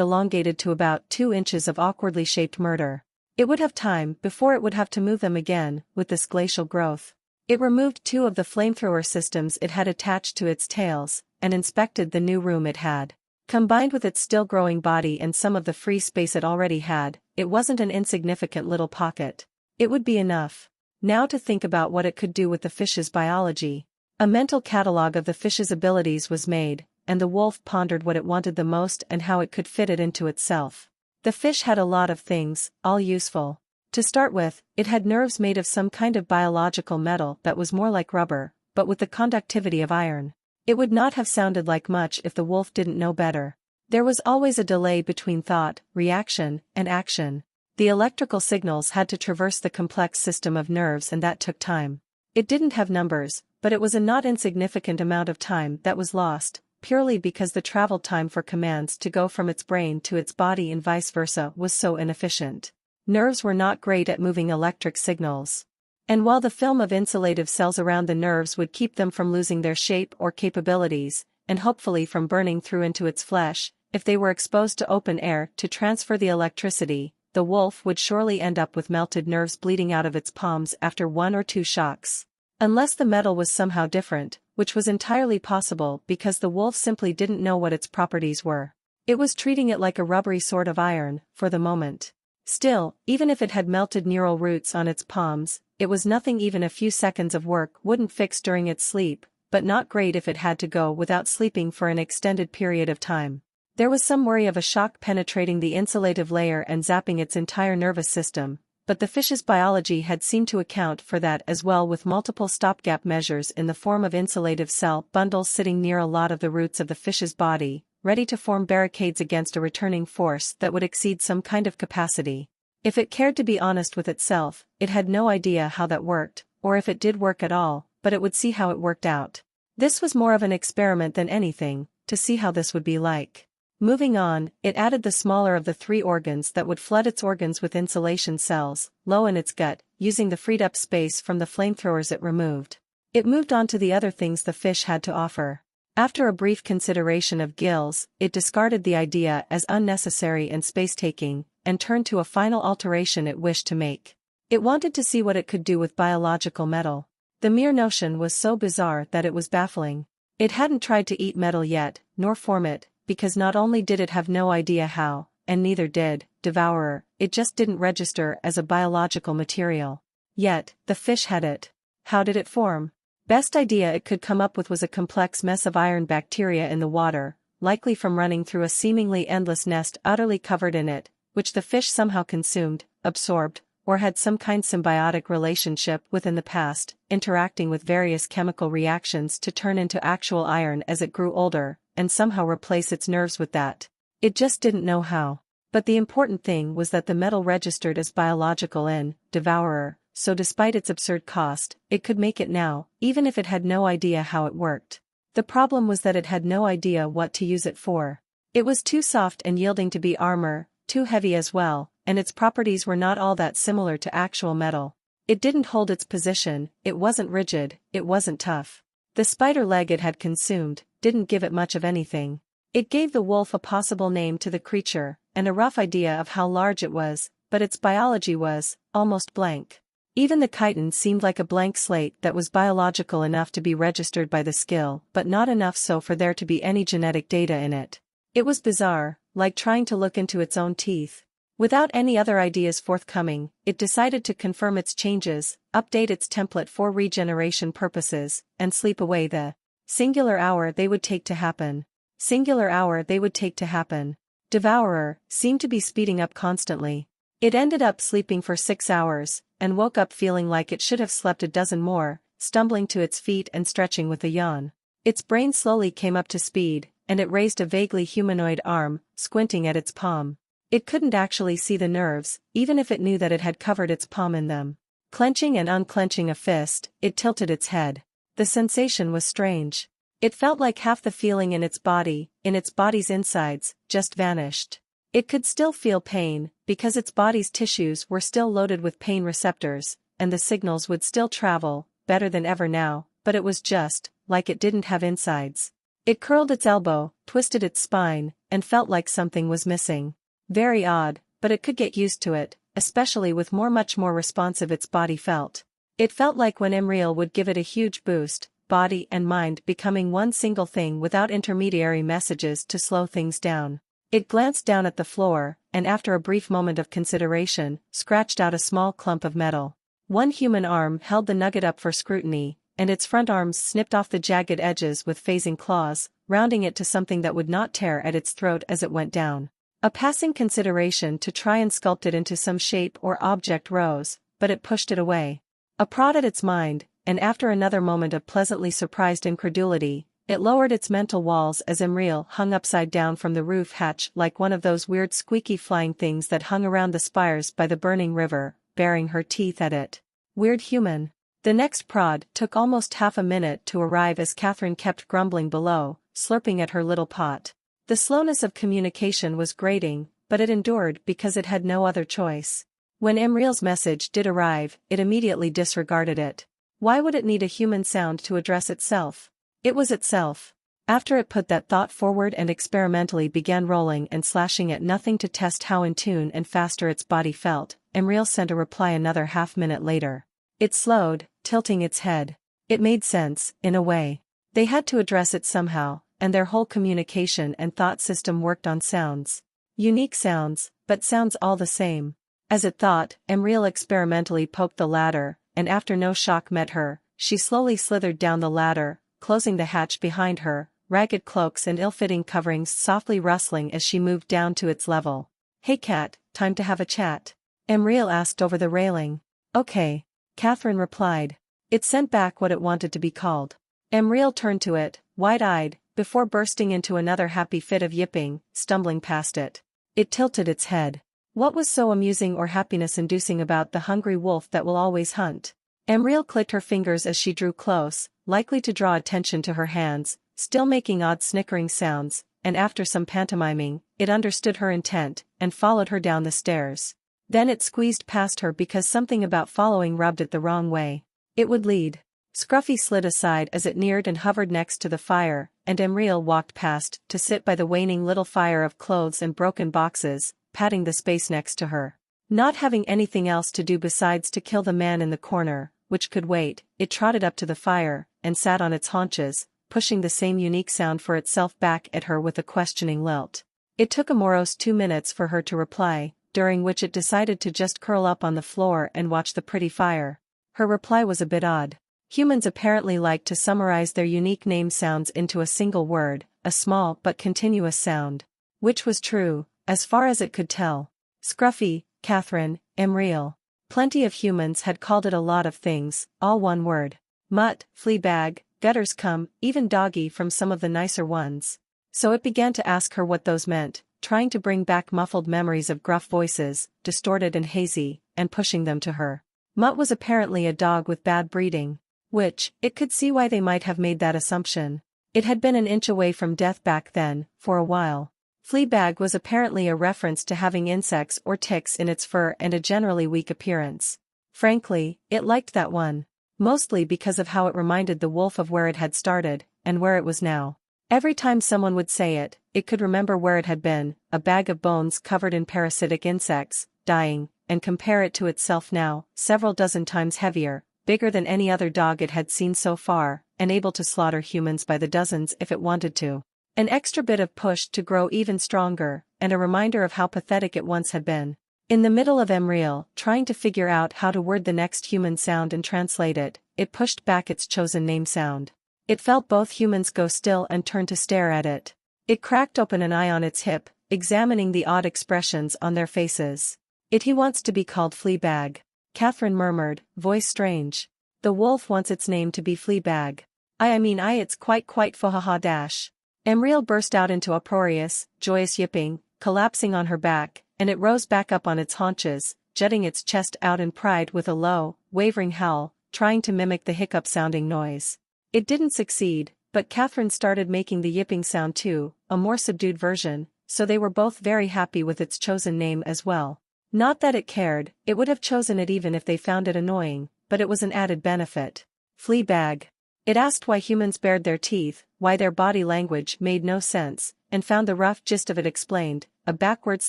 Speaker 2: elongated to about 2 inches of awkwardly shaped murder. It would have time before it would have to move them again, with this glacial growth. It removed 2 of the flamethrower systems it had attached to its tails, and inspected the new room it had. Combined with its still growing body and some of the free space it already had, it wasn't an insignificant little pocket. It would be enough. Now to think about what it could do with the fish's biology. A mental catalog of the fish's abilities was made, and the wolf pondered what it wanted the most and how it could fit it into itself. The fish had a lot of things, all useful. To start with, it had nerves made of some kind of biological metal that was more like rubber, but with the conductivity of iron. It would not have sounded like much if the wolf didn't know better. There was always a delay between thought, reaction, and action. The electrical signals had to traverse the complex system of nerves, and that took time. It didn't have numbers, but it was a not insignificant amount of time that was lost, purely because the travel time for commands to go from its brain to its body and vice versa was so inefficient. Nerves were not great at moving electric signals. And while the film of insulative cells around the nerves would keep them from losing their shape or capabilities, and hopefully from burning through into its flesh, if they were exposed to open air to transfer the electricity, the wolf would surely end up with melted nerves bleeding out of its palms after 1 or 2 shocks. Unless the metal was somehow different, which was entirely possible because the wolf simply didn't know what its properties were. It was treating it like a rubbery sort of iron, for the moment. Still, even if it had melted neural roots on its palms, it was nothing even a few seconds of work wouldn't fix during its sleep, but not great if it had to go without sleeping for an extended period of time. There was some worry of a shock penetrating the insulative layer and zapping its entire nervous system, but the fish's biology had seemed to account for that as well, with multiple stopgap measures in the form of insulative cell bundles sitting near a lot of the roots of the fish's body, ready to form barricades against a returning force that would exceed some kind of capacity. If it cared to be honest with itself, it had no idea how that worked, or if it did work at all, but it would see how it worked out. This was more of an experiment than anything, to see how this would be like. Moving on, it added the smaller of the 3 organs that would flood its organs with insulation cells, low in its gut, using the freed up space from the flamethrowers it removed. It moved on to the other things the fish had to offer. After a brief consideration of gills, it discarded the idea as unnecessary and space-taking, and turned to a final alteration it wished to make. It wanted to see what it could do with biological metal. The mere notion was so bizarre that it was baffling. It hadn't tried to eat metal yet, nor form it, because not only did it have no idea how, and neither did Devourer, it just didn't register as a biological material. Yet, the fish had it. How did it form? Best idea it could come up with was a complex mess of iron bacteria in the water, likely from running through a seemingly endless nest utterly covered in it, which the fish somehow consumed, absorbed, or had some kind symbiotic relationship with in the past, interacting with various chemical reactions to turn into actual iron as it grew older, and somehow replace its nerves with that. It just didn't know how. But the important thing was that the metal registered as biological in Devourer, so despite its absurd cost, it could make it now, even if it had no idea how it worked. The problem was that it had no idea what to use it for. It was too soft and yielding to be armor, too heavy as well, and its properties were not all that similar to actual metal. It didn't hold its position, it wasn't rigid, it wasn't tough. The spider leg it had consumed didn't give it much of anything. It gave the wolf a possible name to the creature, and a rough idea of how large it was, but its biology was almost blank. Even the chitin seemed like a blank slate that was biological enough to be registered by the skill, but not enough so for there to be any genetic data in it. It was bizarre, like trying to look into its own teeth. Without any other ideas forthcoming, it decided to confirm its changes, update its template for regeneration purposes, and sleep away the singular hour they would take to happen. Singular hour they would take to happen. Devourer seemed to be speeding up constantly. It ended up sleeping for 6 hours, and woke up feeling like it should have slept a dozen more, stumbling to its feet and stretching with a yawn. Its brain slowly came up to speed, and it raised a vaguely humanoid arm, squinting at its palm. It couldn't actually see the nerves, even if it knew that it had covered its palm in them. Clenching and unclenching a fist, it tilted its head. The sensation was strange. It felt like half the feeling in its body's insides, just vanished. It could still feel pain, because its body's tissues were still loaded with pain receptors, and the signals would still travel, better than ever now, but it was just like it didn't have insides. It curled its elbow, twisted its spine, and felt like something was missing. Very odd, but it could get used to it, especially with much more responsive its body felt. It felt like when Emriel would give it a huge boost, body and mind becoming one single thing without intermediary messages to slow things down. It glanced down at the floor, and after a brief moment of consideration, scratched out a small clump of metal. One human arm held the nugget up for scrutiny, and its front arms snipped off the jagged edges with phasing claws, rounding it to something that would not tear at its throat as it went down. A passing consideration to try and sculpt it into some shape or object rose, but it pushed it away. A prod at its mind, and after another moment of pleasantly surprised incredulity, it lowered its mental walls as Emriel hung upside down from the roof hatch like one of those weird squeaky flying things that hung around the spires by the burning river, baring her teeth at it. Weird human. The next prod took almost half a minute to arrive as Catherine kept grumbling below, slurping at her little pot. The slowness of communication was grating, but it endured because it had no other choice. When Emriel's message did arrive, it immediately disregarded it. Why would it need a human sound to address itself? It was itself. After it put that thought forward and experimentally began rolling and slashing at nothing to test how in tune and faster its body felt, Emriel sent a reply another half-minute later. It slowed, tilting its head. It made sense, in a way. They had to address it somehow, and their whole communication and thought system worked on sounds. Unique sounds, but sounds all the same. As it thought, Emriel experimentally poked the ladder, and after no shock met her, she slowly slithered down the ladder, closing the hatch behind her, ragged cloaks and ill-fitting coverings softly rustling as she moved down to its level. "Hey Cat, time to have a chat?" Emriel asked over the railing. "Okay," Catherine replied. It sent back what it wanted to be called. Emriel turned to it, wide-eyed, before bursting into another happy fit of yipping, stumbling past it. It tilted its head. What was so amusing or happiness-inducing about the hungry wolf that will always hunt? Emriel clicked her fingers as she drew close, likely to draw attention to her hands, still making odd snickering sounds, and after some pantomiming, it understood her intent, and followed her down the stairs. Then it squeezed past her because something about following rubbed it the wrong way. It would lead. Scruffy slid aside as it neared and hovered next to the fire, and Emriel walked past to sit by the waning little fire of clothes and broken boxes, patting the space next to her. Not having anything else to do besides to kill the man in the corner, which could wait, it trotted up to the fire, and sat on its haunches, pushing the same unique sound for itself back at her with a questioning lilt. It took a morose 2 minutes for her to reply, during which it decided to just curl up on the floor and watch the pretty fire. Her reply was a bit odd. Humans apparently like to summarize their unique name sounds into a single word, a small but continuous sound. Which was true, as far as it could tell. Scruffy, Catherine, Emriel. Plenty of humans had called it a lot of things, all one word. Mutt, Fleabag, Gutters Come, even Doggy from some of the nicer ones. So it began to ask her what those meant, trying to bring back muffled memories of gruff voices, distorted and hazy, and pushing them to her. Mutt was apparently a dog with bad breeding. Which, it could see why they might have made that assumption. It had been an inch away from death back then, for a while. Fleabag was apparently a reference to having insects or ticks in its fur and a generally weak appearance. Frankly, it liked that one. Mostly because of how it reminded the wolf of where it had started, and where it was now. Every time someone would say it, it could remember where it had been, a bag of bones covered in parasitic insects, dying, and compare it to itself now, several dozen times heavier, bigger than any other dog it had seen so far, and able to slaughter humans by the dozens if it wanted to. An extra bit of push to grow even stronger, and a reminder of how pathetic it once had been. In the middle of Emriel, trying to figure out how to word the next human sound and translate it, it pushed back its chosen name sound. It felt both humans go still and turn to stare at it. It cracked open an eye on its hip, examining the odd expressions on their faces. He wants to be called Fleabag. Catherine murmured, voice strange. The wolf wants its name to be Fleabag. I mean it's quite fohaha dash. Emriel burst out into uproarious, joyous yipping, collapsing on her back, and it rose back up on its haunches, jutting its chest out in pride with a low, wavering howl, trying to mimic the hiccup-sounding noise. It didn't succeed, but Catherine started making the yipping sound too, a more subdued version, so they were both very happy with its chosen name as well. Not that it cared, it would have chosen it even if they found it annoying, but it was an added benefit. Fleabag. It asked why humans bared their teeth, why their body language made no sense, and found the rough gist of it explained, a backwards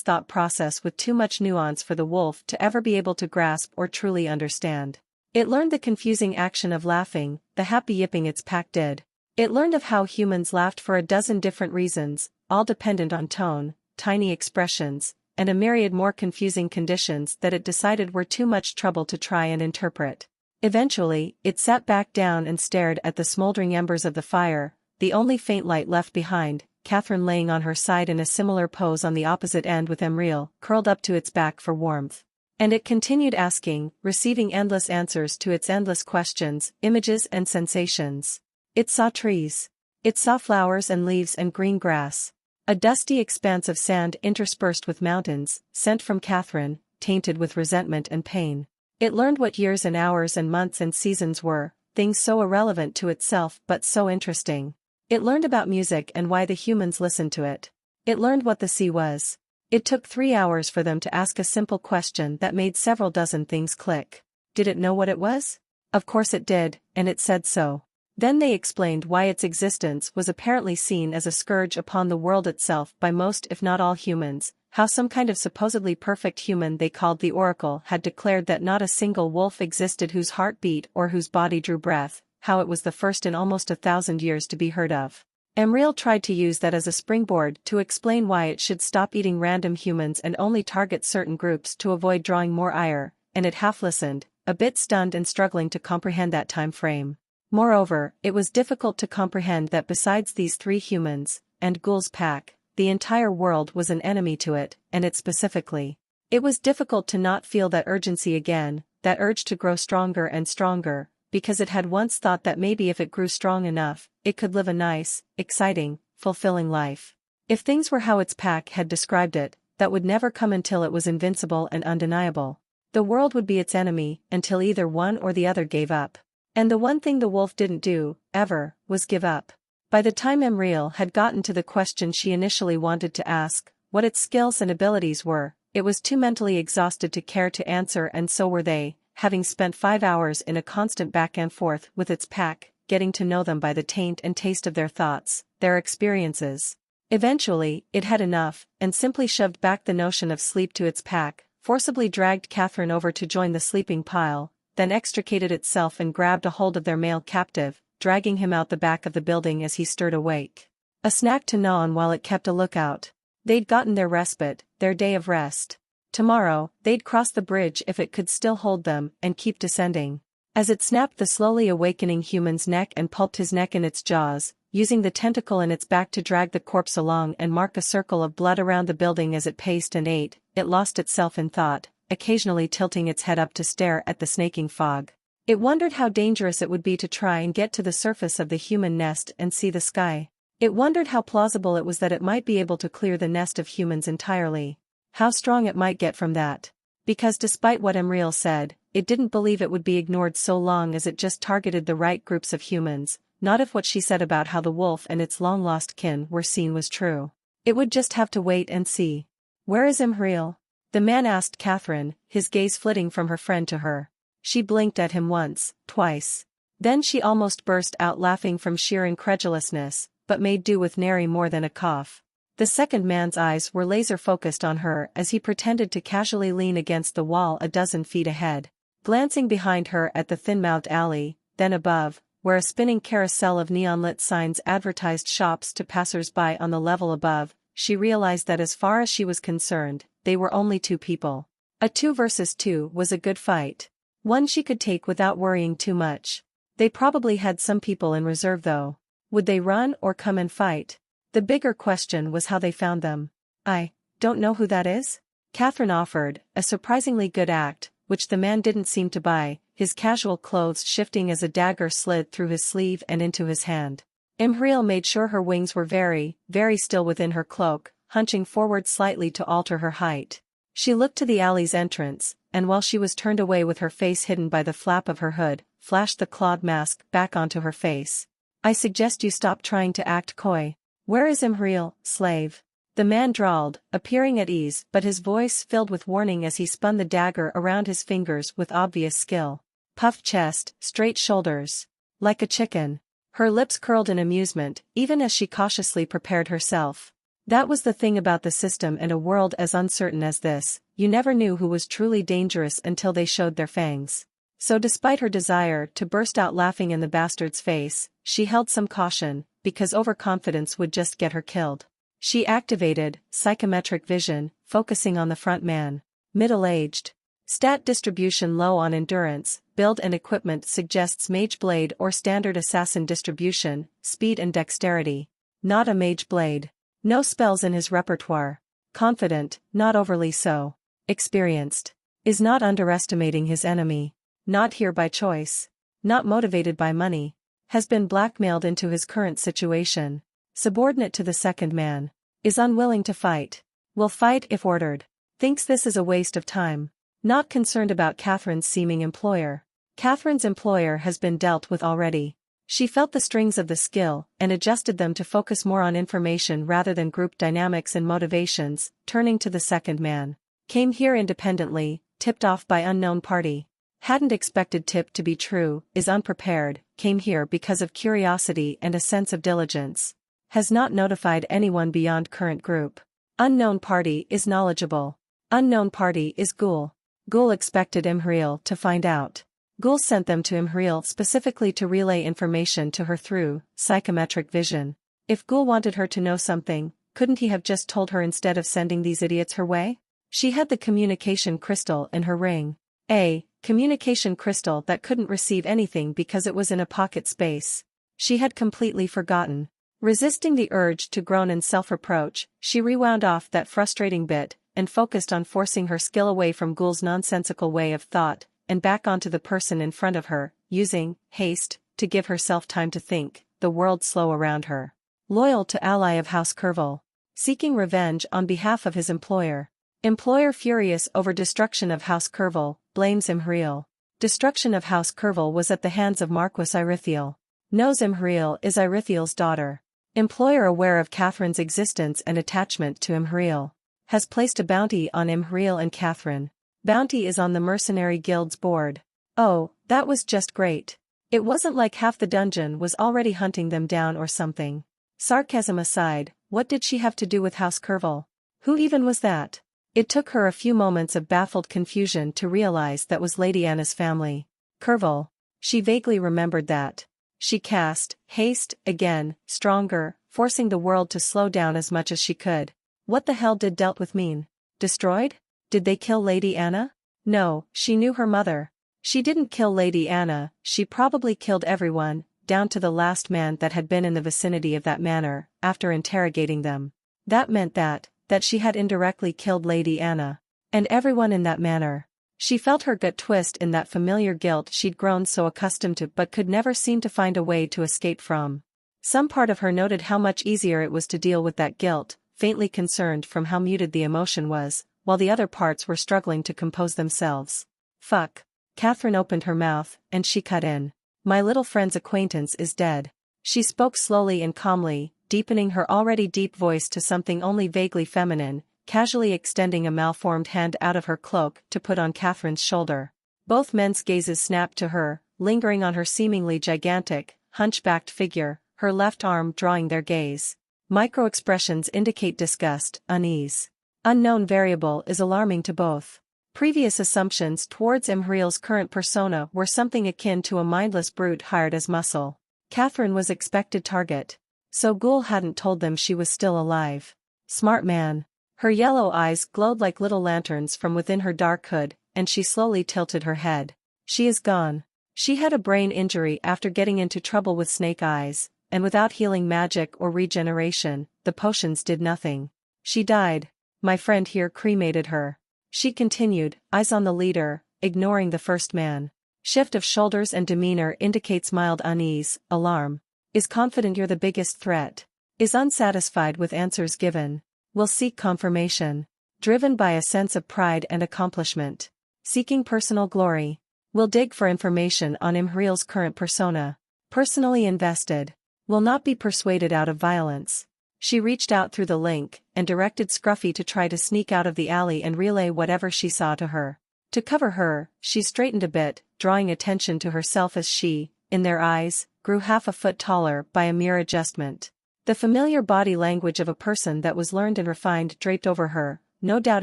Speaker 2: thought process with too much nuance for the wolf to ever be able to grasp or truly understand. It learned the confusing action of laughing, the happy yipping its pack did. It learned of how humans laughed for a dozen different reasons, all dependent on tone, tiny expressions, and a myriad more confusing conditions that it decided were too much trouble to try and interpret. Eventually, it sat back down and stared at the smoldering embers of the fire, the only faint light left behind, Catherine laying on her side in a similar pose on the opposite end with Emriel curled up to its back for warmth. And it continued asking, receiving endless answers to its endless questions, images and sensations. It saw trees. It saw flowers and leaves and green grass. A dusty expanse of sand interspersed with mountains, sent from Catherine, tainted with resentment and pain. It learned what years and hours and months and seasons were, things so irrelevant to itself but so interesting. It learned about music and why the humans listened to it. It learned what the sea was. It took 3 hours for them to ask a simple question that made several dozen things click. Did it know what it was? Of course it did, and it said so. Then they explained why its existence was apparently seen as a scourge upon the world itself by most if not all humans, how some kind of supposedly perfect human they called the Oracle had declared that not a single wolf existed whose heart beat or whose body drew breath, how it was the first in almost 1,000 years to be heard of. Emriel tried to use that as a springboard to explain why it should stop eating random humans and only target certain groups to avoid drawing more ire, and it half listened, a bit stunned and struggling to comprehend that time frame. Moreover, it was difficult to comprehend that besides these 3 humans, and Ghoul's pack, the entire world was an enemy to it, and it specifically. It was difficult to not feel that urgency again, that urge to grow stronger and stronger, because it had once thought that maybe if it grew strong enough, it could live a nice, exciting, fulfilling life. If things were how its pack had described it, that would never come until it was invincible and undeniable. The world would be its enemy until either one or the other gave up. And the one thing the wolf didn't do, ever, was give up. By the time Emriel had gotten to the question she initially wanted to ask, what its skills and abilities were, it was too mentally exhausted to care to answer, and so were they, having spent 5 hours in a constant back and forth with its pack, getting to know them by the taint and taste of their thoughts, their experiences. Eventually, it had enough, and simply shoved back the notion of sleep to its pack, forcibly dragged Catherine over to join the sleeping pile, then extricated itself and grabbed a hold of their male captive, dragging him out the back of the building as he stirred awake. A snack to gnaw on while it kept a lookout. They'd gotten their respite, their day of rest. Tomorrow, they'd cross the bridge if it could still hold them, and keep descending. As it snapped the slowly awakening human's neck and pulped his neck in its jaws, using the tentacle in its back to drag the corpse along and mark a circle of blood around the building as it paced and ate, it lost itself in thought, occasionally tilting its head up to stare at the snaking fog. It wondered how dangerous it would be to try and get to the surface of the human nest and see the sky. It wondered how plausible it was that it might be able to clear the nest of humans entirely. How strong it might get from that. Because despite what Emriel said, it didn't believe it would be ignored so long as it just targeted the right groups of humans, not if what she said about how the wolf and its long-lost kin were seen was true. It would just have to wait and see. "Where is Emriel?" the man asked Catherine, his gaze flitting from her friend to her. She blinked at him once, twice. Then she almost burst out laughing from sheer incredulousness, but made do with nary more than a cough. The second man's eyes were laser-focused on her as he pretended to casually lean against the wall a dozen feet ahead, glancing behind her at the thin-mouthed alley, then above, where a spinning carousel of neon-lit signs advertised shops to passers-by on the level above. She realized that as far as she was concerned, they were only two people. A 2 versus 2 was a good fight. One she could take without worrying too much. They probably had some people in reserve though. Would they run or come and fight? The bigger question was how they found them. "I don't know who that is?" Catherine offered, a surprisingly good act, which the man didn't seem to buy, his casual clothes shifting as a dagger slid through his sleeve and into his hand. Imhriel made sure her wings were very, very still within her cloak, hunching forward slightly to alter her height. She looked to the alley's entrance, and while she was turned away with her face hidden by the flap of her hood, flashed the clawed mask back onto her face. "I suggest you stop trying to act coy. Where is Imhriel, slave?" The man drawled, appearing at ease but his voice filled with warning as he spun the dagger around his fingers with obvious skill. Puffed chest, straight shoulders. Like a chicken. Her lips curled in amusement, even as she cautiously prepared herself. That was the thing about the system and a world as uncertain as this, you never knew who was truly dangerous until they showed their fangs. So despite her desire to burst out laughing in the bastard's face, she held some caution, because overconfidence would just get her killed. She activated psychometric vision, focusing on the front man. Middle-aged. Stat distribution low on endurance, build and equipment suggests mage blade or standard assassin distribution, speed and dexterity. Not a mage blade. No spells in his repertoire. Confident, not overly so. Experienced. Is not underestimating his enemy. Not here by choice. Not motivated by money. Has been blackmailed into his current situation. Subordinate to the second man. Is unwilling to fight. Will fight if ordered. Thinks this is a waste of time. Not concerned about Catherine's seeming employer. Catherine's employer has been dealt with already. She felt the strings of the skill and adjusted them to focus more on information rather than group dynamics and motivations, turning to the second man. Came here independently, tipped off by unknown party. Hadn't expected tip to be true, is unprepared, came here because of curiosity and a sense of diligence. Has not notified anyone beyond current group. Unknown party is knowledgeable. Unknown party is Ghoul. Ghoul expected Imhriel to find out. Ghoul sent them to Imhriel specifically to relay information to her through psychometric vision. If Ghoul wanted her to know something, couldn't he have just told her instead of sending these idiots her way? She had the communication crystal in her ring. A communication crystal that couldn't receive anything because it was in a pocket space. She had completely forgotten. Resisting the urge to groan in self-reproach, she rewound off that frustrating bit, and focused on forcing her skill away from Ghoul's nonsensical way of thought, and back onto the person in front of her, using haste to give herself time to think, the world slow around her. Loyal to ally of House Curval. Seeking revenge on behalf of his employer. Employer furious over destruction of House Curval, blames Imhriel. Destruction of House Curval was at the hands of Marquis Irithiel. Knows Imhriel is Irithiel's daughter. Employer aware of Catherine's existence and attachment to Imhriel. Has placed a bounty on Imhriel and Catherine. Bounty is on the Mercenary Guild's board. Oh, that was just great. It wasn't like half the dungeon was already hunting them down or something. Sarcasm aside, what did she have to do with House Curval? Who even was that? It took her a few moments of baffled confusion to realize that was Lady Anna's family. Curval. She vaguely remembered that. She cast haste again, stronger, forcing the world to slow down as much as she could. What the hell did dealt with mean? Destroyed? Did they kill Lady Anna? No, she knew her mother. She didn't kill Lady Anna, she probably killed everyone, down to the last man that had been in the vicinity of that manor, after interrogating them. That meant that she had indirectly killed Lady Anna. And everyone in that manor. She felt her gut twist in that familiar guilt she'd grown so accustomed to but could never seem to find a way to escape from. Some part of her noted how much easier it was to deal with that guilt, faintly concerned from how muted the emotion was, while the other parts were struggling to compose themselves. Fuck. Catherine opened her mouth, and she cut in. My little friend's acquaintance is dead. She spoke slowly and calmly, deepening her already deep voice to something only vaguely feminine, casually extending a malformed hand out of her cloak to put on Catherine's shoulder. Both men's gazes snapped to her, lingering on her seemingly gigantic, hunchbacked figure, her left arm drawing their gaze. Micro-expressions indicate disgust, unease. Unknown variable is alarming to both. Previous assumptions towards Imhriel's current persona were something akin to a mindless brute hired as muscle. Catherine was expected target. So Ghoul hadn't told them she was still alive. Smart man. Her yellow eyes glowed like little lanterns from within her dark hood, and she slowly tilted her head. She is gone. She had a brain injury after getting into trouble with snake eyes, and without healing magic or regeneration, the potions did nothing. She died. My friend here cremated her. She continued, eyes on the leader, ignoring the first man. Shift of shoulders and demeanor indicates mild unease, alarm. Is confident you're the biggest threat. Is unsatisfied with answers given. Will seek confirmation. Driven by a sense of pride and accomplishment. Seeking personal glory. Will dig for information on Imhriel's current persona. Personally invested. Will not be persuaded out of violence. She reached out through the link, and directed Scruffy to try to sneak out of the alley and relay whatever she saw to her. To cover her, she straightened a bit, drawing attention to herself as she, in their eyes, grew half a foot taller by a mere adjustment. The familiar body language of a person that was learned and refined draped over her, no doubt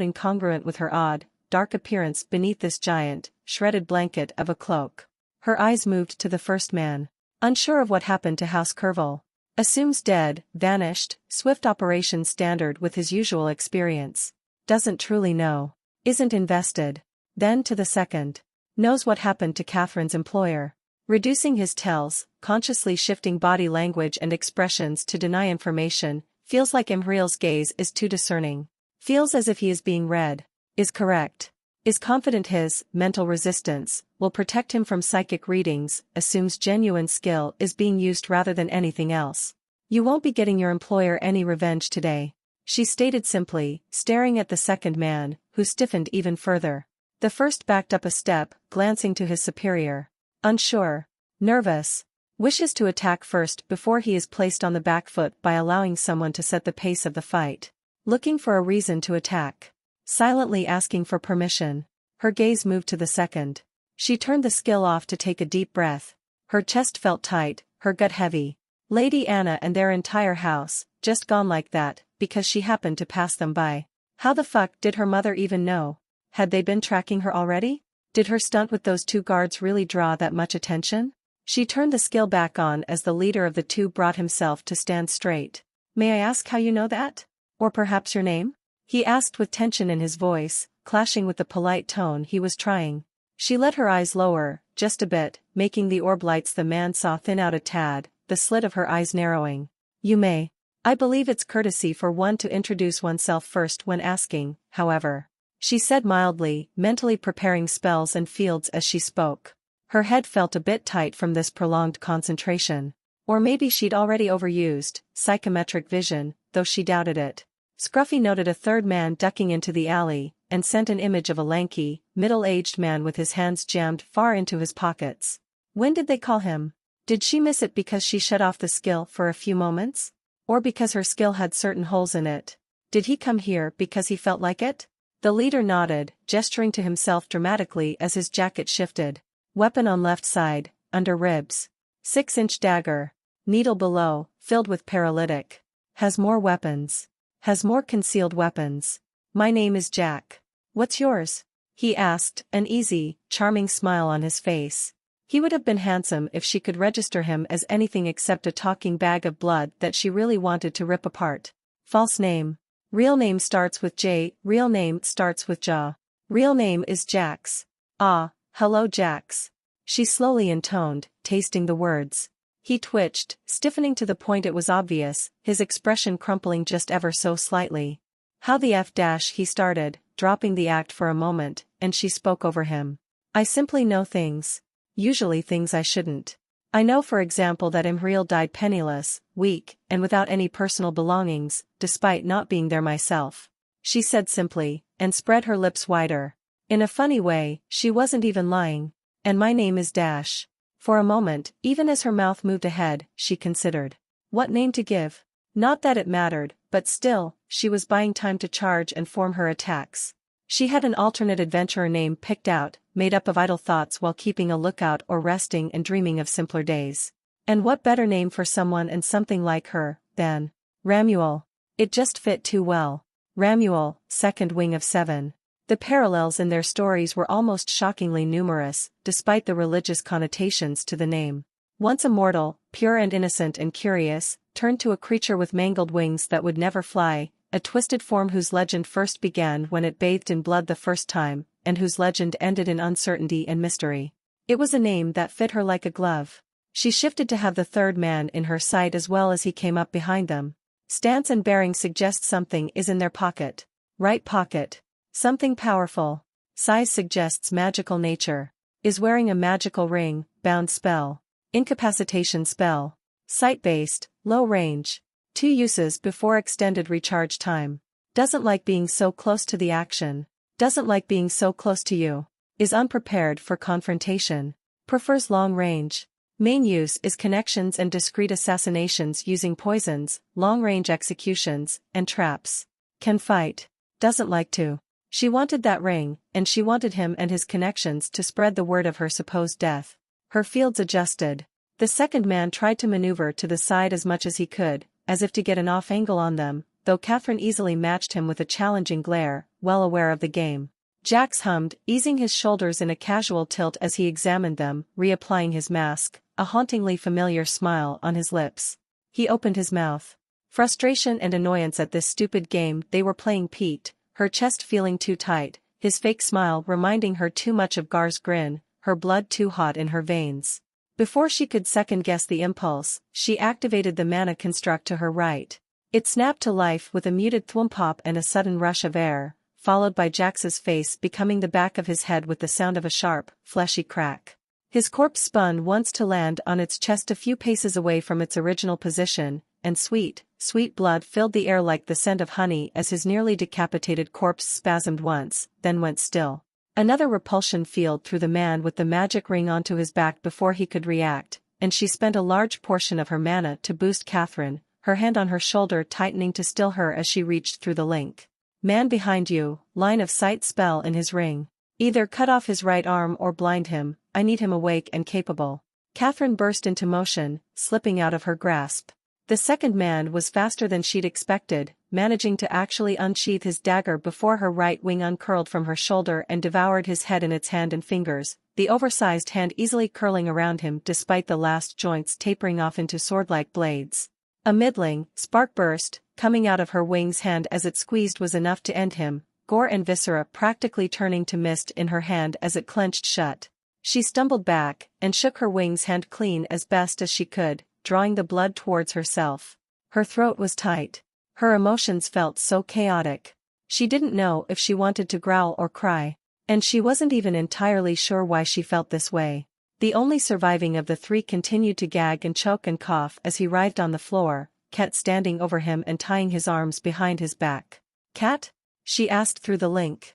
Speaker 2: incongruent with her odd, dark appearance beneath this giant, shredded blanket of a cloak. Her eyes moved to the first man. Unsure of what happened to House Curville. Assumes dead, vanished, swift operation standard with his usual experience. Doesn't truly know. Isn't invested. Then to the second. Knows what happened to Catherine's employer. Reducing his tells, consciously shifting body language and expressions to deny information, feels like Imhriel's gaze is too discerning. Feels as if he is being read. Is correct. Is confident his mental resistance will protect him from psychic readings, assumes genuine skill is being used rather than anything else. You won't be getting your employer any revenge today. She stated simply, staring at the second man, who stiffened even further. The first backed up a step, glancing to his superior. Unsure. Nervous. Wishes to attack first before he is placed on the back foot by allowing someone to set the pace of the fight. Looking for a reason to attack. Silently asking for permission. Her gaze moved to the second. She turned the skill off to take a deep breath. Her chest felt tight, her gut heavy. Lady Anna and their entire house, just gone like that, because she happened to pass them by. How the fuck did her mother even know? Had they been tracking her already? Did her stunt with those two guards really draw that much attention? She turned the skill back on as the leader of the two brought himself to stand straight. May I ask how you know that? Or perhaps your name? He asked with tension in his voice, clashing with the polite tone he was trying. She let her eyes lower, just a bit, making the orb lights the man saw thin out a tad, the slit of her eyes narrowing. You may. I believe it's courtesy for one to introduce oneself first when asking, however. She said mildly, mentally preparing spells and fields as she spoke. Her head felt a bit tight from this prolonged concentration. Or maybe she'd already overused psychometric vision, though she doubted it. Scruffy noted a third man ducking into the alley, and sent an image of a lanky, middle-aged man with his hands jammed far into his pockets. When did they call him? Did she miss it because she shut off the skill for a few moments? Or because her skill had certain holes in it? Did he come here because he felt like it? The leader nodded, gesturing to himself dramatically as his jacket shifted. Weapon on left side, under ribs. 6-inch dagger. Needle below, filled with paralytic. Has more weapons. Has more concealed weapons. My name is Jack. What's yours? He asked, an easy, charming smile on his face. He would have been handsome if she could register him as anything except a talking bag of blood that she really wanted to rip apart. False name. Real name starts with J, real name starts with Ja. Real name is Jax. Ah, hello Jax. She slowly intoned, tasting the words. He twitched, stiffening to the point it was obvious, his expression crumpling just ever so slightly. How the F dash he started, dropping the act for a moment, and she spoke over him. I simply know things. Usually things I shouldn't. I know for example that Imriel died penniless, weak, and without any personal belongings, despite not being there myself. She said simply, and spread her lips wider. In a funny way, she wasn't even lying. And my name is Dash. For a moment, even as her mouth moved ahead, she considered. What name to give? Not that it mattered, but still, she was buying time to charge and form her attacks. She had an alternate adventurer name picked out, made up of idle thoughts while keeping a lookout or resting and dreaming of simpler days. And what better name for someone and something like her, than Ramuel? It just fit too well. Ramuel, second wing of 7. The parallels in their stories were almost shockingly numerous, despite the religious connotations to the name. Once a mortal, pure and innocent and curious, turned to a creature with mangled wings that would never fly, a twisted form whose legend first began when it bathed in blood the first time, and whose legend ended in uncertainty and mystery. It was a name that fit her like a glove. She shifted to have the third man in her sight as well as he came up behind them. Stance and bearing suggest something is in their pocket. Right pocket. Something powerful. Size suggests magical nature. Is wearing a magical ring, bound spell. Incapacitation spell. Sight-based, low range. 2 uses before extended recharge time. Doesn't like being so close to the action. Doesn't like being so close to you. Is unprepared for confrontation. Prefers long range. Main use is connections and discreet assassinations using poisons, long-range executions, and traps. Can fight. Doesn't like to. She wanted that ring, and she wanted him and his connections to spread the word of her supposed death. Her fields adjusted. The second man tried to maneuver to the side as much as he could, as if to get an off angle on them, though Catherine easily matched him with a challenging glare, well aware of the game. Jax hummed, easing his shoulders in a casual tilt as he examined them, reapplying his mask, a hauntingly familiar smile on his lips. He opened his mouth. Frustration and annoyance at this stupid game they were playing peaked, her chest feeling too tight, his fake smile reminding her too much of Gar's grin, her blood too hot in her veins. Before she could second-guess the impulse, she activated the mana construct to her right. It snapped to life with a muted thwomp and a sudden rush of air, followed by Jax's face becoming the back of his head with the sound of a sharp, fleshy crack. His corpse spun once to land on its chest a few paces away from its original position, and sweet, sweet blood filled the air like the scent of honey as his nearly decapitated corpse spasmed once, then went still. Another repulsion field threw the man with the magic ring onto his back before he could react, and she spent a large portion of her mana to boost Catherine, her hand on her shoulder tightening to still her as she reached through the link. Man behind you, line of sight spell in his ring. Either cut off his right arm or blind him, I need him awake and capable. Catherine burst into motion, slipping out of her grasp. The second man was faster than she'd expected, managing to actually unsheath his dagger before her right wing uncurled from her shoulder and devoured his head in its hand and fingers, the oversized hand easily curling around him despite the last joints tapering off into sword-like blades. A middling spark burst, coming out of her wing's hand as it squeezed was enough to end him, gore and viscera practically turning to mist in her hand as it clenched shut. She stumbled back, and shook her wing's hand clean as best as she could, drawing the blood towards herself. Her throat was tight. Her emotions felt so chaotic. She didn't know if she wanted to growl or cry. And she wasn't even entirely sure why she felt this way. The only surviving of the 3 continued to gag and choke and cough as he writhed on the floor, Cat standing over him and tying his arms behind his back. Cat? She asked through the link.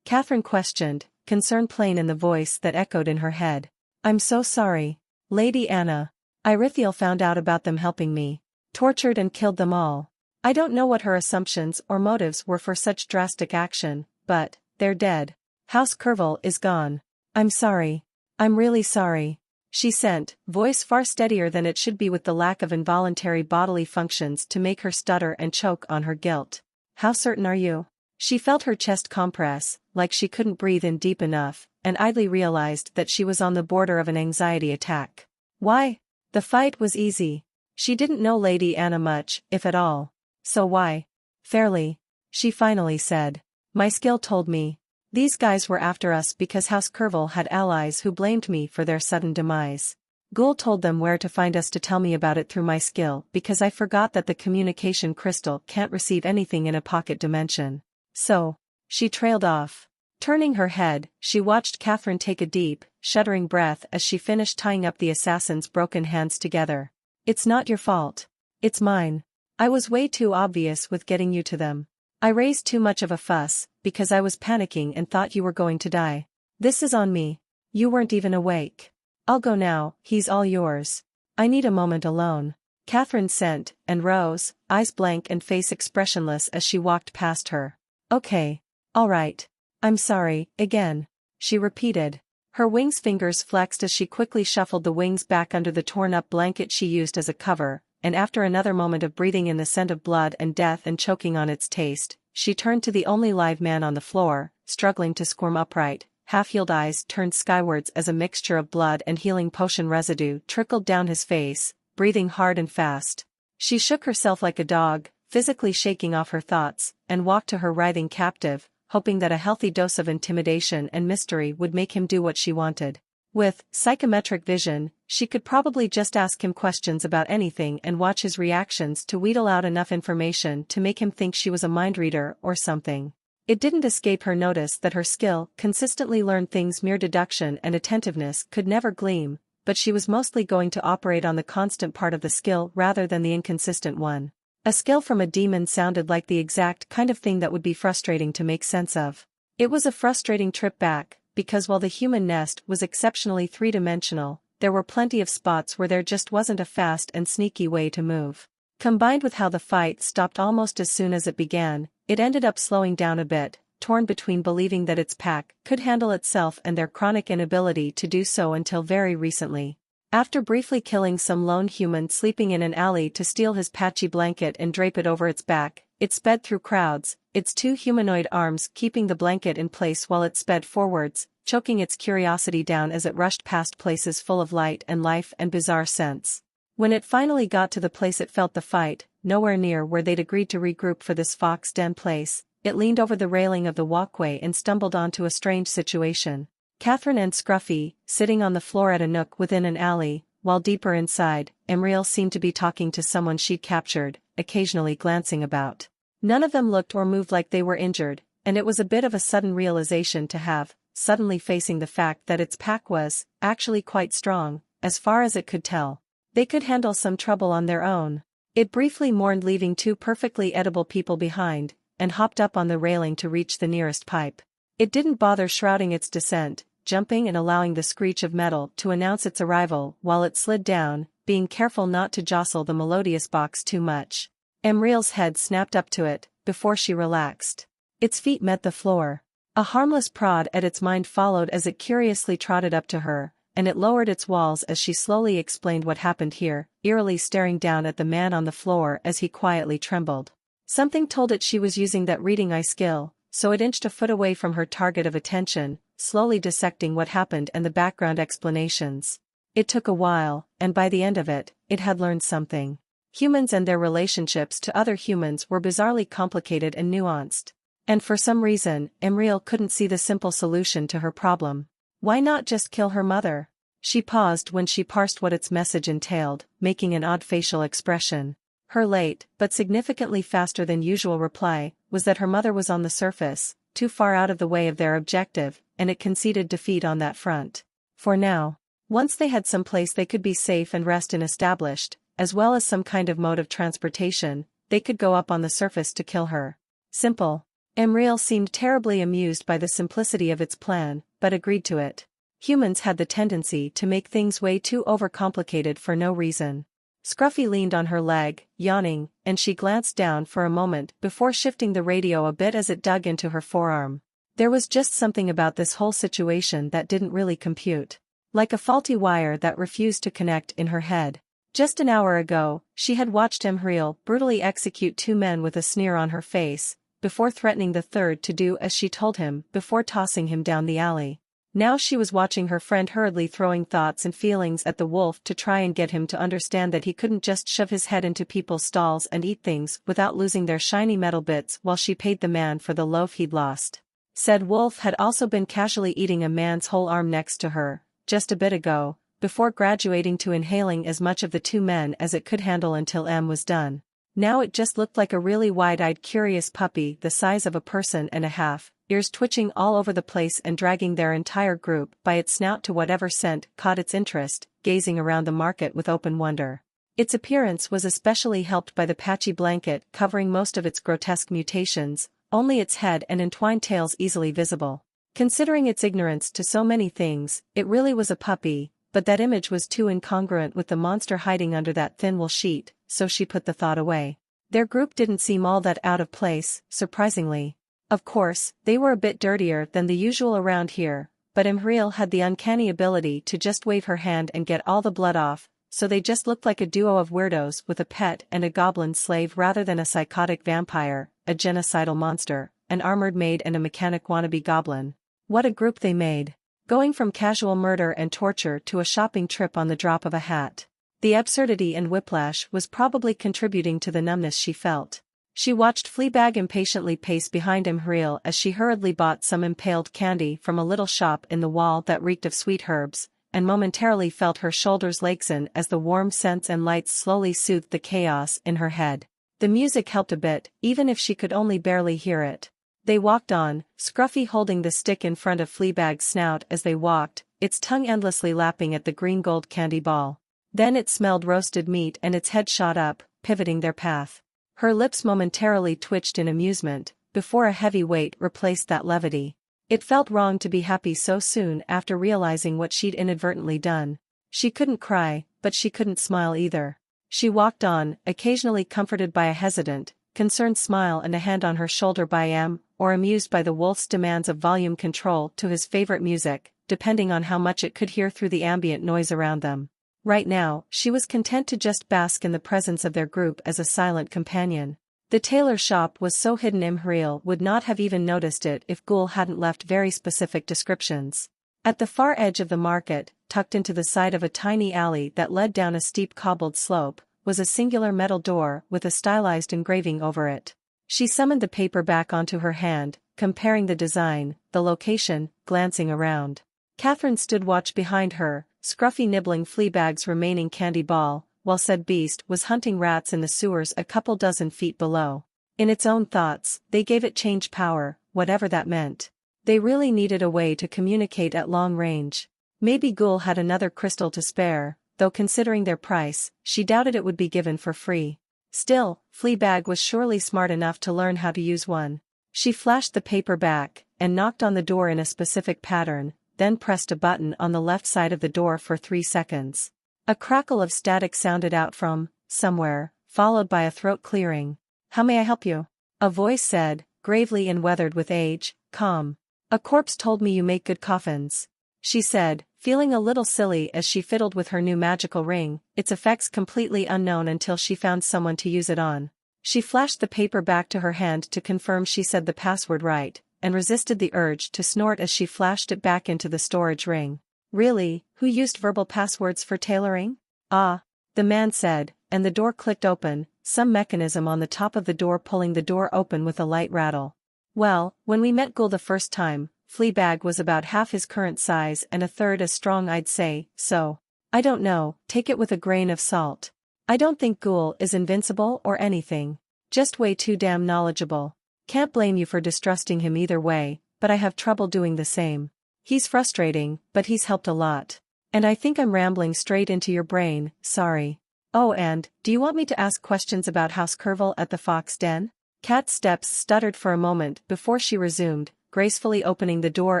Speaker 2: Catherine questioned, concern plain in the voice that echoed in her head. I'm so sorry. Lady Anna. Irithiel found out about them helping me. Tortured and killed them all. I don't know what her assumptions or motives were for such drastic action, but, they're dead. House Kerval is gone. I'm sorry. I'm really sorry. She sent, voice far steadier than it should be with the lack of involuntary bodily functions to make her stutter and choke on her guilt. How certain are you? She felt her chest compress, like she couldn't breathe in deep enough, and idly realized that she was on the border of an anxiety attack. Why? The fight was easy. She didn't know Lady Anna much, if at all. So why? Fairly. She finally said. My skill told me. These guys were after us because House Kervil had allies who blamed me for their sudden demise. Ghoul told them where to find us to tell me about it through my skill because I forgot that the communication crystal can't receive anything in a pocket dimension. So. She trailed off. Turning her head, she watched Catherine take a deep, shuddering breath as she finished tying up the assassin's broken hands together. It's not your fault. It's mine. I was way too obvious with getting you to them. I raised too much of a fuss, because I was panicking and thought you were going to die. This is on me. You weren't even awake. I'll go now, he's all yours. I need a moment alone. Catherine sent, and rose, eyes blank and face expressionless as she walked past her. Okay. All right. I'm sorry, again. She repeated. Her wings fingers flexed as she quickly shuffled the wings back under the torn-up blanket she used as a cover, and after another moment of breathing in the scent of blood and death and choking on its taste, she turned to the only live man on the floor, struggling to squirm upright, half-healed eyes turned skywards as a mixture of blood and healing potion residue trickled down his face, breathing hard and fast. She shook herself like a dog, physically shaking off her thoughts, and walked to her writhing captive, hoping that a healthy dose of intimidation and mystery would make him do what she wanted. With psychometric vision, she could probably just ask him questions about anything and watch his reactions to wheedle out enough information to make him think she was a mind reader or something. It didn't escape her notice that her skill, consistently learned things mere deduction and attentiveness could never gleam, but she was mostly going to operate on the constant part of the skill rather than the inconsistent one. A skill from a demon sounded like the exact kind of thing that would be frustrating to make sense of. It was a frustrating trip back, because while the human nest was exceptionally three-dimensional, there were plenty of spots where there just wasn't a fast and sneaky way to move. Combined with how the fight stopped almost as soon as it began, it ended up slowing down a bit, torn between believing that its pack could handle itself and their chronic inability to do so until very recently. After briefly killing some lone human sleeping in an alley to steal his patchy blanket and drape it over its back, it sped through crowds, its two humanoid arms keeping the blanket in place while it sped forwards, choking its curiosity down as it rushed past places full of light and life and bizarre scents. When it finally got to the place it felt the fight, nowhere near where they'd agreed to regroup for this fox den place, it leaned over the railing of the walkway and stumbled onto a strange situation. Catherine and Scruffy, sitting on the floor at a nook within an alley, while deeper inside, Emriel seemed to be talking to someone she'd captured, occasionally glancing about. None of them looked or moved like they were injured, and it was a bit of a sudden realization to have, suddenly facing the fact that its pack was, actually quite strong, as far as it could tell. They could handle some trouble on their own. It briefly mourned leaving two perfectly edible people behind, and hopped up on the railing to reach the nearest pipe. It didn't bother shrouding its descent, jumping and allowing the screech of metal to announce its arrival while it slid down, being careful not to jostle the melodious box too much. Emriel's head snapped up to it, before she relaxed. Its feet met the floor. A harmless prod at its mind followed as it curiously trotted up to her, and it lowered its walls as she slowly explained what happened here, eerily staring down at the man on the floor as he quietly trembled. Something told it she was using that reading eye skill, so it inched a foot away from her target of attention, slowly dissecting what happened and the background explanations. It took a while, and by the end of it, it had learned something. Humans and their relationships to other humans were bizarrely complicated and nuanced. And for some reason, Emriel couldn't see the simple solution to her problem. Why not just kill her mother? She paused when she parsed what its message entailed, making an odd facial expression. Her late, but significantly faster than usual reply, was that her mother was on the surface, too far out of the way of their objective, and it conceded defeat on that front. For now. Once they had some place they could be safe and rest in established, as well as some kind of mode of transportation, they could go up on the surface to kill her. Simple. Emriel seemed terribly amused by the simplicity of its plan, but agreed to it. Humans had the tendency to make things way too overcomplicated for no reason. Scruffy leaned on her leg, yawning, and she glanced down for a moment before shifting the radio a bit as it dug into her forearm. There was just something about this whole situation that didn't really compute. Like a faulty wire that refused to connect in her head. Just an hour ago, she had watched Emriel brutally execute two men with a sneer on her face, before threatening the third to do as she told him before tossing him down the alley. Now she was watching her friend hurriedly throwing thoughts and feelings at the wolf to try and get him to understand that he couldn't just shove his head into people's stalls and eat things without losing their shiny metal bits while she paid the man for the loaf he'd lost. Said wolf had also been casually eating a man's whole arm next to her, just a bit ago, before graduating to inhaling as much of the two men as it could handle until M was done. Now it just looked like a really wide-eyed curious puppy the size of a person and a half, ears twitching all over the place and dragging their entire group by its snout to whatever scent caught its interest, gazing around the market with open wonder. Its appearance was especially helped by the patchy blanket covering most of its grotesque mutations, only its head and entwined tails easily visible. Considering its ignorance to so many things, it really was a puppy, but that image was too incongruent with the monster hiding under that thin wool sheet, so she put the thought away. Their group didn't seem all that out of place, surprisingly. Of course, they were a bit dirtier than the usual around here, but Imhriel had the uncanny ability to just wave her hand and get all the blood off, so they just looked like a duo of weirdos with a pet and a goblin slave rather than a psychotic vampire, a genocidal monster, an armored maid and a mechanic wannabe goblin. What a group they made. Going from casual murder and torture to a shopping trip on the drop of a hat. The absurdity and whiplash was probably contributing to the numbness she felt. She watched Fleabag impatiently pace behind Imhriel as she hurriedly bought some impaled candy from a little shop in the wall that reeked of sweet herbs, and momentarily felt her shoulders lengthen as the warm scents and lights slowly soothed the chaos in her head. The music helped a bit, even if she could only barely hear it. They walked on, Scruffy holding the stick in front of Fleabag's snout as they walked, its tongue endlessly lapping at the green-gold candy ball. Then it smelled roasted meat and its head shot up, pivoting their path. Her lips momentarily twitched in amusement, before a heavy weight replaced that levity. It felt wrong to be happy so soon after realizing what she'd inadvertently done. She couldn't cry, but she couldn't smile either. She walked on, occasionally comforted by a hesitant, concerned smile and a hand on her shoulder by M, or amused by the wolf's demands of volume control to his favorite music, depending on how much it could hear through the ambient noise around them. Right now, she was content to just bask in the presence of their group as a silent companion. The tailor shop was so hidden Imhriel would not have even noticed it if Ghoul hadn't left very specific descriptions. At the far edge of the market, tucked into the side of a tiny alley that led down a steep cobbled slope, was a singular metal door with a stylized engraving over it. She summoned the paper back onto her hand, comparing the design, the location, glancing around. Catherine stood watch behind her, Scruffy nibbling Fleabag's remaining candy ball, while said beast was hunting rats in the sewers a couple dozen feet below. In its own thoughts, they gave it change power, whatever that meant. They really needed a way to communicate at long range. Maybe Ghoul had another crystal to spare, though considering their price, she doubted it would be given for free. Still, Fleabag was surely smart enough to learn how to use one. She flashed the paper back, and knocked on the door in a specific pattern, then pressed a button on the left side of the door for 3 seconds. A crackle of static sounded out from somewhere, followed by a throat clearing. "How may I help you?" a voice said, gravely and weathered with age, calm. "A corpse told me you make good coffins," she said, feeling a little silly as she fiddled with her new magical ring, its effects completely unknown until she found someone to use it on. She flashed the paper back to her hand to confirm she said the password right, and resisted the urge to snort as she flashed it back into the storage ring. "Really, who used verbal passwords for tailoring?" "Ah," the man said, and the door clicked open, some mechanism on the top of the door pulling the door open with a light rattle. "Well, when we met Ghoul the first time, Fleabag was about half his current size and a third as strong, I'd say, so. I don't know, take it with a grain of salt. I don't think Ghoul is invincible or anything. Just way too damn knowledgeable. Can't blame you for distrusting him either way, but I have trouble doing the same. He's frustrating, but he's helped a lot. And I think I'm rambling straight into your brain, sorry. Oh, and, do you want me to ask questions about House Curville at the Fox Den?" Kat's steps stuttered for a moment before she resumed, gracefully opening the door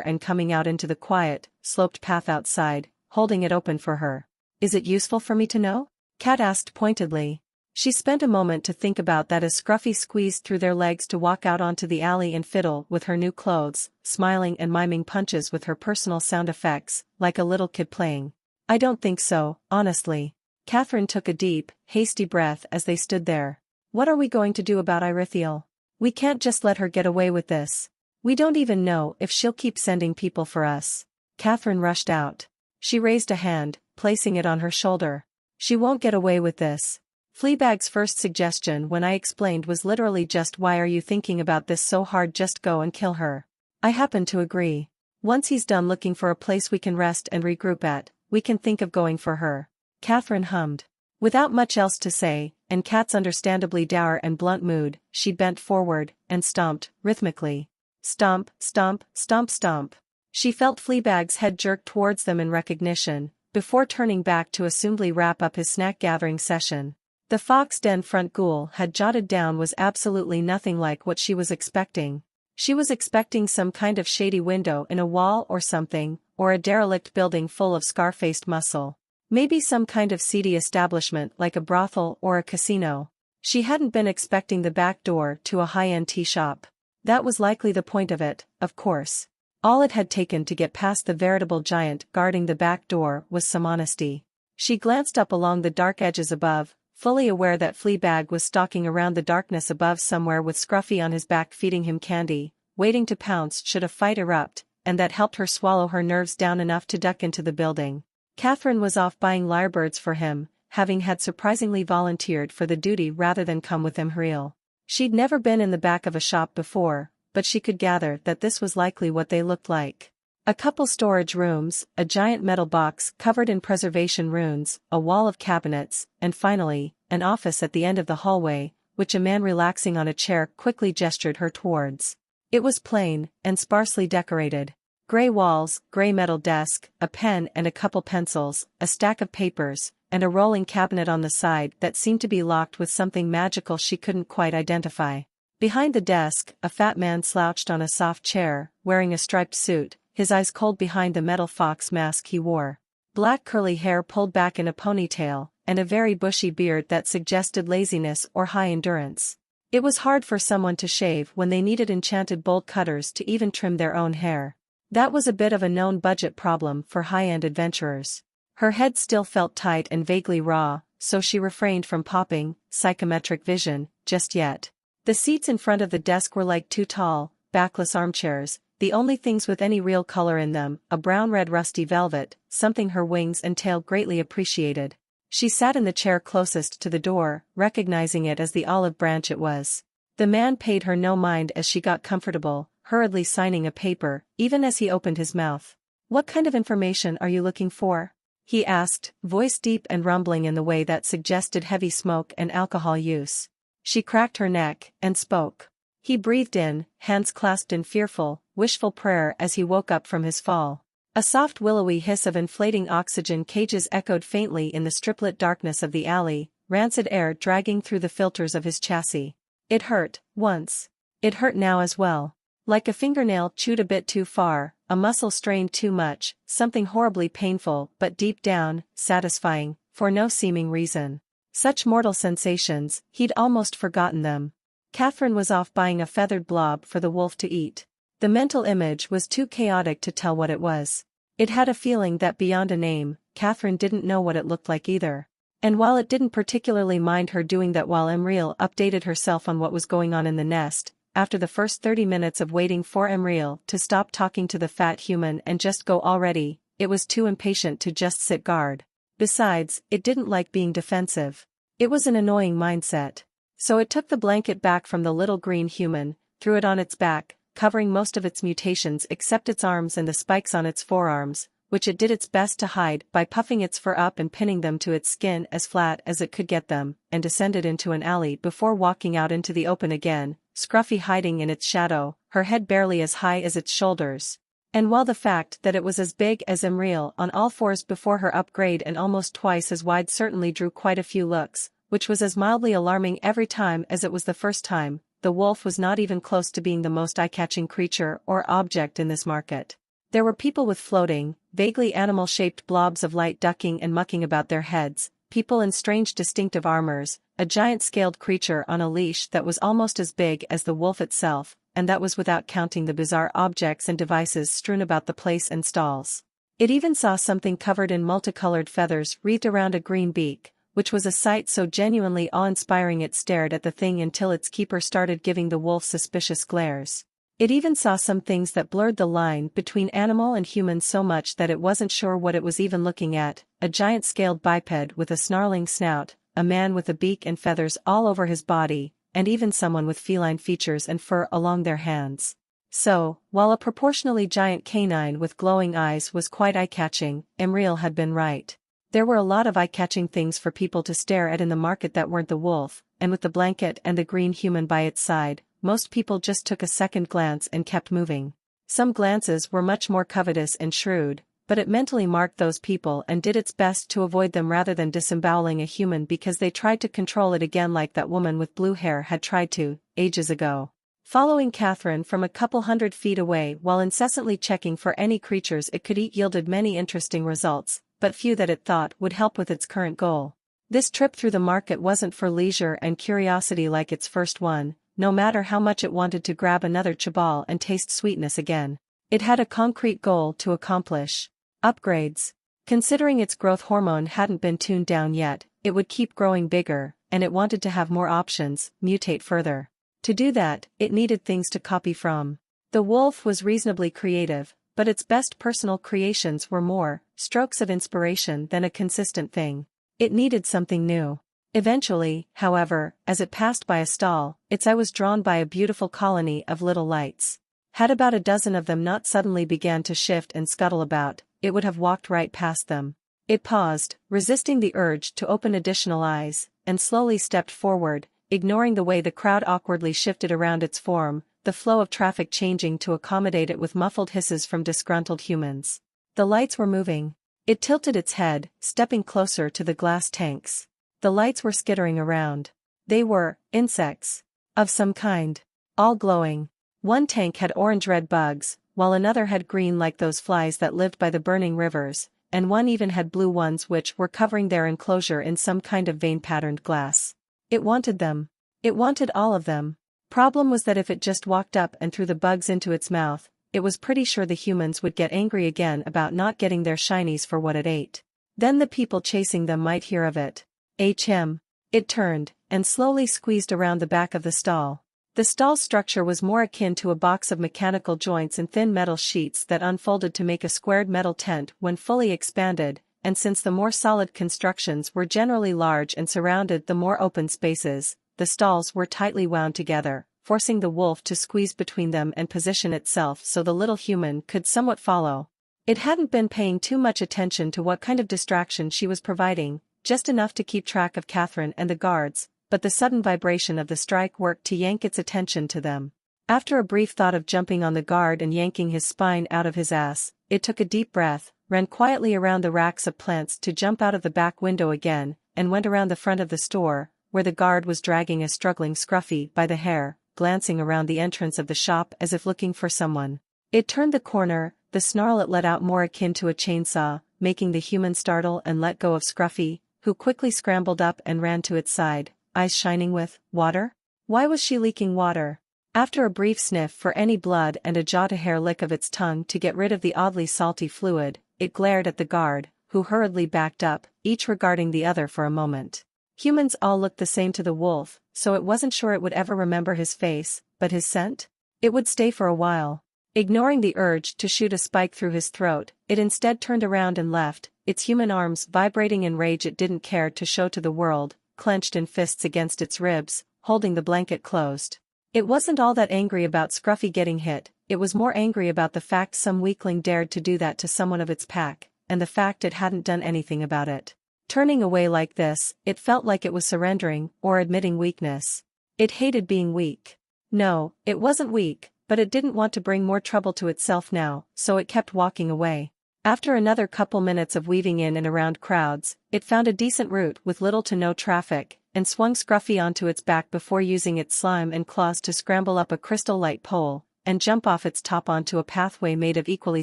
Speaker 2: and coming out into the quiet, sloped path outside, holding it open for her. "Is it useful for me to know?" Kat asked pointedly. She spent a moment to think about that as Scruffy squeezed through their legs to walk out onto the alley and fiddle with her new clothes, smiling and miming punches with her personal sound effects, like a little kid playing. "I don't think so, honestly." Catherine took a deep, hasty breath as they stood there. "What are we going to do about Irithiel?" We can't just let her get away with this. We don't even know if she'll keep sending people for us. Catherine rushed out. She raised a hand, placing it on her shoulder. She won't get away with this. Fleabag's first suggestion when I explained was literally just, why are you thinking about this so hard, just go and kill her. I happen to agree. Once he's done looking for a place we can rest and regroup at, we can think of going for her. Catherine hummed. Without much else to say, and Kat's understandably dour and blunt mood, she bent forward and stomped, rhythmically. Stomp, stomp, stomp, stomp. She felt Fleabag's head jerk towards them in recognition, before turning back to assumedly wrap up his snack-gathering session. The Fox Den front ghoul had jotted down was absolutely nothing like what she was expecting. She was expecting some kind of shady window in a wall or something, or a derelict building full of scar-faced muscle. Maybe some kind of seedy establishment like a brothel or a casino. She hadn't been expecting the back door to a high-end tea shop. That was likely the point of it, of course. All it had taken to get past the veritable giant guarding the back door was some honesty. She glanced up along the dark edges above, fully aware that Fleabag was stalking around the darkness above somewhere with Scruffy on his back feeding him candy, waiting to pounce should a fight erupt, and that helped her swallow her nerves down enough to duck into the building. Catherine was off buying lyrebirds for him, having had surprisingly volunteered for the duty rather than come with Imriel. She'd never been in the back of a shop before, but she could gather that this was likely what they looked like. A couple storage rooms, a giant metal box covered in preservation runes, a wall of cabinets, and finally, an office at the end of the hallway, which a man relaxing on a chair quickly gestured her towards. It was plain, and sparsely decorated. Gray walls, gray metal desk, a pen and a couple pencils, a stack of papers, and a rolling cabinet on the side that seemed to be locked with something magical she couldn't quite identify. Behind the desk, a fat man slouched on a soft chair, wearing a striped suit, his eyes cold behind the metal fox mask he wore. Black curly hair pulled back in a ponytail, and a very bushy beard that suggested laziness or high endurance. It was hard for someone to shave when they needed enchanted bolt cutters to even trim their own hair. That was a bit of a known budget problem for high-end adventurers. Her head still felt tight and vaguely raw, so she refrained from popping psychometric vision just yet. The seats in front of the desk were like two tall, backless armchairs, the only things with any real color in them, a brown-red rusty velvet, something her wings and tail greatly appreciated. She sat in the chair closest to the door, recognizing it as the olive branch it was. The man paid her no mind as she got comfortable, hurriedly signing a paper, even as he opened his mouth. "What kind of information are you looking for?" he asked, voice deep and rumbling in the way that suggested heavy smoke and alcohol use. She cracked her neck, and spoke. He breathed in, hands clasped in fearful, wishful prayer as he woke up from his fall. A soft willowy hiss of inflating oxygen cages echoed faintly in the striplit darkness of the alley, rancid air dragging through the filters of his chassis. It hurt, once. It hurt now as well. Like a fingernail chewed a bit too far, a muscle strained too much, something horribly painful but deep down, satisfying, for no seeming reason. Such mortal sensations, he'd almost forgotten them. Catherine was off buying a feathered blob for the wolf to eat. The mental image was too chaotic to tell what it was. It had a feeling that beyond a name, Catherine didn't know what it looked like either. And while it didn't particularly mind her doing that while Imriel updated herself on what was going on in the nest, after the first 30 minutes of waiting for Imriel to stop talking to the fat human and just go already, it was too impatient to just sit guard. Besides, it didn't like being defensive. It was an annoying mindset. So it took the blanket back from the little green human, threw it on its back, covering most of its mutations except its arms and the spikes on its forearms, which it did its best to hide by puffing its fur up and pinning them to its skin as flat as it could get them, and descended into an alley before walking out into the open again, Scruffy hiding in its shadow, her head barely as high as its shoulders. And while the fact that it was as big as Imriel on all fours before her upgrade and almost twice as wide certainly drew quite a few looks, which was as mildly alarming every time as it was the first time, the wolf was not even close to being the most eye-catching creature or object in this market. There were people with floating, vaguely animal-shaped blobs of light ducking and mucking about their heads, people in strange distinctive armors, a giant scaled creature on a leash that was almost as big as the wolf itself, and that was without counting the bizarre objects and devices strewn about the place and stalls. It even saw something covered in multicolored feathers wreathed around a green beak, which was a sight so genuinely awe-inspiring it stared at the thing until its keeper started giving the wolf suspicious glares. It even saw some things that blurred the line between animal and human so much that it wasn't sure what it was even looking at: a giant scaled biped with a snarling snout, a man with a beak and feathers all over his body, and even someone with feline features and fur along their hands. So, while a proportionally giant canine with glowing eyes was quite eye-catching, Emriel had been right. There were a lot of eye-catching things for people to stare at in the market that weren't the wolf, and with the blanket and the green human by its side, most people just took a second glance and kept moving. Some glances were much more covetous and shrewd, but it mentally marked those people and did its best to avoid them rather than disemboweling a human because they tried to control it again like that woman with blue hair had tried to, ages ago. Following Catherine from a couple 100 feet away while incessantly checking for any creatures it could eat yielded many interesting results, but few that it thought would help with its current goal. This trip through the market wasn't for leisure and curiosity like its first one, no matter how much it wanted to grab another chabal and taste sweetness again. It had a concrete goal to accomplish. Upgrades. Considering its growth hormone hadn't been tuned down yet, it would keep growing bigger, and it wanted to have more options, mutate further. To do that, it needed things to copy from. The wolf was reasonably creative, but its best personal creations were more strokes of inspiration than a consistent thing. It needed something new. Eventually, however, as it passed by a stall, its eye was drawn by a beautiful colony of little lights. Had about a dozen of them not suddenly began to shift and scuttle about, it would have walked right past them. It paused, resisting the urge to open additional eyes, and slowly stepped forward, ignoring the way the crowd awkwardly shifted around its form, the flow of traffic changing to accommodate it with muffled hisses from disgruntled humans. The lights were moving. It tilted its head, stepping closer to the glass tanks. The lights were skittering around. They were insects. Of some kind. All glowing. One tank had orange-red bugs, while another had green like those flies that lived by the burning rivers, and one even had blue ones which were covering their enclosure in some kind of vein-patterned glass. It wanted them. It wanted all of them. Problem was that if it just walked up and threw the bugs into its mouth, it was pretty sure the humans would get angry again about not getting their shinies for what it ate. Then the people chasing them might hear of it. It turned, and slowly squeezed around the back of the stall. The stall's structure was more akin to a box of mechanical joints and thin metal sheets that unfolded to make a squared metal tent when fully expanded, and since the more solid constructions were generally large and surrounded the more open spaces, the stalls were tightly wound together, forcing the wolf to squeeze between them and position itself so the little human could somewhat follow. It hadn't been paying too much attention to what kind of distraction she was providing, just enough to keep track of Catherine and the guards, but the sudden vibration of the strike worked to yank its attention to them. After a brief thought of jumping on the guard and yanking his spine out of his ass, it took a deep breath, ran quietly around the racks of plants to jump out of the back window again, and went around the front of the store, where the guard was dragging a struggling Scruffy by the hair, glancing around the entrance of the shop as if looking for someone. It turned the corner, the snarl it let out more akin to a chainsaw, making the human startle and let go of Scruffy, who quickly scrambled up and ran to its side, eyes shining with water? Why was she leaking water? After a brief sniff for any blood and a jaw-to-hair lick of its tongue to get rid of the oddly salty fluid, it glared at the guard, who hurriedly backed up, each regarding the other for a moment. Humans all looked the same to the wolf, so it wasn't sure it would ever remember his face, but his scent? It would stay for a while. Ignoring the urge to shoot a spike through his throat, it instead turned around and left, its human arms vibrating in rage it didn't care to show to the world, clenched in fists against its ribs, holding the blanket closed. It wasn't all that angry about Scruffy getting hit, it was more angry about the fact some weakling dared to do that to someone of its pack, and the fact it hadn't done anything about it. Turning away like this, it felt like it was surrendering, or admitting weakness. It hated being weak. No, it wasn't weak, but it didn't want to bring more trouble to itself now, so it kept walking away. After another couple minutes of weaving in and around crowds, it found a decent route with little to no traffic, and swung Scruffy onto its back before using its slime and claws to scramble up a crystal light pole, and jump off its top onto a pathway made of equally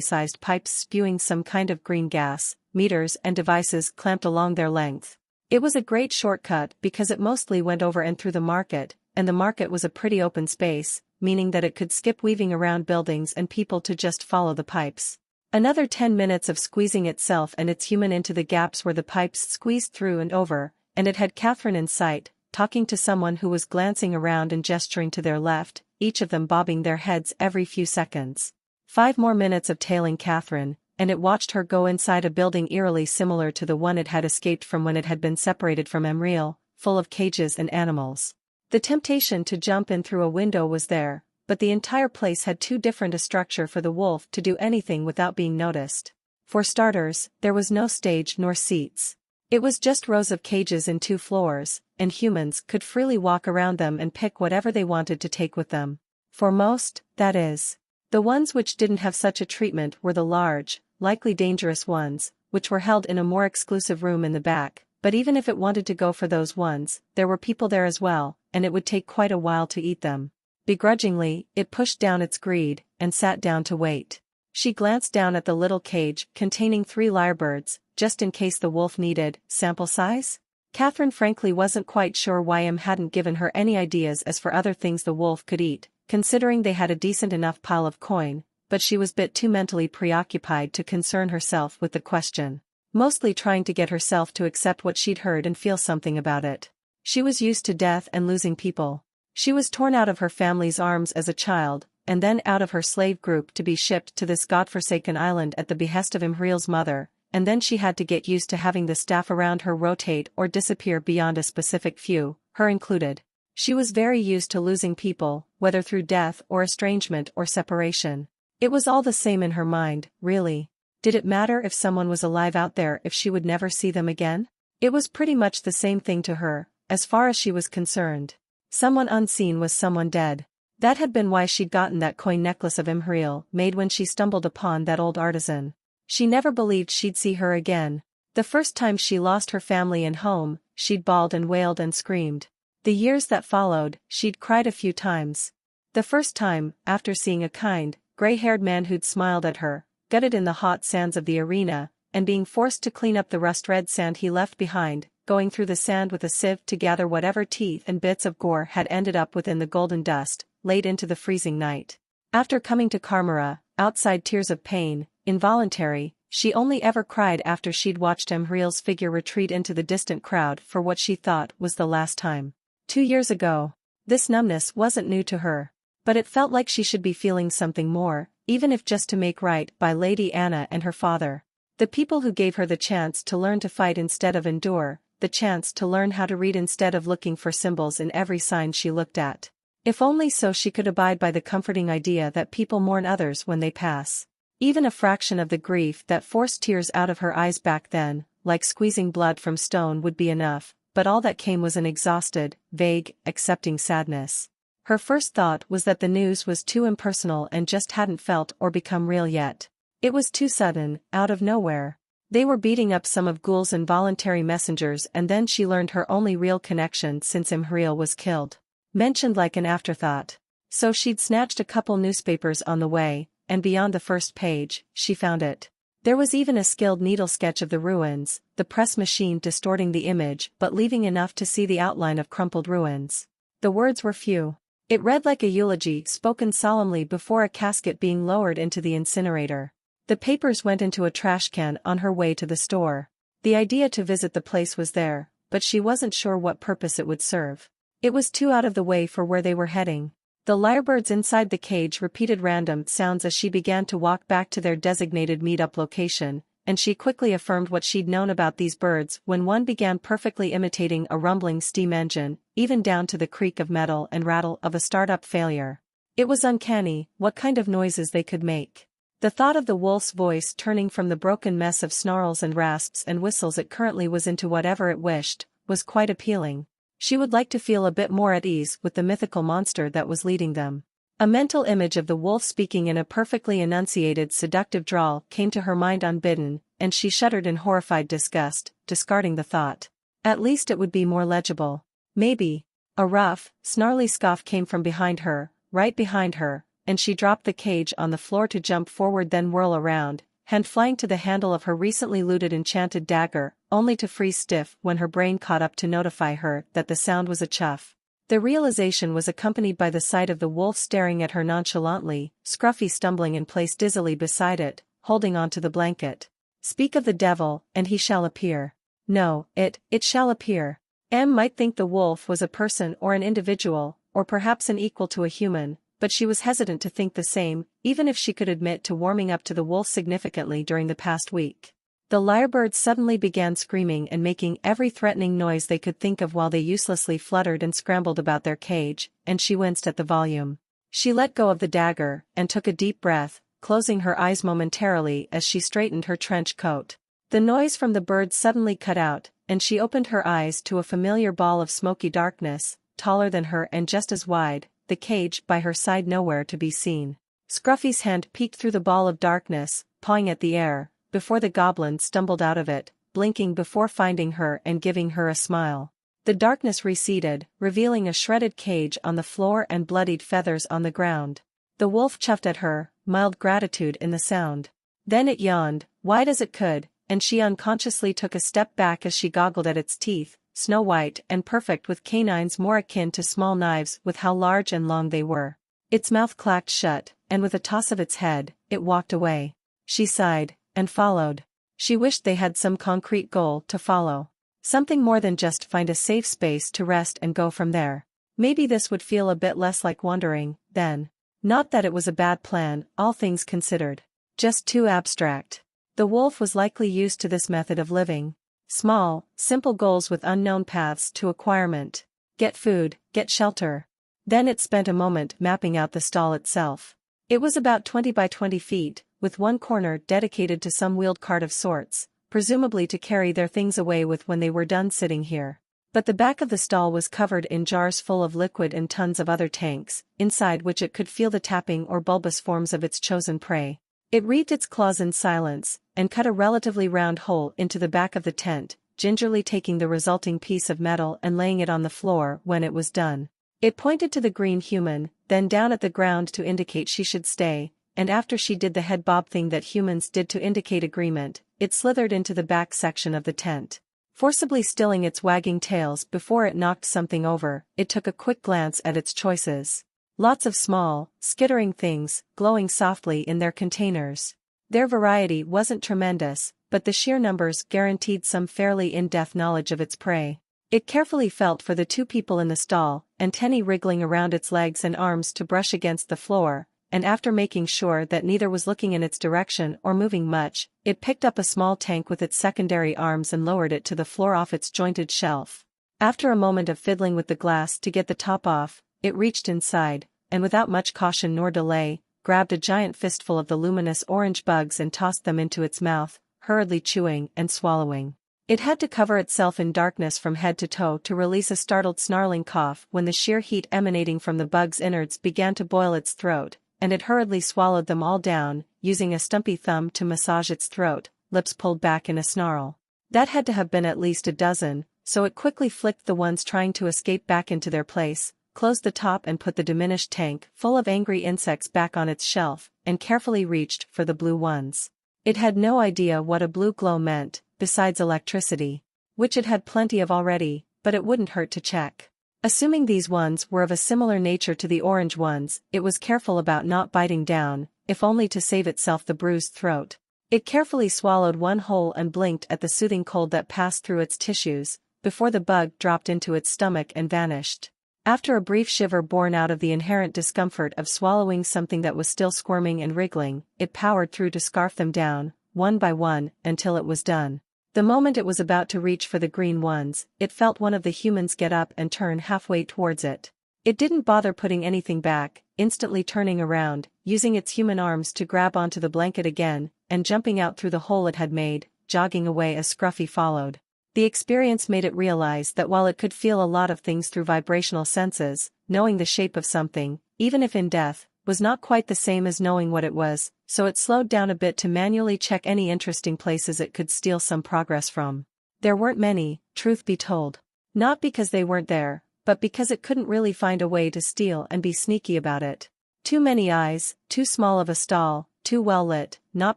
Speaker 2: sized pipes spewing some kind of green gas, meters and devices clamped along their length. It was a great shortcut because it mostly went over and through the market, and the market was a pretty open space, meaning that it could skip weaving around buildings and people to just follow the pipes. Another 10 minutes of squeezing itself and its human into the gaps where the pipes squeezed through and over, and it had Catherine in sight, talking to someone who was glancing around and gesturing to their left, each of them bobbing their heads every few seconds. 5 more minutes of tailing Catherine, and it watched her go inside a building eerily similar to the one it had escaped from when it had been separated from Emriel, full of cages and animals. The temptation to jump in through a window was there, but the entire place had too different a structure for the wolf to do anything without being noticed. For starters, there was no stage nor seats. It was just rows of cages in 2 floors, and humans could freely walk around them and pick whatever they wanted to take with them. For most, that is. The ones which didn't have such a treatment were the large, likely dangerous ones, which were held in a more exclusive room in the back, but even if it wanted to go for those ones, there were people there as well, and it would take quite a while to eat them. Begrudgingly, it pushed down its greed, and sat down to wait. She glanced down at the little cage containing 3 lyrebirds, just in case the wolf needed sample size. Catherine frankly wasn't quite sure why hadn't given her any ideas as for other things the wolf could eat, considering they had a decent enough pile of coin, but she was bit too mentally preoccupied to concern herself with the question. Mostly trying to get herself to accept what she'd heard and feel something about it. She was used to death and losing people. She was torn out of her family's arms as a child, and then out of her slave group to be shipped to this godforsaken island at the behest of Imhriel's mother, and then she had to get used to having the staff around her rotate or disappear beyond a specific few, her included. She was very used to losing people, whether through death or estrangement or separation. It was all the same in her mind, really. Did it matter if someone was alive out there if she would never see them again? It was pretty much the same thing to her, as far as she was concerned. Someone unseen was someone dead. That had been why she'd gotten that coin necklace of Imhriel made when she stumbled upon that old artisan. She never believed she'd see her again. The first time she lost her family and home, she'd bawled and wailed and screamed. The years that followed, she'd cried a few times. The first time, after seeing a kind, gray-haired man who'd smiled at her, gutted in the hot sands of the arena, and being forced to clean up the rust-red sand he left behind, going through the sand with a sieve to gather whatever teeth and bits of gore had ended up within the golden dust, late into the freezing night. After coming to Karmara, outside tears of pain, involuntary, she only ever cried after she'd watched Imhriel's figure retreat into the distant crowd for what she thought was the last time. 2 years ago. This numbness wasn't new to her. But it felt like she should be feeling something more, even if just to make right by Lady Anna and her father. The people who gave her the chance to learn to fight instead of endure, the chance to learn how to read instead of looking for symbols in every sign she looked at. If only so she could abide by the comforting idea that people mourn others when they pass. Even a fraction of the grief that forced tears out of her eyes back then, like squeezing blood from stone, would be enough, but all that came was an exhausted, vague, accepting sadness. Her first thought was that the news was too impersonal and just hadn't felt or become real yet. It was too sudden, out of nowhere. They were beating up some of Ghoul's involuntary messengers, and then she learned her only real connection since Imhriel was killed. Mentioned like an afterthought. So she'd snatched a couple newspapers on the way, and beyond the first page, she found it. There was even a skilled needle sketch of the ruins, the press machine distorting the image but leaving enough to see the outline of crumpled ruins. The words were few. It read like a eulogy spoken solemnly before a casket being lowered into the incinerator. The papers went into a trash can on her way to the store. The idea to visit the place was there, but she wasn't sure what purpose it would serve. It was too out of the way for where they were heading. The lyrebirds inside the cage repeated random sounds as she began to walk back to their designated meet-up location, and she quickly affirmed what she'd known about these birds when one began perfectly imitating a rumbling steam engine, even down to the creak of metal and rattle of a startup failure. It was uncanny what kind of noises they could make. The thought of the wolf's voice turning from the broken mess of snarls and rasps and whistles it currently was into whatever it wished, was quite appealing. She would like to feel a bit more at ease with the mythical monster that was leading them. A mental image of the wolf speaking in a perfectly enunciated seductive drawl came to her mind unbidden, and she shuddered in horrified disgust, discarding the thought. At least it would be more legible. Maybe. A rough, snarly scoff came from behind her, right behind her, and she dropped the cage on the floor to jump forward then whirl around, hand flying to the handle of her recently looted enchanted dagger, only to freeze stiff when her brain caught up to notify her that the sound was a chuff. The realization was accompanied by the sight of the wolf staring at her nonchalantly, Scruffy stumbling in place dizzily beside it, holding onto the blanket. Speak of the devil, and he shall appear. No, it shall appear. Em might think the wolf was a person or an individual, or perhaps an equal to a human, but she was hesitant to think the same, even if she could admit to warming up to the wolf significantly during the past week. The lyrebirds suddenly began screaming and making every threatening noise they could think of while they uselessly fluttered and scrambled about their cage, and she winced at the volume. She let go of the dagger, and took a deep breath, closing her eyes momentarily as she straightened her trench coat. The noise from the birds suddenly cut out, and she opened her eyes to a familiar ball of smoky darkness, taller than her and just as wide, the cage by her side nowhere to be seen. Scruffy's hand peeked through the ball of darkness, pawing at the air, before the goblin stumbled out of it, blinking before finding her and giving her a smile. The darkness receded, revealing a shredded cage on the floor and bloodied feathers on the ground. The wolf chuffed at her, mild gratitude in the sound. Then it yawned, wide as it could, and she unconsciously took a step back as she goggled at its teeth, snow-white and perfect with canines more akin to small knives with how large and long they were. Its mouth clacked shut, and with a toss of its head, it walked away. She sighed, and followed. She wished they had some concrete goal to follow. Something more than just find a safe space to rest and go from there. Maybe this would feel a bit less like wandering, then. Not that it was a bad plan, all things considered. Just too abstract. The wolf was likely used to this method of living. Small, simple goals with unknown paths to acquirement. Get food, get shelter. Then it spent a moment mapping out the stall itself. It was about 20 by 20 feet, with one corner dedicated to some wheeled cart of sorts, presumably to carry their things away with when they were done sitting here. But the back of the stall was covered in jars full of liquid and tons of other tanks, inside which it could feel the tapping or bulbous forms of its chosen prey. It wreathed its claws in silence, and cut a relatively round hole into the back of the tent, gingerly taking the resulting piece of metal and laying it on the floor when it was done. It pointed to the green human, then down at the ground to indicate she should stay, and after she did the head bob thing that humans did to indicate agreement, it slithered into the back section of the tent. Forcibly stilling its wagging tails before it knocked something over, it took a quick glance at its choices. Lots of small, skittering things, glowing softly in their containers. Their variety wasn't tremendous, but the sheer numbers guaranteed some fairly in-depth knowledge of its prey. It carefully felt for the two people in the stall, antennae wriggling around its legs and arms to brush against the floor, and after making sure that neither was looking in its direction or moving much, it picked up a small tank with its secondary arms and lowered it to the floor off its jointed shelf. After a moment of fiddling with the glass to get the top off, it reached inside, and without much caution nor delay, grabbed a giant fistful of the luminous orange bugs and tossed them into its mouth, hurriedly chewing and swallowing. It had to cover itself in darkness from head to toe to release a startled snarling cough when the sheer heat emanating from the bug's innards began to boil its throat, and it hurriedly swallowed them all down, using a stumpy thumb to massage its throat, lips pulled back in a snarl. That had to have been at least a dozen, so it quickly flicked the ones trying to escape back into their place, closed the top and put the diminished tank full of angry insects back on its shelf, and carefully reached for the blue ones. It had no idea what a blue glow meant, besides electricity, which it had plenty of already, but it wouldn't hurt to check. Assuming these ones were of a similar nature to the orange ones, it was careful about not biting down, if only to save itself the bruised throat. It carefully swallowed one whole and blinked at the soothing cold that passed through its tissues, before the bug dropped into its stomach and vanished. After a brief shiver born out of the inherent discomfort of swallowing something that was still squirming and wriggling, it powered through to scarf them down, one by one, until it was done. The moment it was about to reach for the green ones, it felt one of the humans get up and turn halfway towards it. It didn't bother putting anything back, instantly turning around, using its human arms to grab onto the blanket again, and jumping out through the hole it had made, jogging away as Scruffy followed. The experience made it realize that while it could feel a lot of things through vibrational senses, knowing the shape of something, even if in death, was not quite the same as knowing what it was, so it slowed down a bit to manually check any interesting places it could steal some progress from. There weren't many, truth be told. Not because they weren't there, but because it couldn't really find a way to steal and be sneaky about it. Too many eyes, too small of a stall, too well lit, not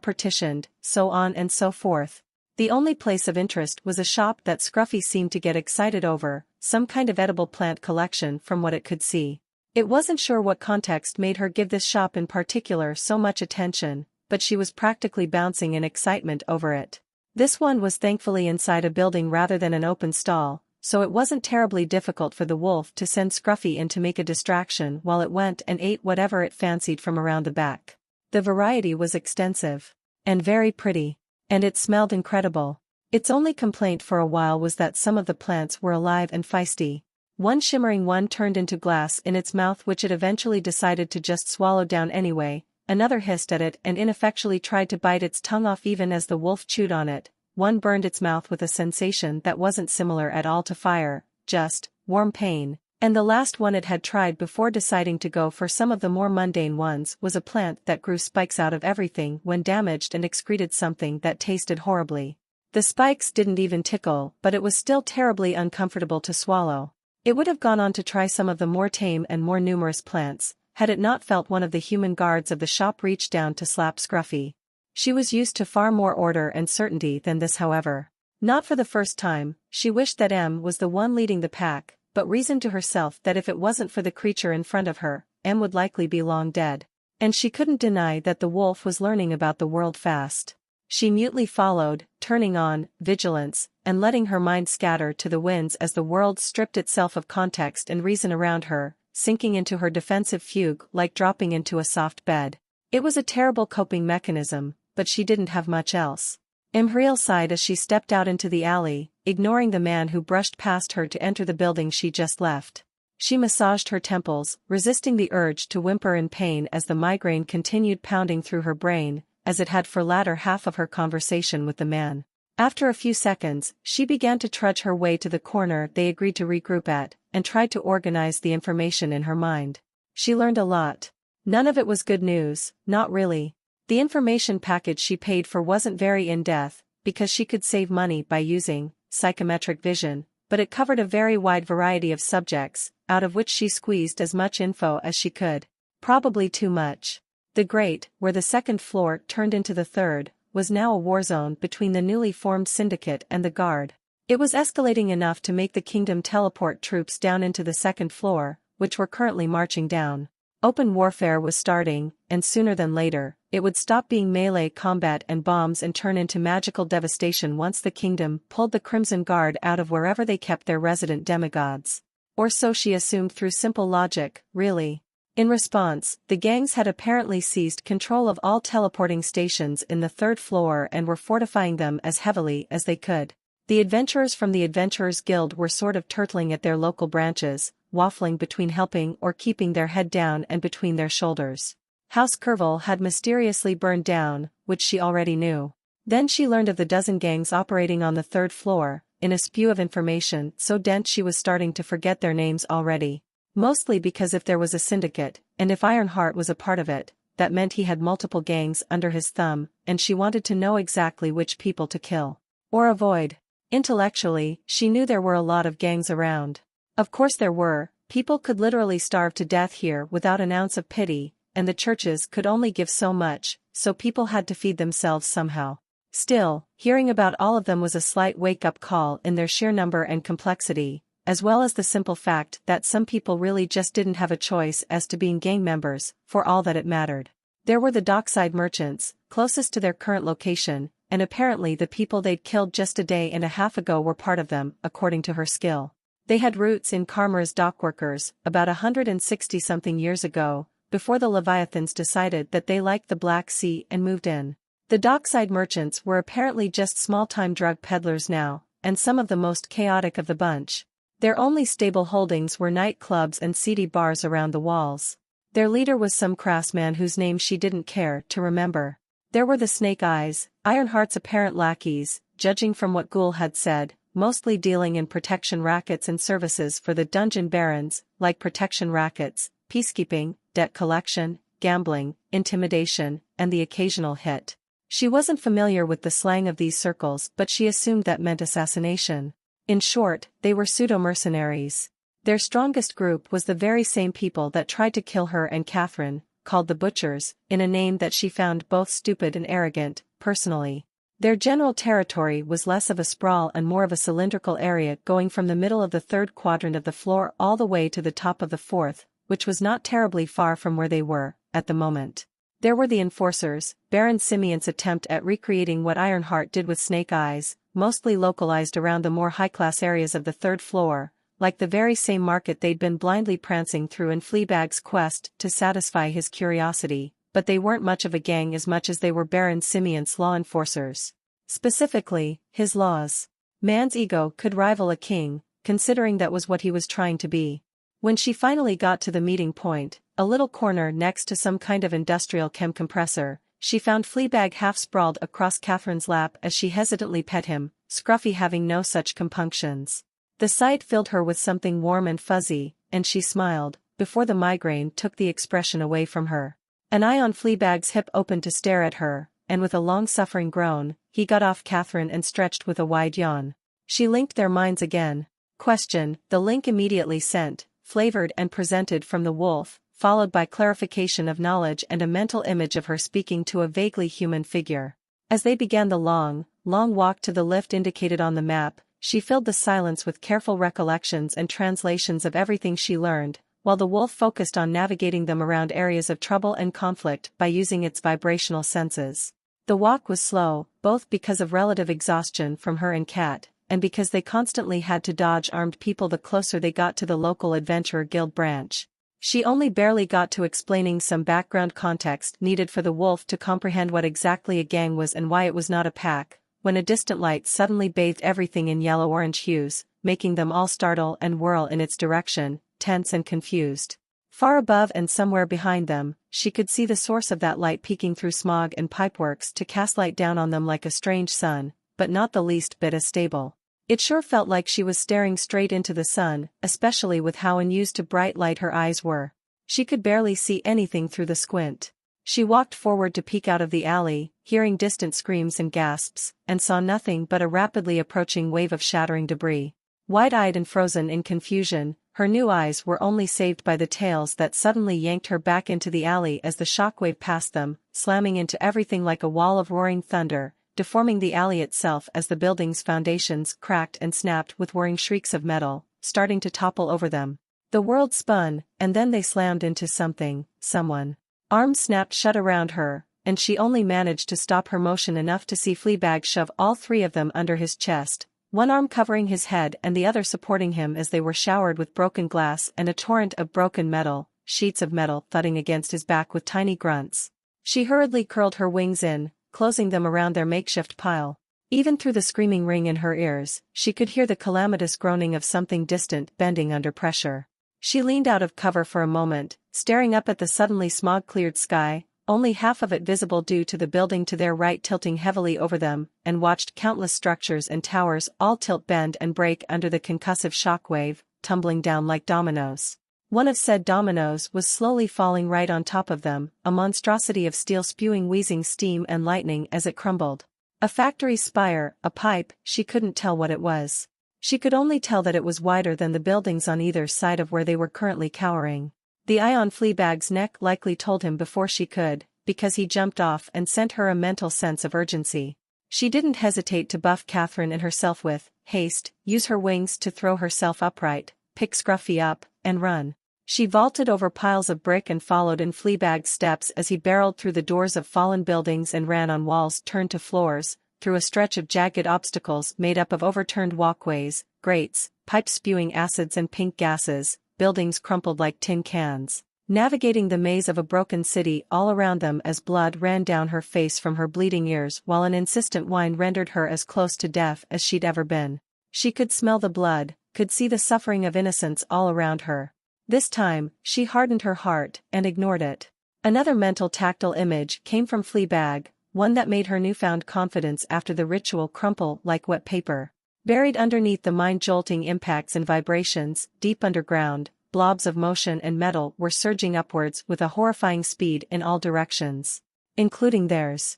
Speaker 2: partitioned, so on and so forth. The only place of interest was a shop that Scruffy seemed to get excited over, some kind of edible plant collection from what it could see. It wasn't sure what context made her give this shop in particular so much attention, but she was practically bouncing in excitement over it. This one was thankfully inside a building rather than an open stall, so it wasn't terribly difficult for the wolf to send Scruffy in to make a distraction while it went and ate whatever it fancied from around the back. The variety was extensive. And very pretty. And it smelled incredible. Its only complaint for a while was that some of the plants were alive and feisty. One shimmering one turned into glass in its mouth which it eventually decided to just swallow down anyway, another hissed at it and ineffectually tried to bite its tongue off even as the wolf chewed on it, one burned its mouth with a sensation that wasn't similar at all to fire, just warm pain, and the last one it had tried before deciding to go for some of the more mundane ones was a plant that grew spikes out of everything when damaged and excreted something that tasted horribly. The spikes didn't even tickle, but it was still terribly uncomfortable to swallow. It would have gone on to try some of the more tame and more numerous plants, had it not felt one of the human guards of the shop reach down to slap Scruffy. She was used to far more order and certainty than this however. Not for the first time, she wished that M was the one leading the pack, but reasoned to herself that if it wasn't for the creature in front of her, M would likely be long dead. And she couldn't deny that the wolf was learning about the world fast. She mutely followed, turning on vigilance, and letting her mind scatter to the winds as the world stripped itself of context and reason around her, sinking into her defensive fugue like dropping into a soft bed. It was a terrible coping mechanism, but she didn't have much else. Imhriel sighed as she stepped out into the alley, ignoring the man who brushed past her to enter the building she just left. She massaged her temples, resisting the urge to whimper in pain as the migraine continued pounding through her brain, as it had for latter half of her conversation with the man. After a few seconds, she began to trudge her way to the corner they agreed to regroup at, and tried to organize the information in her mind. She learned a lot. None of it was good news, not really. The information package she paid for wasn't very in-depth, because she could save money by using psychometric vision, but it covered a very wide variety of subjects, out of which she squeezed as much info as she could. Probably too much. The grate, where the second floor turned into the third, was now a war zone between the newly formed syndicate and the guard. It was escalating enough to make the kingdom teleport troops down into the second floor, which were currently marching down. Open warfare was starting, and sooner than later, it would stop being melee combat and bombs and turn into magical devastation once the kingdom pulled the Crimson Guard out of wherever they kept their resident demigods. Or so she assumed through simple logic, really. In response, the gangs had apparently seized control of all teleporting stations in the third floor and were fortifying them as heavily as they could. The adventurers from the Adventurers Guild were sort of turtling at their local branches, waffling between helping or keeping their head down and between their shoulders. House Curville had mysteriously burned down, which she already knew. Then she learned of the dozen gangs operating on the third floor, in a spew of information so dense she was starting to forget their names already. Mostly because if there was a syndicate, and if Ironheart was a part of it, that meant he had multiple gangs under his thumb, and she wanted to know exactly which people to kill. Or avoid. Intellectually, she knew there were a lot of gangs around. Of course there were, people could literally starve to death here without an ounce of pity, and the churches could only give so much, so people had to feed themselves somehow. Still, hearing about all of them was a slight wake-up call in their sheer number and complexity, as well as the simple fact that some people really just didn't have a choice as to being gang members, for all that it mattered. There were the dockside merchants, closest to their current location, and apparently the people they'd killed just a day and a half ago were part of them, according to her skill. They had roots in Karmar's dockworkers, about 160-something years ago, before the Leviathans decided that they liked the Black Sea and moved in. The dockside merchants were apparently just small-time drug peddlers now, and some of the most chaotic of the bunch. Their only stable holdings were nightclubs and seedy bars around the walls. Their leader was some craftsman whose name she didn't care to remember. There were the Snake Eyes, Ironheart's apparent lackeys, judging from what Ghoul had said, mostly dealing in protection rackets and services for the dungeon barons, like protection rackets, peacekeeping, debt collection, gambling, intimidation, and the occasional hit. She wasn't familiar with the slang of these circles but she assumed that meant assassination. In short, they were pseudo-mercenaries. Their strongest group was the very same people that tried to kill her and Catherine, called the Butchers, in a name that she found both stupid and arrogant, personally. Their general territory was less of a sprawl and more of a cylindrical area going from the middle of the third quadrant of the floor all the way to the top of the fourth, which was not terribly far from where they were, at the moment. There were the Enforcers, Baron Simeon's attempt at recreating what Ironheart did with Snake Eyes, mostly localized around the more high-class areas of the third floor, like the very same market they'd been blindly prancing through in Fleabag's quest to satisfy his curiosity, but they weren't much of a gang as much as they were Baron Simeon's law enforcers. Specifically, his laws. Man's ego could rival a king, considering that was what he was trying to be. When she finally got to the meeting point, a little corner next to some kind of industrial chem compressor, she found Fleabag half-sprawled across Catherine's lap as she hesitantly pet him, Scruffy having no such compunctions. The sight filled her with something warm and fuzzy, and she smiled, before the migraine took the expression away from her. An eye on Fleabag's hip opened to stare at her, and with a long-suffering groan, he got off Catherine and stretched with a wide yawn. She linked their minds again. Question, the link immediately sent, flavored and presented from the wolf, followed by clarification of knowledge and a mental image of her speaking to a vaguely human figure. As they began the long walk to the lift indicated on the map, she filled the silence with careful recollections and translations of everything she learned, while the wolf focused on navigating them around areas of trouble and conflict by using its vibrational senses. The walk was slow, both because of relative exhaustion from her and Kat, and because they constantly had to dodge armed people the closer they got to the local adventurer guild branch. She only barely got to explaining some background context needed for the wolf to comprehend what exactly a gang was and why it was not a pack, when a distant light suddenly bathed everything in yellow-orange hues, making them all startle and whirl in its direction, tense and confused. Far above and somewhere behind them, she could see the source of that light peeking through smog and pipeworks to cast light down on them like a strange sun, but not the least bit as stable. It sure felt like she was staring straight into the sun, especially with how unused to bright light her eyes were. She could barely see anything through the squint. She walked forward to peek out of the alley, hearing distant screams and gasps, and saw nothing but a rapidly approaching wave of shattering debris. Wide-eyed and frozen in confusion, her new eyes were only saved by the tails that suddenly yanked her back into the alley as the shockwave passed them, slamming into everything like a wall of roaring thunder, deforming the alley itself as the building's foundations cracked and snapped with whirring shrieks of metal, starting to topple over them. The world spun, and then they slammed into someone. Arms snapped shut around her, and she only managed to stop her motion enough to see Fleabag shove all three of them under his chest, one arm covering his head and the other supporting him as they were showered with broken glass and a torrent of broken metal, sheets of metal thudding against his back with tiny grunts. She hurriedly curled her wings in, closing them around their makeshift pile. Even through the screaming ring in her ears, she could hear the calamitous groaning of something distant bending under pressure. She leaned out of cover for a moment, staring up at the suddenly smog-cleared sky, only half of it visible due to the building to their right tilting heavily over them, and watched countless structures and towers all tilt, bend and break under the concussive shockwave, tumbling down like dominoes. One of said dominoes was slowly falling right on top of them, a monstrosity of steel spewing wheezing steam and lightning as it crumbled. A factory spire, a pipe, she couldn't tell what it was. She could only tell that it was wider than the buildings on either side of where they were currently cowering. The eye on Fleabag's neck likely told him before she could, because he jumped off and sent her a mental sense of urgency. She didn't hesitate to buff Catherine and herself with haste, use her wings to throw herself upright, pick Scruffy up, and run. She vaulted over piles of brick and followed in Fleabag's steps as he barreled through the doors of fallen buildings and ran on walls turned to floors, through a stretch of jagged obstacles made up of overturned walkways, grates, pipes spewing acids and pink gases, buildings crumpled like tin cans, navigating the maze of a broken city all around them as blood ran down her face from her bleeding ears while an insistent whine rendered her as close to death as she'd ever been. She could smell the blood, could see the suffering of innocents all around her. This time, she hardened her heart and ignored it. Another mental tactile image came from Fleabag, one that made her newfound confidence after the ritual crumple like wet paper. Buried underneath the mind-jolting impacts and vibrations, deep underground, blobs of motion and metal were surging upwards with a horrifying speed in all directions, including theirs.